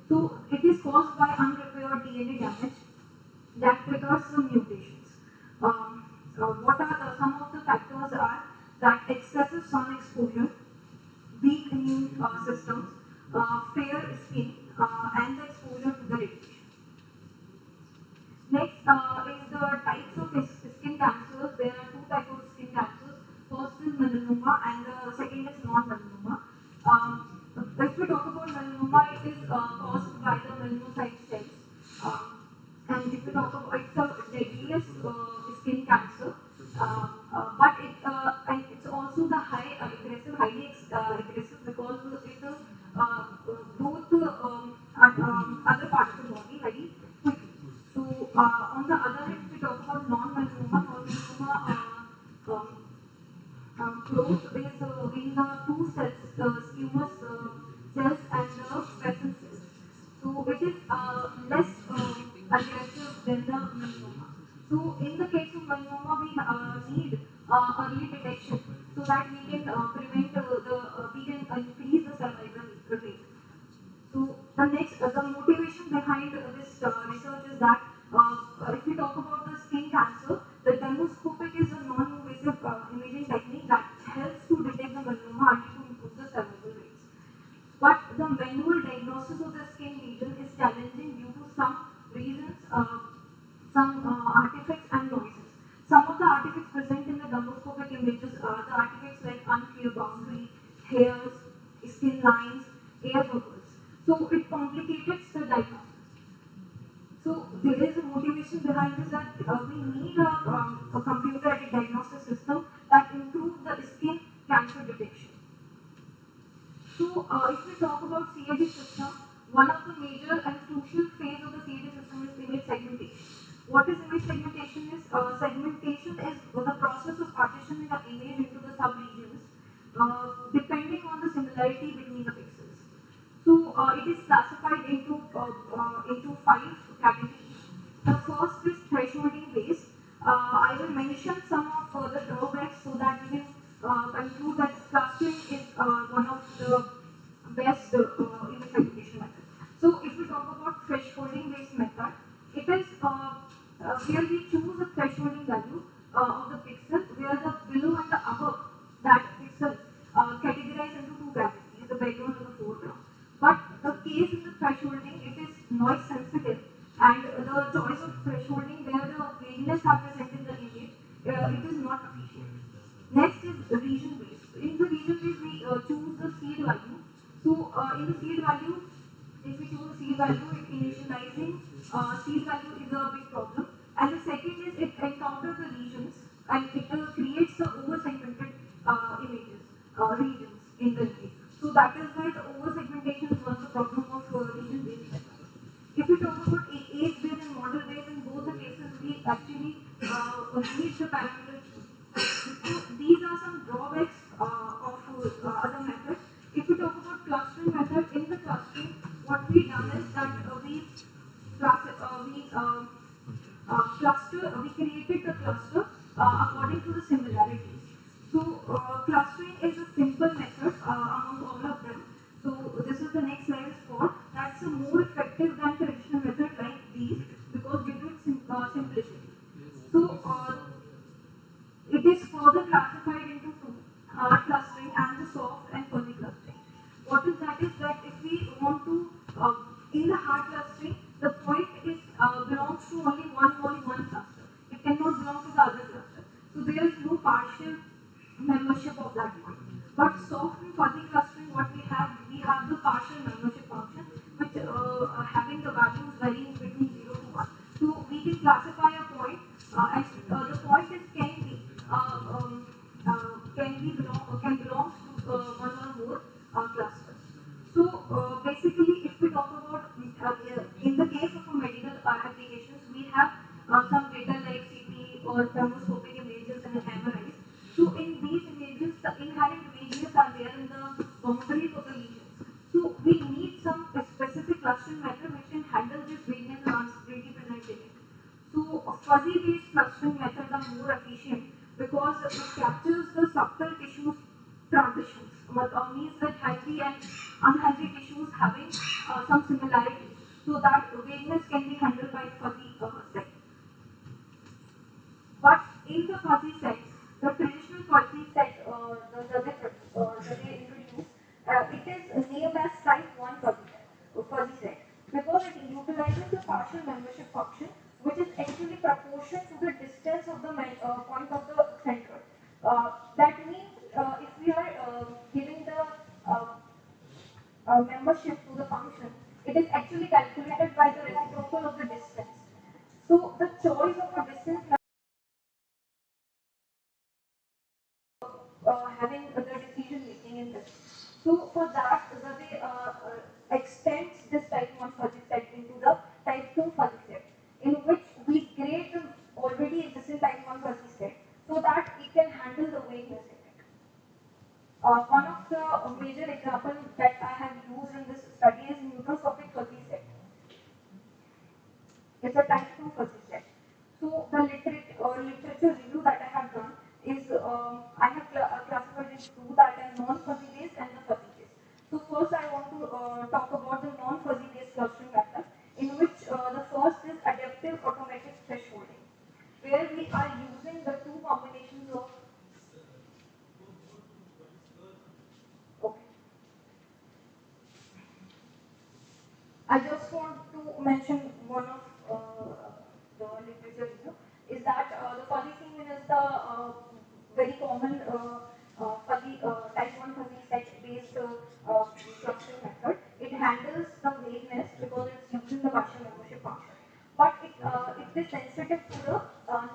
So it is caused by unrepaired DNA damage that triggers some mutations. What are some of the factors are that excessive sun exposure, weak immune systems, fair skin, and the exposure to the radiation. Next is the types of skin cancers. There are two types of skin cancers. First is melanoma and the second is non-melanoma. If we talk about melanoma, it is caused by the melanocyte cells. And if we talk about it's the deadliest skin cancer, but and it's also the highly aggressive because it growth other parts of the body very quickly. So on the other hand, if we talk about non-melanoma growth is in the two cells, squamous cells and the basal cells. So it is less aggressive than the melanoma. So in the case of melanoma, we need early detection so that we can prevent we can increase the survival rate. So the next, the motivation behind this research is that if we talk about the skin cancer, the dermoscopic is a non-invasive imaging technique that helps to detect the melanoma and to improve the survival rates. But the manual diagnosis of the skin lesion is challenging due to some reasons, some artifacts and noises. Some of the artifacts present in the dermoscopic images are the artifacts like unclear boundary, hairs, skin lines, air bubbles. So it complicates the diagnosis. So there is a motivation behind this that we need a computer-aided diagnostic system that improves the skin cancer detection. So if we talk about CAD system, one of the major and crucial phase of the CAD system is image segmentation. What is image segmentation is? Segmentation is the process of partitioning the image into the subregions depending on the similarity between the pixels. So it is classified into 5 categories. The first is thresholding based. I will mention some of the drawbacks so that we can conclude that clustering is one of the best image segmentation method. So if we talk about thresholding based method, it is where we choose a thresholding value of the pixel where the below and the above that pixel categorized into two categories, the background and the foreground. But the case in the thresholding, it is noise sensitive, and the choice of thresholding where the wavelengths are present in the image, it is not efficient. Next is region based. In the region based, we choose the seed value. So in the seed value, if we choose a seed value, initializing seed value is a big problem. And the second is it encounters the regions and it creates the over-segmented images, regions in the image. So that is why the over-segmentation is one of the problem of region-based method. If we talk about age-based and model-based, in both the cases, we actually need the parameters. So these are some drawbacks of other methods. If we talk about clustering method, in the clustering, what we done is that we cluster, we created the cluster according to the similarities. So clustering is a simple method among all of them. So this is the next slide is for that's a more effective than traditional method like these because due to its simplicity. So it is further classified into two, hard clustering and the soft and fuzzy clustering. What is that is that if we want to, in the hard clustering, the point is belongs to only one cluster. It cannot belong to the other cluster. So there is no partial membership of that point. But soft and fuzzy clustering, what we have the partial membership function, which having the values varying between 0 to 1. So we can classify a point, and the point is can belong to one or more clusters. So basically, if we talk about in the case of a medical applications, we have some data like CT or thermoscopic images and MRIs. So in these images, the inherent variants are there in the boundaries of the lesions. So we need some specific clustering method which can handle this variance and uncertainty present in it. So fuzzy-based clustering methods are more efficient because it captures the subtle tissues transitions, means that healthy and unhealthy tissues having some similarities, so that vagueness can be handled by fuzzy set. But in the fuzzy set, the traditional fuzzy set that they introduced, it is named as type 1 fuzzy set because it utilizes the partial membership function, which is actually proportional to the distance of the point of the center. That means if we are giving the membership to the function, it is actually calculated by the reciprocal of the distance. So the choice of a distance having the decision making in this. So for that, they extends this type 1 fuzzy set into the type 2 fuzzy set, in which we grade the already existing type 1 fuzzy set so that it can handle the vagueness in it. One of the major examples that I have used in this study is microscopic fuzzy set. It's a type 2 fuzzy set. So the literature review that I have done is I have classified into two, that are non-fuzzy based and the fuzzy based. So first I want to talk about the non-fuzzy based clustering method, in which the first is adaptive automatic thresholding, where we are using the two combinations of. Okay. I just want to mention one of the literature review is that the fuzzy semen is the very common type 1 fuzzy set based clustering method. It handles the vagueness because it's using the partial membership function, but it is sensitive to the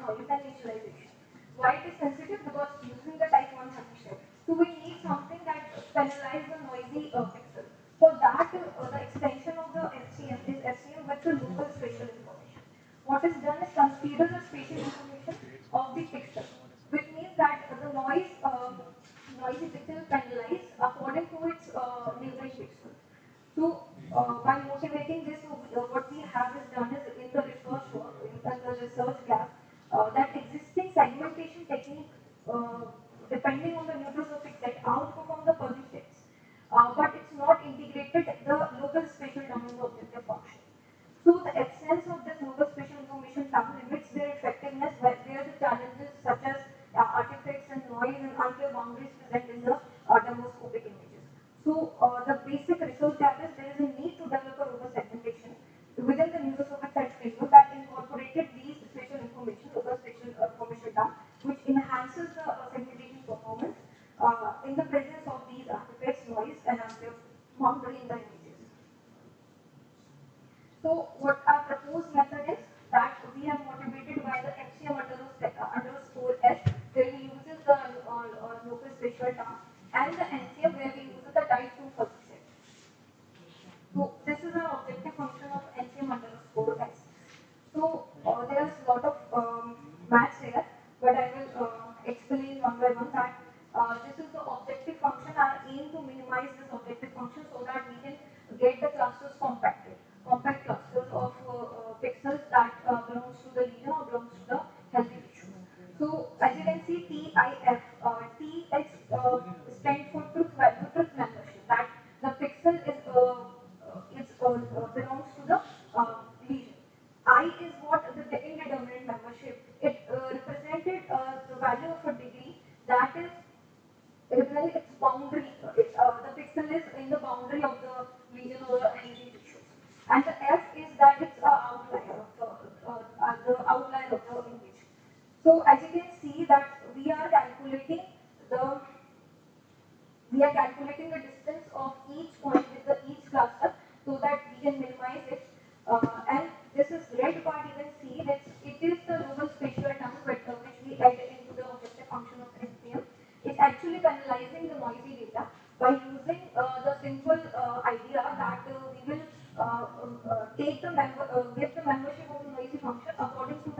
noise and initialization. Why it is sensitive? Because using the type 1 fuzzy set. So we need something that penalizes the noisy pixel. For that, the extension of the FCM is FCM with the local spatial information. What is done is consider the spatial information of the pixel, which means that the noisy pixel penalized according to its neighboring pixel. So, by motivating this, what we have is done is in the research work, in the research lab, that existing segmentation technique, depending on the nucleosophic set, outperform the fuzzy sets, but it's not integrated the local spatial domain objective function. So the absence of this local spatial information term limits their effectiveness where the challenges such as artifacts and noise and unclear boundaries present in the thermoscopic images. So the basic research gap is there is a need to develop a robust segmentation within the nucleosophic set framework that incorporated these spatial information, local spatial information term, which enhances the segmentation performance in the presence of these artifacts, noise, and unclear boundary in the images. So what our proposed method is that we have motivated by the FCM underscore S, where we uses the local spatial term, and the NCM where we use the type 2 fuzzy set. So this is our objective function of NCM underscore S. So there is a lot of maths here, but I will explain one by one that this is the objective function. Our aim to minimize this objective function so that we can get the clusters compacted, compact clusters of pixels that belongs to the lesion So as you can see that the we are calculating the distance of each point with each cluster so that we can minimize it. And this is red part, you can see that it is the global spatial term which we add into the objective function of SPM. It's actually penalizing the noisy data by using the simple idea that we will give the membership of the noisy function according to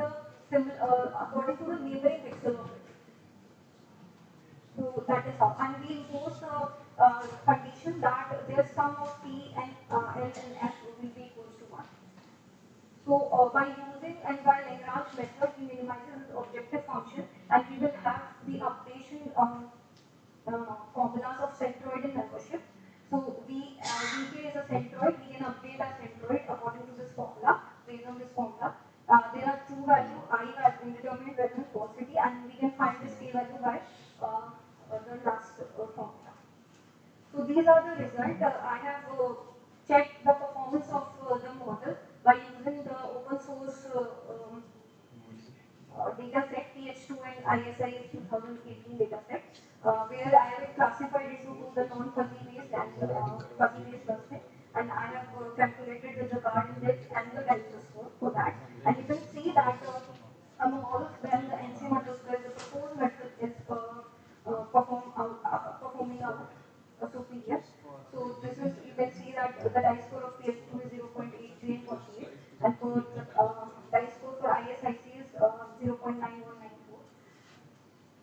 the neighboring pixel of it. So that is how. And we impose the condition that their sum of P and L and F will be equals to 1. So by using and by Lagrange method, we minimize the objective function and we will have the updation formulas of centroid and membership. So VK is a centroid, we can update our centroid according to this formula, based on this formula. There are two values, I value, indeterminate value and paucity, and we can find this K value by the last formula. So these are the results. I have checked the performance of the model by using the open source data set PH2 and ISI 2018 data set, where I have classified into the non-fuzzy based and fuzzy based clustering, and I have calculated the Jaggard index and the delta score for that. And you can see that among all of them, the NCM underscore the proposed method is performing out superior. So this is, you can see that the dice score of PH2 is 0.83 and 48, and for the dice score for ISIC is 0.9194.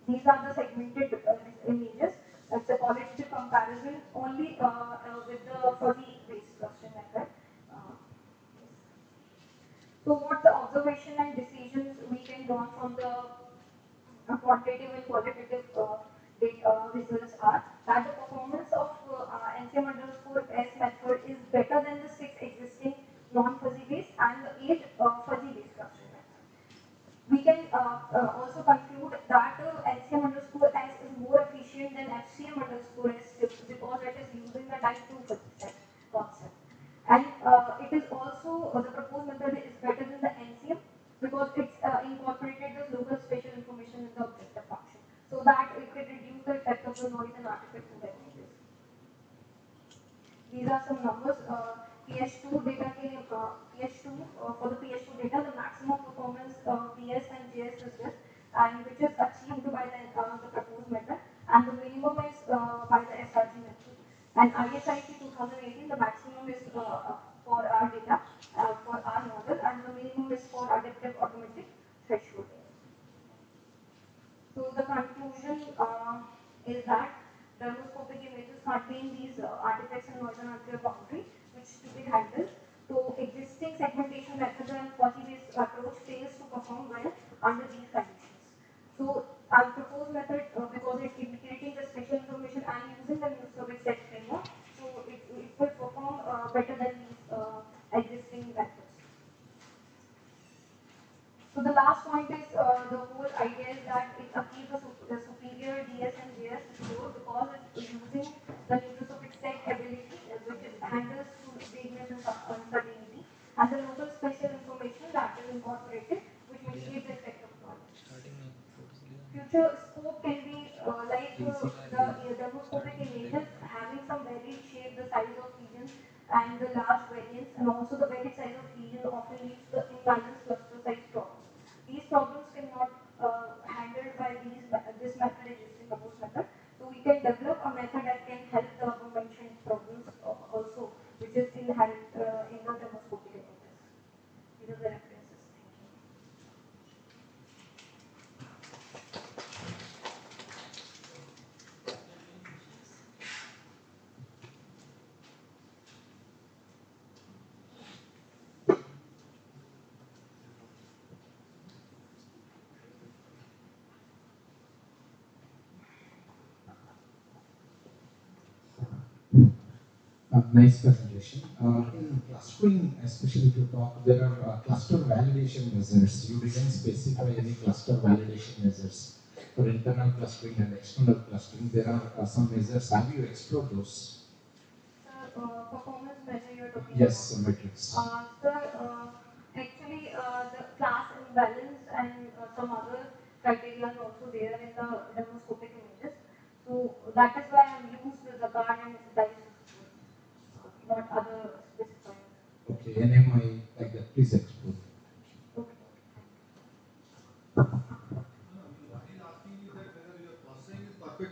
These are the segmented images. It's a qualitative comparison only with the fuzzy based clustering method. So what the observation and decisions we can draw from the quantitative and qualitative results are that the performance of NCM underscore S method is better than the 6 existing non-fuzzy based and the 8 fuzzy based clustering methods. We can also conclude that NCM underscore S is more efficient than FCM underscore S because it is using the type 2 fuzzy set concept. And it is also, the proposed method is better than the NCM because it's incorporated the local spatial information in the objective function so that it can reduce the effect of the noise and artifacts in the images. These are some numbers. PH2 data PH2 for the PH2 data, the maximum performance PS and JS is this, and which is achieved by the proposed method, and the minimum is by the SRG method. And ISIC 2018, the maximum is for our data, for our model, and the minimum is for adaptive automatic threshold. So the conclusion is that dermoscopic images contain these artifacts and noise and unclear boundary, which to be handled. So existing segmentation methods and fuzzy-based approach fails to perform well under these conditions. So our proposed method, because it's integrating the spatial information and using the new survey set framework, so it will perform better than these existing methods. So the last point is the whole idea is that it achieves the superior DS and JS score because it's using the nucleoscopic set ability, which handles vagueness and uncertainty, and the local spatial information that is incorporated, which mitigates the effect of noise. Future scope can be the dermoscopic images having some varied shape, the size of regions, and the large variance, and also the varied size of region often leads to imbalanced cluster size problems. These problems cannot handled by this method, existing proposed method. So we can develop a method that can help the above mentioned problems also, which is inherent in the dermoscopic images. These are the references. Nice presentation. In clustering, especially if you talk, there are cluster validation measures. You didn't specify any cluster validation measures for internal clustering and external clustering. There are some measures. Have you explored those? Performance measure you're talking yes, about? metrics. Actually, the class imbalance and some other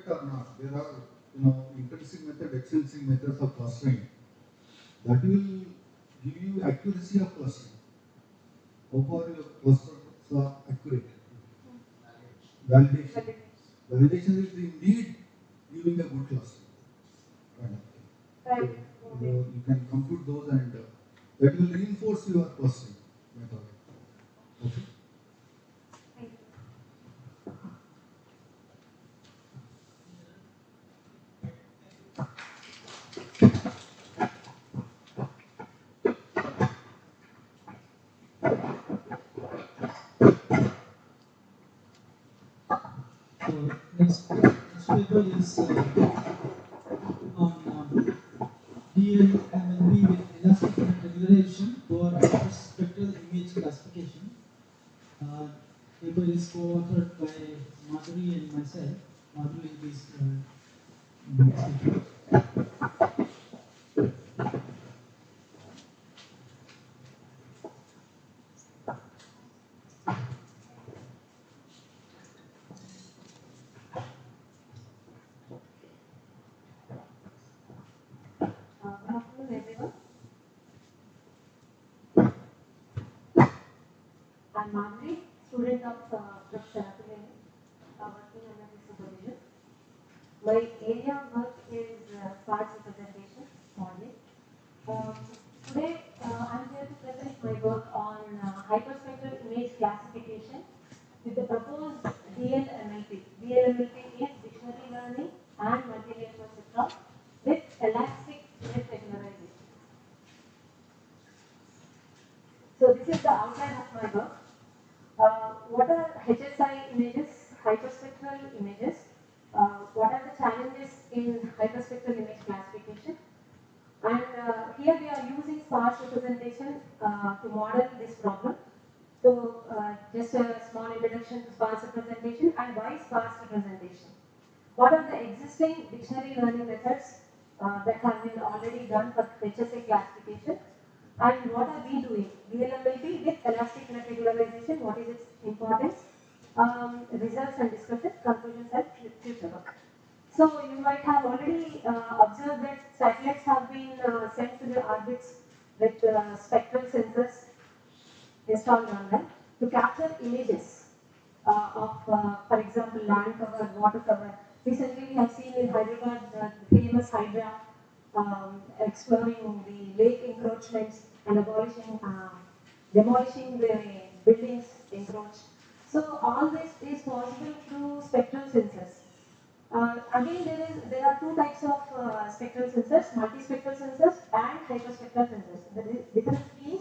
correct or not. There are, intensive method, extensive methods of clustering that will give you accuracy of clustering. How far your clusters are accurate. Validation. Validation is indeed giving a good cluster. Right. So, you can compute those and that will reinforce your clustering method. Okay. So next paper is on DLMLB with elastic regularization for spectral image classification. Paper is co-authored by Madhuri and myself. Madhuri is next speaker. Good afternoon, everyone. I'm Madhuri, student of Professor Atul, working under his supervision. My area of work is parts representation modeling. Today, I'm here to present my work on hyperspectral image classification with the proposed DLMLP. DLMLP is dictionary learning and multi-layer perceptron with elastic image regularization. So this is the outline of my work. What are HSI images, hyperspectral images? What are the challenges in hyperspectral image classification? And here we are using sparse representation to model this problem. So just a small introduction to sparse representation and why sparse representation. What are the existing dictionary learning methods that have been already done for HSA classification? And what are we doing? DLMLP with elastic net regularization, what is its importance? Results and discussion, conclusions and future work. So you might have already observed that satellites have been sent to the orbits with spectral sensors installed on them to capture images of, for example, land cover, water cover. Recently we have seen in Hyderabad the famous Hydra exploring the lake encroachments and demolishing the buildings encroached. So all this is possible through spectral sensors. Again, there are two types of spectral sensors, multispectral sensors and hyperspectral sensors. The difference is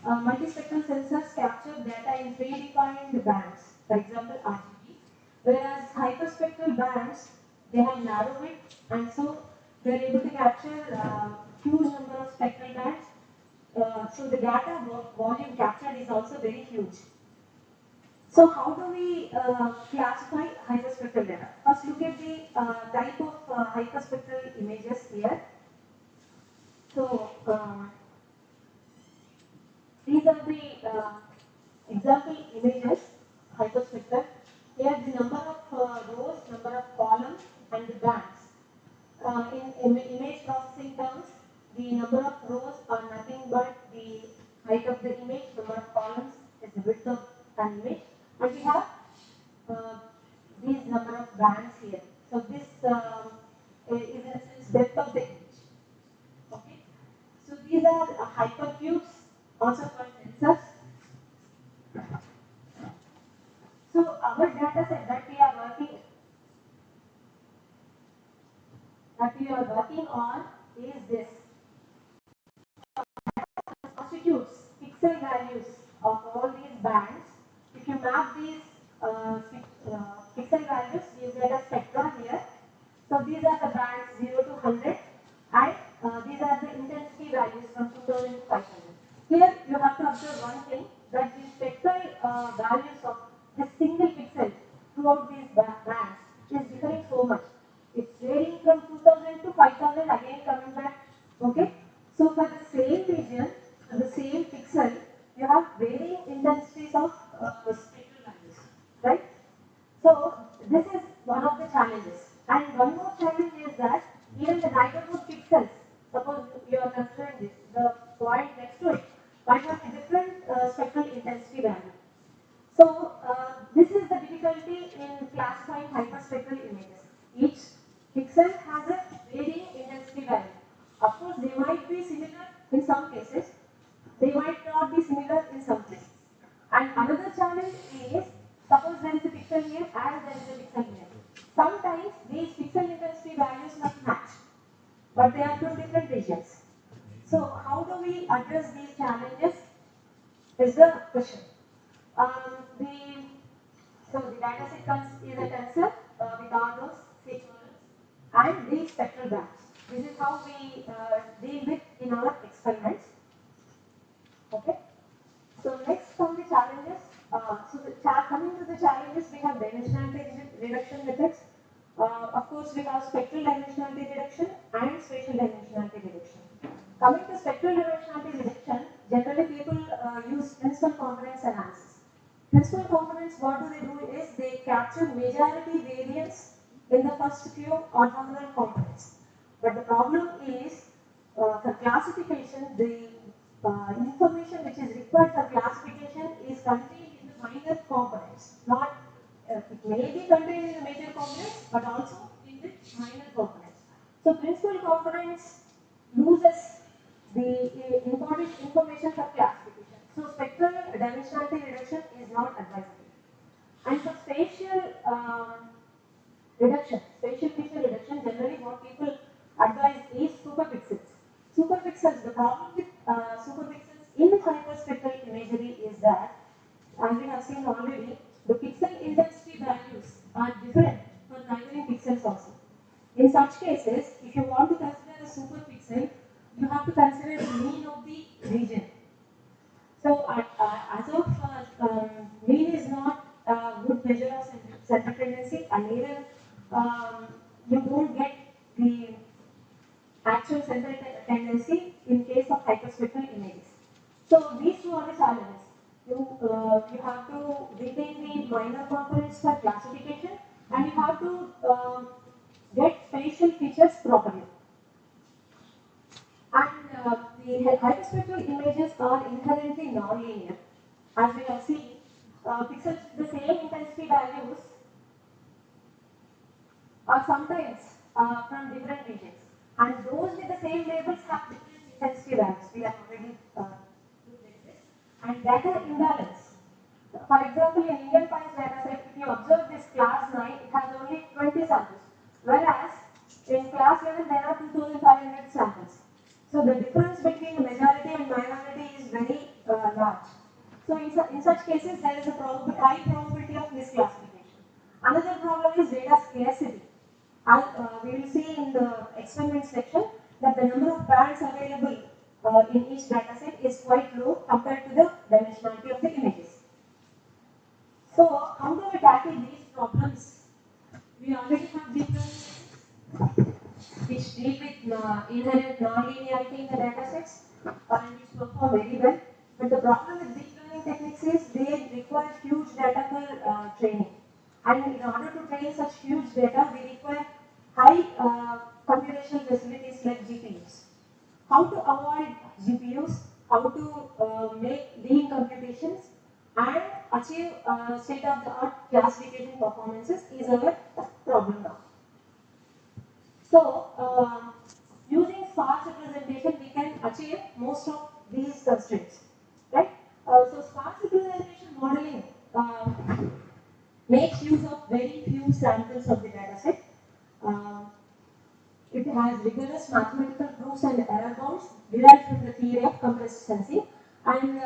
multispectral sensors capture data in predefined bands, for example RGB, whereas hyperspectral bands, they have narrow width and so they are able to capture huge number of spectral bands. So the data volume captured is also very huge. So how do we classify hyperspectral data? First look at the type of hyperspectral images here. So these are the example images, hyperspectral. Here the number of rows, number of columns and the bands. In image processing terms, the number of rows are nothing but the height of the image, number of columns is the width of an image, and we have these number of bands here. So this is in a sense depth of the image. Okay. So these are hypercubes, also called tensors. So our data set that we are working on is this. Constitutes pixel values of all these bands. If you map these pixel values, you get a spectrum here. So these are the bands 0 to 100 and these are the intensity values from 2000 to 500. Here you have to observe one thing, that the spectral values of this single pixel throughout these bands is differing so much. It's varying from 2000 to 5000, again coming back. Okay. So for the same region, for the same pixel, you have varying intensities of spectral values, right? So this is one of the challenges. And in classifying hyperspectral images. Each pixel has a varying intensity value. Of course, they might be similar in some cases, they might not be similar in some cases. And another challenge is, suppose there is a pixel here and there is a pixel here. Sometimes these pixel intensity values might match, but they are from different regions. So how do we address these challenges is the question. The so the data sequence is a tensor with all those signals and these spectral bands. This is how we deal with in our experiments. Okay. So next come the challenges. Coming to the challenges, we have dimensionality reduction methods. Of course, we have spectral dimensionality reduction and spatial dimensionality reduction. Coming to spectral dimensionality reduction, generally people use principal components analysis. Principal components, what do they do is they capture majority variance in the first few orthogonal components. But the problem is for classification, the information which is required for classification is contained in the minor components. Not it may be contained in the major components, but also in the minor components. So principal components loses the important information for classification. So spectral dimensionality reduction is not advisable. And for spatial reduction, spatial feature reduction, generally what people advise is superpixels. Superpixels, the problem with superpixels in hyperspectral imagery is that, as we have seen already, the pixel intensity values are different for neighboring pixels also. In such cases, if you want to consider a superpixel, you have to consider the mean of the region. So, as of mean is not a good measure of central tendency, and even you don't get the actual central tendency in case of hyperspectral images. So, these two are the challenges. You have to retain the minor components for classification, and you have to get spatial features properly. And the hyperspectral images are inherently nonlinear. As we have seen, pixels with the same intensity values are sometimes from different regions. And those with the same labels have different intensity values. We have already looked at this. And data imbalance. For example, in Indian PIE's dataset, if you observe this class 9, it has only 20 samples. Whereas in class 11, there are 2,500 samples. So the difference between the majority and minority is very large. So in such cases, there is a high probability of misclassification. Another problem is data scarcity. We will see in the experiment section that the number of bands available in each dataset is quite low compared to the dimensionality of the images. So how do we tackle these problems? We already have deep learning which deal with inherent non-linearity in the datasets and which perform very well. But the problem with deep learning techniques is they require huge data for training. And in order to train such huge data, we require high computational facilities like GPUs. How to avoid GPUs, how to make lean computations and achieve state-of-the-art classification performances is our problem now. So, using sparse representation, we can achieve most of these constraints, right? So, sparse representation modeling makes use of very few samples of the dataset. It has rigorous mathematical proofs and error bounds derived from the theory of compressed sensing. And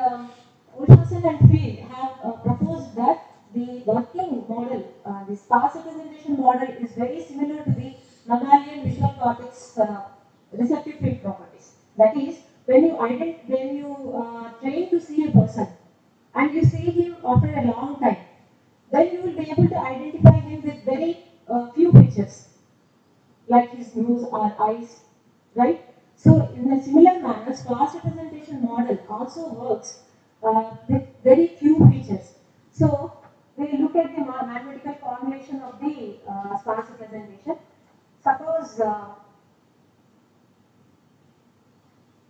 Olsson and Field have proposed that the working model, the sparse representation model, is very similar to the mammalian visual cortex receptive field properties. That is, when you train to see a person and you see him after a long time, then you will be able to identify him with very few features, like his nose or eyes, right? So, in a similar manner, sparse representation model also works with very few features. So, we look at the mathematical formulation of the sparse representation. Suppose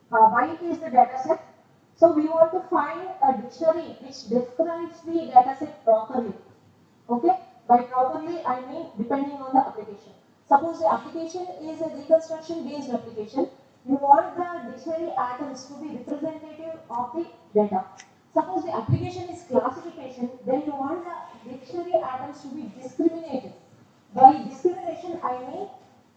Y is the dataset. So, we want to find a dictionary which describes the dataset properly. Okay, By properly, I mean depending on the application. Suppose the application is a reconstruction based application, you want the dictionary atoms to be representative of the data. Suppose the application is classification, then you want the dictionary atoms to be discriminated. By discrimination, I mean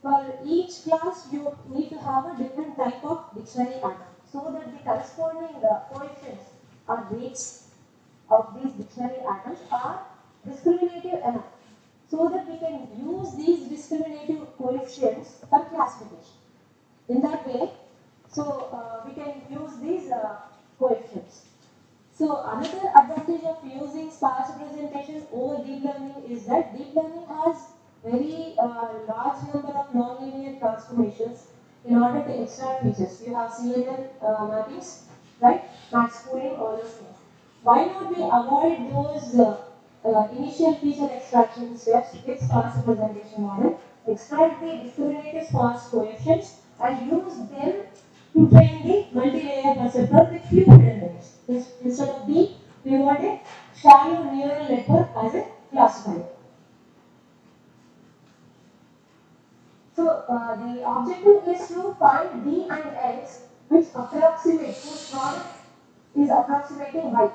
for each class you need to have a different type of dictionary atom so that the corresponding coefficients or rates of these dictionary atoms are discriminative enough so that we can use these discriminative coefficients for classification. In that way, so we can use these coefficients. So another advantage of using sparse representation over deep learning is that deep learning has very large number of nonlinear transformations in order to extract features. You have CNN mappings, right? Max pooling, all those things. Why not we avoid those initial feature extraction steps with sparse representation model, extract the discriminative sparse coefficients and use them to train the multi-layer perceptron with few hidden layers. Instead of deep, we want a shallow neural network as a classifier. So the objective is to find D and X which approximate, whose product is approximating Y.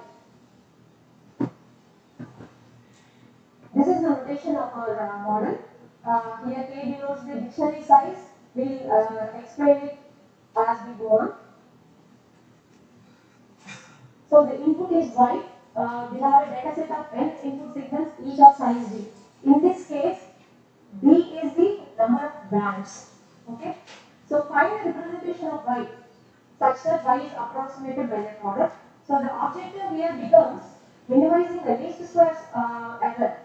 This is the notation of our model. Here K denotes the dictionary size. We'll explain it as we go on. So the input is Y. We have a data set of n input signals, each of size D. In this case, D is the number of bands. Okay. So find a representation of Y such that Y is approximated by the product. So the objective here becomes minimizing the least squares error.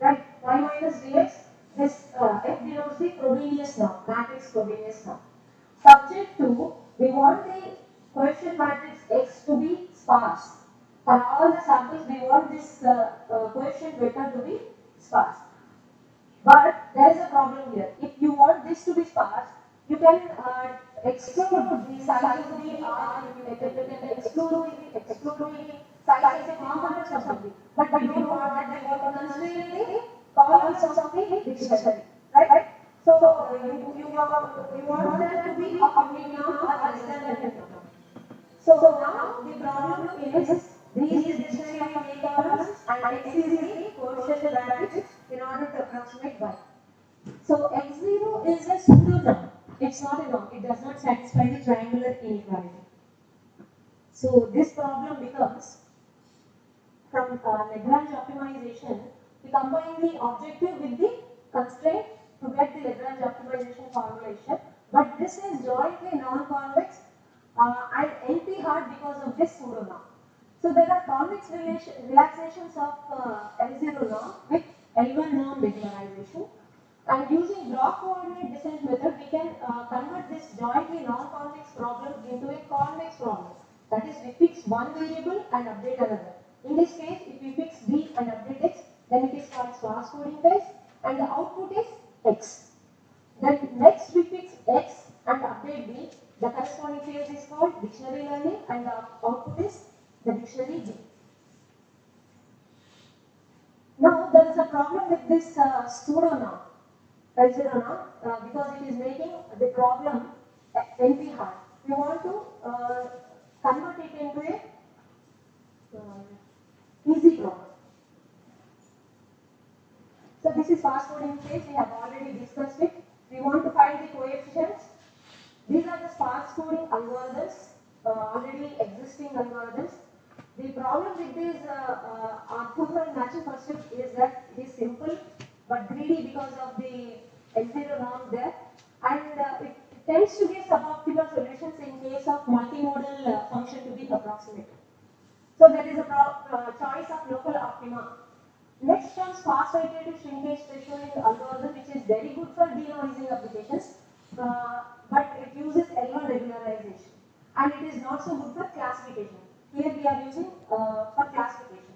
Right, y minus dx, this f denotes the Frobenius norm, matrix Frobenius norm. Subject to, we want the coefficient matrix X to be sparse. For all the samples, we want this coefficient vector to be sparse. But there is a problem here. If you want this to be sparse, you can exclude the size of the R, you can exclude the size of the components of something. But we don't want that, we want to constrain the columns of the dictionary. Right? So you want that to be a uniform or less than a uniform. So now the problem is these dictionary of A columns and X is the coefficient matrix in order to approximate Y. So X0 is a pseudo norm. It's not a norm. It does not satisfy the triangular inequality. So this problem becomes from Lagrange optimization, we combine the objective with the constraint to get the Lagrange optimization formulation. But this is jointly non-convex and NP-hard because of this pseudo norm. So there are convex relaxations of L0 norm with L1 norm regularization. And using block coordinate descent method, we can convert this jointly non-convex problem into a convex problem. That is, we fix one variable and update another. In this case, if we fix D and update X, then it is called sparse coding phase, and the output is X. Then next we fix X and update D. The corresponding phase is called dictionary learning, and the output is the dictionary D. Now there is a problem with this pseudo norm. Because it is making the problem NP hard. We want to convert it into a easy problem. So this is fast coding phase. We have already discussed it. We want to find the coefficients. These are the sparse coding algorithms, already existing algorithms. The problem with this orthogonal matching pursuit is that it is simple but greedy because of the L0 norm there, and it tends to give suboptimal solutions in case of multimodal function to be approximated. So there is a choice of local optima. Next comes fast iterative shrinkage thresholding algorithm, which is very good for denoising applications, but it uses L1 regularization, and it is not so good for classification. Here we are using for classification.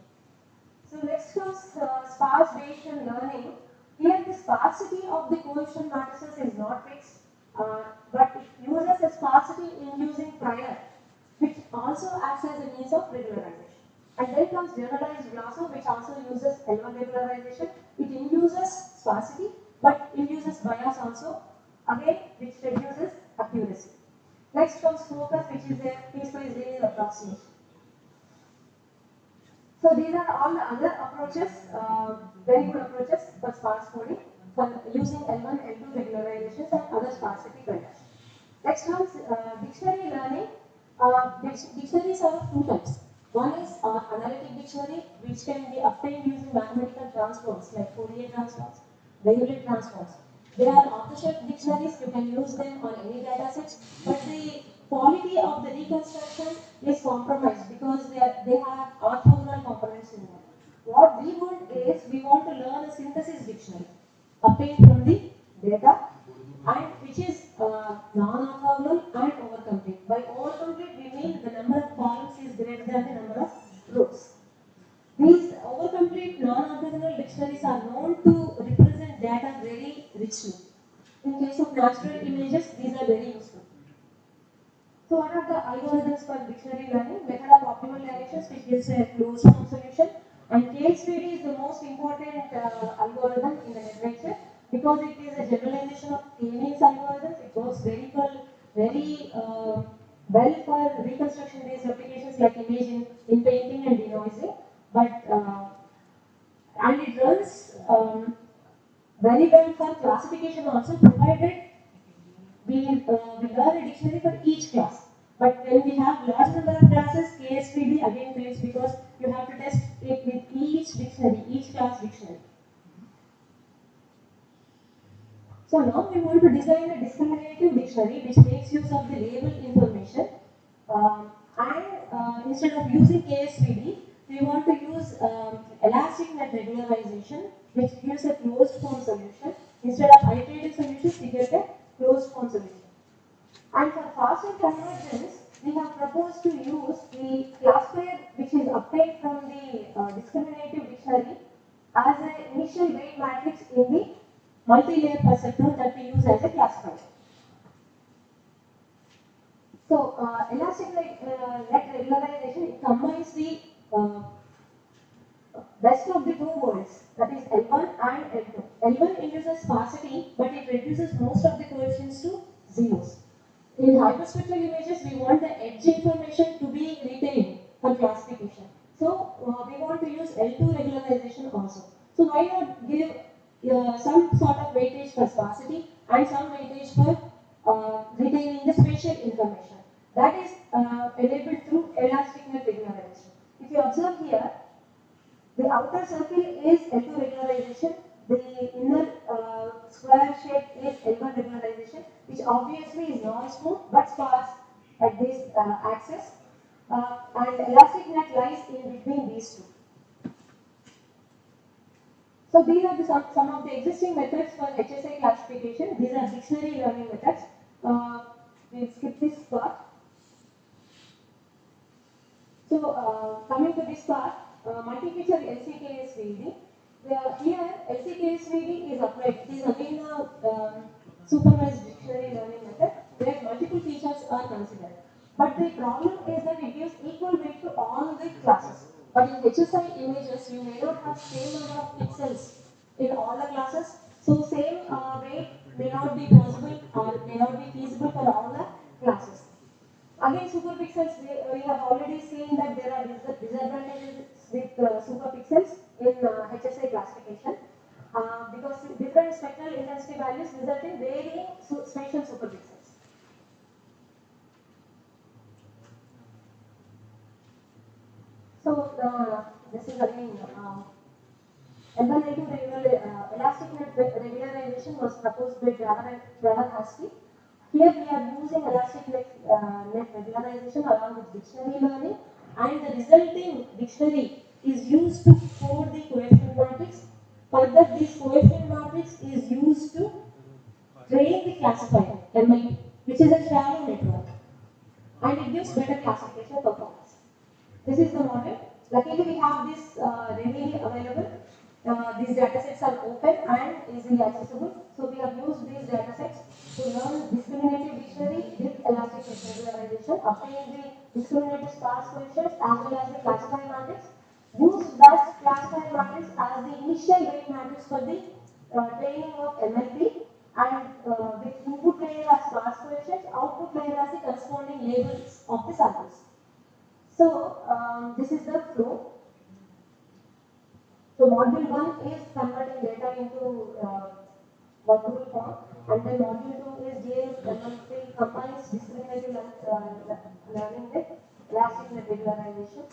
So next comes sparse Bayesian learning. Here the sparsity of the coefficient matrices is not fixed, but it uses a sparsity inducing prior, which also acts as a means of regularization. And then comes generalized Glasso, which also uses L1 regularization. approaches, very good approaches for sparse coding for using L1, L2 regularizations and other specific data. Next one, dictionary learning. Dictionaries are of two types. One is analytic dictionary, which can be obtained using mathematical transforms like Fourier transforms, regular transforms. They are off-the-shelf dictionaries. You can use them on any data sets, but the quality of the reconstruction is compromised because they have orthogonal components in them. What we want is we want to learn a synthesis dictionary obtained from the data and which is non-orthogonal and overcomplete. By overcomplete, we mean the number of columns is greater than the number of rows. These overcomplete non-orthogonal dictionaries are known to represent data very richly. In case of natural images, these are very useful. So what are the algorithms for dictionary learning? Method of optimal directions, which gives a closed form solution. And KSVD is the most important algorithm in the literature because it is a generalization of K-means algorithms. It works very well for reconstruction-based applications like imaging, in painting and denoising. But and it runs very well for classification also, provided we learn a dictionary for each class. But when we have large number of classes, KSVD again fails because you have to test it with each dictionary, each class dictionary. So now we want to design a discriminative dictionary which makes use of the label information and instead of using KSVD, we want to use elastic net regularization which gives a closed form solution. Instead of iterative solutions, we get a closed form solution. And for faster convergence, we have proposed to use the classifier which is obtained from the discriminative dictionary as an initial weight matrix in the multi-layer perceptron that we use as a classifier. So, elastic net regularization, it combines the best of the two worlds, that is L1 and L2. L1 induces sparsity, but it reduces most of the coefficients to zeros. In hyperspectral images, we want the edge information to be retained for classification. So, we want to use L2 regularization also. So, why not give some sort of weightage for sparsity and some weightage for retaining the spatial information. That is enabled through elastic net regularization. If you observe here, the outer circle is L2 regularization, the inner square shape is L1 regularization, which obviously is non-smooth but sparse at this axis, and elastic net lies in between these two. So these are some of the existing methods for HSI classification. These are dictionary learning methods. We'll skip this part. So coming to this part, multi-feature LCKSVD. Here LCKSVD is applied. It is again a supervised dictionary learning method where multiple features are considered. But the problem is that it gives equal weight to all the classes. But in HSI images, you may not have same number of pixels in all the classes. So same weight may not be possible or may not be feasible for all the classes. Again, superpixels, we have already seen that there are disadvantages with superpixels in HSI classification because different spectral intensity values result in varying spatial superpixels. So, this is again L1L2 elastic net regularization was proposed by Graver-Hastey. Here we are using elastic net regularization along with dictionary learning, and the resulting dictionary is used to code the coefficient matrix. Further, this coefficient matrix is used to train the classifier MLP, which is a shallow network, and it gives better classification performance. This is the model. Luckily, we have this readily available. These datasets are open and easily accessible. So we have used these datasets to learn discriminative dictionary with elastic regularization, obtain the discriminative sparse coefficients as well as the classifier matrix. Use that classifier matrix as the initial weight matrix for the training of MLP, and with input layer as sparse coefficients, output layer as the corresponding labels of the samples. So this is the flow. So module 1 is converting data into workable form, and then module 2 is GIS combines discriminative learning with elastic net regularization.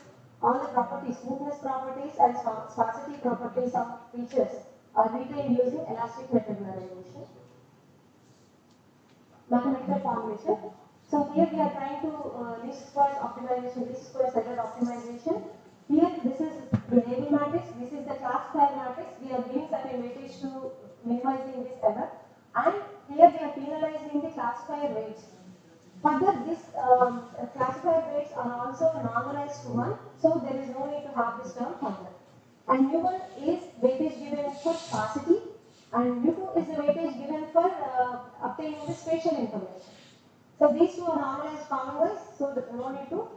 All the properties, smoothness properties and sparsity properties of features are retained using elastic net regularization. Mathematical formulation. So here we are trying to least squares optimization, least squares error optimization. Here this is the label matrix, this is the classifier matrix. We are giving certain weightage to minimizing this error, and here we are penalizing the classifier weights. Further, this classifier weights are also normalized to 1, so there is no need to have this term further. And mu1 is weightage given for sparsity, and mu2 is the weightage given for obtaining the spatial information. So these two are normalized column-wise, so there no need to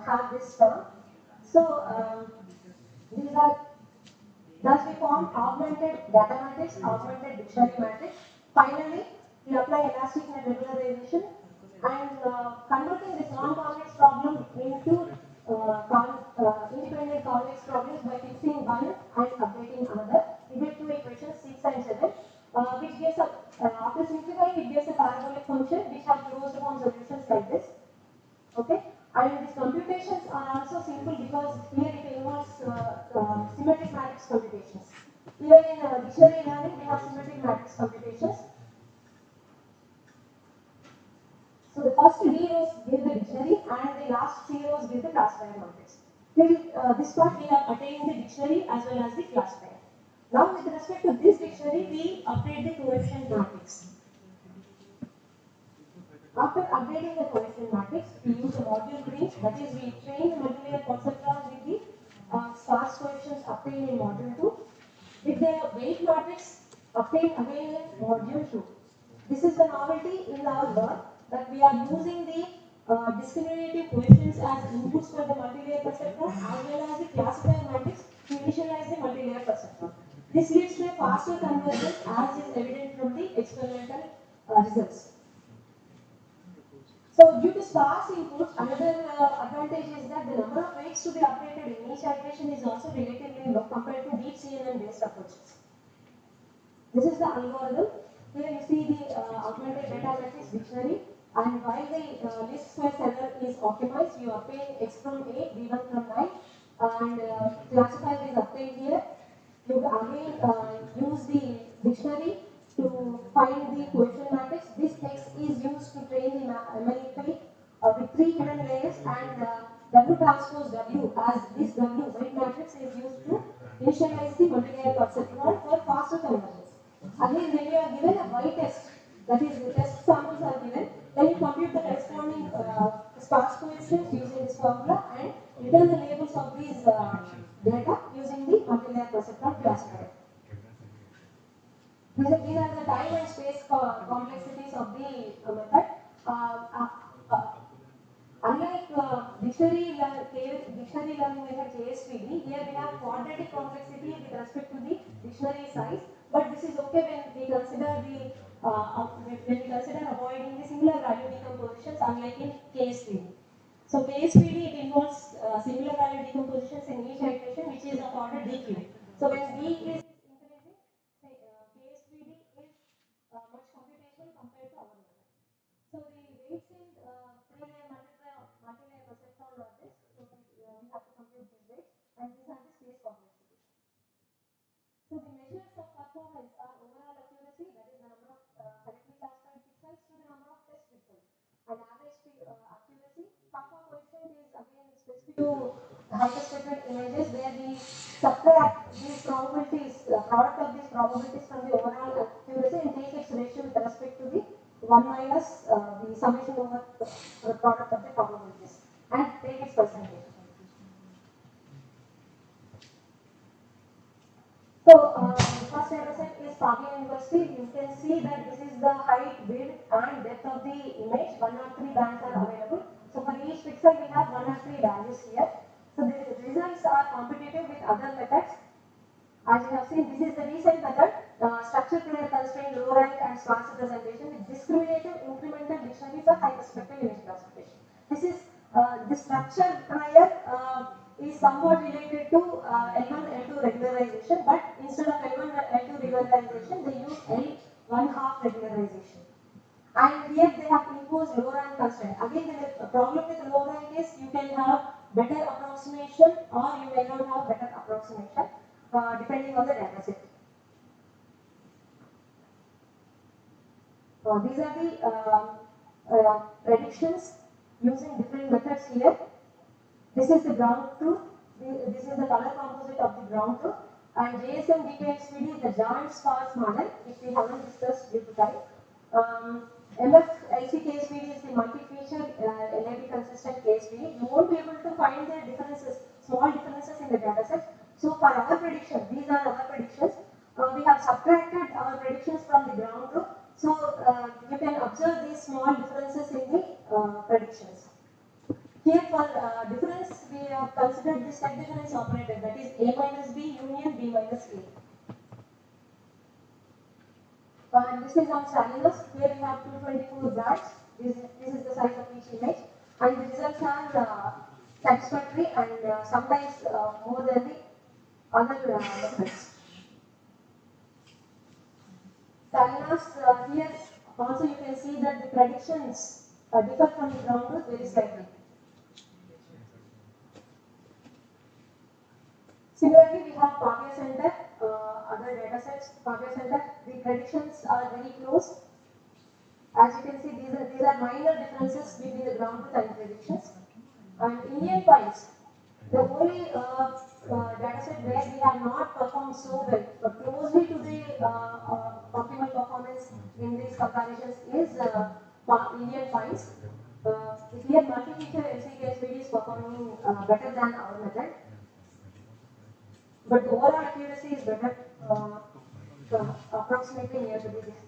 have this term. So these are thus we form augmented data matrix, augmented dictionary matrix. Finally, we apply elastic net regularization and converting this non-convex problem into independent convex problems by fixing one and updating another. We get two equations 6 and 7, which gives a after simplifying it gives a parabolic function which have closed form solutions like this. Okay, and these computations are also simple because here it involves symmetric matrix computations. Even in dictionary learning, we have symmetric matrix computations. So the first D rows give the dictionary and the last C rows give the classifier matrix. Till this part we have attained the dictionary as well as the classifier. Now with respect to this dictionary, we update the coefficient matrix. After updating the coefficient matrix, we use the module green, that is we train the multilayer perceptrons with the sparse coefficients obtained in module 2 with the weight matrix obtained again in module 2. This is the novelty in our work that we are using the discriminative coefficients as inputs for the multilayer perceptron as well as the classifier matrix to initialize the multilayer perceptron. This leads to a faster convergence as is evident from the experimental results. So due to sparse inputs, another advantage is that the number of weights to be updated in each iteration is also relatively low compared to deep CNN based approaches. This is the algorithm. Here you see the augmented data matrix dictionary, and while the least squares error is optimized, you obtain x from 8, b1 from 9, and classifier is obtained here. You again use the dictionary to find the coefficient matrix. This X is used to train the MLE with 3 hidden layers, and W transpose W as this W weight matrix is used to initialize the multilayer perceptron for faster convergence. Again, when you are given a Y test, that is the test samples are given, then you compute the corresponding sparse coefficients using this formula and return the labels of these data using the multilayer perceptron classifier. These are the time and space complexities of the method. Unlike dictionary learning method KSPD, here we have quadratic complexity with respect to the dictionary size, but this is okay when we consider avoiding the singular value decompositions, unlike in KSPD. So KSPD it involves singular value decompositions in each iteration, which is of order DQ. So when D is increasing, say KSPD is much computational compared to our method. So the weights in 3-layer multi-layer perceptron are this. So we have to compute these weights, and these are the space complexities. So the measures of performance are overall accuracy, that is the number of correctly classified pixels to the number of test pixels, and average accuracy. Kappa coefficient is again specific to hyperspectral images, where we subtract these probabilities, product of these probabilities from the overall accuracy and take its ratio with respect to the 1 minus the summation over the product of the probabilities and take its percentage. So, first dataset is Pavia University. You can see that this is the height, width, and depth of the image. 103 bands are available. So, for each pixel, we have 103 values here. So, the results are competitive with other methods. As you have seen, this is the recent method, structure prior constraint, low rank, and sparse representation with discriminative incremental dictionary for hyperspectral image classification. This is the structure prior is somewhat related to L1, L2 regularization, but instead of L1, L2 regularization, they use L1 half regularization. And here they have imposed low rank constraint. Again, the problem with low rank is you can have better approximation or you may not have better approximation depending on the data set. These are the predictions using different methods here. This is the ground truth. This is the color composite of the ground truth. And JSM DKXPD is the joint sparse model, which we haven't discussed due to time. MF LCKSPD is the multi-feature LAB consistent KSPD. You won't be able to find the differences, small differences in the data set. So for our prediction, these are our predictions. We have subtracted our predictions from the ground truth. So you can observe these small differences in the predictions. Here for difference, we have considered the set difference operator, that is A minus B union B minus A. And this is on Salinas. Here we have 224 bars. This is the size of each image. And the results are satisfactory and sometimes more than the other methods. Salinas, here also you can see that the predictions differ from the ground truth very slightly. Similarly, we have Pavia Center, other data sets, Pavia Center, the predictions are very close. As you can see, these are minor differences between the ground truth and predictions. And Indian pines, the only data set where we have not performed so well, but closely to the optimal performance in these comparisons is Indian pines. Here, multi-feature LCKSPD is performing better than our method. But the overall accuracy is better, approximately near to this.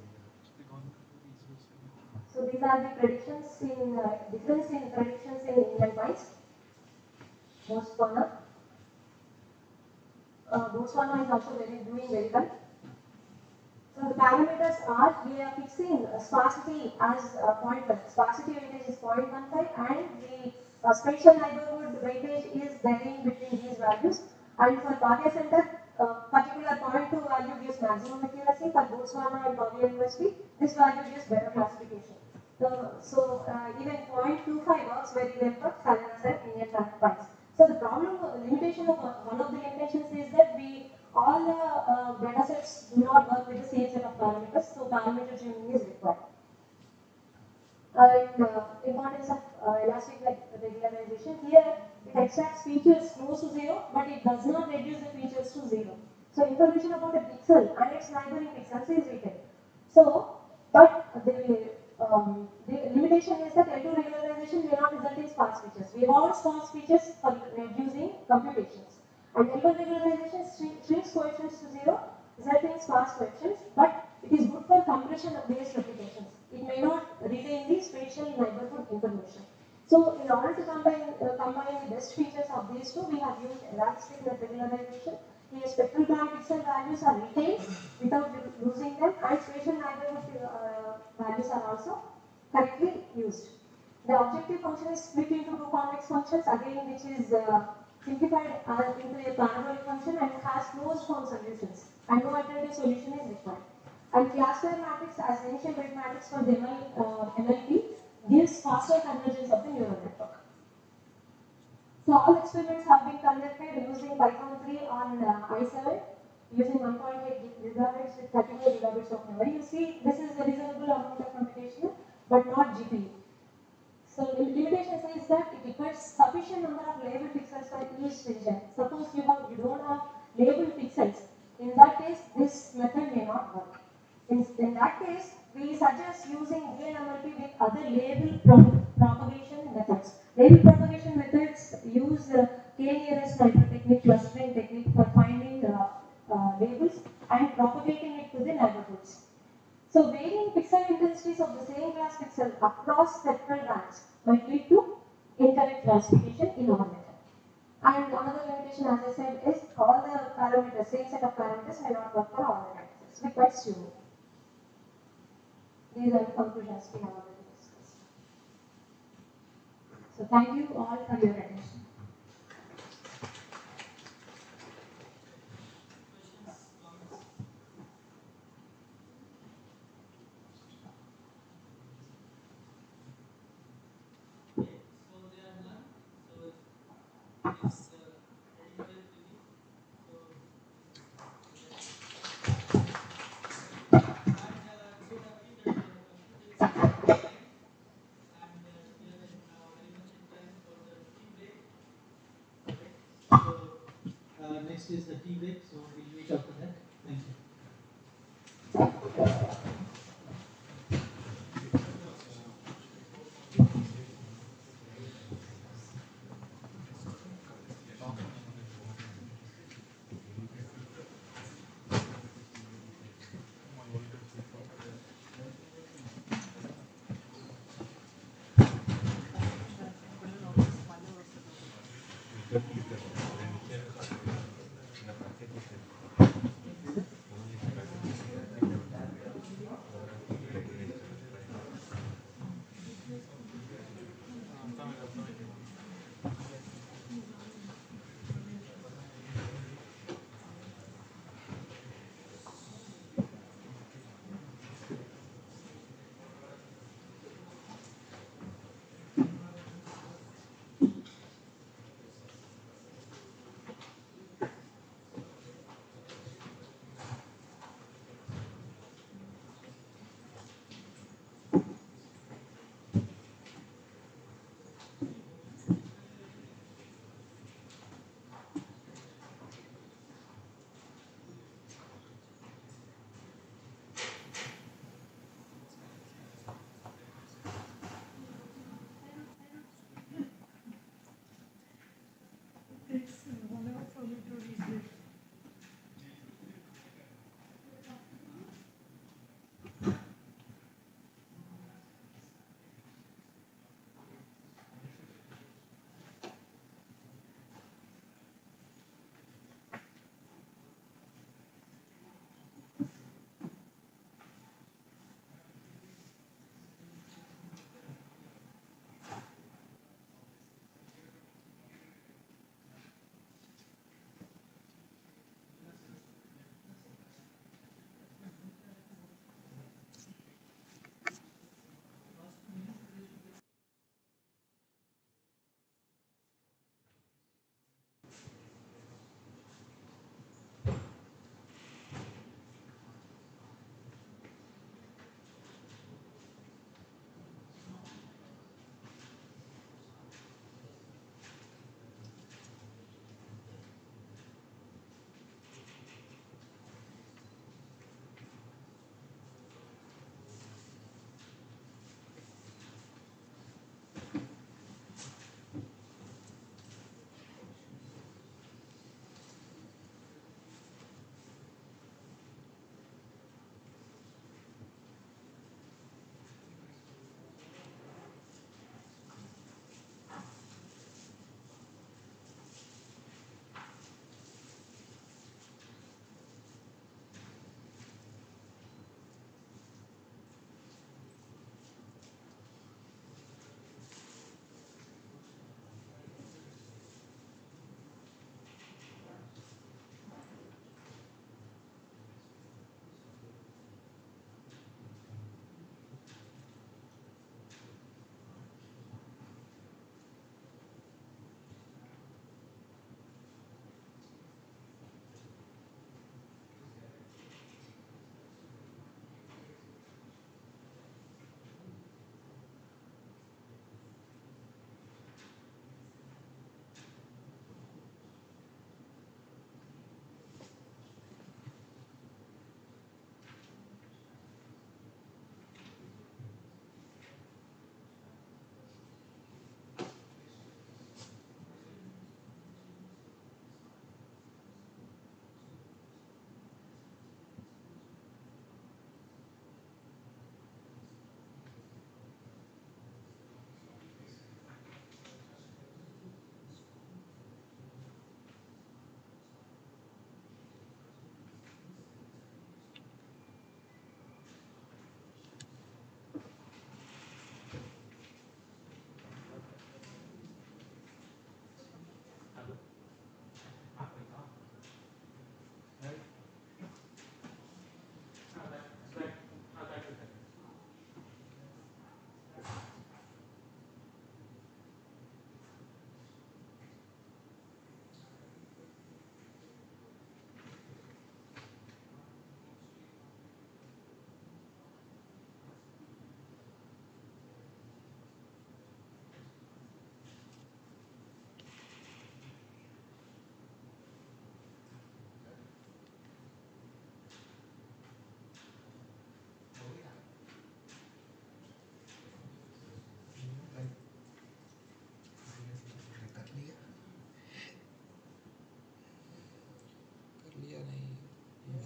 So these are the predictions in difference in predictions in Indian pines. Botswana. Botswana is also doing very well. So the parameters are, we are fixing sparsity as 0.1. Sparsity weightage is 0.15 and the spatial neighborhood weightage is varying between these values. And for Pavia Center, particular 0.2 value gives maximum accuracy. For Botswana and Pavia University, this value gives better classification. So even 0.25 works very well for Salinas and Indian pines. So the problem, limitation of one of the limitations is that all the data sets do not work with the same set of parameters. So parameter tuning is required. And importance of elastic regularization. Here, it extracts features close to 0, but it does not reduce the features to 0. So information about a pixel and its neighboring pixels is written. So, but the limitation is that L2 regularization may not result in sparse features. We want sparse features for reducing computations. And L1 regularization shrinks coefficients to 0, resulting in sparse coefficients, but it is good for compression of based replications. It may not retain the spatial neighborhood information. So, in order to combine the best features of these two, we have used elastic regularization. Here, spectral band pixel values are retained without losing them, and spatial neighborhood values are also correctly used. The objective function is split into two convex functions, again, which is simplified into a parabolic function and has closed form solutions, and no alternative solution is required. And class square matrix as initial weight matrix for the MLP gives faster convergence of the neural network. So all experiments have been conducted using Python 3 on i7 using 1.8 gigabits with 34 gigabits of memory. You see, this is a reasonable amount of computation, but not GPU. So the limitation says that it requires sufficient number of labeled pixels for each region. Suppose you don't have labeled pixels. In that case, this method may not work. In that case, we suggest using DNMLP with other label propagation methods. Label propagation methods use k-nearest neighbor technique, clustering technique for finding labels and propagating it to the neighborhoods. So varying pixel intensities of the same class pixel across spectral bands might lead to incorrect classification in our method. And another limitation, as I said, is all the parameters, same set of parameters may not work for all the data sets. Requires tuning. These are the conclusions we have already discussed. So thank you all for your attention. Next is the tea break, so we'll meet after that. Thank you. Gracias.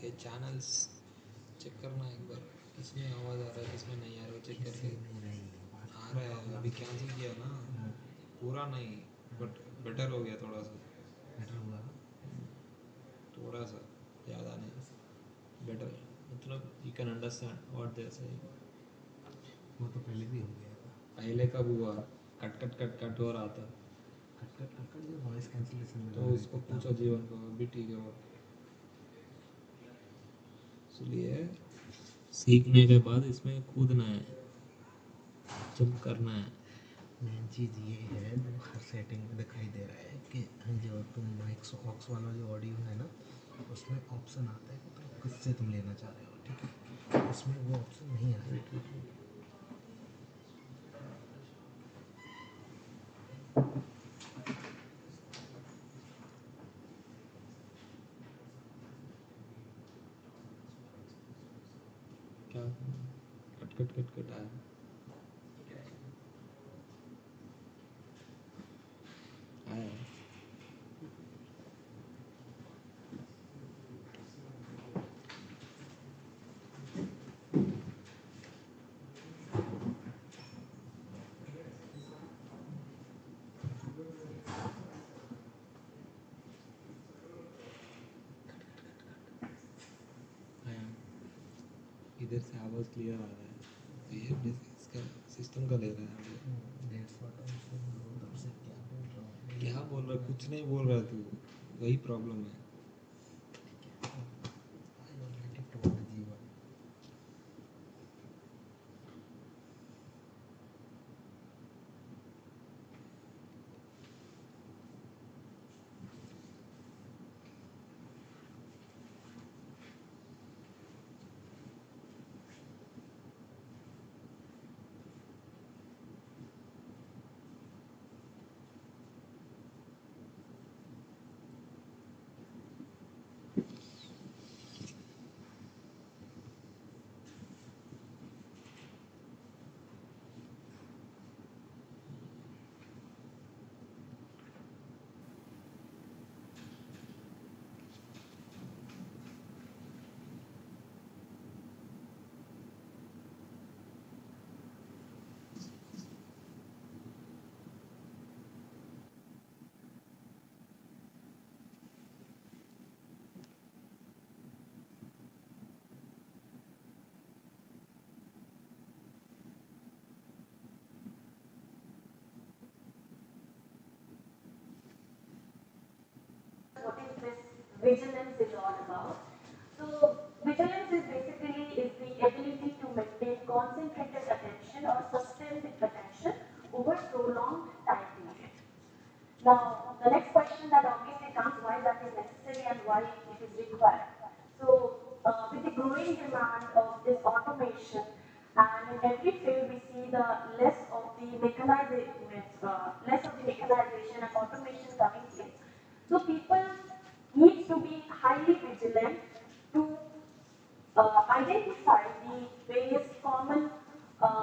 ये channels check करना एक बार, इसमें आवाज़ आ रहा है इसमें नहीं आ रहा, चेक करके आ रहा है। अभी कैंसिल किया ना, पूरा नहीं बट बेटर हो गया थोड़ा सा, बेटर हुआ थोड़ा सा, ज़्यादा नहीं, बेटर मतलब you can understand what they are saying. वो तो पहले भी हो गया था। पहले कब हुआ, कट कट कट कट हो रहा था, कट जो वॉइस कैंसिलेशन में तो उसको पूछो जीवन को, अभी ठीक है वो। इसलिए सीखने के बाद इसमें कूदना है, जंप करना है। मेन चीज़ ये है जो हर सेटिंग में दिखाई दे रहा है कि जो तुम माइक्स ऑक्स वाला जो ऑडियो है ना, उसमें ऑप्शन आता है कि तुम किससे तुम लेना चाह रहे हो, ठीक है, उसमें वो ऑप्शन नहीं आ रहा है। क्या कट कट कट कट आया, आया आया, इधर से आवाज़ क्लियर आ रहा है, ये इसका सिस्टम का ले रहा है। क्या बोल रहा है, कुछ नहीं बोल रहा तू, वही प्रॉब्लम है। What is this vigilance is all about? So vigilance is basically is the ability to maintain concentrated attention or sustained attention over prolonged time period. Now the next question that obviously comes, why that is necessary and why it is required. So with the growing demand of this automation, and in every field we see the less of the mechanization and automation coming in. So people need to be highly vigilant to identify the various common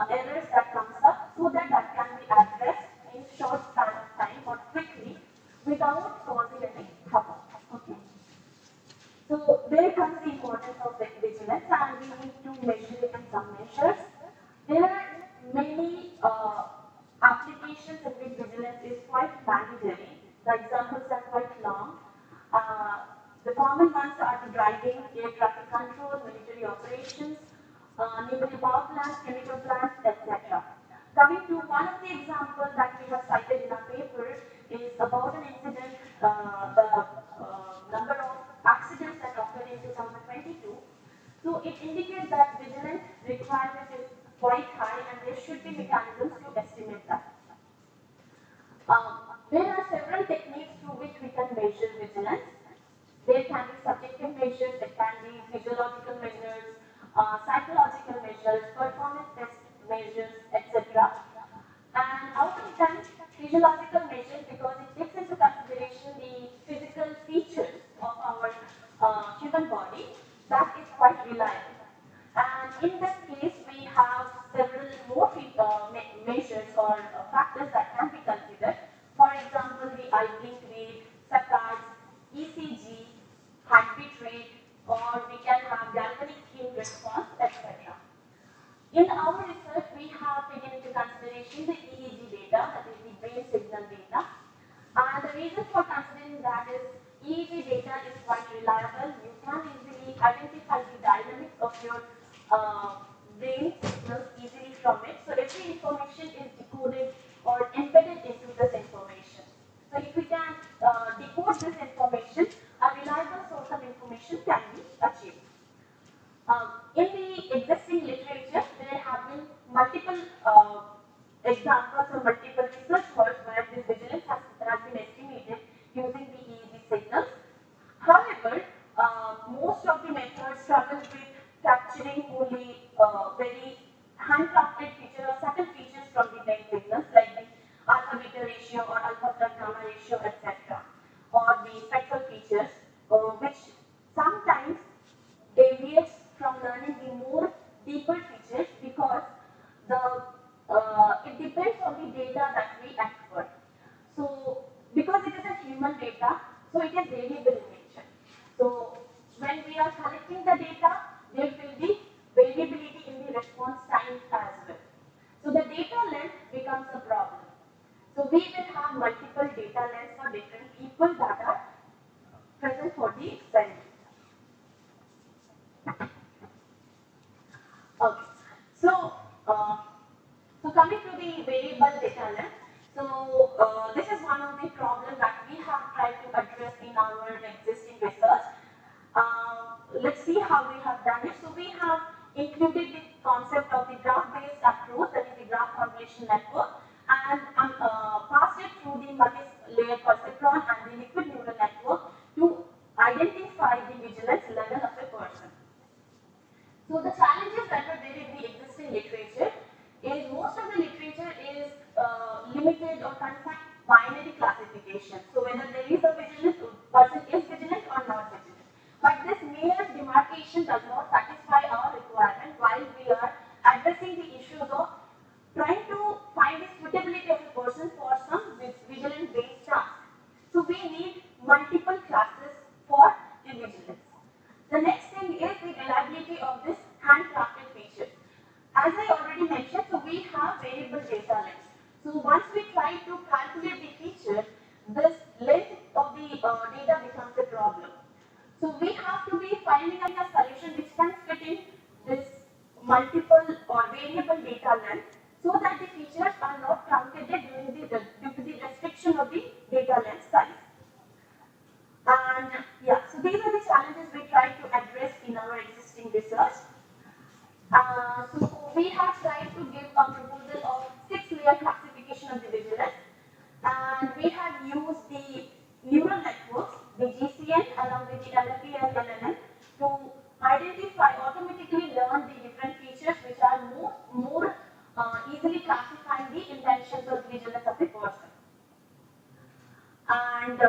errors that comes up, so that that can be addressed in short span of time or quickly without causing any havoc. Okay. So there comes the importance of vigilance, and we need to measure it in some measures. There are many applications in which vigilance is quite mandatory. The examples are quite long. Uh, the common ones are the driving, air traffic control, military operations, nuclear power plants, chemical plants, etc. Coming to one of the examples that we have cited in our paper is about an incident, the number of accidents that occurred in 2022. So it indicates that vigilance requirement is quite high, and there should be mechanisms to estimate that. There are several techniques through which we can measure vigilance. There can be subjective measures, there can be physiological measures, psychological measures, performance test measures, etc. And oftentimes physiological measures, because it takes into consideration the physical features of our human body, that is quite reliable. And in that case, we have several more measures or factors that can be considered. For example, the eye blink rate, SAPATs, ECG, heartbeat rate, or we can your brain signals easily from it. So every information is decoded or embedded into this information. So if we can decode this information, a reliable source of information can be achieved. In the existing literature, there have been multiple examples or multiple research works where this vigilance has been estimated using the EEG signals. However, most of the methods struggle with capturing only very handcrafted features or subtle features from the brain signals like the alpha beta ratio or alpha plus gamma ratio, etc., or the spectral features, which sometimes deviates from learning the more deeper features because the it depends on the data that we acquire. So because it is a human data, so it is variable in nature. So when we are collecting the data, there will be variability in the response time as well. So the data length becomes a problem. So we will have multiple data lengths for different people that are present for the experiment. Okay. So, coming to the variable data length. So, this is one of the problems that we have tried to address in our existing research. Let's see how we have done it. So, we have included the concept of the graph-based approach, that is the graph convolution network, and passed it through the multi-layer perceptron and the liquid neural network to identify the vigilance level of a person. So the challenges that were there in the existing literature is most of the literature is limited or confined binary classification. So whether there is a vigilant person is vigilant or not vigilant. But this mere demarcation does not satisfy our requirement while we are addressing the issues of trying to find the suitability of a person for some vigilant based task. So we need multiple classes for the vigilance. The next thing is the reliability of this handcrafted feature. As I already mentioned, so we have variable data lengths. So once we try to calculate the feature, this length of the data becomes a problem. So we have to be finding a solution which can fit in this multiple or variable data length so that the features are not truncated due to the restriction of the data length size. And yeah, so these are the challenges we try to address in our existing research. So we have tried to give a proposal of 6-layer classification of the vigilance, and we have used the neural networks, the GCN along with the NLP and LLM to automatically learn the different features which are more easily classifying the intentions or vigilance of the person. And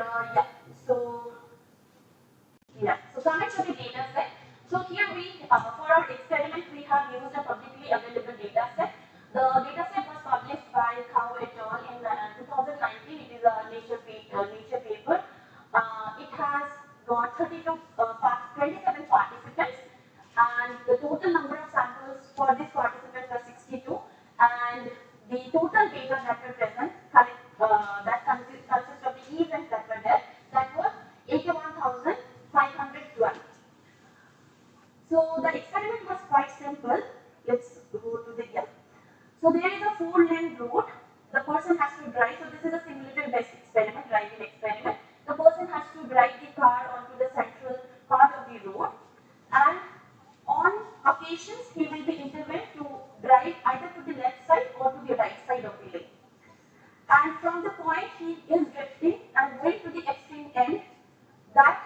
yeah, so coming to the data set. So here for our experiment, we have used a publicly available data set. The data set was published by Cow et al. In 2019. It is a Nature paper. It has got 27 participants, and the total number of samples for these participants was 62, and the total data that were present that consists of the events that were there, that was 81,512. So the experiment was quite simple. Let's go to the here. So there is a 4-lane road. The person has to drive. So this is a simulator-based experiment, driving experiment. The person has to drive the car onto the central part of the road, and on occasions he will be intervened to drive either to the left side or to the right side of the lane. And from the point he is drifting and going to the extreme end, that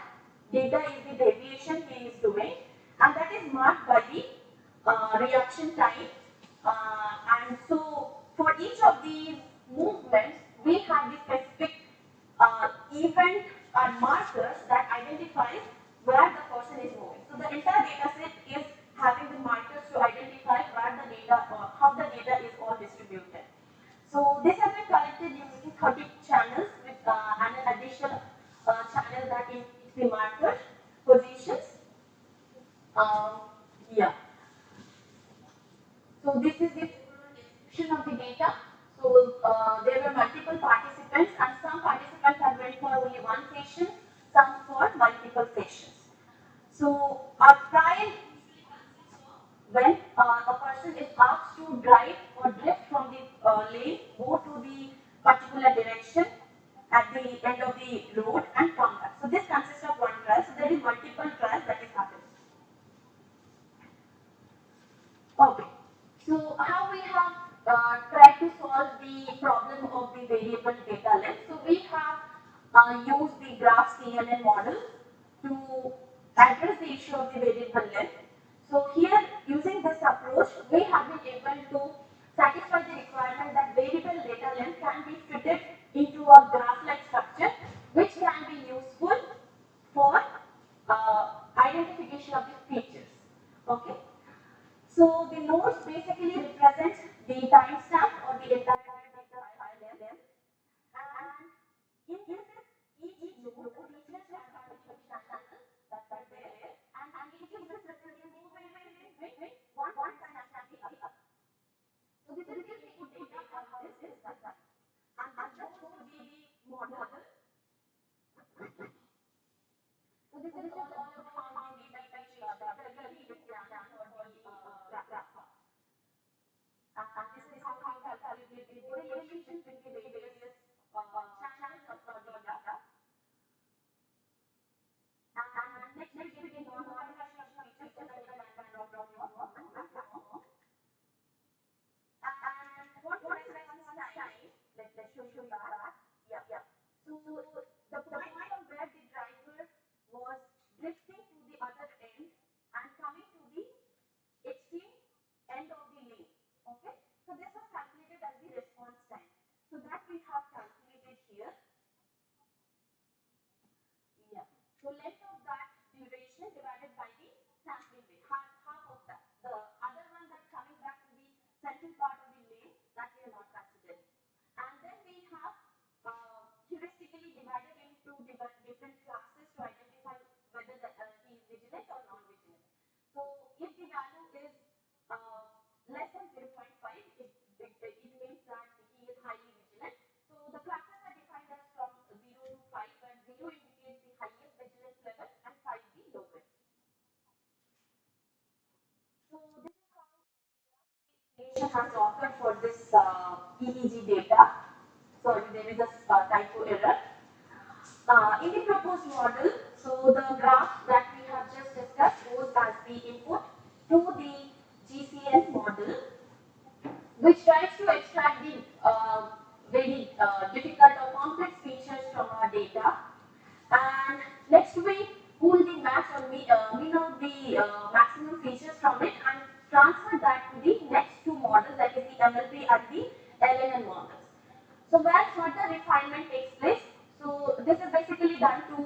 data is the deviation he is doing, and that is marked by the reaction time. And so for each of these movements, we have the specific event or markers that identifies where the person is moving. So the entire data set is having the markers to identify where the data or how the data is all distributed. So this has been collected using 30 channels with and an additional channel that is the marker positions. Yeah. So this is the description of the data. So there were multiple participants, and some participants had went for only one session, some for multiple sessions. So our trial the road and come back. So this consists of one trial. So there is multiple trials that is happening. Okay. So how we have tried to solve the problem of the variable data length. So we have used the graph CNN model to address the issue of the variable length. So here, using this approach, we have been able to satisfy the requirement that variable data length can be fitted into a graph-like structure, which can be useful for identification of the features. Okay. So the nodes basically represent the timestamp or the entire data file length, and in this each node features have identification channels that are there, and each is represented in two ways with one timestamp the other. So this is the input data how this is done, and this would be the model. So this is all about how the data is done for the graph. And this is how we calculate the relationship between the various channels of the data. And next we can normalization of features so that it can run on your platform. And what response time? Let's show you that. Yeah. So the point from where the driver was drifting to the other end and coming to the extreme end of the lane. Okay. So this was calculated as the response time. So that we have calculated here. Yeah. So length of that duration divided by the sampling rate, half of that. The other one that coming back to the central part of the lane, that we are not considering. And then we have heuristically divided into different classes to identify whether he is vigilant or non-vigilant. So if the value is less than 0.5, it means that he is highly vigilant. So the classes are defined as from 0 to 5, where 0 indicates the highest vigilance level and 5 the lowest. So this is how creation has occurred for this EEG data. Sorry, there is a typo error. In the proposed model, so the graph that we have just discussed goes as the input to the GCN model, which tries to extract the very difficult or complex features from our data. And next we pull the max or min out the maximum features from it and transfer that to the next two models, that is the MLP and the LNN models. So where further refinement takes place. So this is basically done to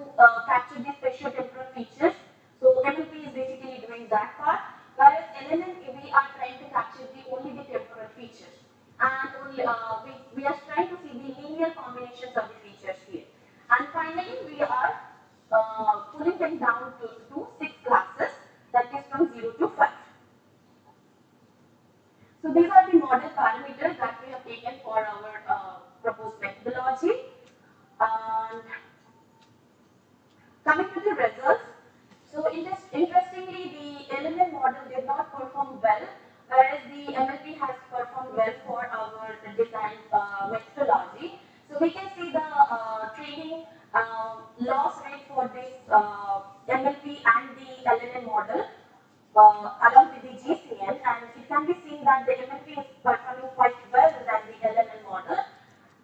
capture the spatiotemporal features. So MLP is basically doing that part, whereas LNN we are trying to capture only the temporal features, and only we are trying to see the linear combinations of the features here. And finally, we are pulling them down to 6 classes, that is from 0 to 5. So these are the model parameters that we have taken for our proposed methodology. And coming to the results, so interestingly, the LLM model did not perform well, whereas the MLP has performed well for our design methodology. So we can see the training loss rate for this MLP and the LLM model along with the GCN, and it can be seen that the MLP is performing quite well than the LLM model.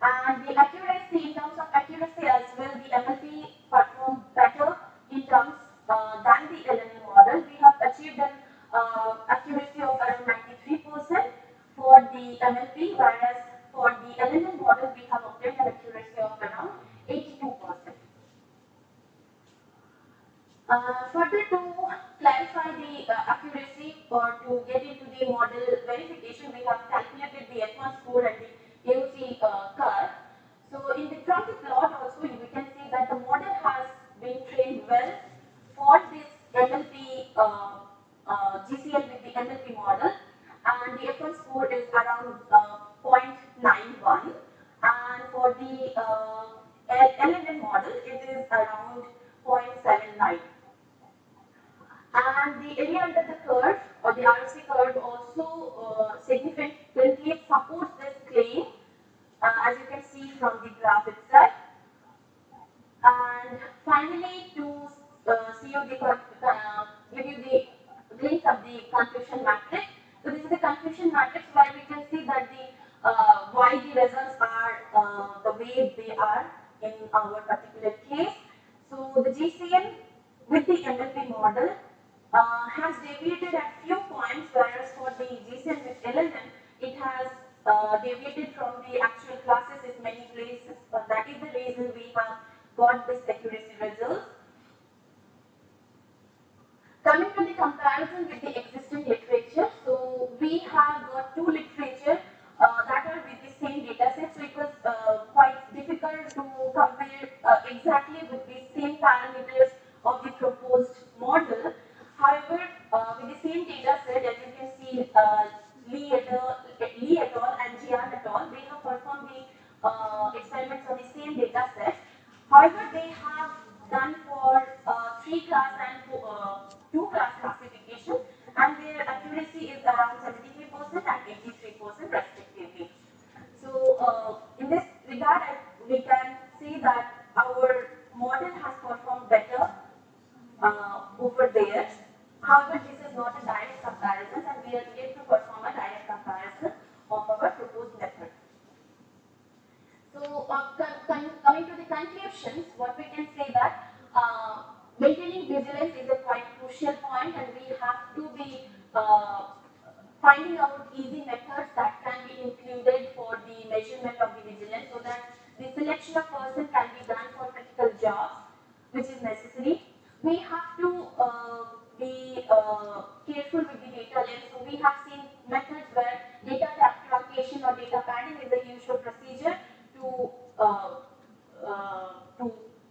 And the accuracy, in terms of accuracy as well, the MLP performed better in terms than the LLM model. We have achieved an accuracy of around 93% for the MLP, whereas for the LLM model, we have obtained an accuracy of around 82%. Further, to clarify the accuracy or to get into the model verification, we have calculated the F1 score and the AOC curve. So from the plot also, we can see that the model has been trained well for this MLP GCL with the MLP model, and the F1 score is around 0.91, and for the LLM model, it is around 0.79. And the area under the curve or the RC curve also significantly supports this claim, as you can see from the graph itself. And finally, to see you give you the link of the confusion matrix. So this is the confusion matrix where we can see that the why the results are the way they are in our particular case. So the GCM with the MLP model has deviated at few points, whereas for the GCM with LLM, it has deviated from the actual classes in many places. That is the reason we have got this accuracy results. Coming to the comparison with the existing literature, so we have got two literature that are with the same data set, so it was quite difficult to compare exactly with the same parameters of the proposed model. However, with the same data set, as you can see, Lee et al. And Jian et al., they have performed the experiments on the same data set. However, they have done for 3-class and 2-class classification, and their accuracy is around 73% and 83% respectively. So, in this regard, we can say that our model has performed better over there. However, this is not a direct comparison, and we are yet to perform a direct comparison of our proposed method. So, coming to the conclusions, what we can say that maintaining vigilance is a quite crucial point, and we have to be finding out easy methods that can be included for the measurement of the vigilance, so that the selection of person can be done for critical jobs, which is necessary. We have to be careful with the data length. So we have seen methods where data truncation or data padding is the usual procedure to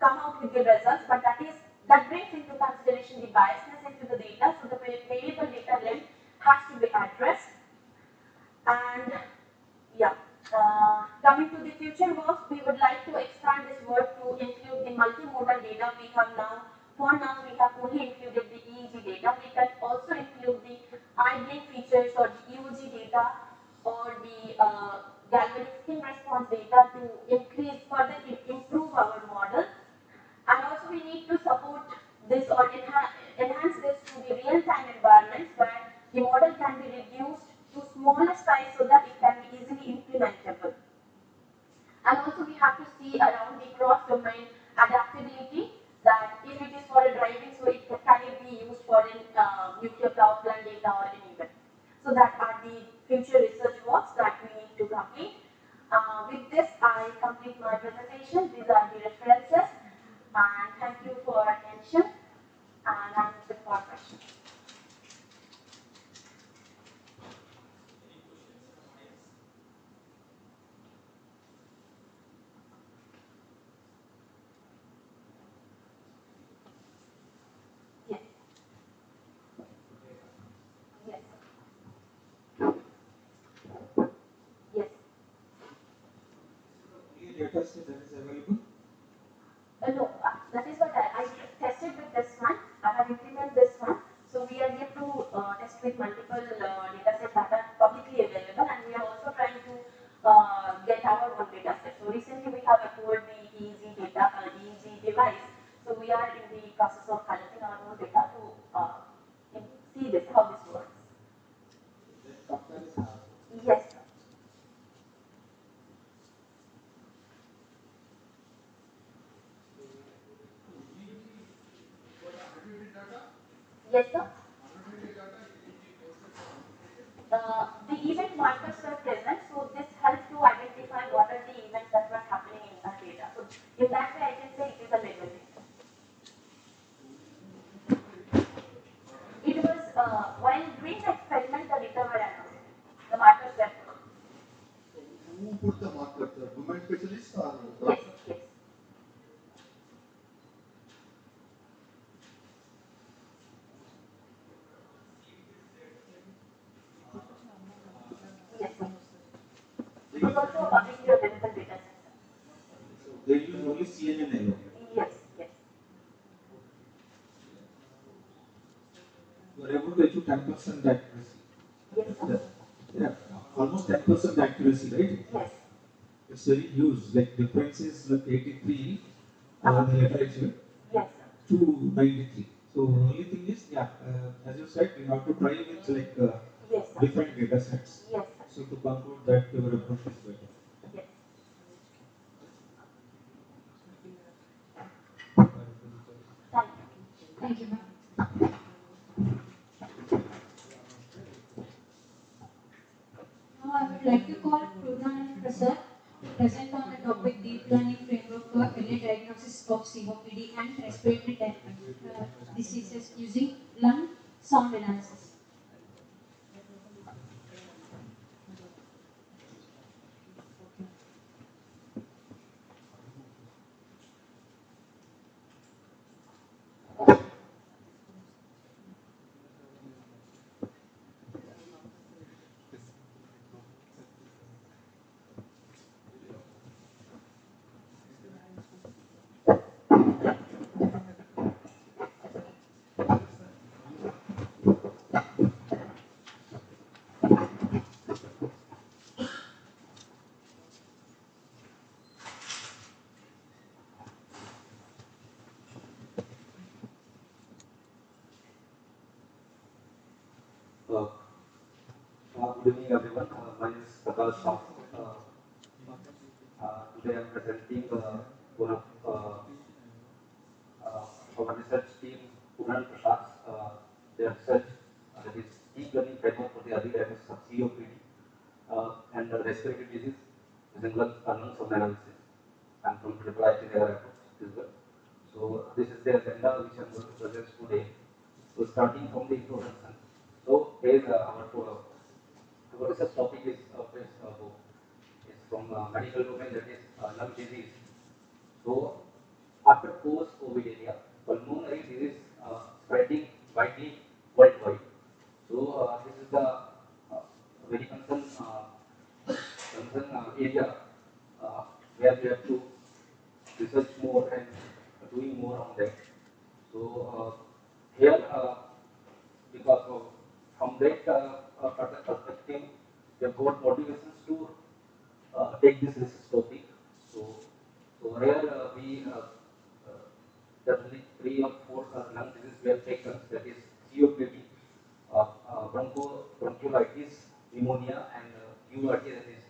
come out with the results, but that brings into consideration the biasness into the data. So the variable data length has to be addressed. And yeah, coming to the future work, we would like to expand this work to include the multimodal data we have now. For now, we have only included the EEG data. We can also include the eye-blink features or the EOG data or the galvanic skin response data to further improve our model. And also we need to support this or enhance this to the real-time environments where the model can be reduced to smaller size so that it can be easily implementable. And also we have to see around the cross-domain adaptability, that if it is for a driving, so can it be used for nuclear power plant data or an event. So that are the future research works that we need to complete. With this, I complete my presentation. These are the references. And thank you for attention. And I'm open for questions. Yes. Yes. Yes. Only data set that is available? No, that is what I tested with this one. I have implemented this one. So we are yet to test with multiple data sets that are publicly available, and we are also trying to get our own data set. So recently we have acquired the EEG device. So we are in the process of collecting our own data to see this, how this works. Yes. Yes, sir. The event markers were present, so this helps to identify what are the events that were happening in that data. So in that way, I can say it is a label data. It was while doing the experiment, the data were announced. The markers were put. Who put the markers? The domain specialist or? Yes, yes. Yes, sir. It is also a publicly available data set. So they use only CNN alone? Yes, yes. You are able to achieve 10% accuracy. Yes, sir. Yeah, almost 10% accuracy, right? Yes. It's very huge. Like difference is like 83 the literature to 93. So only thing is, yeah, as you said, we have to try with like different data sets. So to conclude that your approach is better. Thank you, ma'am. Now I would like to call Purnanand Prasad to present on the topic Deep Learning Framework for Early Diagnosis of COPD and Respiratory Diseases using Lung Sound Analysis. Good evening, everyone. My name is Prakash Shah. Today I am presenting one of our research team, Puran Prasad, their research that is deep learning framework for the early diagnosis of COPD and respiratory disease using lung sound analysis and from triple-IT their approach as well. So this is the agenda which I am going to present today. So starting from the introduction. So here our research topic is from medical domain, that is lung disease. So after post-COVID area, pulmonary disease spreading widely worldwide. So this is the very concern area where we have to research more and doing more on that. So here, because of from that perspective, we have got motivations to take this research topic. So here we there are only 3 or 4 lung diseases we have taken, that is COPD, bronchiolitis, pneumonia, and URT, that is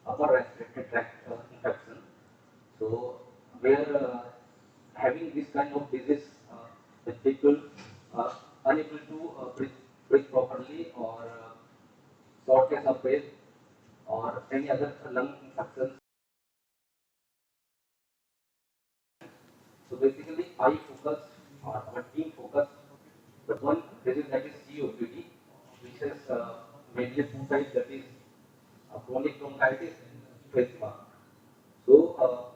upper respiratory tract infection. So where having this kind of disease with people unable to breathe properly, or shortness of breath, or any other lung infections. So basically, I focused, or our team focused, the one disease that is COPD, which is mainly 2 types, that is chronic bronchitis and emphysema. So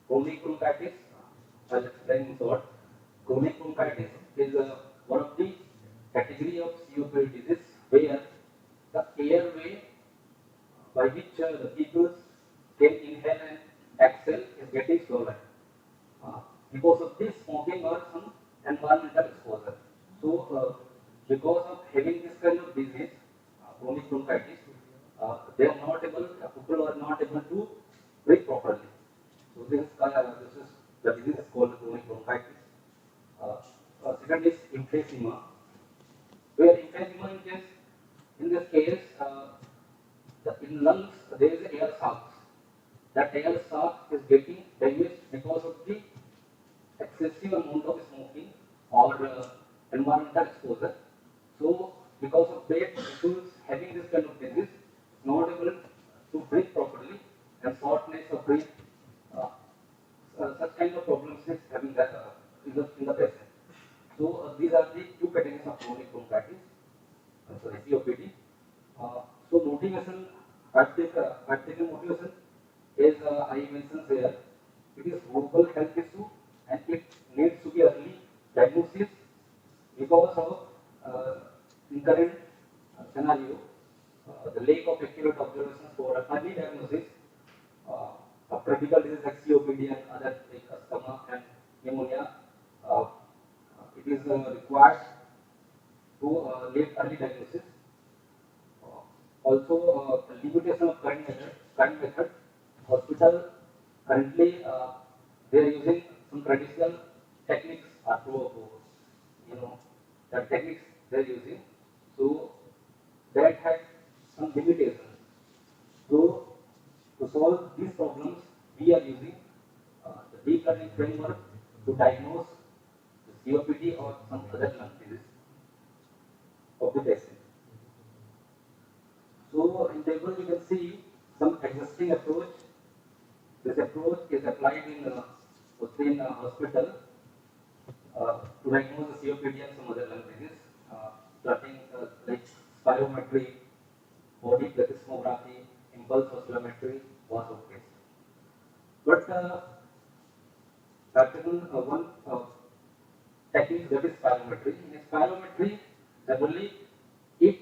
chronic bronchitis, I'll explain in short. Chronic bronchitis is one of the category of COPD disease where the airway by which the people can inhale and exhale is getting swollen because of this smoking or some environmental exposure. So, because of having this kind of disease, chronic bronchitis, they are not able, people are not able to breathe properly. So, this is the disease is called chronic bronchitis. Second is emphysema, where emphysema in this case, in lungs there is air sacs. That air sac is getting damaged because of the excessive amount of smoking or environmental exposure. So, because of that, people having this kind of disease not able to breathe properly, and shortness of breath, such kind of problems is having that in the patient. So, these are the 2 categories of chronic bronchitis, sorry, COPD. So, motivation, practical motivation is I mentioned here, it is global health issue and it needs to be early diagnosis because of in current scenario, the lack of accurate observations for early diagnosis of critical diseases like COPD and other like asthma and pneumonia. It is required to late early diagnosis. Also, limitation of current method. Hospital currently they are using some traditional techniques are the techniques they're using. So that had some limitations. So to solve these problems, we are using the deep learning framework to diagnose the COPD or some other lung disease of the patient. So in table you can see some existing approach. This approach is applied in hospital to diagnose the COPD and some other lung disease, starting like spirometry, body plethysmography, impulse oscillometry was okay. But one technique that is spirometry. In spirometry, generally, if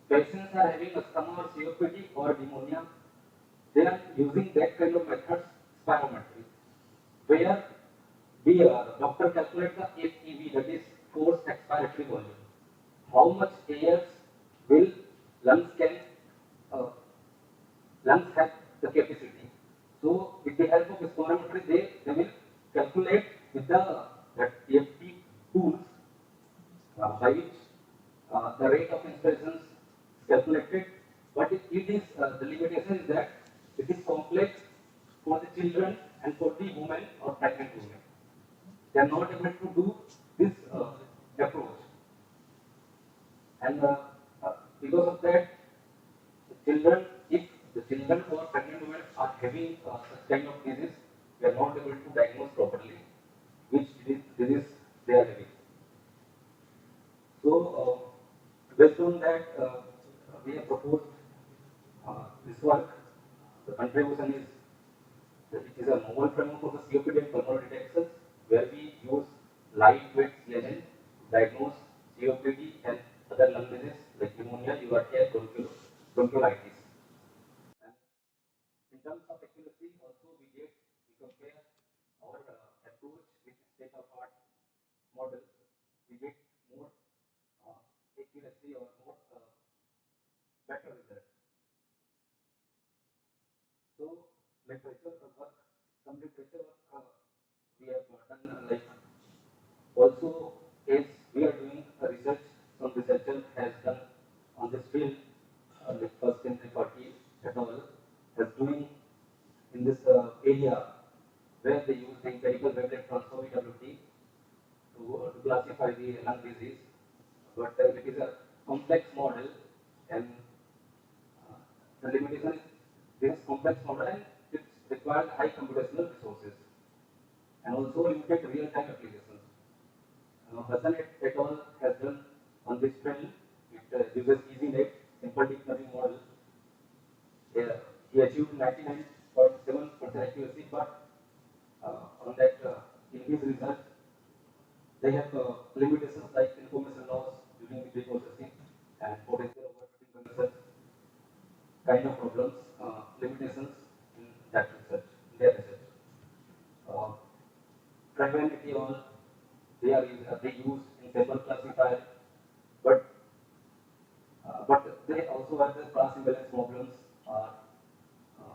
patients are having asthma or COPD or pneumonia, they are using that kind of methods, spirometry, where doctor calculates the FEV, that is forced expiratory volume. How much air will lungs can lungs have the capacity. So with the help of spirometry, they will calculate with that EFT tools by which the rate of inspirations is calculated. But it is the limitation is that it is complex for the children and for the women or pregnant women. They are not able to do this approach, and because of that, if the children or pregnant women are having such kind of disease, we are not able to diagnose properly which disease they are having. So, based on that, we have proposed this work. The contribution is that it is a novel framework for the COPD and pulmonary detections, where we use lightweight CNN to diagnose COPD and other lung diseases like pneumonia, URTI, bronchiolitis. And in terms of accuracy, also we compare our approach with state-of-art models. We get more accuracy or more better result. So literature work, some literature work we have done like also as we are doing a research, some researcher has done on this field, like first in Party et al. Has doing in this area where they use the empirical wavelet transform EWT to classify the lung disease, but it is a complex model, and the limitation is this complex model and it requires high computational resources and also limited real-time applications. Hassan et al. Has done on this field. It uses EasyNet, simple deep learning model. He achieved 99.7% accuracy, but on that, in his result, they have limitations like information loss during the pre-processing and potential overfitting kind of problems, limitations in that research, in their research. Triviality all they use in table classifier, but they also have the class imbalance problems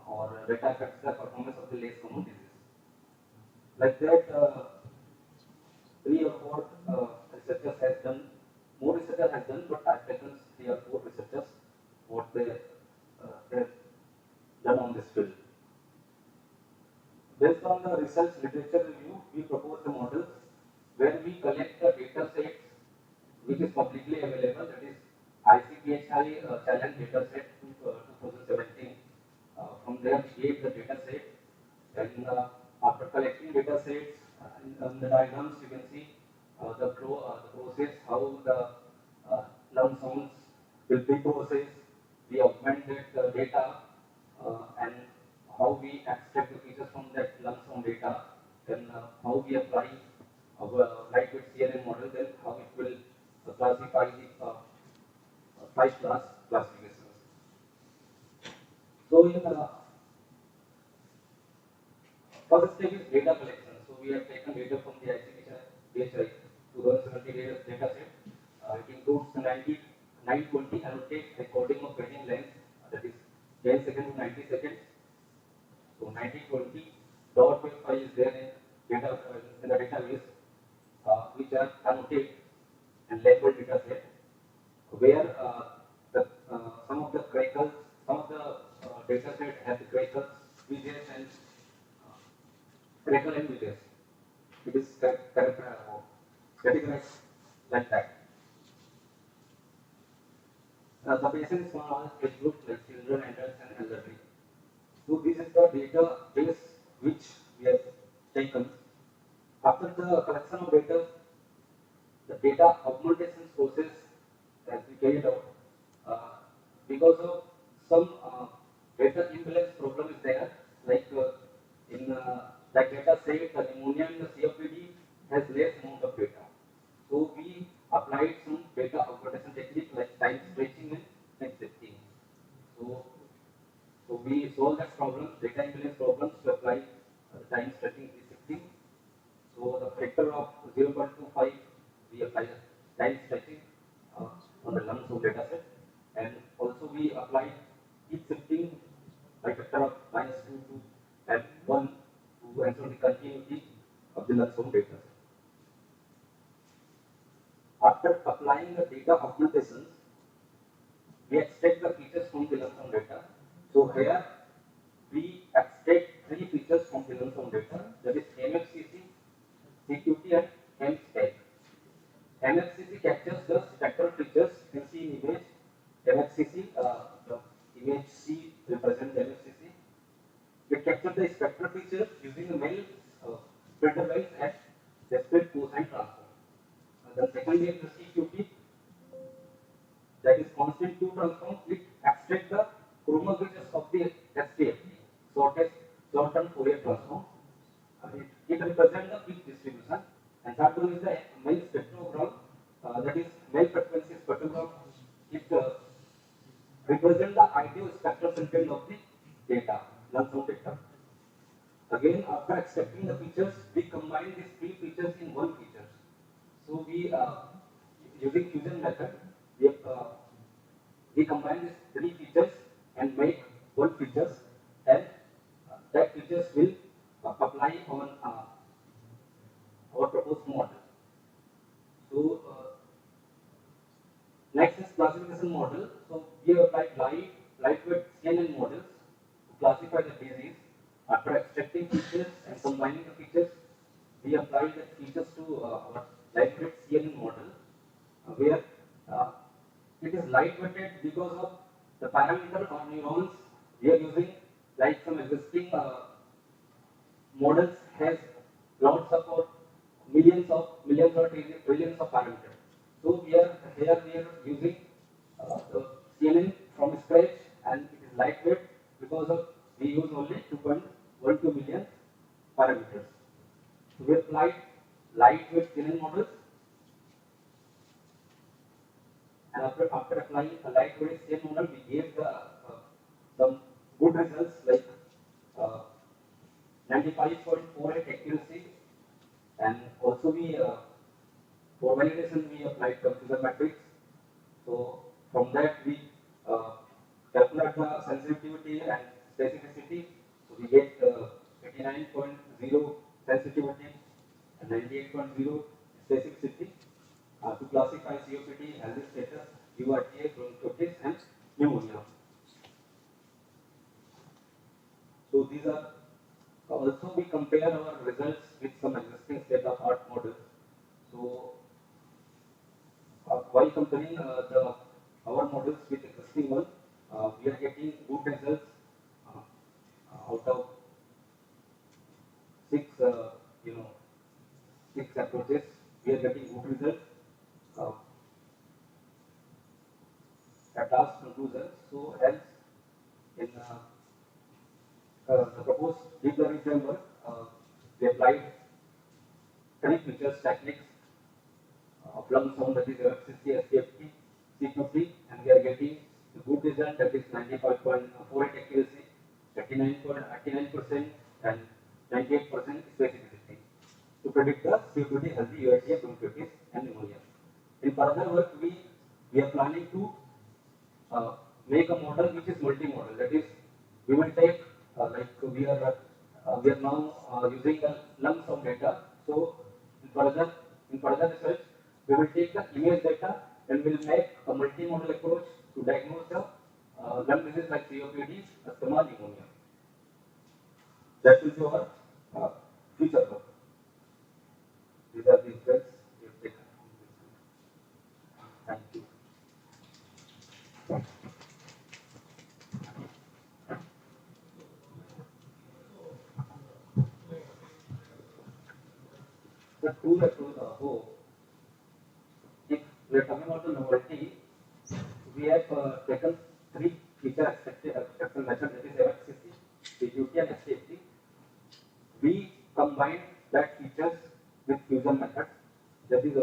or data affects the performance of the less common disease. Like that, 3 or 4 researchers has done, more researchers has done, but I've taken 3 or 4 researchers what they have done on this field. Based on the research literature review, we propose the models where we collect the data sets which is publicly available, that is ICPHI challenge data set 2017. From there we get the data set, and after collecting data sets, in the diagrams you can see the process, how the lung sounds will be processed, we augment that data, and how we extract the features from that lung sound data, then how we apply our lightweight CNN model, then how it will classify the 5 class classifications. So in first step is data collection. So we have taken data from the ICPHI 2017 data set. It includes 920 annotate recording of paging length, that is 10 seconds to 90 seconds. So 1920 dot wave file is there in data in the database, which are annotated and labeled data set, where some of the crackles, some of the data set has crackles, widgets, and crackle and widgets. It is categorized like that. The patient is small age group like children, adults, and elderly. So this is the database which we have taken. After the collection of data, the data augmentation process has been carried out because of some data imbalance problem is there. Like in that data say the pneumonia and the COPD has less amount of data. So we applied some data augmentation technique like time stretching and time shifting. So we solve that problem, data imbalance problems to apply time stretching and shifting. So the factor of 0.25 we apply time stretching on the lumps of data set, and also we apply heat shifting by factor of -2 to and 1 to ensure the continuity of the lumps of data set. After applying the data augmentations, we extract the features from the lump sum data. So here we extract 3 features from the lump sum data, that is MFCC, CQT, and MSPEC. MFCC captures the spectral features you can see in image. MFCC, the image C represents MFCC. It captures the spectral features using the male filter lines at discrete cosine transform. The second is the CQT, that is constant Q transform. It extracts the chroma features of the STFT, short-term Fourier transform. It represents the peak distribution. And third one is the male spectrogram, that is male frequency spectrogram. It represents the ideal spectral content of the data, lump sum data. Again, after extracting the features, we combine these 3 features in one feature. So we, using fusion method, we combine these 3 features and make one features, and that features will apply on our proposed model. So next is classification model. So we have applied lightweight CNN models to classify the disease. After extracting features and combining the features, we applied the features to our lightweight CNN model, where it is lightweighted because of the parameter or neurons we are using, like some existing models has lots of or millions or trillions of parameters. So we are using the CNN from scratch, and it is lightweight because of we use only 2.12 million parameters. So we applied lightweight CNN models, and after applying a lightweight CNN model, we gave the some good results like 95.48 accuracy, and also we for validation we applied confusion matrix. So from that we calculate the sensitivity and specificity. So we get 89.0 sensitivity and 98.0 specificity to classify COPD, healthy status, URTA, bronchitis, and pneumonia. So these are also we compare our results with some existing state-of-art models. So while comparing our models with existing one, we are getting good results out of 6 6 approaches. We are getting good results at last conclusion. So hence in the proposed deep learning framework, we applied 3 features techniques of lump sum, that is FCC, STFT, CQT, and we are getting a good result, that is 95.48 accuracy, 39.89%, and 98% specificity to predict the COPD, healthy URTA, bronchitis, and pneumonia. In further work, we are planning to make a model which is multimodal. That is, we will take like we are we are now using the lump sum data. So in further research, we will take the image data and will make a multimodal approach to diagnose the lung disease like COPD, asthma, pneumonia. That will be our future work. These are the results we have taken. Thank you. The tool approach, if we are talking about the novelty, we have taken three feature extraction methods, that is MXCC, CQT and STFT. We combine that features with fusion methods. That is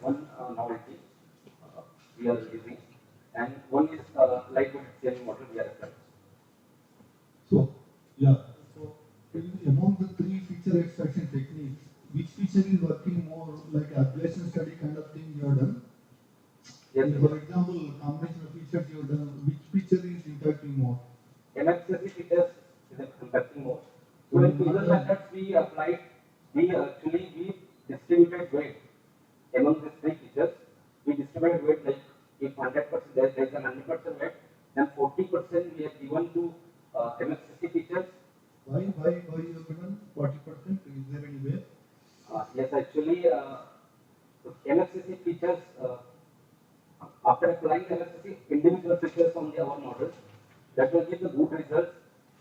one novelty we are using, and one is lightweight scaling model we are applying. So, yeah. So, among the three feature extraction techniques, which feature is working more like ablation study kind of thing you have done? Yes, for example, combination of features you have done, which feature is impacting more? MXCC features is impacting more. So in fusion methods we applied, we distributed weight among these three features. We distributed weight like if 100% there is an 100% weight, then 40% we have given to MXCC features. Why you have given 40%? Is there any way? Yes, actually, MXCC features, after applying MXCC individual features on our models, that will give the good results,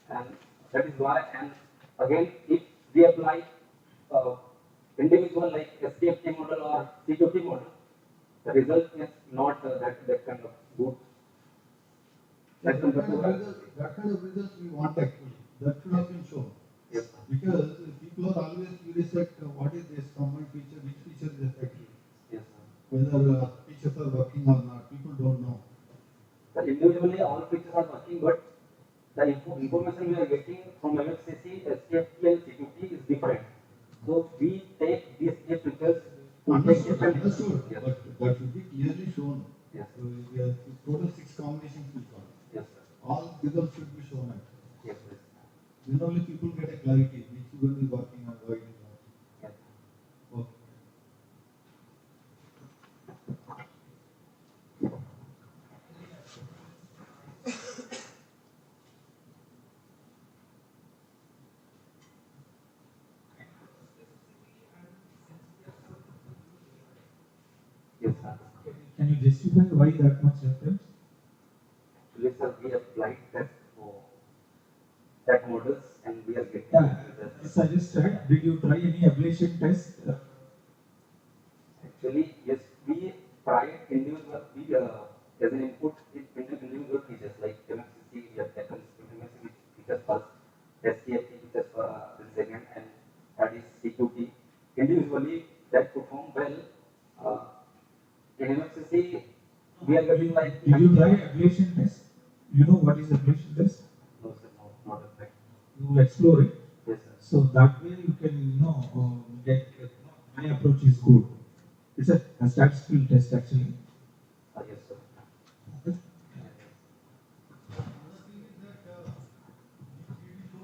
and that is why. And again, if we apply individual like STFT model or CQT model, the result is not that kind of good. That kind of results we want actually. That should have been shown. Yes. Because people are always curious at what is this common feature, which feature is effective. Yes. Whether features are working or not, people don't know. Individually, all features are working, but the information we are getting from MXCC, STFT, and CQT is different. So we take these features. Understood, but that should be clearly shown. Yes. So we have total 6 combinations we got. Yes, sir. All results should be shown. Yes, yes. Then only people get a clarity which one is working and why it is not. Yes. Okay. Yes, sir. Can you justify why that much difference? Actually, sir, we applied that for that models and we are getting. Suggested, did you try any ablation test? Actually, yes, we tried individual, as an input in individual features like MXCC, we have taken MXCC features first, STFT features for the second, and that is CQT. Individually, that perform well. In MXCC, we are getting like. Did you try ablation test? You know what is ablation test? No, sir, no, not a fact. You explore it. Yes, sir. So that way you can, get. My approach is good. It's a statistical test actually. Yes, sir. Another thing is that did you show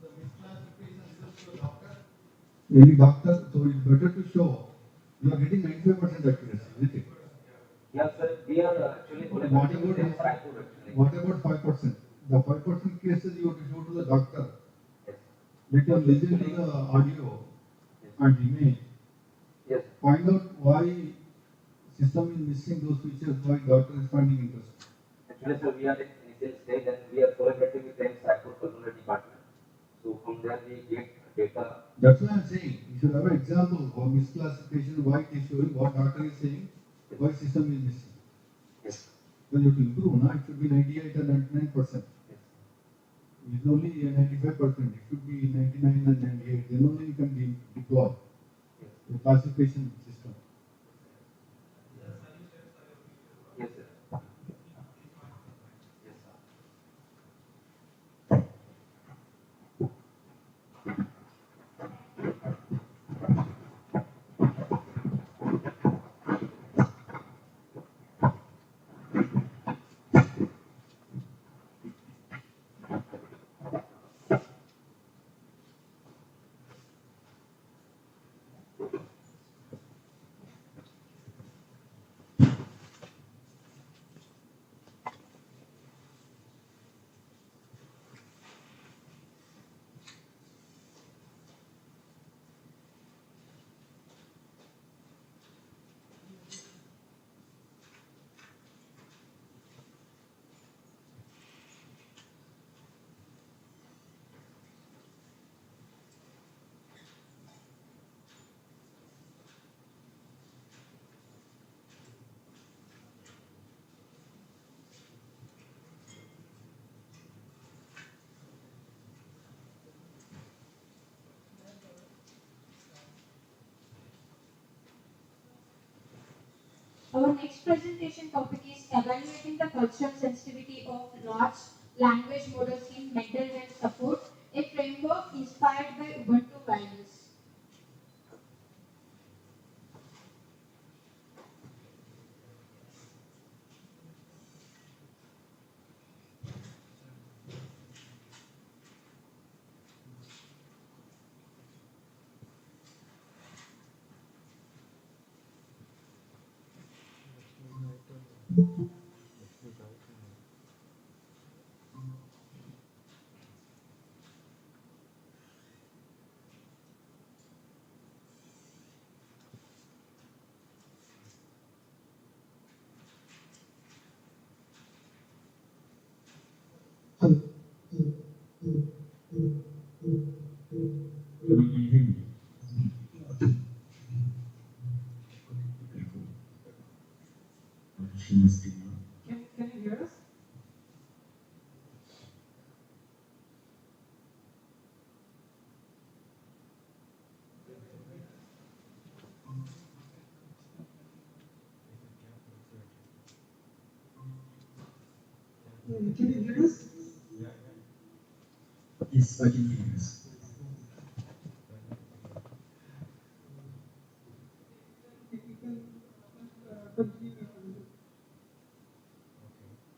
the misclassification results to a doctor? Any doctor, so it's better to show. You are getting 95% accuracy, isn't it? Yes, sir. We are actually collaborating with them for Raipur actually. What about 5%? The 5% cases you have to show to the doctor. Yes. Let him listen to the audio and image. Yes. Find out why system is missing those features, why doctor is finding interest. Actually, sir, we are in initial stage and we are collaborating with them Raipur Pulmonary Department. So from there we get data. That's why I'm saying you should have an example of misclassification, why it is showing, what doctor is saying, why system is missing. Yes. Then you have to improve, now it should be 98 and 99%. Yes. It's only 95%, it should be 99 and 98, then only you can deploy the classification system. Yes, sir. Yes, sir. our next presentation topic is evaluating the cultural sensitivity of large language models in mental health support, a framework inspired by Ubuntu values. Can you hear us? Can you hear us? Yes, I can hear us.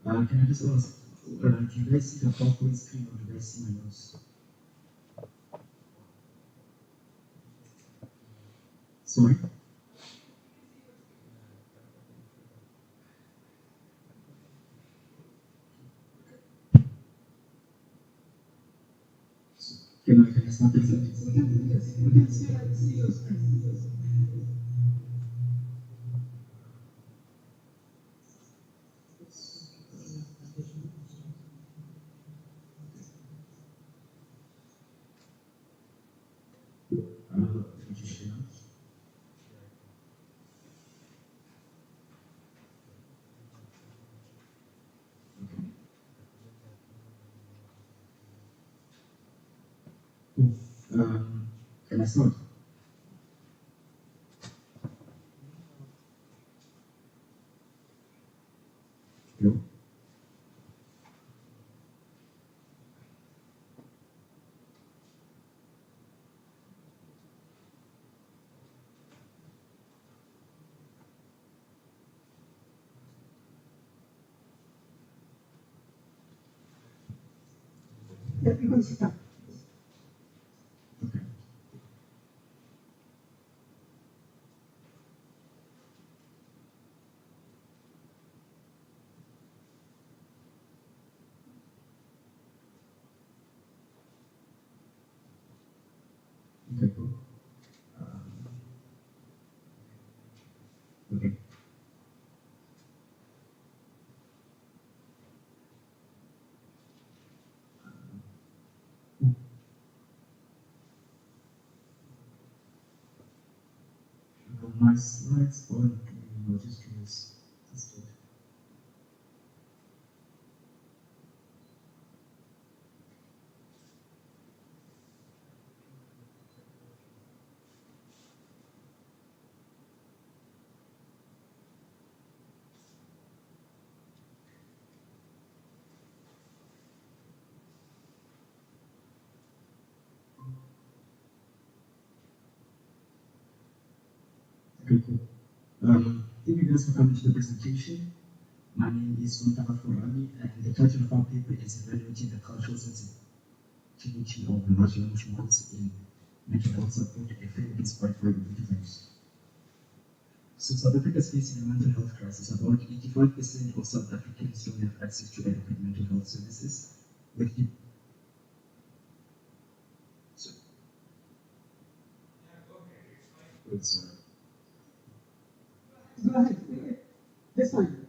Can I just ask, do you guys see the PowerPoint screen or do you guys see my notes? Sorry? Can I start the sentence? We can see your screen. Would you share? Cool. Can I start? Hello? Everyone sit up. Okay. Okay, cool. Okay. My slides on just curious. That's good. Okay, cool. Thank you guys for coming to the presentation. My name is Mustafa Forani, and the title of our paper is Evaluating the Cultural Sensitivity of Large Language Models in Mental Health Support, a framework inspired by redesigns. So South Africa is facing a mental health crisis. About 85% of South Africans don't have access to adequate mental health services. With the Good, sorry. Go ahead. This one.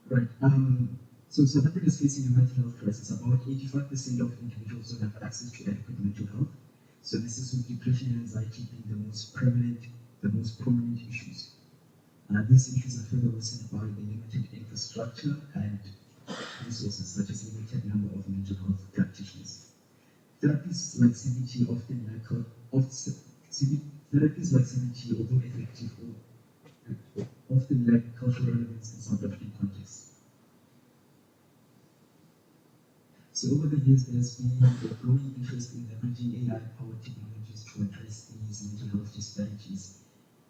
Right. So South Africa is facing a mental health crisis. About 85% of individuals don't have access to adequate mental health. So this is with depression and anxiety being the most prominent issues. These issues are further worsened by the limited infrastructure and resources, such as limited number of mental health practitioners. Therapies like CBT often lack Therapies like CBT, although effective, often lack cultural relevance in South African contexts. So over the years, there's been a growing interest in leveraging AI-powered technologies to address these mental health disparities.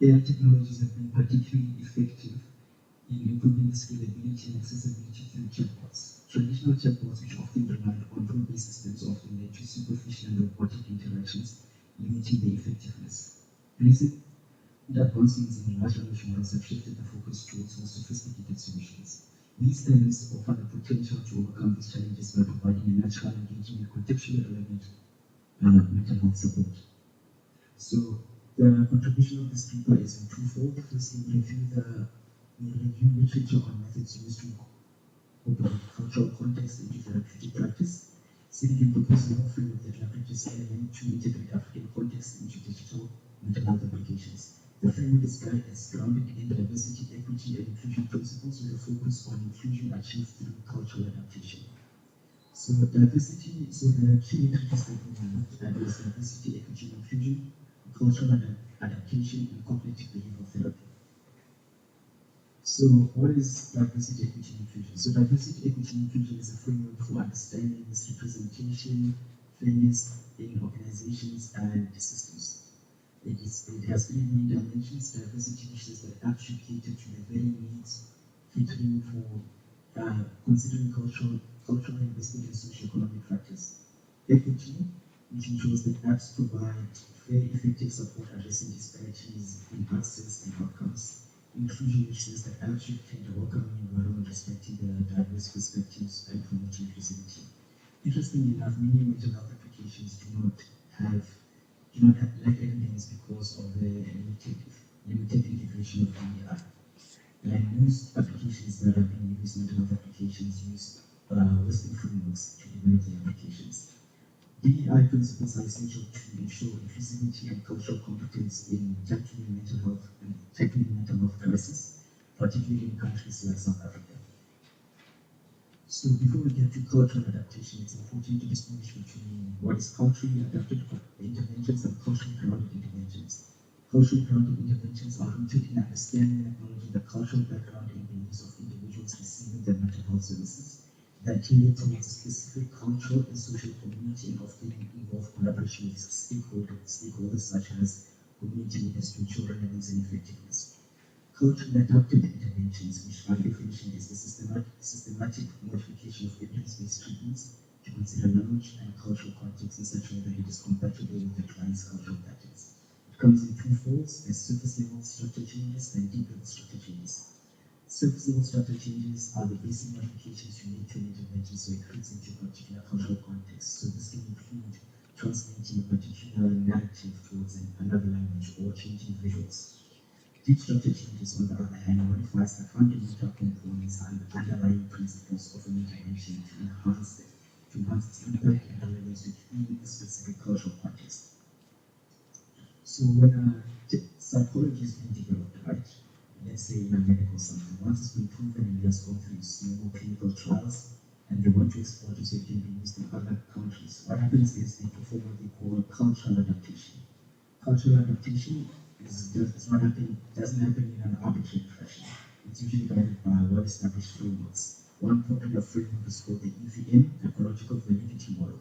AI technologies have been particularly effective in improving the scalability and accessibility through chatbots. Traditional chatbots, which often relied on rule-based systems, often led to superficial and robotic interactions, limiting their effectiveness. Recent advancements in large language models have shifted the focus towards more sophisticated solutions. These standards offer the potential to overcome these challenges by providing a natural, engaging, and contextually relevant mental health support. So, the contribution of this paper is in twofold. Firstly, we review literature on methods used to incorporate cultural context into therapeutic practice. Secondly, propose a new framework that leverages AI to integrate African context into digital mental health applications. The framework is grounded in diversity, equity, and inclusion principles with a focus on inclusion achieved through cultural adaptation. So the key literature that we looked at is diversity, equity, and inclusion, cultural adaptation, and cognitive behavioral therapy. So what is diversity, equity, and inclusion? So diversity, equity, and inclusion is a framework for understanding this representation, fairness in organizations and systems. It has three main dimensions: diversity, which is the attribute catered to the very needs, catering for considering cultural, linguistic, and socioeconomic factors. Equity, which ensures that apps provide fair, effective support addressing disparities in access and outcomes. Inclusion, which says that apps should create a welcoming environment respecting the diverse perspectives and promoting inclusivity. Interestingly enough, many mental health applications do not lack evidence because of the limited integration of BDA. And most applications that have been used, mental health applications, use Western frameworks to develop their applications. DEI principles are essential to ensure inclusivity and cultural competence in tackling mental health crisis, particularly in countries like South Africa. So before we get to cultural adaptation, it's important to distinguish between what is culturally adapted interventions and culturally grounded interventions. Culturally grounded interventions are rooted in understanding and acknowledging the cultural background and beliefs of individuals receiving their mental health services that tailor towards a specific cultural and social community and often involve collaboration with stakeholders such as community leaders to ensure relevance and effectiveness. Culturally adapted interventions, which by definition is the systematic modification of evidence-based treatments to consider language and cultural context in such a way that it is compatible with the client's cultural patterns. It comes in two folds: there's surface-level structure changes and deep-level structure changes. Surface-level structure changes are the basic modifications you make to an intervention so it fits into a particular cultural context. So this can include translating a particular narrative towards another language or changing visuals. Deep structure changes, on the other hand, modifies the fundamental components and underlying principles of an intervention to enhance its impact and relevance within a specific cultural context. So when psychology is being developed, right, let's say in a medical center, once it's been proven and it has gone through small clinical trials, and they want to export it so it can be used in other countries, what happens is they perform what they call cultural adaptation. Cultural adaptation doesn't happen in an arbitrary fashion. It's usually guided by well-established frameworks. One popular framework is called the EVM, Ecological Validity Model,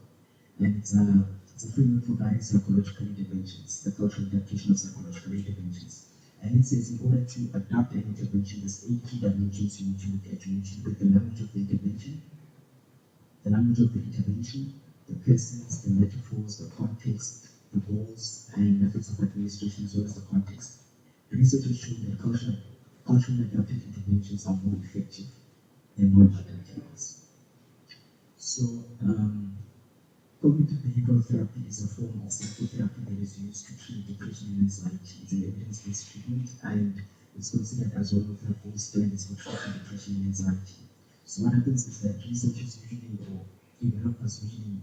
and it's a framework for guiding psychological interventions, the cultural adaptation of psychological interventions. And it says in order to adapt an intervention, there's 8 key dimensions you need to look at. You need to look at the language of the intervention, the persons, the metaphors, the context, the goals and methods of administration, as well as the context. Research has shown that culturally adapted interventions are more effective than non-adapted ones. So, cognitive behavioral therapy is a form of psychotherapy that is used to treat depression and anxiety. It's an evidence-based treatment, and it's considered as one of the gold standards for treating depression and anxiety. So what happens is that researchers usually, or developers usually,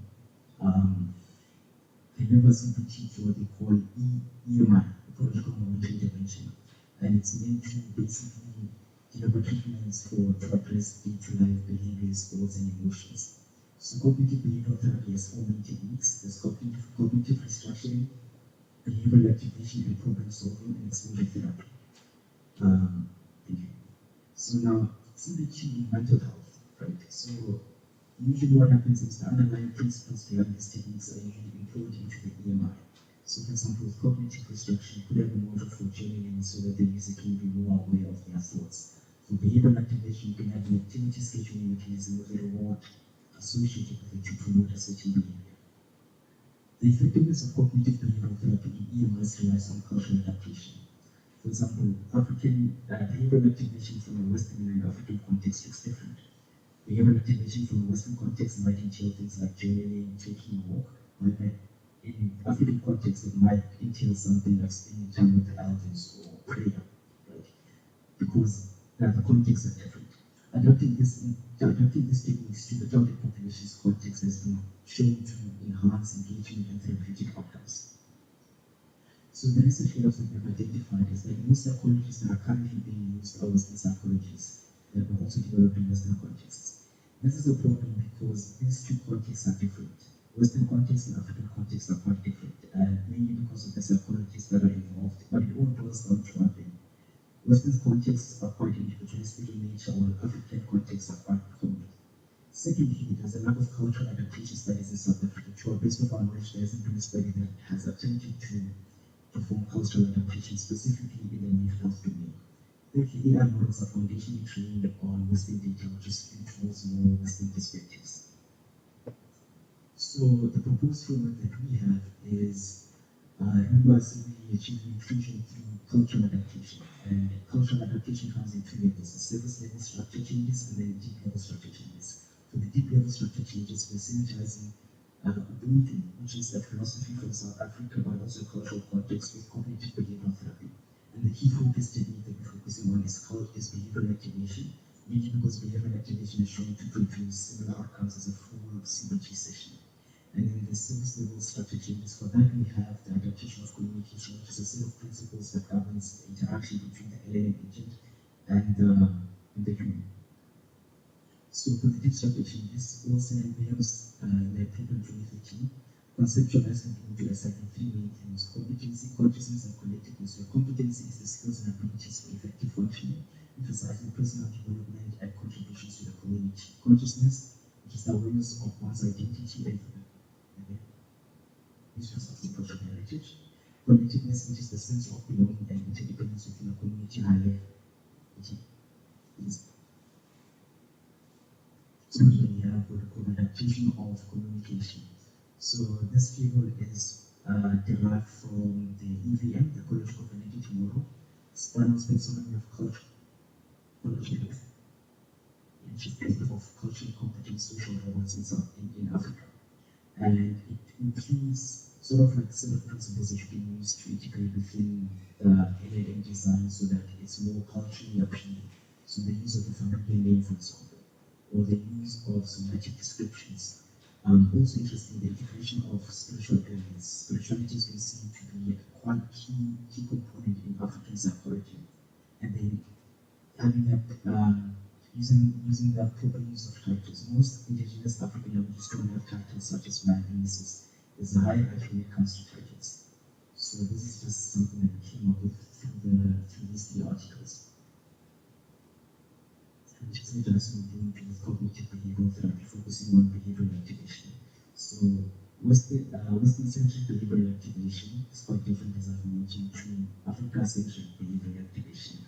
deliver CBT to what they call EMI, ecological moment intervention, and it's meant to basically deliver treatments to address day-to-life behaviors, goals, and emotions. So cognitive behavioral therapy has 4 main techniques. There's cognitive restructuring, behavioral activation and problem solving, and exposure therapy. Thank you. So now, CBT in mental health, right? So usually what happens is the underlying principles behind these techniques are usually employed into the EMI. So for example, with cognitive restriction, you could have a model for journaling so that the user can be more aware of their thoughts. For behavioral activation, you can have an activity scheduling mechanism with a reward associated with it to promote a certain behavior. The effectiveness of cognitive behavioral therapy in EMIs relies on cultural adaptation. For example, African behavioral activation from a Western and African context looks different. Behavioral activation from a Western context might entail things like journaling, taking a walk, right? In African context, it might entail something like spending time with the elders or prayer, right? Because the contexts are different. Adapting these techniques to the target population's context has been shown to enhance engagement and therapeutic outcomes. So the research areas that we've identified is that most psychologies that are currently being used are Western psychologies that were also developed in Western contexts. This is a problem because these two contexts are different. Western context and African context are quite different, mainly because of the psychologies that are involved, but it all boils down to one thing. Western contexts are quite individualistic in nature, while African contexts are quite common. Secondly, there's a lack of cultural adaptation studies in South Africa. To our best of our knowledge, there hasn't been a study that has attempted to perform cultural adaptation specifically in the mental health domain. Thirdly, AI models are foundationally trained on Western data, which is skewed towards more Western perspectives. So the proposed framework that we have is remember simply achieving inclusion through cultural adaptation. And cultural adaptation comes in two levels: the surface level structure changes and then deep level structure changes. For the deep level structure changes, we're synergizing Ubuntu, which is a philosophy from South Africa, but also a cultural context with cognitive behavioral therapy. And the key focus technique that we're focusing on is behavioral activation, mainly because behavioral activation is shown to produce similar outcomes as a full CBT session. And then the service level structure changes. For that, we have the adaptation of communication, which is a set of principles that governs the interaction between the LLM agent and the human. So for the deep structure changes, Wilson and Williams in their paper in 2013 conceptualized and into assigning three main themes: competency, consciousness, and collectiveness. Where competency is the skills and abilities for effective functioning, emphasizing personal development and contributions to the community. Consciousness, which is the awareness of one's identity and issues of social heritage. Collectiveness, which is the sense of belonging and interdependence within a community hierarchy. So we have what we call adaptation of communication. So this table is derived from the EVM, the College of Identity Model, Spinal Taxonomy of Culture, which is based of cultural competence, social relevance in Africa. And it includes sort of like set of principles that you can use to integrate within LLM design so that it's more culturally appealing. So the use of the familiar name, for example, or the use of somatic descriptions. Also interesting, the integration of spiritual elements. Spirituality has been seen to be a quite key component in African psychology. And then having that, using the proper use of titles. Most indigenous African languages don't have titles such as man and Mrs. There's a hierarchy when it comes to titles. So this is just something that we came up with through these three articles. And just adjustment into cognitive behavioral therapy, focusing on behavioral activation. So Western-centric behavioral activation is quite different, as I've mentioned, to Africa-centric behavioral activation.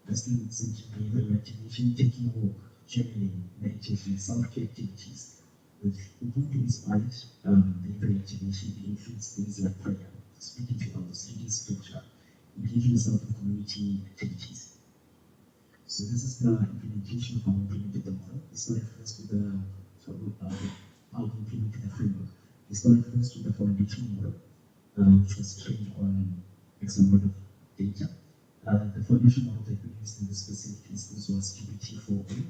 Western-centric behavioral activation, taking a walk, journaling, meditation, self-care activities. With Ubuntu-inspired behavioral activation, it includes things like prayer, speaking to others, reading scripture, engaging yourself in community activities. So this is the implementation of how we implemented the model. We started first with how we implemented the framework. We started first with the foundation model, which was trained on X amount of data. The foundation model that we used in this specific instance was GPT-4a.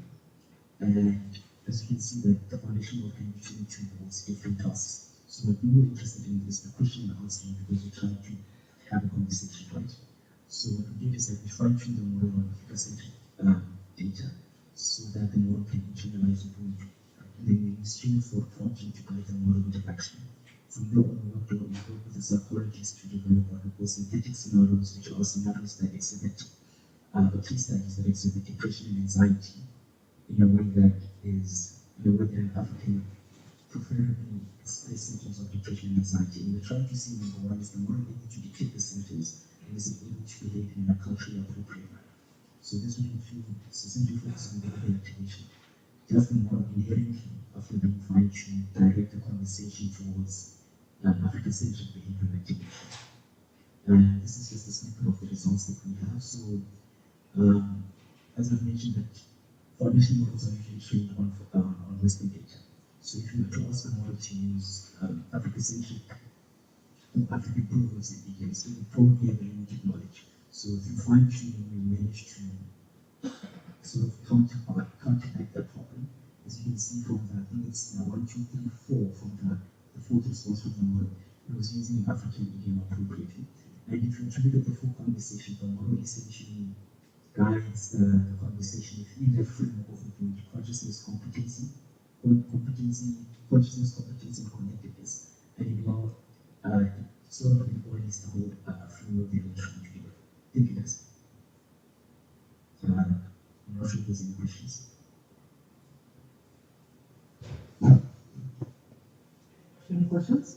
And as you can see, the foundation model can be trained towards different tasks. So what we were interested in is the question and answering, because we're trying to have a conversation, right? So what we did is that we fine-tuned the model on Africa-centric data so that the model can internalize Ubuntu. And then we use stream for prompting to guide the model into action. From there on, we work with the psychologists to develop what we call synthetic scenarios, which are scenarios that exhibit case studies that exhibit depression and anxiety in a way that an African preferably express symptoms of depression and anxiety. And we're trying to see, number one, is the model able to detect the symptoms and is it able to behave in a culturally appropriate manner. So this will include essentially focus on behavior activation. Just the model inherently, after being fine-tuned, direct the conversation towards African-centric behavioral activation. And this is just a snippet of the results that we have. So, as I've mentioned, that foundation models are usually trained on Western data. So if you were to ask a model to use African-centric or African proverbs and idioms, it would probably have a limited knowledge. So through fine-tuning, we managed to sort of counteract that problem. As you can see from the, I think it's 1, 2, 3, 4 from the fourth response from the model. It was using African idiom appropriately. And if you look at the full conversation, the model essentially guides the conversation within the framework of consciousness, consciousness, competence, and connectedness. And it will sort of embodies the whole framework that we're trying to do. Thank you, guys. I'm not sure if there's any questions. Any questions?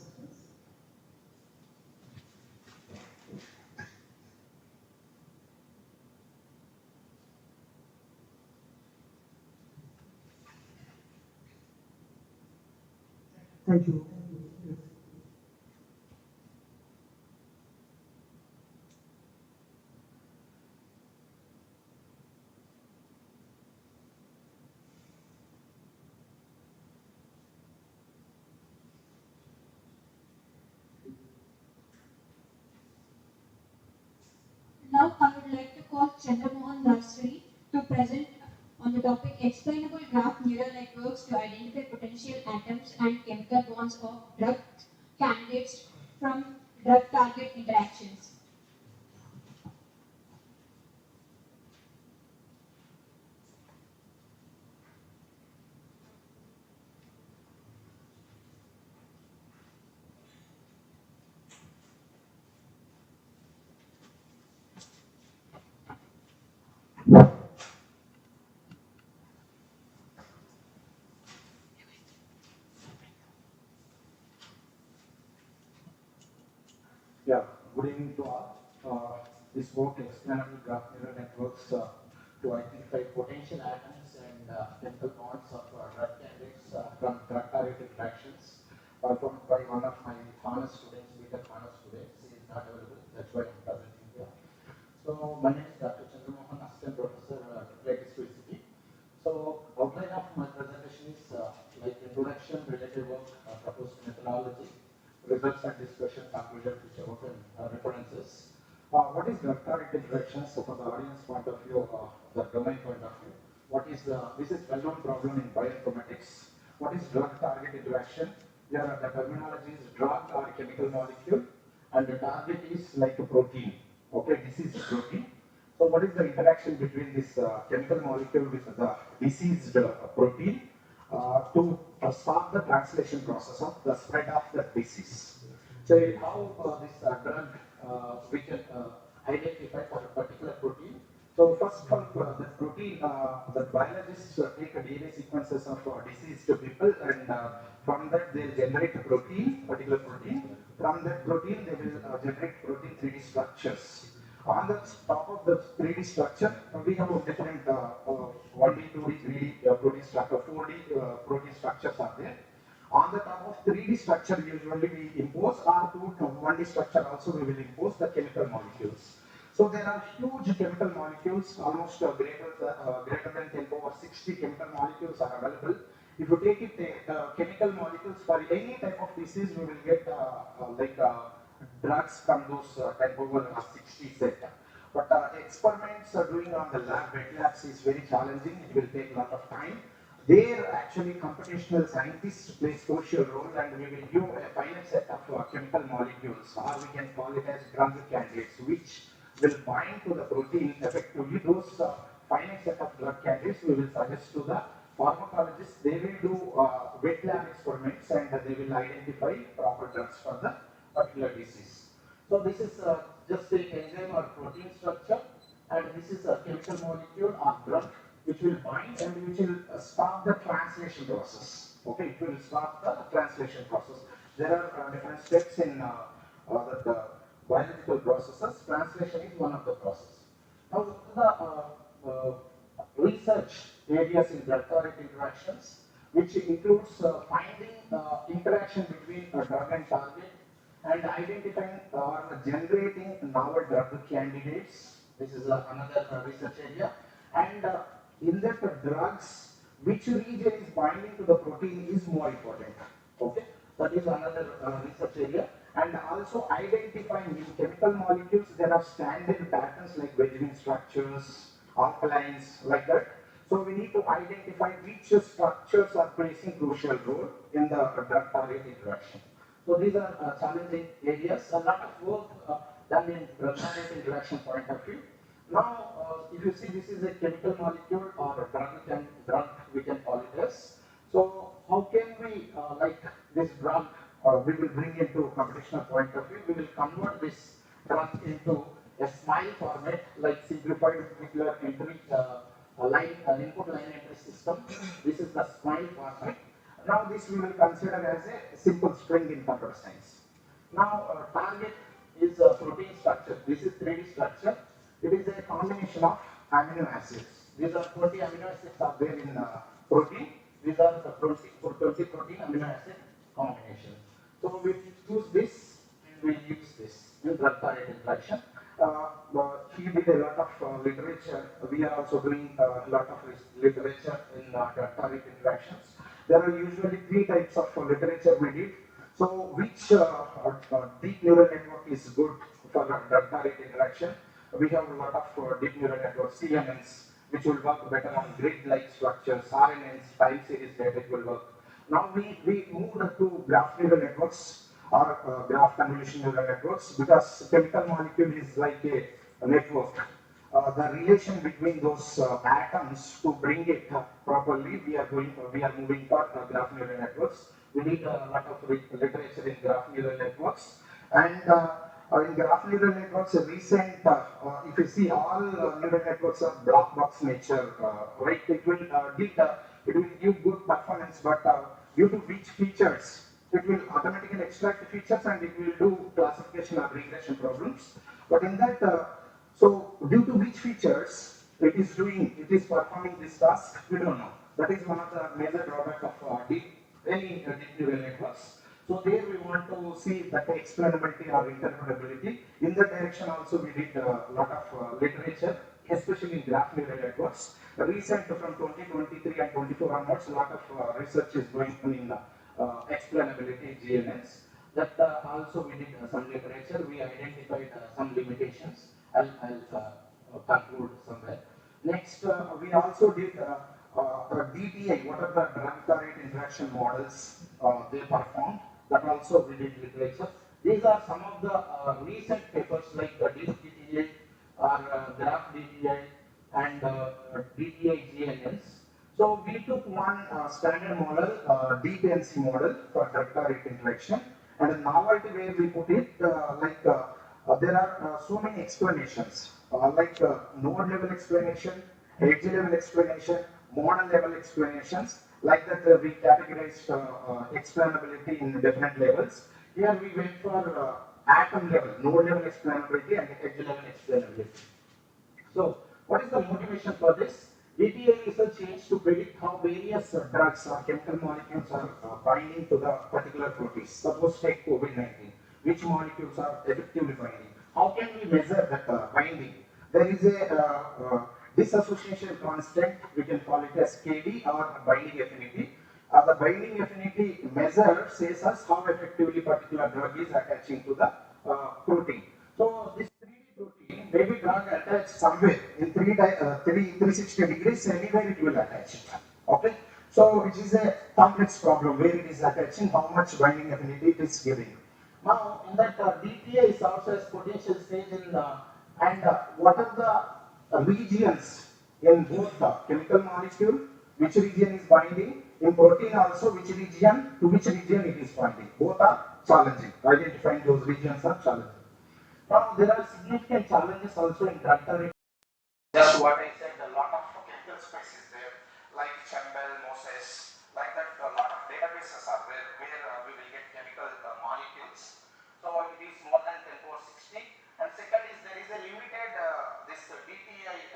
Thank you. Now I would like to call Chandramohan Rastri to present on the topic explainable graph neural networks to identify potential atoms and chemical bonds of drug candidates from drug-target interactions. Yeah, good evening to all. This work explainable graph neural networks to identify potential atoms and chemical bonds of drug candidates from drug-target interactions performed by one of my honors students, BTech honors students. He is not available, that's why I'm presenting here. So, my name is Dr. Chandramohan, Assistant Professor at History. So, outline of my presentation is like introduction, related work, proposed methodology, results and discussion, conclusion, which are open references. What is drug-target interactions from the audience point of view, the domain point of view? What is this is well-known problem in bioinformatics. What is drug-target interaction? Here the terminology is drug or chemical molecule, and the target is like a protein. Okay, this is protein. So what is the interaction between this chemical molecule with the diseased protein to stop the translation process of the spread of the disease? So how this drug we can identify for a particular protein. So first of all, the protein, the biologists take DNA sequences of deceased people, and from that they generate a protein, particular protein. From that protein, they will generate protein 3D structures. On the top of the 3D structure, we have different 1D, 2D, 3D protein structure, 4D protein structures are there. On the top of 3D structure, usually we impose, or to 1D structure also we will impose the chemical molecules. So there are huge chemical molecules, almost greater than 10 power 60 chemical molecules are available. If you take it chemical molecules for any type of disease, we will get drugs from those 10 power 60 set. But experiments doing on the wet labs is very challenging. It will take a lot of time. There actually computational scientists play crucial role, and we will give a finite set of chemical molecules, or we can call it as drug candidates, which will bind to the protein effectively. Those finite set of drug candidates we will suggest to the pharmacologists, they will do wet lab experiments and they will identify proper drugs for the particular disease. So this is just the enzyme or protein structure, and this is a chemical molecule or drug which will bind and which will start the translation process. Okay, it will start the translation process. There are different steps in the biological processes. Translation is one of the processes. Now, the research areas in drug-target interactions, which includes finding interaction between a drug and target and identifying or generating novel drug candidates. This is another research area. And in that drugs, which region is binding to the protein is more important. Okay, that is another research area. And also identifying in chemical molecules, there are standard patterns like Benjamin structures, alkalines, like that. So we need to identify which structures are playing crucial role in the drug-target interaction. So these are challenging areas. A lot of work done in drug-target interaction point of view. Now, if you see, this is a chemical molecule or a drug, we can call it as. So how can we like this drug? We will bring into computational point of view. We will convert this drug into a SMILE format, like simplified molecular entry input line entry system. This is the SMILE format. Now this we will consider as a simple string in computer science. Now target is a protein structure. This is 3D structure. It is a combination of amino acids. These are 20 amino acids are there in protein. These are the 20 protein amino acid combination. So we choose this and we use this in drug-target interaction. He did a lot of literature. We are also doing a lot of literature in drug-target interactions. There are usually 3 types of literature we did. So which deep neural network is good for drug-target interaction? We have a lot of deep neural networks, CNNs, which will work better on grid-like structures, RNNs, time series data will work. Now we moved to graph neural networks or graph convolution neural networks because chemical molecule is like a network. The relation between those atoms to bring it properly, we are moving for graph neural networks. We need a lot of literature in graph neural networks, and in graph neural networks, recent, if you see all neural networks are black box nature, right? It will give good performance, but due to which features, it will automatically extract the features and it will do classification or regression problems. But in that, so due to which features it is performing this task, we don't know. That is one of the major drawbacks of deep neural networks. So there we want to see that explainability or interpretability. In that direction also we did a lot of literature, especially in graph neural networks. Recent from 2023 and 24 onwards, a lot of research is going on in explainability, GNNs. That also we did some literature. We identified some limitations. I'll conclude somewhere. Next, we also did BDA, what are the drug-target interaction models they performed. That also we did literature. These are some of the recent papers like DEC DDA or graph DDA and DDA GNNs. So we took one standard model, DEC model for drug-target interaction, and a novelty where we put it there are so many explanations like node level explanation, edge level explanation, model level explanations. Like that, we categorized explainability in different levels. Here we went for atom level, node level explainability and edge level explainability. So, what is the motivation for this? BDA research aims to predict how various drugs or chemical molecules are binding to the particular proteins. Suppose take COVID-19. Which molecules are effectively binding? How can we measure that binding? There is a dissociation constant, we can call it as KD or binding affinity. The binding affinity measure says us how effectively particular drug is attaching to the protein. So this 3D protein, maybe drug attached somewhere in 360 degrees, anywhere it will attach. Okay, so it is a complex problem where it is attaching, how much binding affinity it is giving. Now in that DTA serves as potential stage in and what are the regions in both the chemical molecule which region is binding, in protein also which region to which region it is binding. Both are challenging. Identifying those regions are challenging. Now there are significant challenges also in drug target. Just what I said, a lot of chemical space is there, like Chembel, Moses, like that. A lot of databases are there where we will get chemical molecules. So it is more than 10 power 60. And second is there is a limited this DTI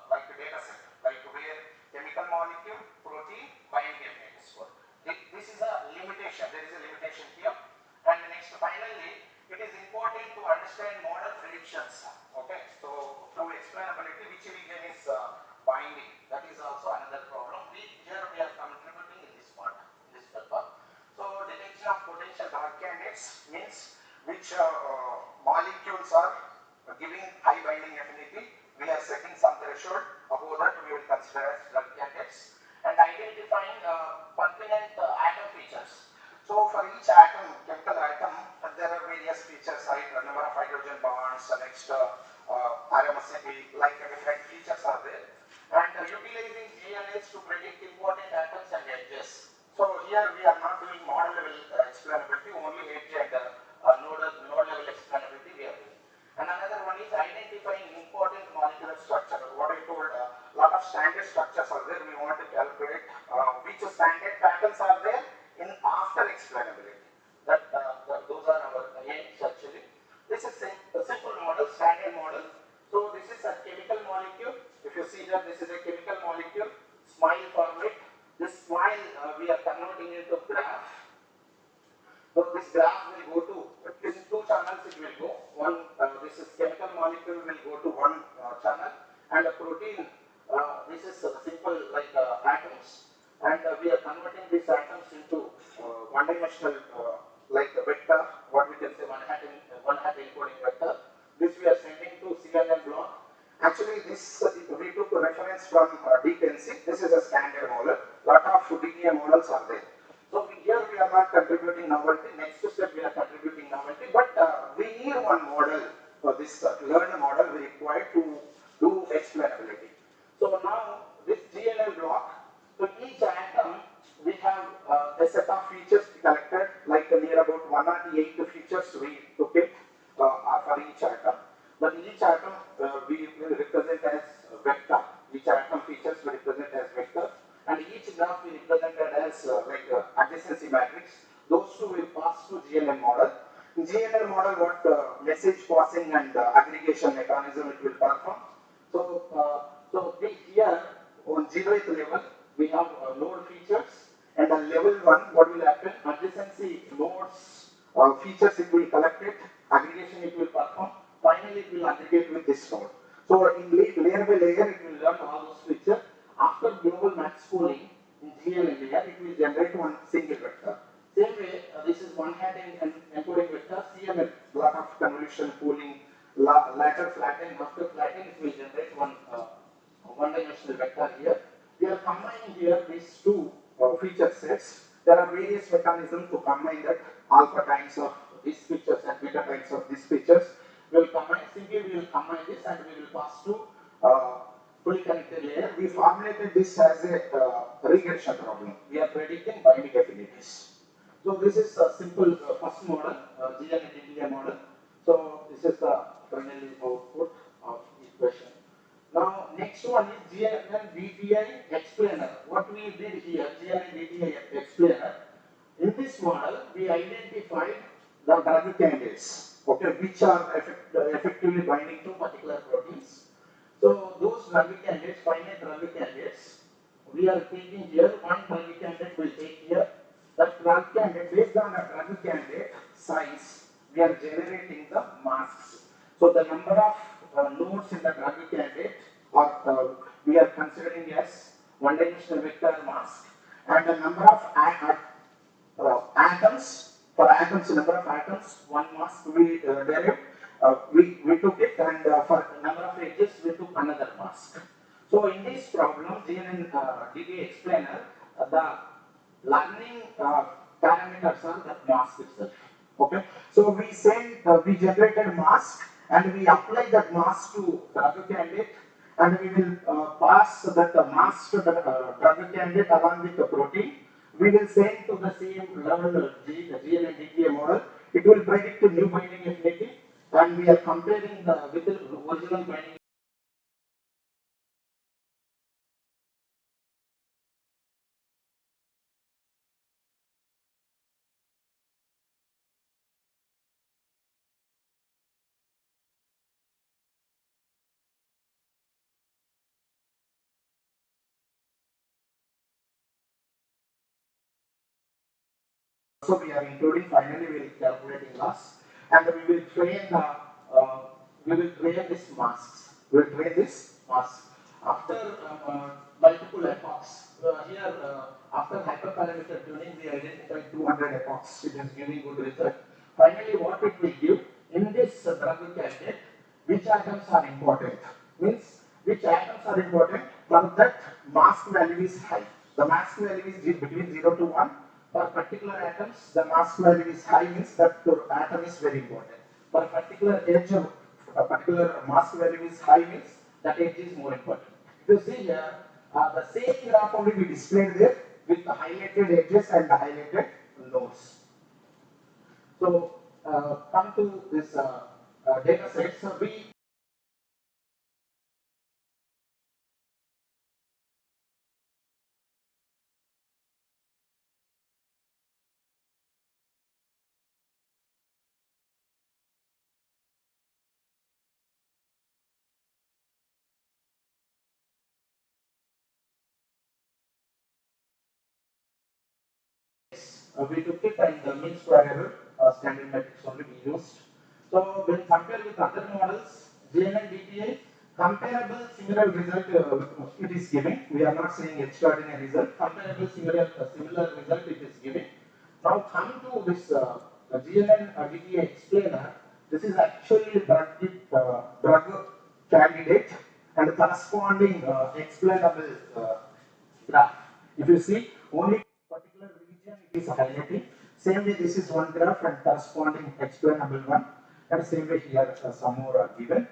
like data set, like where chemical molecule, protein, binding is for. This is a limitation. There is a limitation here. And next, finally, it is important to understand model predictions. Okay, so through explainability, which region is binding, that is also another problem. Here we are contributing in this part, in this paper. So detection of potential drug candidates means which molecules are giving high binding affinity. We are setting some threshold. Above that, we will consider as drug candidates. And identifying pertinent atom features. So for each atom, chemical atom, there are various features, right? The number of hydrogen bonds, next aromaticity, like different features are there. And utilizing GNLs to predict important atoms and edges. So here we are not doing model level explainability, only edge and node level explainability we are doing. And another one is identifying important molecular structure. What I told, a lot of standard structures are there. We want to calculate which standard patterns are there in after explainability. Those are our aims actually. This is a simple model, standard model. So this is a chemical molecule. If you see that this is a chemical molecule, smile format. This smile we are converting into graph. So this graph will go to in two channels. It will go one. This is chemical molecule will go to one channel, and a protein. This is simple like atoms, and we are converting these atoms into one-dimensional like a vector. What we can say one hat encoding vector. This we are sending to CNN block. Actually, this we took a reference from DEC. This is a standard model. Lot of DEA models are there. So here we are not contributing novelty. Next step we are contributing novelty, but we need one model for this learner model we require to do explainability. So now this GNL block. So each atom we have a set of features collected, like near about 108 features we took it for each atom. But each atom we will represent as vector. Each atom features we represent as vector, and each graph we represented as like adjacency matrix. Those two will pass to GNL model. In GNL model, what message passing and aggregation mechanism it will perform. So here on 0th level we have node features, and on level 1 what will happen? Adjacency nodes features it will collect it, aggregation it will perform. Finally, it will aggregate with this node. So in layer by layer, it will learn all those features. After global max pooling in GNL layer, it will generate one single vector. Same way, this is one hat encoding vector. CML, lot of convolution pooling, latter flattening, after flattening, it will generate one-dimensional vector here. We are combining here these two feature sets. There are various mechanisms to combine that, alpha times of these features and beta times of these features. We will combine, simply we will combine this and we will pass to fully connected layer. We formulated this as a regression problem. We are predicting binding affinities. So this is a simple first model, GNL model. So this is the finally output of equation. Now next one is GNL DTI explainer. What we did here, GNL DTI explainer. In this model, we identified the drug candidates, okay, which are effectively binding to particular proteins. So those drug candidates, finite drug candidates, we are taking here one drug candidate will take here. That drug candidate, based on the drug candidate size, we are generating the masks. So the number of nodes in the drug candidate are we are considering as one-dimensional vector mask, and the number of atoms, for atoms, number of atoms, one mask we derived, we took it, and for number of edges we took another mask. So in this problem, GNN DDA explainer, the learning parameters are the mask itself. Okay, so we send, we generated mask and we apply that mask to drug candidate, and we will pass that masked drug candidate along with the protein. We will send to the same learned GNN DTA model. It will predict the new binding affinity, and we are comparing with the original binding. So we are including, finally we will calculating loss, and we will train this masks. We will train this mask after multiple epochs. Here after hyperparameter tuning we identified 200 epochs. It is giving good result. Finally what it will give in this drug candidate, which atoms are important, means which atoms are important for that mask value is high. The mask value is between 0 to 1. For particular atoms, the mass value is high, means that the atom is very important. For a particular edge, a particular mass value is high, means that edge is more important. You see here, the same graph only we displayed there with the highlighted edges and the highlighted nodes. So, come to this data set. So, we we took it and the mean square error standard metrics only we used. So when compared with other models, GNN DTA, comparable similar result it is giving. We are not saying extraordinary result. Comparable similar result it is giving. Now coming to this GNN DTA explainer, this is actually drug candidate and corresponding explainable graph. If you see only particular region it is highlighting. Same way this is one graph and corresponding explainable one, and same way here some more are given.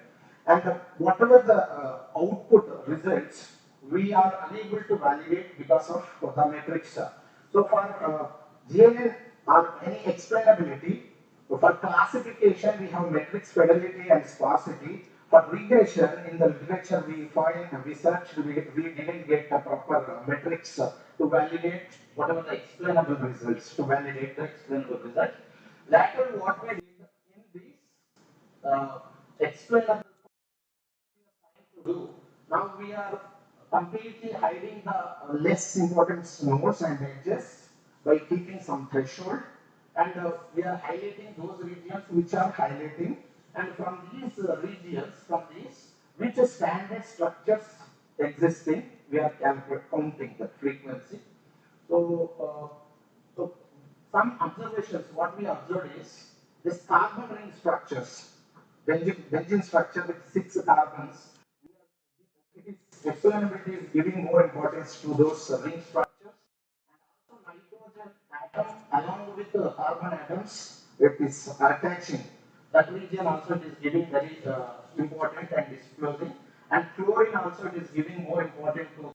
And whatever the output results, we are unable to validate because of the matrix. So for GNN or any explainability, for classification we have matrix fidelity and sparsity. For regression, in the literature we find, we searched, we didn't get a proper metrics to validate whatever the explainable results, to validate the explainable result. Later, what we did in these explainable to do, now we are completely hiding the less important nodes and edges by keeping some threshold, and we are highlighting those regions which are highlighting, and from these regions, from these which standard structures existing, we are counting the frequency. So some observations, what we observed is this carbon ring structures, benzene structure with 6 carbons. Explainability is giving more importance to those ring structures, and also nitrogen atom along with the carbon atoms it is attaching. That region also it is giving very important and disclosing, and chlorine also it is giving more important to.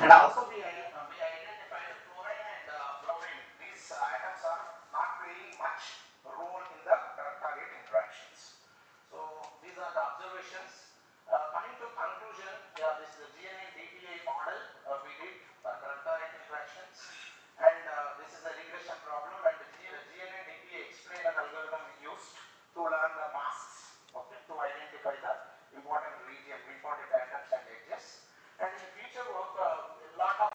And also we identified chlorine and fluorine. These atoms are not playing much role in the target interactions. So these are the observations. Coming to conclusion, yeah, this is the GNN DTA model we did for target interactions, and this is a regression problem, and the GNN DTA explainer algorithm we used to learn the masks, okay, to identify the important region, important atoms and edges. And in future work, a lot of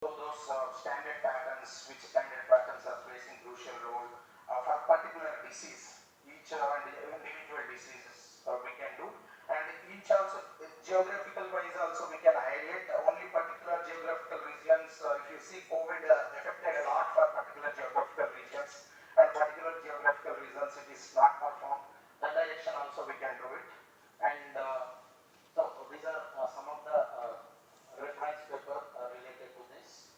those standard patterns, which standard patterns are playing crucial role for particular disease. Each individual diseases we can do, and each also geographical wise also we can highlight only particular geographical regions. If you see COVID affected a lot for particular geographical regions, and particular geographical regions it is not performed. That direction also we can do it, and so these are some of the reference paper related to this.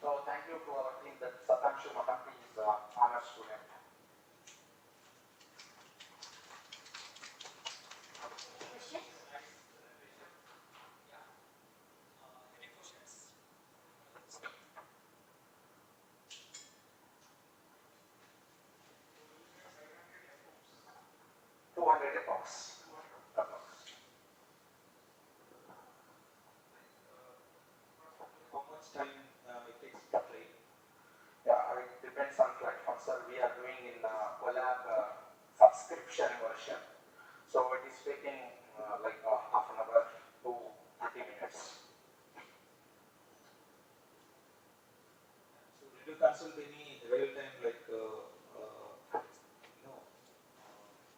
So thank you to our team. That Satanshu Mahanti is honor student. much time it takes to train? Yeah, it depends on platform, sir. We are doing in collab subscription version. So it is taking like half an hour to 30 minutes. So did you consult any real-time like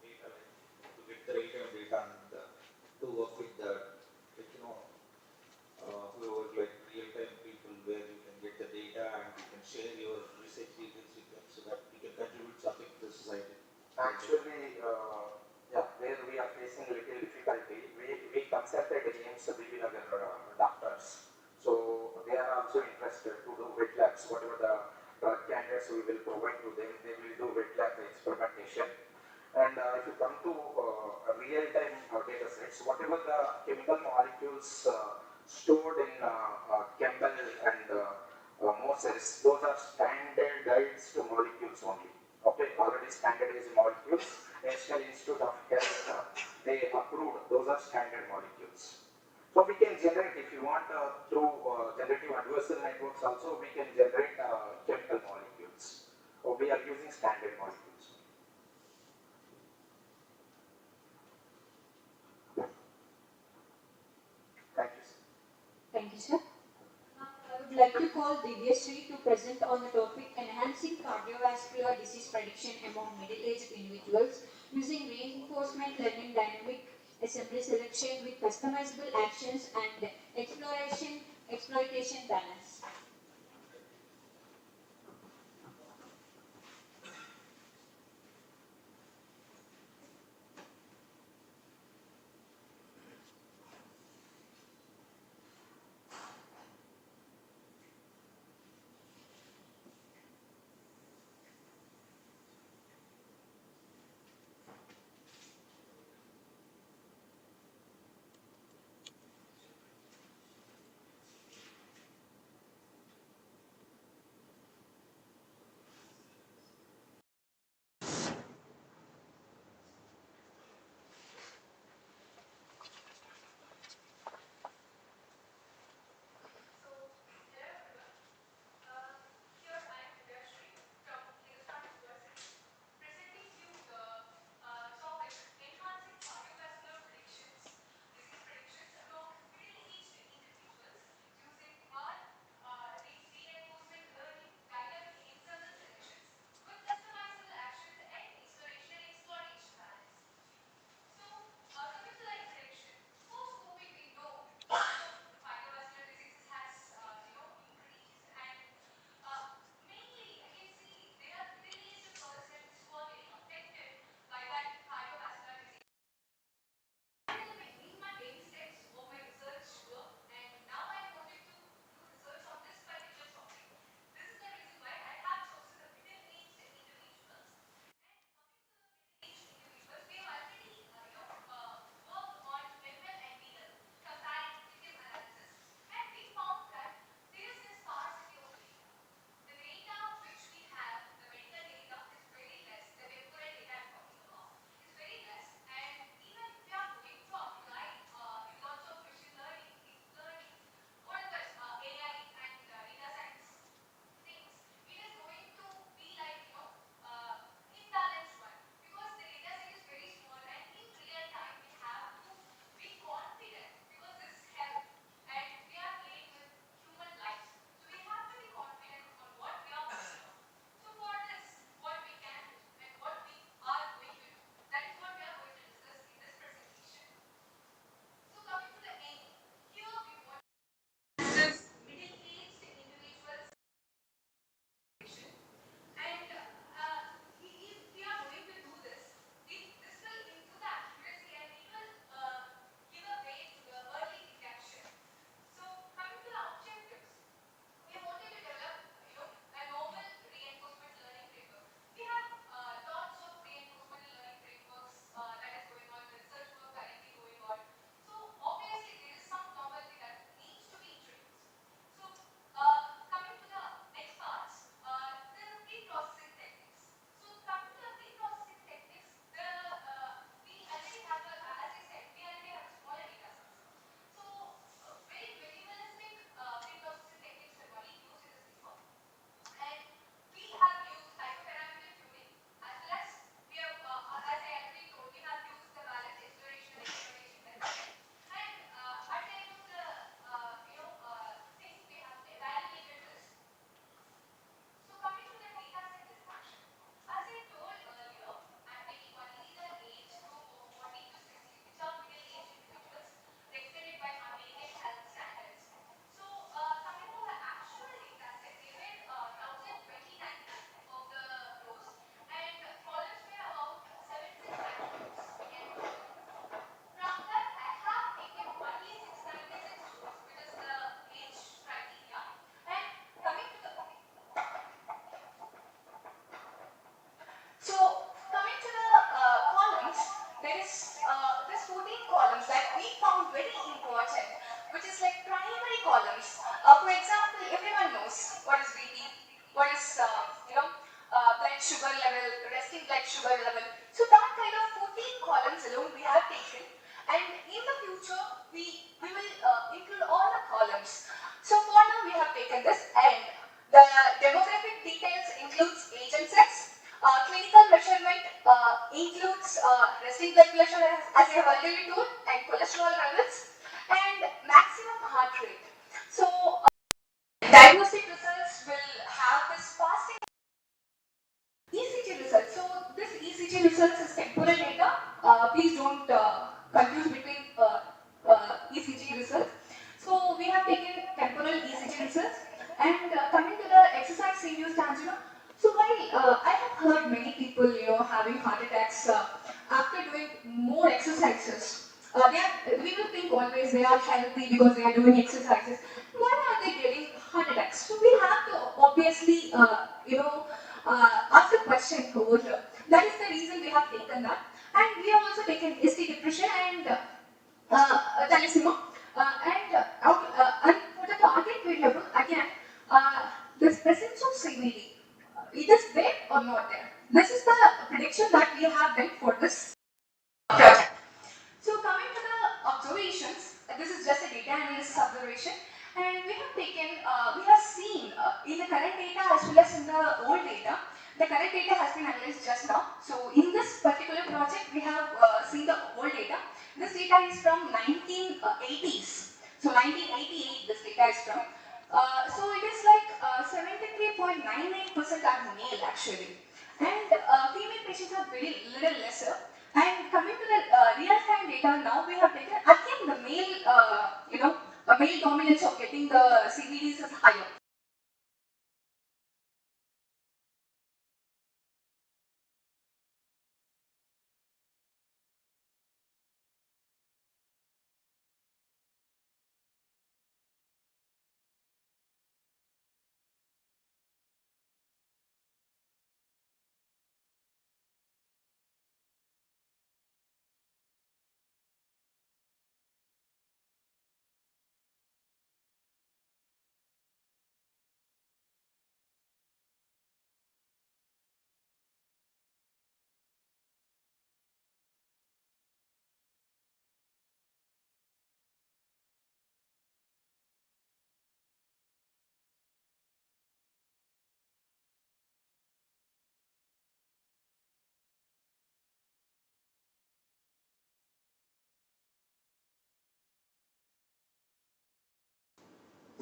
data like to get the real-time data and to work with the like, whoever like real-time people where you can get the data and you can share your research details with them so that we can contribute something to the society? Actually, yeah, where we are facing little difficulty, we consulted AIMS BB doctors. So they are also interested to do wet labs, whatever the drug candidates we will provide to them, they will do wet lab experimentation. And if you come to real-time data sets, whatever the chemical molecules stored in Campbell and Moses, those are standardized molecules only. Okay, already standardized molecules. National Institute of Health, they approved those are standard molecules. So we can generate, if you want, through generative adversarial networks also, we can generate chemical molecules. Or we are using standard molecules. Thank you, sir. Thank you, sir. Now, I would like to call Divyashree to present on the topic Enhancing Cardiovascular Disease Prediction Among Middle-Aged Individuals using Reinforcement Learning Dynamic Assembly Selection with Customizable Actions and Exploitation Balance. in the future, we will include all the columns. So for now, we have taken this, and the demographic details includes age and sex. Clinical measurement includes resting blood pressure, as I have already told, and cholesterol levels, and maximum heart rate. So diagnostic results will have this fasting ECG results. So this ECG results is temporal data. Please don't confuse between ECG results. So we have taken temporal ECG results, and coming to the exercise-induced angina. So while I have heard many people, having heart attacks after doing more exercises, we will think always they are healthy because they are doing exercises. Why are they getting heart attacks? So we have to obviously, ask a question over here. That is the reason we have taken that, and we have also taken ST depression and thalassemia, and for the target variable again, the presence of CVD. It is there or not there. This is the prediction that we have done for this project. So coming to the observations, this is just a data analysis observation, and we have taken, we have seen in the current data as well as in the old data. The current data has been analyzed just now. So in this particular project, we have seen the old data. This data is from 1980s. So 1988, this data is from. So it is like 73.99% are male actually, and female patients are very little lesser. And coming to the real-time data, now we have taken again the male, male dominance of getting the CVDs is higher.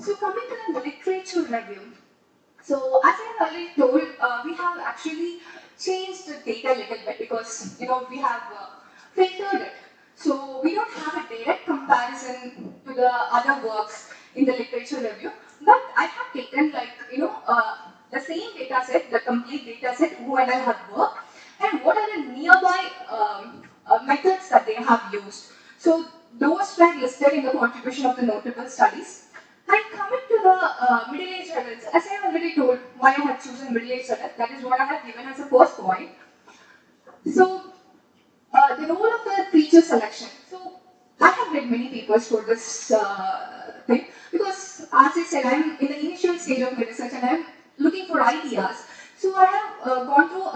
So coming to the literature review. So as I have already told, we have actually changed the data a little bit because we have filtered it. So we don't have a direct comparison to the other works in the literature review, but I have taken the same data set, the complete data set who and I have worked, and what are the nearby methods that they have used. So those were listed in the contribution of the notable studies. And coming to the middle-aged adults, as I have already told why I have chosen middle-aged adults, that is what I have given as a first point. So, the role of the feature selection. So, I have read many papers for this thing because, as I said, I am in the initial stage of my research and I am looking for ideas. So, I have gone through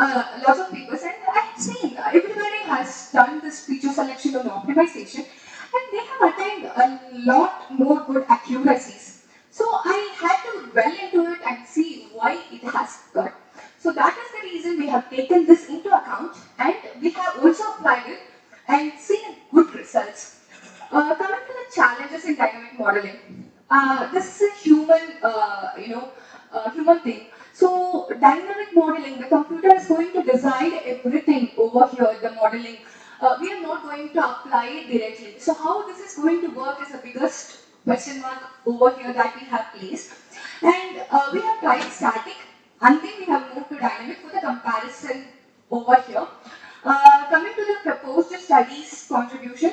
lots of papers and I have seen everybody has done this feature selection and optimization, and they have attained a lot more good accuracies. So I had to dwell into it and see why it has got. So that is the reason we have taken this into account, and we have also applied it and seen good results. Coming to the challenges in dynamic modeling, this is a human, human thing. So dynamic modeling, the computer is going to decide everything over here, the modeling. We are not going to apply it directly. So how this is going to work is the biggest question mark over here that we have placed. And we have tried static, and then we have moved to dynamic for the comparison over here. Coming to the proposed studies contribution,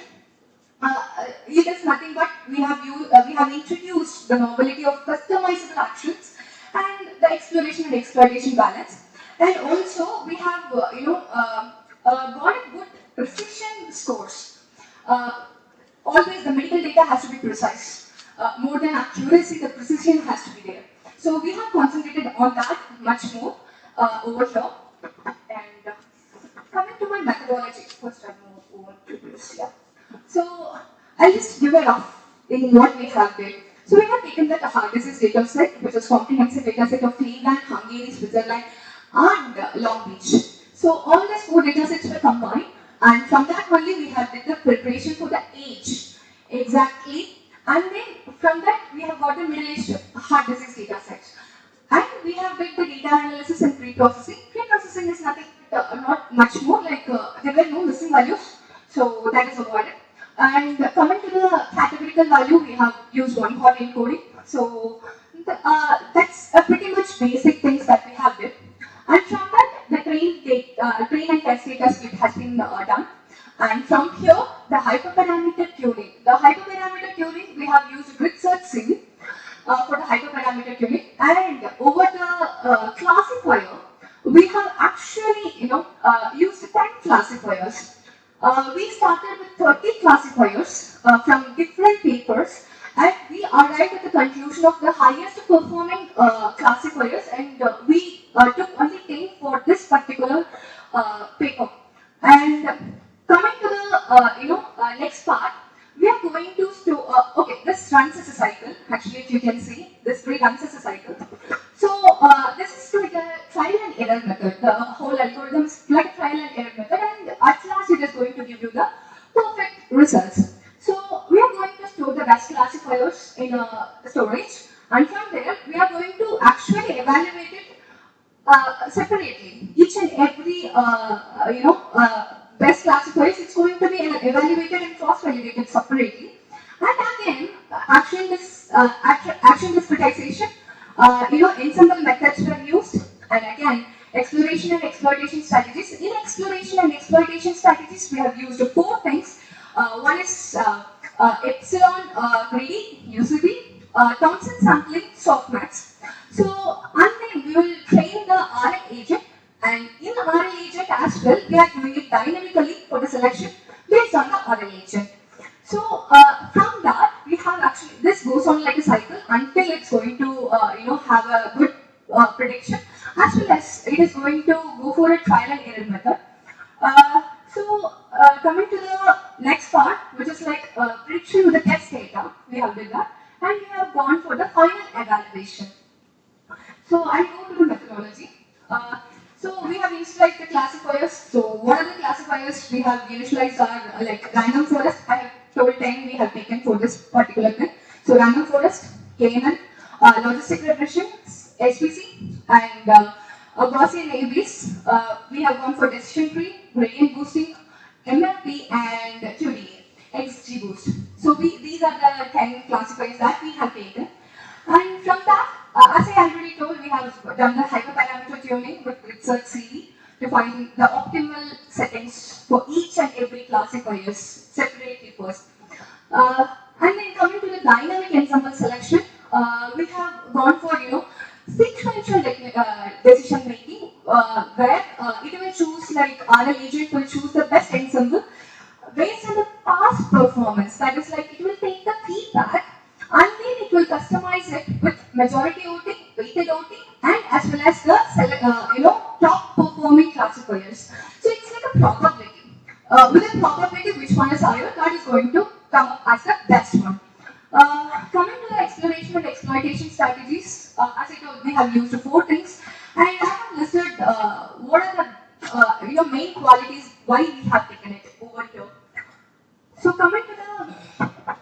it is nothing but we have introduced the novelty of customizable actions and the exploration and exploitation balance, and also we have got a good precision scores. Always the medical data has to be precise. More than accuracy, the precision has to be there. So we have concentrated on that much more over here. And coming to my methodology, first I move over to this. Yeah. So I'll just give a rough in what we have did. So we have taken that heart disease data set, which is comprehensive data set of Cleveland, Hungary, Switzerland, and Long Beach. So all these 4 data sets were combined, and from that only we have did the preparation for the age exactly, and then from that we have got the middle-aged heart disease data set. And we have did the data analysis and pre-processing. Pre-processing is nothing, not much more like there were no missing values, so that is avoided. And coming to the categorical value, we have used one-hot encoding. So that's pretty much basic things that we have did. And from that, the train and test data split has been done. And from here, the hyperparameter tuning. The hyperparameter tuning, we have used grid search SIM for the hyperparameter tuning. And over the classifier, we have actually, used 10 classifiers. We started with 30 classifiers from different papers, and we arrived at the conclusion of the highest performing classifiers, and we took only 10 for this particular paper. And coming to the next part, we are going to okay, this runs as a cycle. Actually, if you can see, this runs as a cycle. So this is like a trial and error method. The whole algorithm is like a trial and error method, and at last it is going to give you the perfect results. So we are going to store the best classifiers in a storage, and from there we are going to actually evaluate it separately. Each and every best classifiers, it's going to be evaluated and cross-validated separately. And again, action discretization, ensemble methods were used, and again, exploration and exploitation strategies. In exploration and exploitation strategies, we have used 4 things. One is epsilon greedy, UCB, Thompson sampling, softmax. So, and then we will train the RL agent, and in RL agent as well, we are doing it dynamically for the selection based on the RL agent. So, from that, we have actually, this goes on like a cycle until it's going to, have a good prediction, as well as it is going to go for a trial and error method. Coming to the next part, which is like prediction with the test data, we have did that, and we have gone for the final evaluation. So I go to the methodology. So we have initialized the classifiers. So what are the classifiers we have initialized are like random forest. I have told 10 we have taken for this particular thing. So random forest, KNN, logistic regression, SPC, and Gaussian ABs. We have gone for decision tree, gradient boosting, MLP, and QDA, XGBoost. So these are the 10 classifiers that we have taken. And from that, as I already told, we have done the hyperparameter tuning with research CV to find the optimal settings for each and every classifiers separately first. And then coming to the dynamic ensemble selection, we have gone for sequential decision making, where it will choose like RL agent will choose the best ensemble based on the past performance. That is like it will take the feedback and then it will customize it with majority voting, weighted voting, and as well as the top performing classifiers. So it's like a probability. With a probability, which one is higher, that is going to come up as the best one. Coming to the exploration and exploitation strategies, as I told, we have used 4 things, and I have listed what are the main qualities why we have taken it over here. So coming to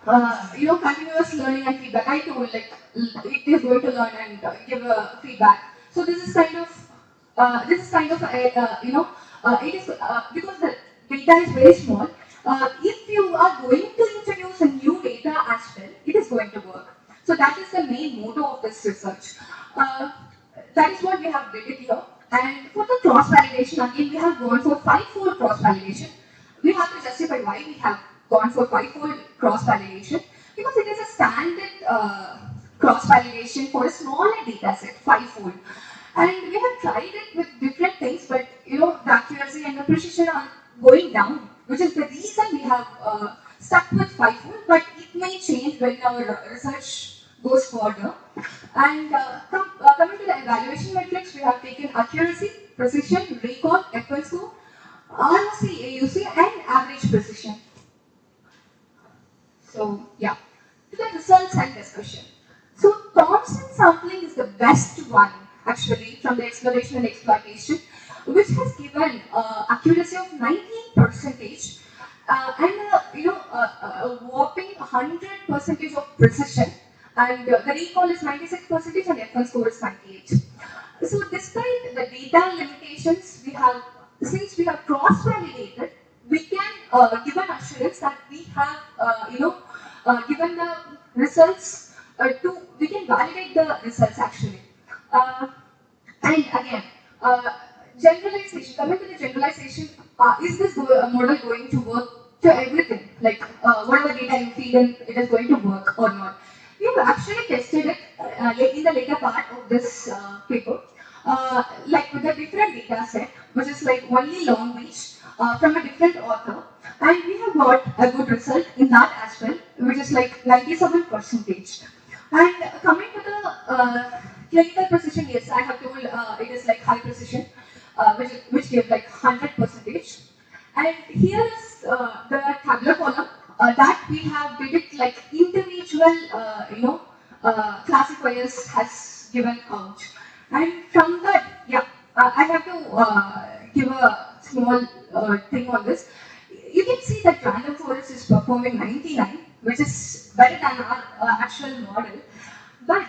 the continuous learning and feedback, I told like it is going to learn and give a feedback. So this is kind of it is because the data is very small. If you are going to introduce a new data as well, it is going to work. So that is the main motto of this research. That is what we have did it here. And for the cross validation, again we have gone for 5-fold cross validation. We have to justify why we have gone for 5-fold cross validation, because it is a standard cross validation for a smaller data set, 5-fold. And we have tried it with different things, but the accuracy and the precision are going down, which is the reason we have stuck with 5-fold, but it may change when our research goes further. And coming to the evaluation metrics, we have taken accuracy, precision, recall, FL score, ROC, AUC, and average precision. So yeah, to the results and discussion. So Thompson sampling is the best one actually from the exploration and exploitation, which has given accuracy of 98 percentage and a whopping 100 percentage of precision, and the recall is 96 percentage and F1 score is 98. So despite the data limitations, since we have cross-validated, we can give an assurance that we have given the results we can validate the results actually. And again, generalization, coming to the generalization, is this model going to work to everything? Like, whatever data you feed in, it is going to work or not? We have actually tested it in the later part of this paper, like with a different data set, which is like only Long Beach from a different author, and we have got a good result in that as well, which is like 97 percentage. And coming to the clinical precision, yes, I have told it is like high precision, which gave like 100 percentage. And here is the tabular column that we have did it like individual, classifiers has given out. And from that, yeah, I have to give a small thing on this. You can see that random forest is performing 99, which is better than our actual model. But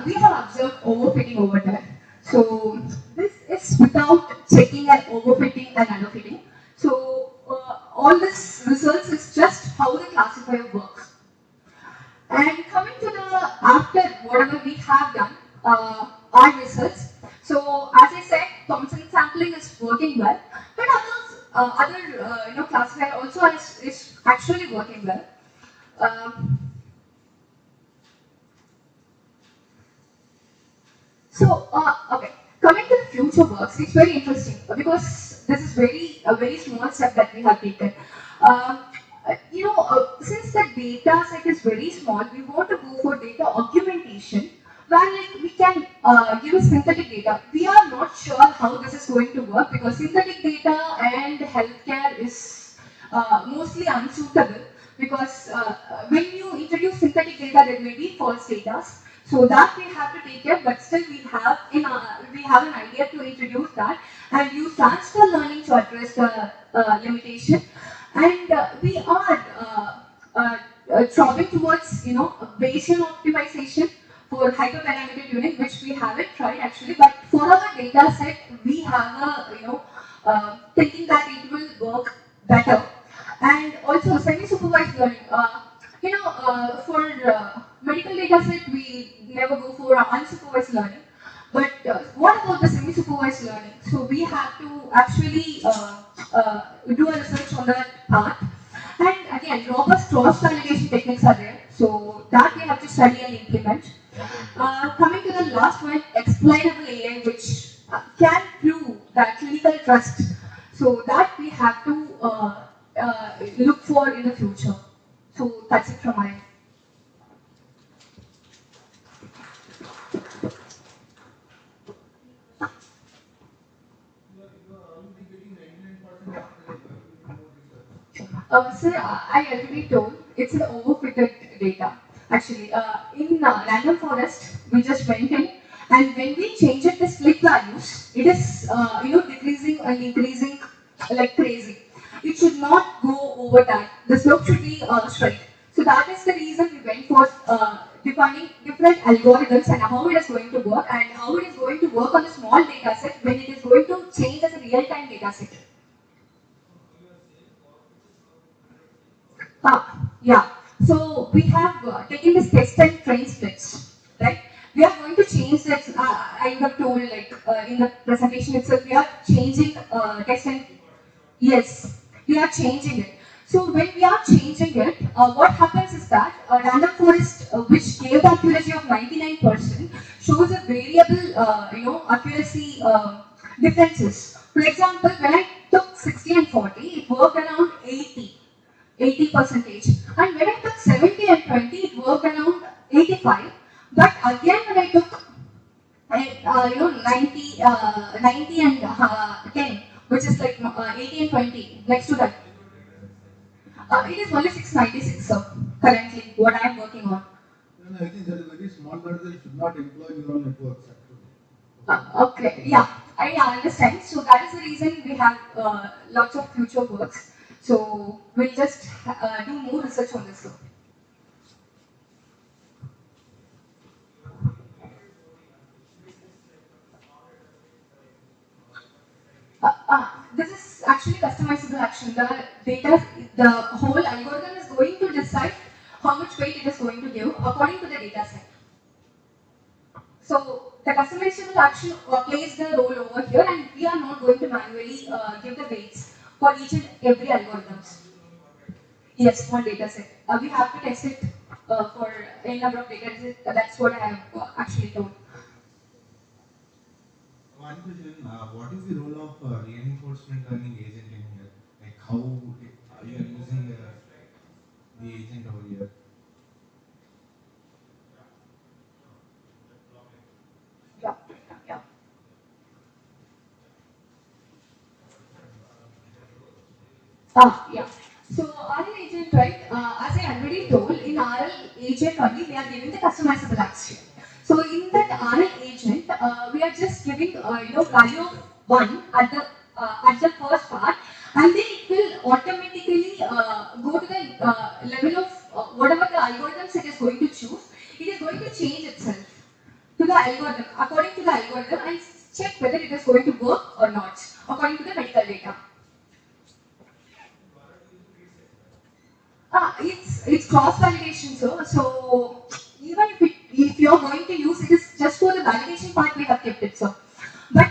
we have observed overfitting over there. So this is without checking and overfitting and underfitting. So all this results is just how the classifier works. And coming to the after whatever we have done, our results. So as I said, Thompson sampling is working well, but other classifier also is actually working well. Okay, coming to the future works, it's very interesting because this is a very small step that we have taken. Since the data set is very small, we want to go for data augmentation, where like we can give a synthetic data. We are not sure how this is going to work because synthetic data and healthcare is mostly unsuitable because when you introduce synthetic data, there may be false data. So that we have to take care, but still we have an idea to introduce that and use transfer learning to address the limitation. And we are striving towards Bayesian optimization for hyperparameter tuning, which we haven't tried actually. But for our data set, we have a thinking that it will work better. And also semi-supervised learning. For medical data set, we never go for unsupervised learning. But what about the semi-supervised learning? So we have to actually do a research on that part. And again, robust cross-validation techniques are there. So that we have to study and implement. Coming to the last one, explainable AI, which can prove that clinical trust. So that we have to look for in the future. So that's it from my end. Sir, I already told it's an overfitted data. Actually, in random forest, we just went in, and when we change it, the slip values, it is decreasing and increasing like crazy. It should not go over that. The slope should be straight. So that is the reason we went for defining different algorithms and how it is going to work and how it is going to work on a small data set when it is going to change as a real-time data set. Yeah. So we have taken this test and train splits, right? We are going to change that. I have told like in the presentation itself, we are changing test and yes, we are changing it. So when we are changing it, what happens is that a random forest which gave the accuracy of 99% shows a variable, accuracy differences. For example, when I took 60 and 40, it worked around 80 percentage. And when I took 70 and 20, it worked around 85. But again, when I took 90 and 10, which is like 80 and 20, next to that. It is only 696, sir. Currently, what I am working on. No, I think that is very small, but they should not employ neural networks actually. Okay, yeah, I understand. So that is the reason we have lots of future works. So we'll just do more research on this, sir. This is actually customizable action. The whole algorithm is going to decide how much weight it is going to give according to the data set. So the customizable action plays the role over here, and we are not going to manually give the weights for each and every algorithms. Yes, one data set. We have to test it for a number of data sets. That's what I have actually told. One question, what is the role of reinforcement learning agent in here? Like how you are using the agent over here? Yeah, yeah. Yeah. So RL agent, right? As I already told, in RL agent only we are giving the customizable action. So in that RL agent, we are just giving value of 1 at the first part, and then it will automatically go to the level of whatever the algorithms it is going to choose. It is going to change itself to the algorithm according to the algorithm and check whether it is going to work or not according to the medical data. It's cross validation, sir. So even if you're going to use it, is just for the validation part we have kept it, sir. But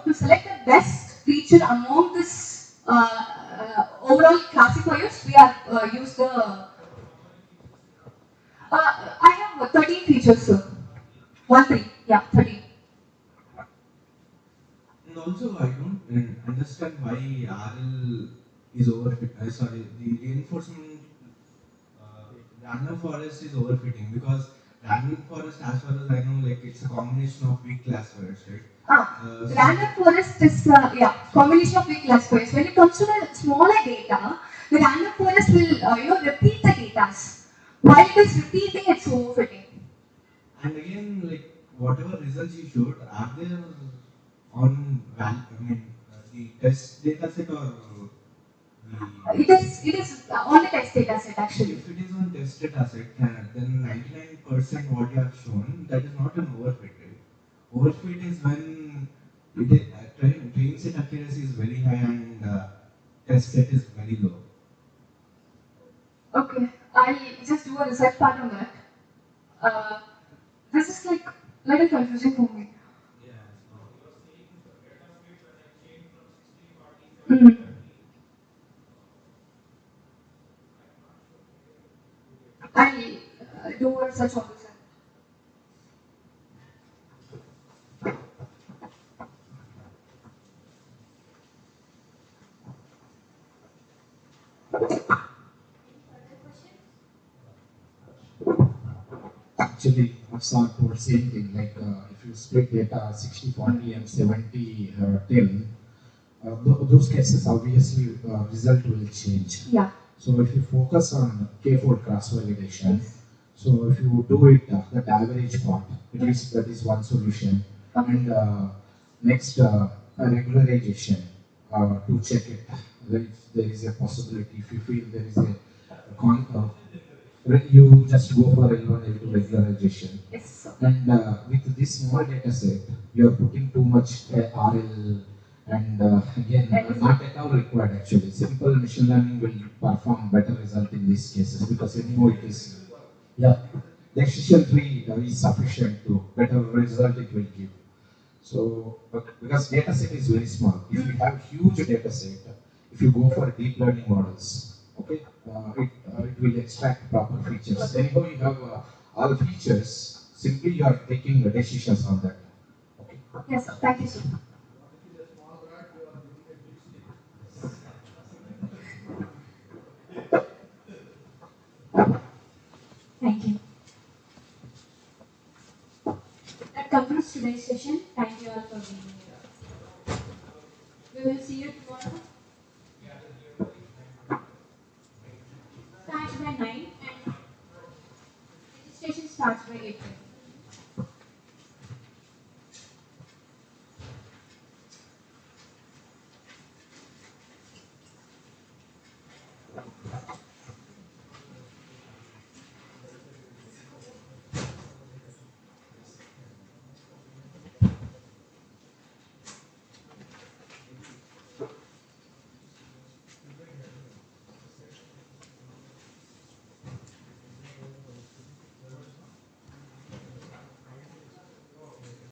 to select the best feature among this overall classifiers, we have used the. I have 13 features, sir. 13, yeah, 13. And also, I don't understand why RL is overfit. Sorry, the reinforcement random forest is overfitting because random forest, as far as I know, like it's a combination of weak classifiers, right? Random forest is combination of weak classifiers. When it comes to the smaller data, the random forest will repeat the data. While it is repeating, it's overfitting. And again, like whatever results you showed, are there on the test data set or It is on the test data set actually. If it is on test data set, then 99% what you have shown, that is not an overfit, right? Overfit is when it is, train set accuracy is very high and test set is very low. Okay, I'll just do a research part on that. This is like a little confusing for me. Mm-hmm. I'll do a research on this. Actually, I've thought about same thing, like if you split data 60-40 and 70-10, those cases obviously result will change. Yeah. So if you focus on K4 cross validation, so if you do it that average part, at least that is one solution. And next regularization to check it, if there is a possibility, if you feel there is a you just go for L1, L2 regularization. Yes. And with this small data set, you are putting too much RL and again, not at all required actually. Simple machine learning will perform better result in these cases because anyhow it is, decision tree is sufficient to better result it will give. So, because data set is very small, if you have huge data set, if you go for deep learning models, okay, it will extract proper features. Anyhow, you have all features, simply you are taking the decisions on that. Okay. Yes, sir. Thank you, sir. Thank you. That concludes today's session. Thank you all for being here. We will see you tomorrow.